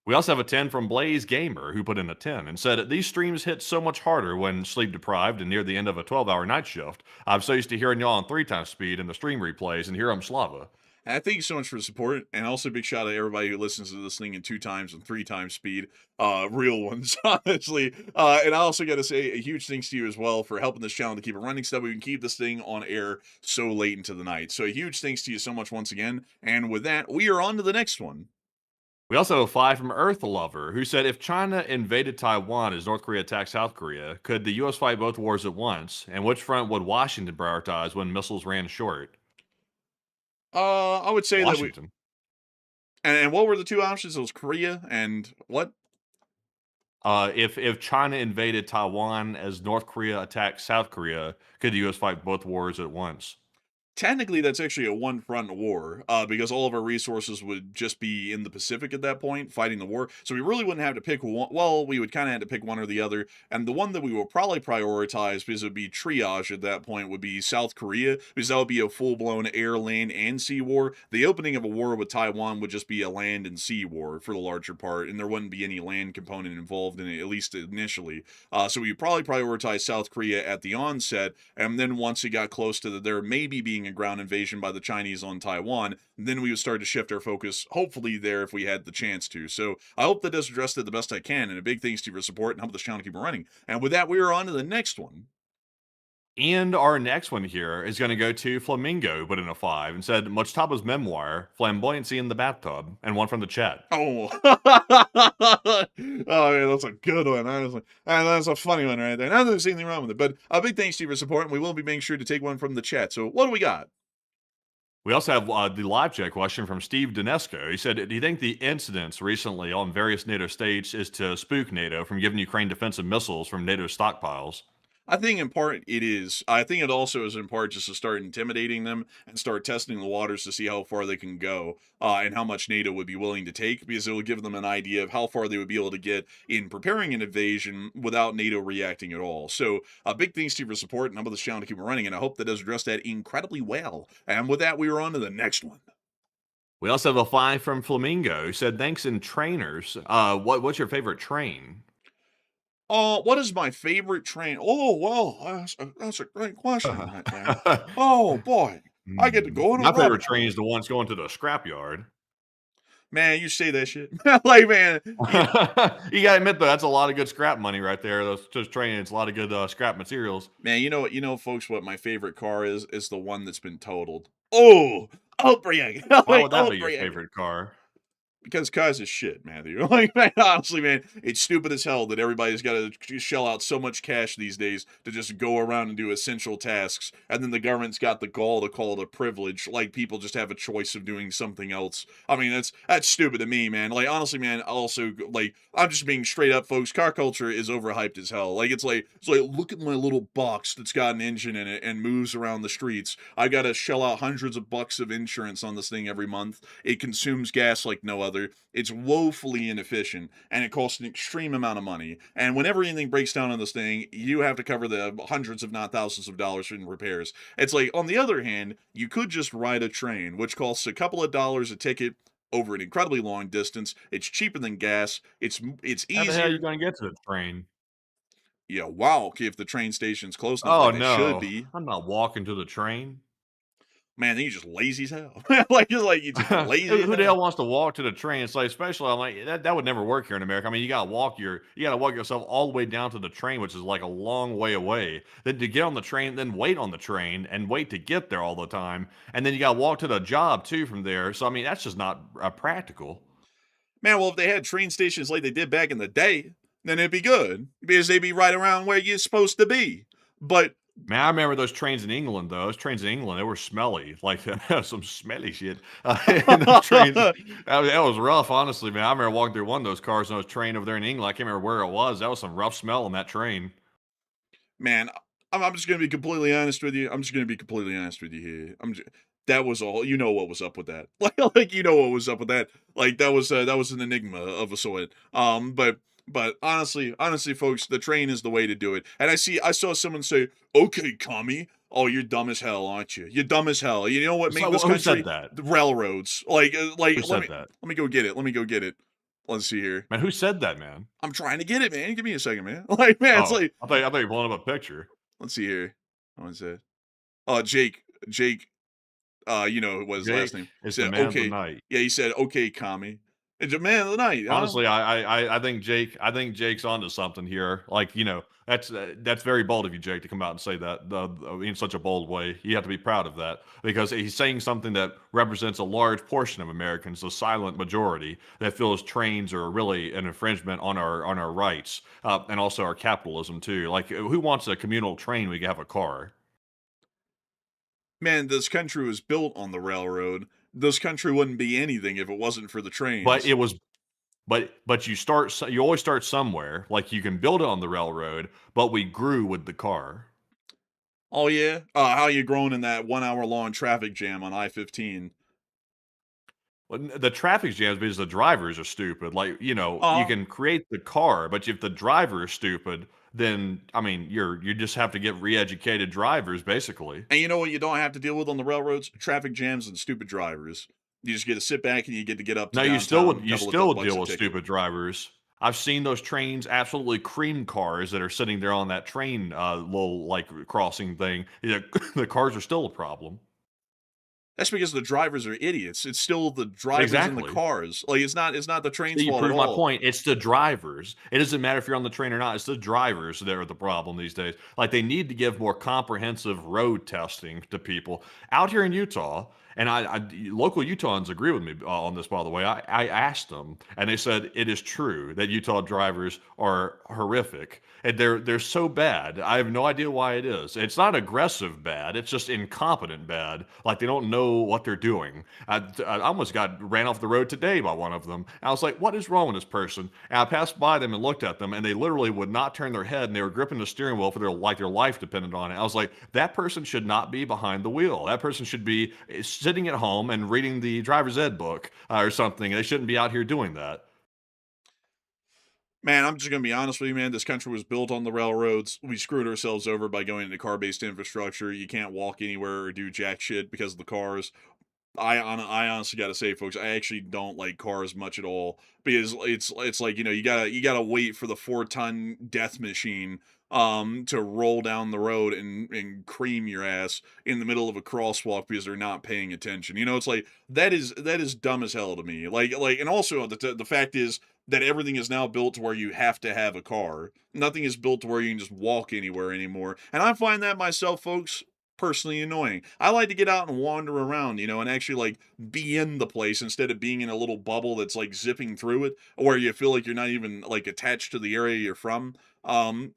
D: We also have a 10 from Blaze Gamer, who put in a 10 and said, these streams hit so much harder when sleep deprived and near the end of a 12-hour night shift. I'm so used to hearing y'all on 3x speed in the stream replays, and here I'm Slava.
C: Thank you so much for the support, and also big shout out to everybody who listens to this thing in 2x and 3x speed, real ones, honestly. And I also got to say a huge thanks to you as well for helping this channel to keep it running, so that we can keep this thing on air so late into the night. So a huge thanks to you so much once again. And with that, we are on to the next one.
D: We also have a 5 from Earth Lover, who said, if China invaded Taiwan as North Korea attacked South Korea, could the U.S. fight both wars at once? And which front would Washington prioritize when missiles ran short?
C: I would say
D: Washington.
C: And what were the two options? It was Korea and what?
D: If China invaded Taiwan as North Korea attacked South Korea, could the U.S. fight both wars at once?
C: Technically, that's actually a one-front war, because all of our resources would just be in the Pacific at that point, fighting the war. So we really wouldn't have to pick one. Well, we would kind of have to pick one or the other. And the one that we will probably prioritize, because it would be triage at that point, would be South Korea, because that would be a full-blown air, land, and sea war. The opening of a war with Taiwan would just be a land and sea war for the larger part, and there wouldn't be any land component involved in it, at least initially. So we would probably prioritize South Korea at the onset, and then once it got close to there maybe being a ground invasion by the Chinese on Taiwan, then we would start to shift our focus, hopefully there if we had the chance to. So I hope that does address that the best I can, and a big thanks to you for support and help this channel keep running. And with that, we are on to the next one.
D: And our next one here is going to go to Flamingo, put in a 5, and said, Mojtaba's memoir, Flamboyancy in the Bathtub, and one from the chat.
C: Oh, oh yeah, that's a good one, honestly. And that's a funny one right there. Not that there's anything wrong with it, but a big thanks to you for support, and we will be making sure to take one from the chat. So what do we got?
D: We also have the live chat question from Steve Donesco. He said, do you think the incidents recently on various NATO states is to spook NATO from giving Ukraine defensive missiles from NATO stockpiles?
C: I think in part it is. I think it also is in part just to start intimidating them and start testing the waters to see how far they can go, and how much NATO would be willing to take, because it will give them an idea of how far they would be able to get in preparing an invasion without NATO reacting at all. So big thanks to you for support, and I'm this channel to keep it running, and I hope that does address that incredibly well. And with that, we are on to the next one.
D: We also have a 5 from Flamingo, who said, thanks in trainers. What's your favorite train?
C: What is my favorite train? Oh, well, that's a great question right there. Oh, boy. I get to go on a
D: My favorite
C: rabbit
D: train is the ones going to the scrapyard.
C: Man, you say that shit. Like, man.
D: You gotta admit, though, that's a lot of good scrap money right there. Those trains, it's a lot of good scrap materials.
C: Man, you know, folks, what my favorite car is the one that's been totaled. Oh, outbreak.
D: Why would that be your favorite car?
C: Because cars is shit, Matthew. Like, man, honestly, man, it's stupid as hell that everybody's got to shell out so much cash these days to just go around and do essential tasks, and then the government's got the gall to call it a privilege, like people just have a choice of doing something else. I mean, that's stupid to me, man. Like, honestly, man, also, like, I'm just being straight up, folks. Car culture is overhyped as hell. Like, it's like, look at my little box that's got an engine in it and moves around the streets. I gotta shell out hundreds of bucks of insurance on this thing every month. It consumes gas like no other. It's woefully inefficient, and it costs an extreme amount of money. And whenever anything breaks down on this thing, you have to cover the hundreds, if not thousands of dollars in repairs. It's like, on the other hand, you could just ride a train, which costs a couple of dollars a ticket over an incredibly long distance. It's cheaper than gas. It's
D: How the hell are you
C: easier.
D: gonna get to the train?
C: Yeah, wow. If the train station's close enough,
D: Oh,
C: like it should
D: no.
C: be.
D: I'm not walking to the train.
C: Man, then you're just lazy as hell. Like, you're just lazy as
D: Who the
C: hell.
D: hell wants to walk to the train? It's like, especially, I'm like, that would never work here in America. I mean, you gotta walk yourself all the way down to the train, which is like a long way away. Then to get on the train, then wait on the train and wait to get there all the time. And then you gotta walk to the job too from there. So I mean, that's just not practical.
C: Man, well, if they had train stations like they did back in the day, then it'd be good because they'd be right around where you're supposed to be. But
D: Man, I remember those trains in England, though. Those trains in England, they were smelly, like some smelly shit. And those trains, that was rough, honestly, man. I remember walking through one of those cars on those train over there in England. I can't remember where it was. That was some rough smell on that train.
C: man, I'm just gonna be completely honest with you. I'm just gonna be completely honest with you here. That was all. You know what was up with that. Like you know what was up with that. Like that was an enigma of a sort. But honestly, folks, the train is the way to do it. And I saw someone say, "Okay, commie." Oh, you're dumb as hell, aren't you? You're dumb as hell. You know what made
D: So,
C: this
D: who said
C: country?
D: that?
C: The railroads. Like,
D: Who
C: let
D: said
C: me
D: that?
C: let me go get it. Let me go get it. Let's see here.
D: Man, who said that, man?
C: I'm trying to get it, man. Give me a second, man. Like, man, it's
D: Oh,
C: like,
D: I thought you were blowing up a picture.
C: let's see here. What is it? Oh, Jake, you know what his last
D: Jake
C: name. He
D: is the
C: said,
D: man of the
C: okay.
D: night.
C: Yeah, he said, okay, commie. It's a man of the night, huh?
D: Honestly, I think Jake's onto something here. Like, that's very bold of you, Jake, to come out and say that in such a bold way. You have to be proud of that because he's saying something that represents a large portion of Americans, the silent majority that feels trains are really an infringement on our rights and also our capitalism too. Like, who wants a communal train? We can have a car.
C: Man, this country was built on the railroad. This country wouldn't be anything if it wasn't for the
D: But
C: trains.
D: it was but you always start somewhere. Like you can build it on the railroad, but we grew with the car.
C: Oh, yeah? How you growing in that 1 hour long traffic jam on I-15?
D: Well, the traffic jams because the drivers are stupid. Like, you
C: Uh,
D: can create the car, but if the driver is stupid, then I mean, you just have to get re-educated drivers, basically.
C: and you know what you don't have to deal with on the railroads? Traffic jams and stupid drivers. You just get to sit back and you get to get up to
D: No,
C: downtown,
D: you
C: couple of
D: still
C: bucks
D: deal
C: a
D: with
C: ticket.
D: stupid drivers. I've seen those trains absolutely cream cars that are sitting there on that train little like crossing thing. Yeah, the cars are still a problem.
C: That's because the drivers are idiots. It's still the drivers in the
D: Exactly.
C: cars. Like it's not the train's
D: See, you
C: fault at
D: proved my
C: all.
D: point. It's the drivers. It doesn't matter if you're on the train or not. It's the drivers that are the problem these days. Like they need to give more comprehensive road testing to people out here in Utah. And local Utahns agree with me on this, by the way. I asked them, and they said it is true that Utah drivers are horrific, and they're so bad. I have no idea why it is. It's not aggressive bad. It's just incompetent bad. Like they don't know what they're doing. I almost got ran off the road today by one of them. And I was like, what is wrong with this person? And I passed by them and looked at them, and they literally would not turn their head, and they were gripping the steering wheel for their life depended on it. I was like, that person should not be behind the wheel. That person should be sitting at home and reading the driver's ed book or something. They shouldn't be out here doing that.
C: Man, I'm just gonna be honest with you, man. This country was built on the railroads. We screwed ourselves over by going into car-based infrastructure. You can't walk anywhere or do jack shit because of the cars. I honestly gotta say, folks, I actually don't like cars much at all because it's like you gotta wait for the 4-ton death machine to roll down the road and cream your ass in the middle of a crosswalk because they're not paying attention. It's like that is dumb as hell to me. Like and also the fact is that everything is now built to where you have to have a car. Nothing is built to where you can just walk anywhere anymore. And I find that myself, folks, personally annoying. I like to get out and wander around, and actually like be in the place instead of being in a little bubble that's like zipping through it, or you feel like you're not even like attached to the area you're from.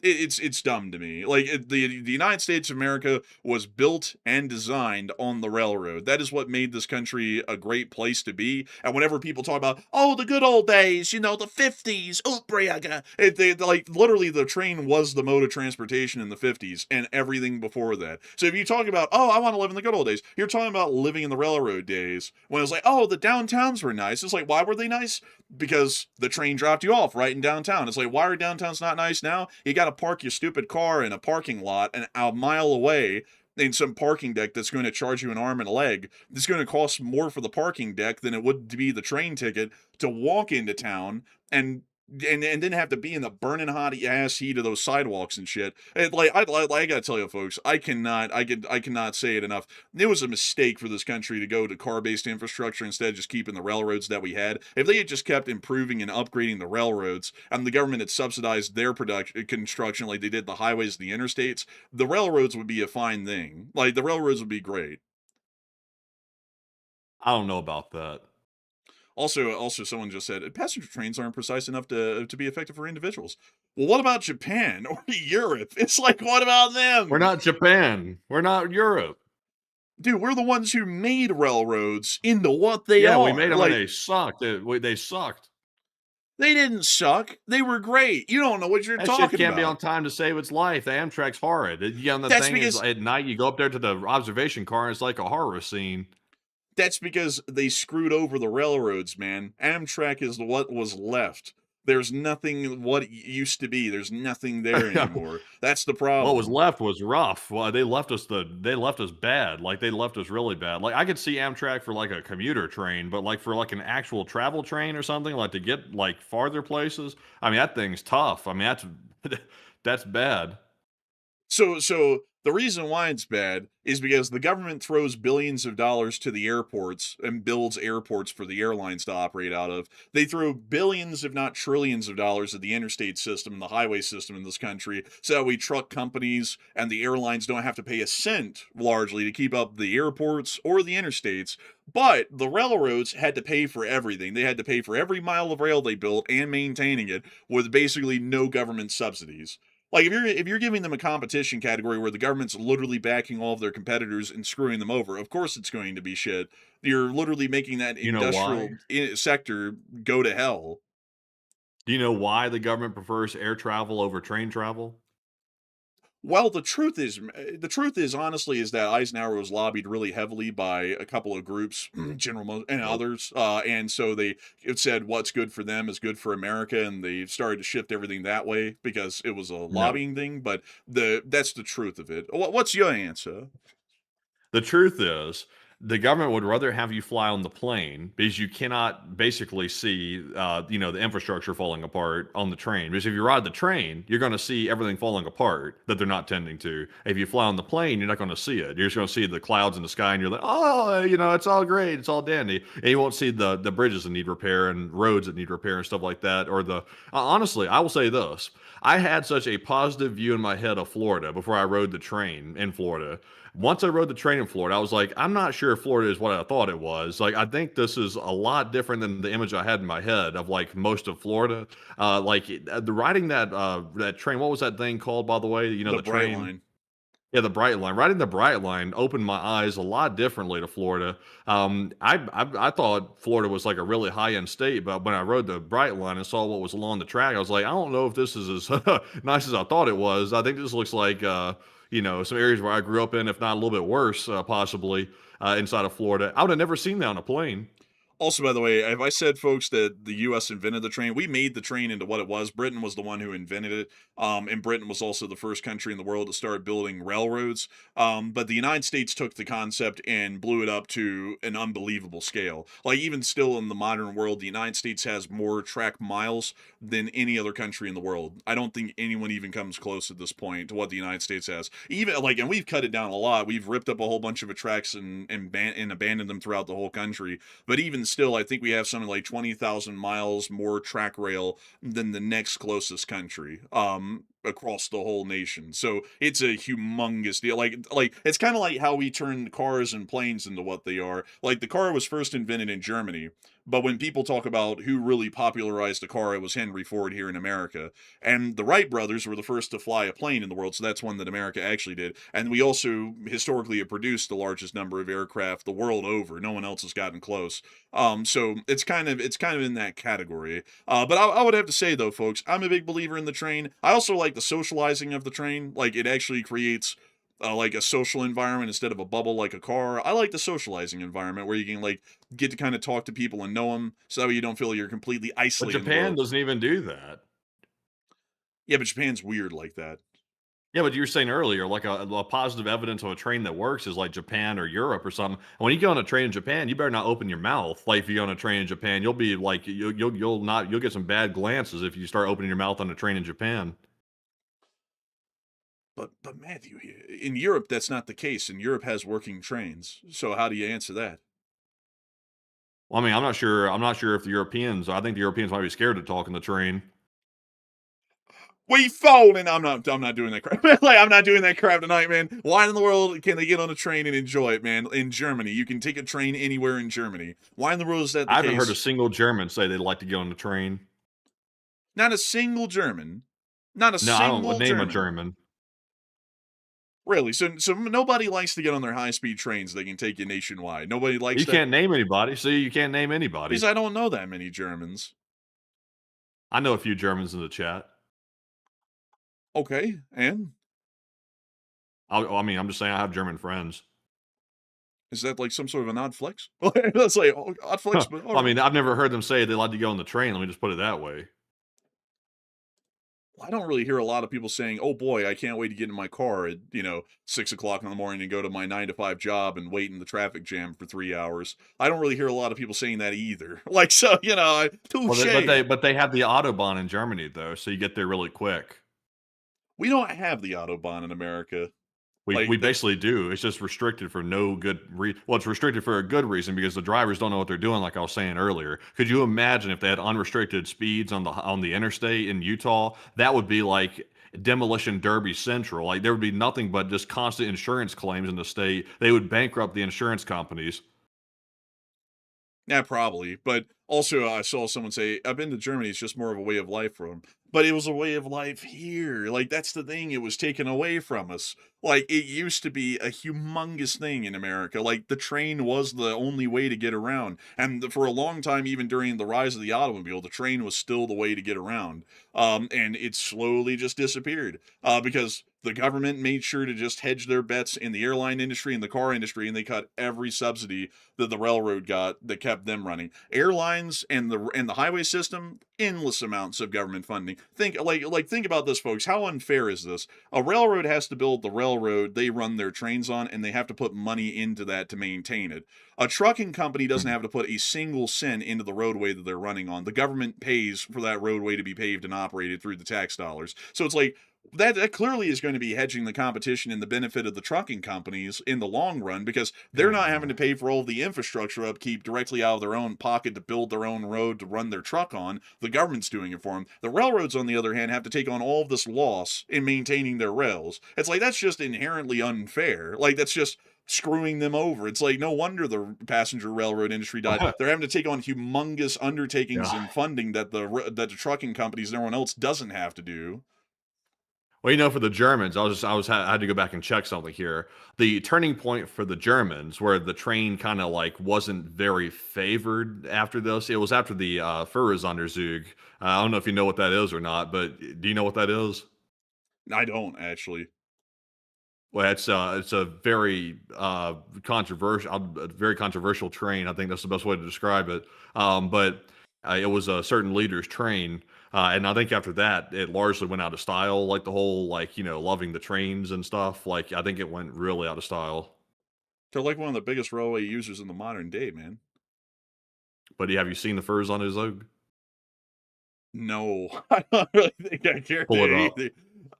C: It's dumb to me. Like the United States of America was built and designed on the railroad. That is what made this country a great place to be. And whenever people talk about, oh, the good old days, the 50s, Utbriaga, like literally the train was the mode of transportation in the 50s and everything before that. So if you talk about, oh, I want to live in the good old days, you're talking about living in the railroad days when it was like, oh, the downtowns were nice. It's like, why were they nice? Because the train dropped you off right in downtown. It's like, why are downtowns not nice now? You got to park your stupid car in a parking lot a mile away in some parking deck that's going to charge you an arm and a leg. It's going to cost more for the parking deck than it would be the train ticket to walk into town and then have to be in the burning hot ass heat of those sidewalks and shit. And I gotta tell you, folks, I cannot say it enough. It was a mistake for this country to go to car-based infrastructure instead of just keeping the railroads that we had. If they had just kept improving and upgrading the railroads, and the government had subsidized their construction like they did the highways and the interstates, the railroads would be a fine thing. Like the railroads would be great.
D: I don't know about that.
C: Also, someone just said passenger trains aren't precise enough to be effective for individuals. Well, what about Japan or Europe? It's like, what about them?
D: We're not Japan. We're not Europe.
C: Dude, we're the ones who made railroads into what they
D: Yeah,
C: are.
D: we made them
C: like,
D: and they sucked. They sucked.
C: They didn't suck. They were great. You don't know what you're
D: That
C: talking
D: shit can't be
C: about.
D: on time to save its life. The Amtrak's horrid. You get on the
C: That's
D: thing
C: because
D: at night, you go up there to the observation car, and it's like a horror scene.
C: That's because they screwed over the railroads, man. Amtrak is what was left. There's nothing what it used to be. There's nothing there anymore. That's the problem.
D: What was left was rough. Well, they left us bad. Like they left us really bad. Like I could see Amtrak for like a commuter train, but like for like an actual travel train or something, like to get like farther places. I mean, that thing's tough. I mean, that's bad.
C: So the reason why it's bad is because the government throws billions of dollars to the airports and builds airports for the airlines to operate out of. They throw billions, if not trillions of dollars at the interstate system, the highway system in this country, so that we truck companies and the airlines don't have to pay a cent, largely, to keep up the airports or the interstates. But the railroads had to pay for everything. They had to pay for every mile of rail they built and maintaining it with basically no government subsidies. Like if you're giving them a competition category where the government's literally backing all of their competitors and screwing them over, of course it's going to be shit. You're literally making that
D: You know
C: industrial sector go to hell.
D: Do you know why the government prefers air travel over train travel?
C: Well, the truth is honestly is that Eisenhower was lobbied really heavily by a couple of groups, and
D: Nope.
C: others, and so it said what's good for them is good for America, and they started to shift everything that way because it was a
D: No.
C: lobbying thing. But that's the truth of it. What's your answer?
D: The truth is, the government would rather have you fly on the plane because you cannot basically see, the infrastructure falling apart on the train. Because if you ride the train, you're going to see everything falling apart that they're not tending to. If you fly on the plane, you're not going to see it. You're just going to see the clouds in the sky, and you're like, oh, it's all great, it's all dandy. And you won't see the bridges that need repair and roads that need repair and stuff like that. Or honestly, I will say this: I had such a positive view in my head of Florida before I rode the train in Florida. Once I rode the train in Florida, I was like, I'm not sure if Florida is what I thought it was. Like, I think this is a lot different than the image I had in my head of like most of Florida. The riding that train, what was that thing called, by the way?
C: The
D: The
C: bright
D: train.
C: line.
D: Yeah, the Bright Line. Riding the Bright Line opened my eyes a lot differently to Florida. I thought Florida was like a really high end state, but when I rode the Bright Line and saw what was along the track, I was like, I don't know if this is as nice as I thought it was. I think this looks like some areas where I grew up in, if not a little bit worse, possibly inside of Florida. I would have never seen that on a plane.
C: Also, by the way, have I said, folks, that the U.S. invented the train? We made the train into what it was. Britain was the one who invented it, and Britain was also the first country in the world to start building railroads. But the United States took the concept and blew it up to an unbelievable scale. Like, even still in the modern world, the United States has more track miles than any other country in the world. I don't think anyone even comes close at this point to what the United States has. And we've cut it down a lot. We've ripped up a whole bunch of tracks and abandoned them throughout the whole country. But even still, I think we have something like 20,000 miles more track rail than the next closest country. across the whole nation. So it's a humongous deal. Like it's kind of like how we turned cars and planes into what they are. Like the car was first invented in Germany, but when people talk about who really popularized the car, it was Henry Ford here in America. And the Wright brothers were the first to fly a plane in the world, so that's one that America actually did. And we also historically have produced the largest number of aircraft the world over. No one else has gotten close. So it's kind of in that category. But I would have to say though, folks, I'm a big believer in the train. I also like the socializing of the train. Like it actually creates like a social environment instead of a bubble like a car. I like the socializing environment where you can like get to kind of talk to people and know them, so that you don't feel you're completely
D: But
C: isolated in the
D: Japan
C: world.
D: doesn't even do that.
C: Yeah, but Japan's weird like that.
D: Yeah, but you were saying earlier, like a positive evidence of a train that works is like Japan or Europe or something. And when you go on a train in Japan, you better not open your mouth. Like if you go on a train in Japan, you'll be like you'll get some bad glances if you start opening your mouth on a train in Japan.
C: But Matthew, in Europe that's not the case. And Europe has working trains. So how do you answer that?
D: Well, I mean, I'm not sure. I'm not sure if the Europeans. I think the Europeans might be scared to talk on the train.
C: We folding. I'm not doing that crap. Like I'm not doing that crap tonight, man. Why in the world can they get on a train and enjoy it, man? In Germany, you can take a train anywhere in Germany. Why in the world is that the
D: I
C: case?
D: haven't heard a single German say they'd like to get on the train.
C: Not a single German. Not a
D: No, I don't
C: single
D: name
C: German.
D: a German.
C: Really? So nobody likes to get on their high-speed trains. They can take you nationwide. Nobody likes
D: You
C: that.
D: can't name anybody. See, you can't name anybody.
C: Because I don't know that many Germans.
D: I know a few Germans in the chat.
C: Okay, and
D: I mean, I'm just saying I have German friends.
C: is that like some sort of an odd flex? That's like odd flex, but
D: I mean, I've never heard them say they'd like to go on the train. Let me just put it that way.
C: I don't really hear a lot of people saying, "Oh boy, I can't wait to get in my car at 6 o'clock in the morning and go to my 9 to 5 job and wait in the traffic jam for 3 hours." I don't really hear a lot of people saying that either. Like so, touche.
D: But they have the Autobahn in Germany though, so you get there really quick.
C: We don't have the Autobahn in America.
D: We basically do. It's just restricted for no good well, it's restricted for a good reason because the drivers don't know what they're doing, like I was saying earlier. Could you imagine if they had unrestricted speeds on the interstate in Utah? That would be like demolition derby central. Like there would be nothing but just constant insurance claims in the state. They would bankrupt the insurance companies.
C: Yeah, probably. But also, I saw someone say, I've been to Germany, it's just more of a way of life for them. But it was a way of life here. Like, that's the thing. It was taken away from us. Like, it used to be a humongous thing in America. Like, the train was the only way to get around. And for a long time, even during the rise of the automobile, the train was still the way to get around. And it slowly just disappeared. Because the government made sure to just hedge their bets in the airline industry and the car industry, and they cut every subsidy that the railroad got that kept them running. Airlines and the highway system, endless amounts of government funding. Think about this, folks. How unfair is this? A railroad has to build the railroad they run their trains on, and they have to put money into that to maintain it. A trucking company doesn't have to put a single cent into the roadway that they're running on. The government pays for that roadway to be paved and operated through the tax dollars. So it's like, that clearly is going to be hedging the competition in the benefit of the trucking companies in the long run, because they're not having to pay for all the infrastructure upkeep directly out of their own pocket to build their own road to run their truck on. The government's doing it for them. The railroads, on the other hand, have to take on all of this loss in maintaining their rails. It's like, that's just inherently unfair. Like, that's just screwing them over. It's like, no wonder the passenger railroad industry died. They're having to take on humongous undertakings and funding that the trucking companies and everyone else doesn't have to do.
D: Well, for the Germans, I had to go back and check something here. The turning point for the Germans, where the train kind of like wasn't very favored after this, it was after the Führersonderzug. I don't know if you know what that is or not, but do you know what that is?
C: I don't actually.
D: Well, it's a very controversial train. I think that's the best way to describe it. But it was a certain leader's train. And I think after that, it largely went out of style, like the whole, loving the trains and stuff. Like, I think it went really out of style.
C: They're like one of the biggest railway users in the modern day, man.
D: But have you seen the furs on his Zug?
C: No, I don't really think I care.
D: Pull it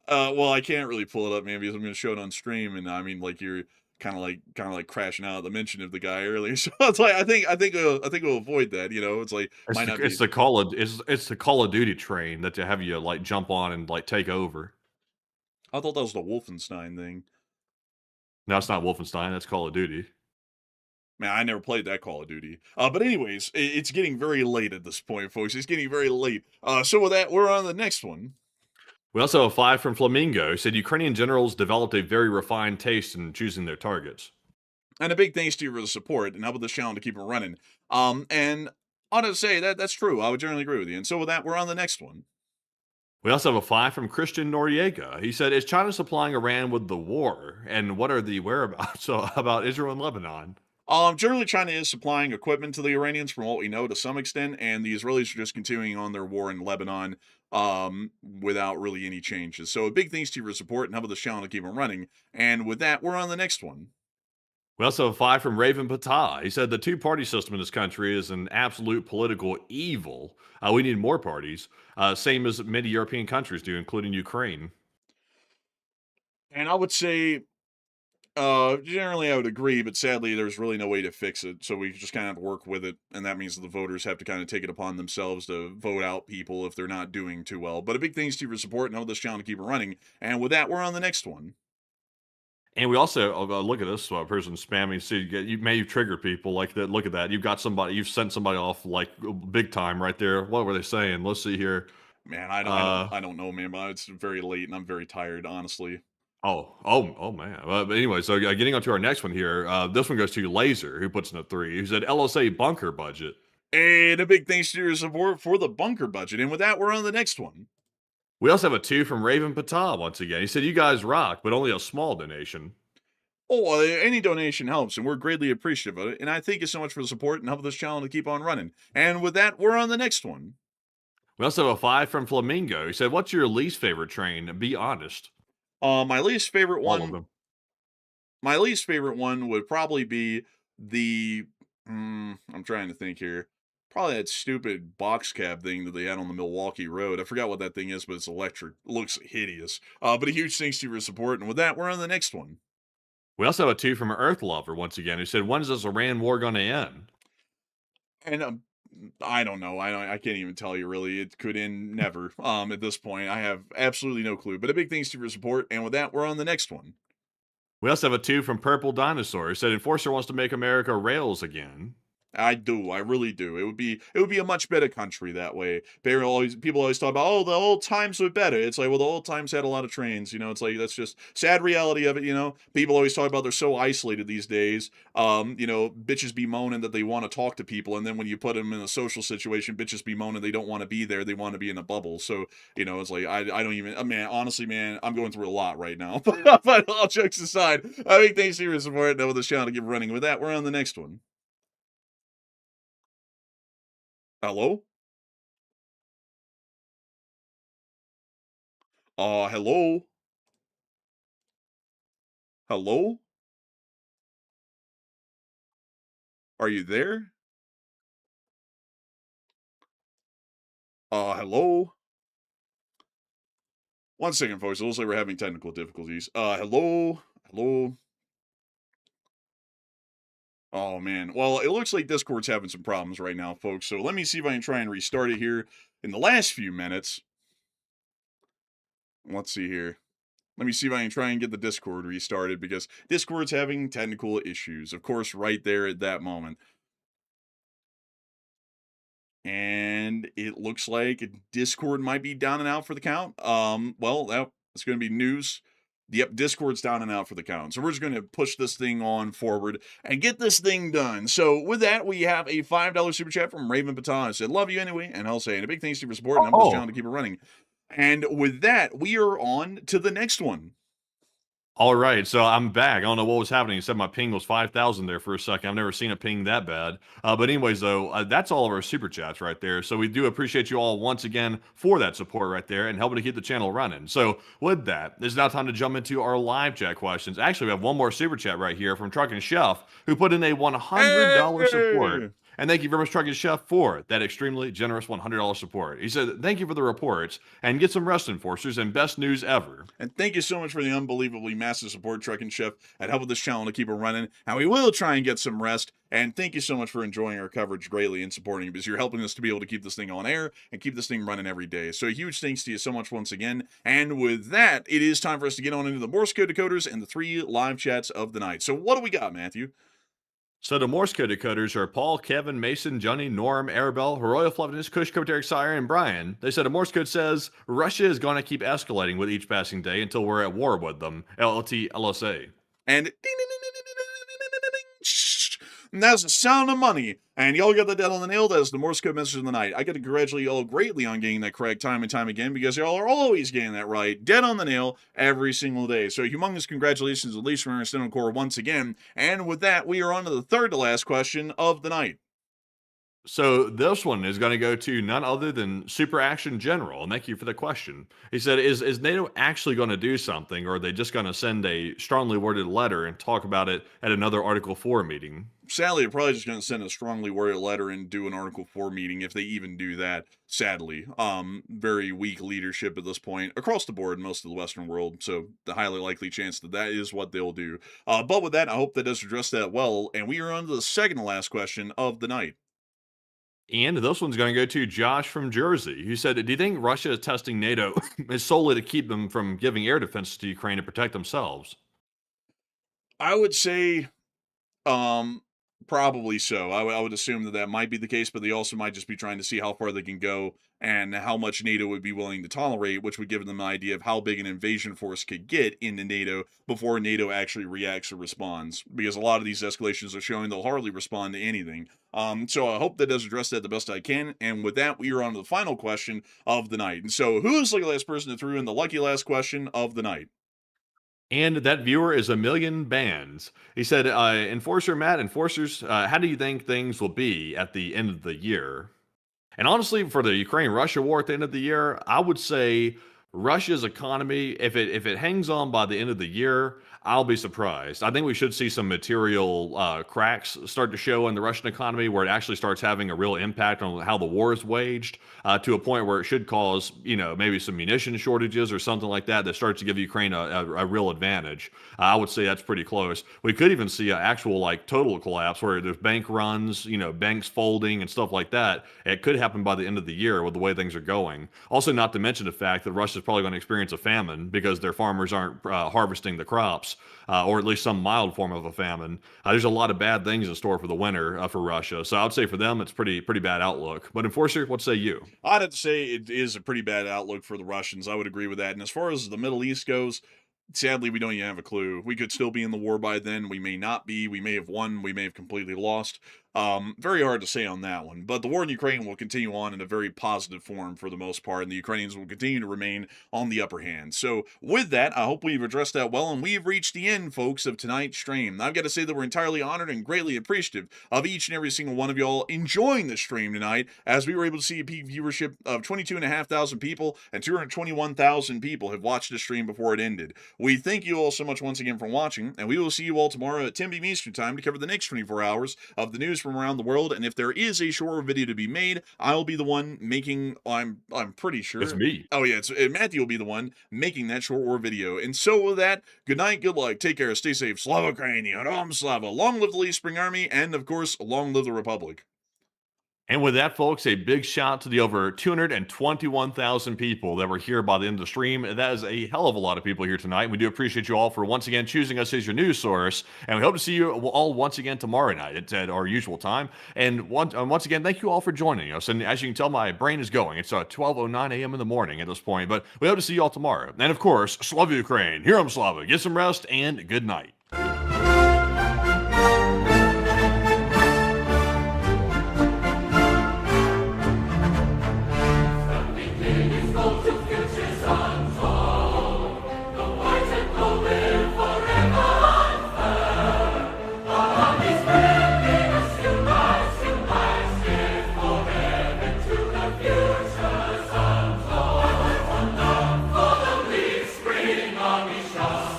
D: up.
C: Well, I can't really pull it up, man, because I'm going to show it on stream, and I mean, like, you're kind of like crashing out at the mention of the guy earlier. So it's like, I think we'll avoid that. It's like,
D: It's the Call of Duty train that to have you like jump on and like take over.
C: I thought that was the Wolfenstein thing.
D: No, it's not Wolfenstein. That's Call of Duty.
C: Man, I never played that Call of Duty. But anyways, it's getting very late at this point, folks. It's getting very late. So with that, we're on the next one.
D: We also have 5 from Flamingo, who said Ukrainian generals developed a very refined taste in choosing their targets.
C: And a big thanks to you for the support and helping this channel to keep it running. And I ought to say that's true. I would generally agree with you. And so with that, we're on the next one.
D: We also have a 5 from Christian Noriega. He said, is China supplying Iran with the war? And what are the whereabouts about Israel and Lebanon?
C: Generally, China is supplying equipment to the Iranians, from what we know, to some extent, and the Israelis are just continuing on their war in Lebanon without really any changes. So, a big thanks to your support and helping this channel to keep them running. And with that, we're on the next one.
D: We also have 5 from Raven Patah. He said the two-party system in this country is an absolute political evil. We need more parties, same as many European countries do, including Ukraine.
C: And I would say, generally I would agree, but sadly there's really no way to fix it. So we just kind of have to work with it. And that means that the voters have to kind of take it upon themselves to vote out people if they're not doing too well. But a big thanks to you for support and help this channel to keep it running. And with that, we're on the next one.
D: And we also look at this person spamming. See, you may have triggered people like that. Look at that. You've got somebody. You've sent somebody off like big time right there. What were they saying? Let's see here.
C: Man, I don't know, man. But it's very late and I'm very tired, honestly.
D: Oh man. But anyway, so getting on to our next one here. This one goes to Laser, who puts in a 3. Who said LSA bunker budget.
C: And a big thanks to your support for the bunker budget. And with that, we're on the next one.
D: We also have a 2 from Raven Patah once again. He said, you guys rock, but only a small donation.
C: Oh, any donation helps, and we're greatly appreciative of it. And I thank you so much for the support and helping this channel to keep on running. And with that, we're on the next one.
D: We also have a 5 from Flamingo. He said, what's your least favorite train? Be honest.
C: My least favorite
D: All of
C: one.
D: them.
C: My least favorite one would probably be the. I'm trying to think here. Probably that stupid box cab thing that they had on the Milwaukee Road. I forgot what that thing is, but it's electric. It looks hideous. But a huge thanks to your support. And with that, we're on the next one.
D: We also have a 2 from Earth Lover once again, who said, when's this Iran war going to end?
C: And I don't know. I can't even tell you really. It could end never. At this point, I have absolutely no clue. But a big thanks to your support. And with that, we're on the next one.
D: We also have a 2 from Purple Dinosaur, who said, Enforcer wants to make America rails again.
C: I do. I really do. It would be a much better country that way. People always talk about, oh, the old times were better. It's like, well, the old times had a lot of trains. It's like that's just sad reality of it. People always talk about they're so isolated these days. Bitches be moaning that they want to talk to people, and then when you put them in a social situation, bitches be moaning they don't want to be there. They want to be in a bubble. So it's like I don't even. Man, honestly, man, I'm going through a lot right now. But all jokes aside, I think thanks for your support. Now with this channel to keep running. With that, we're on the next one. Hello? Hello? Hello? Are you there? Hello? One second, folks. It looks like we're having technical difficulties. Hello? Hello? Oh, man. Well, it looks like Discord's having some problems right now, folks. So let me see if I can try and restart it here in the last few minutes. Let's see here. Let me see if I can try and get the Discord restarted because Discord's having technical issues. Of course, right there at that moment. And it looks like Discord might be down and out for the count. Well, that's going to be news. Yep, Discord's down and out for the count. So we're just going to push this thing on forward and get this thing done. So with that, we have a $5 super chat from Raven Baton. Said, love you anyway. And I'll say, and a big thanks to you for support. And I'm just trying to keep it running. And with that, we are on to the next one.
D: All right, so I'm back. I don't know what was happening. You said my ping was 5,000 there for a second. I've never seen a ping that bad. But anyways, though, that's all of our super chats right there. So we do appreciate you all once again for that support right there and helping to keep the channel running. So with that, it's now time to jump into our live chat questions. Actually, we have one more super chat right here from Truck and Chef who put in a $100 support. And thank you very much, Trucking Chef, for that extremely generous $100 support. He said, thank you for the reports, and get some rest, enforcers, and best news ever.
C: And thank you so much for the unbelievably massive support, Trucking Chef, and helping this channel to keep it running. And we will try and get some rest. And thank you so much for enjoying our coverage greatly and supporting it, because you're helping us to be able to keep this thing on air and keep this thing running every day. So a huge thanks to you so much once again. And with that, it is time for us to get on into the Morse code decoders and the 3 live chats of the night. So what do we got, Matthew?
D: So the Morse code decoders are Paul, Kevin, Mason, Johnny, Norm, Arabelle, Heroya, Flevinus, Kush, Koteric, Sire, and Brian. They said a Morse code says Russia is going to keep escalating with each passing day until we're at war with them. LLT, LSA.
C: And that's the sound of money. And y'all got that dead on the nail. That is the Morse code message of the night. I got to congratulate y'all greatly on getting that correct time and time again, because y'all are always getting that right, dead on the nail, every single day. So humongous congratulations to Lisa from our Steno Core once again. And with that, we are on to the third to last question of the night.
D: So this one is going to go to none other than Super Action General, and thank you for the question. He said, is NATO actually going to do something, or are they just going to send a strongly worded letter and talk about it at another Article 4 meeting?
C: Sadly, they're probably just going to send a strongly worded letter and do an Article 4 meeting, if they even do that, sadly. Very weak leadership at this point, across the board, most of the Western world, so the highly likely chance that that is what they'll do. But with that, I hope that does address that well, and we are on to the second to last question of the night.
D: And this one's going to go to Josh from Jersey, who said, do you think Russia is testing NATO is solely to keep them from giving air defense to Ukraine to protect themselves?
C: I would say, probably so. I would assume that that might be the case, but they also might just be trying to see how far they can go and how much NATO would be willing to tolerate, which would give them an idea of how big an invasion force could get into NATO before NATO actually reacts or responds. Because a lot of these escalations are showing they'll hardly respond to anything. So I hope that does address that the best I can. And with that, we are on to the final question of the night. And so who is the last person that threw in the lucky last question of the night?
D: And that viewer is a million bands. He said, Enforcer Matt, Enforcers, how do you think things will be at the end of the year? And honestly, for the Ukraine-Russia war at the end of the year, I would say Russia's economy, if it hangs on by the end of the year, I'll be surprised. I think we should see some material cracks start to show in the Russian economy, where it actually starts having a real impact on how the war is waged, to a point where it should cause, maybe some munition shortages or something like that starts to give Ukraine a real advantage. I would say that's pretty close. We could even see an actual total collapse where there's bank runs, banks folding and stuff like that. It could happen by the end of the year with the way things are going. Also, not to mention the fact that Russia's probably going to experience a famine because their farmers aren't harvesting the crops. Or at least some mild form of a famine. There's a lot of bad things in store for the winter for Russia. So I would say for them, it's pretty bad outlook. But Enforcer, what say you?
C: I'd have to say it is a pretty bad outlook for the Russians. I would agree with that. And as far as the Middle East goes, sadly, we don't even have a clue. We could still be in the war by then. We may not be. We may have won. We may have completely lost. Very hard to say on that one. But the war in Ukraine will continue on in a very positive form for the most part, and the Ukrainians will continue to remain on the upper hand. So with that, I hope we've addressed that well, and we've reached the end, folks, of tonight's stream. I've got to say that we're entirely honored and greatly appreciative of each and every single one of y'all enjoying the stream tonight, as we were able to see a peak viewership of 22,500 people, and 221,000 people have watched the stream before it ended. We thank you all so much once again for watching, and we will see you all tomorrow at 10 p.m. Eastern Time to cover the next 24 hours of the news from around the world. And if there is a short video to be made, I'll be the one making, I'm pretty sure.
D: It's me.
C: Oh yeah, Matthew will be the one making that short war video. And so with that, good night, good luck, take care, stay safe, Slava Ukraini, Ram Slava, long live the Leaf Spring Army, and of course, long live the Republic.
D: And with that, folks, a big shout out to the over 221,000 people that were here by the end of the stream. That is a hell of a lot of people here tonight. We do appreciate you all for once again choosing us as your news source. And we hope to see you all once again tomorrow night at our usual time. And once again, thank you all for joining us. And as you can tell, my brain is going. It's 12:09 a.m. in the morning at this point. But we hope to see you all tomorrow. And of course, Slava Ukraine, Hiram Slava, get some rest, and good night.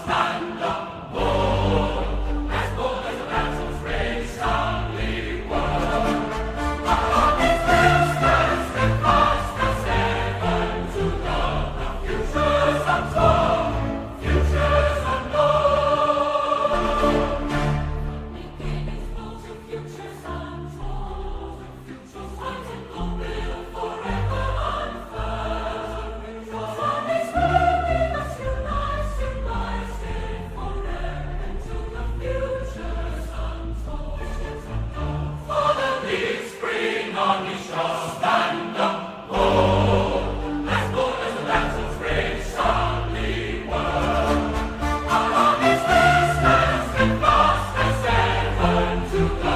E: Stand up, oh!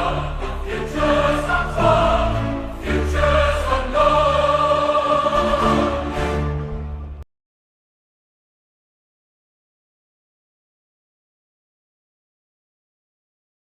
E: Hwasong!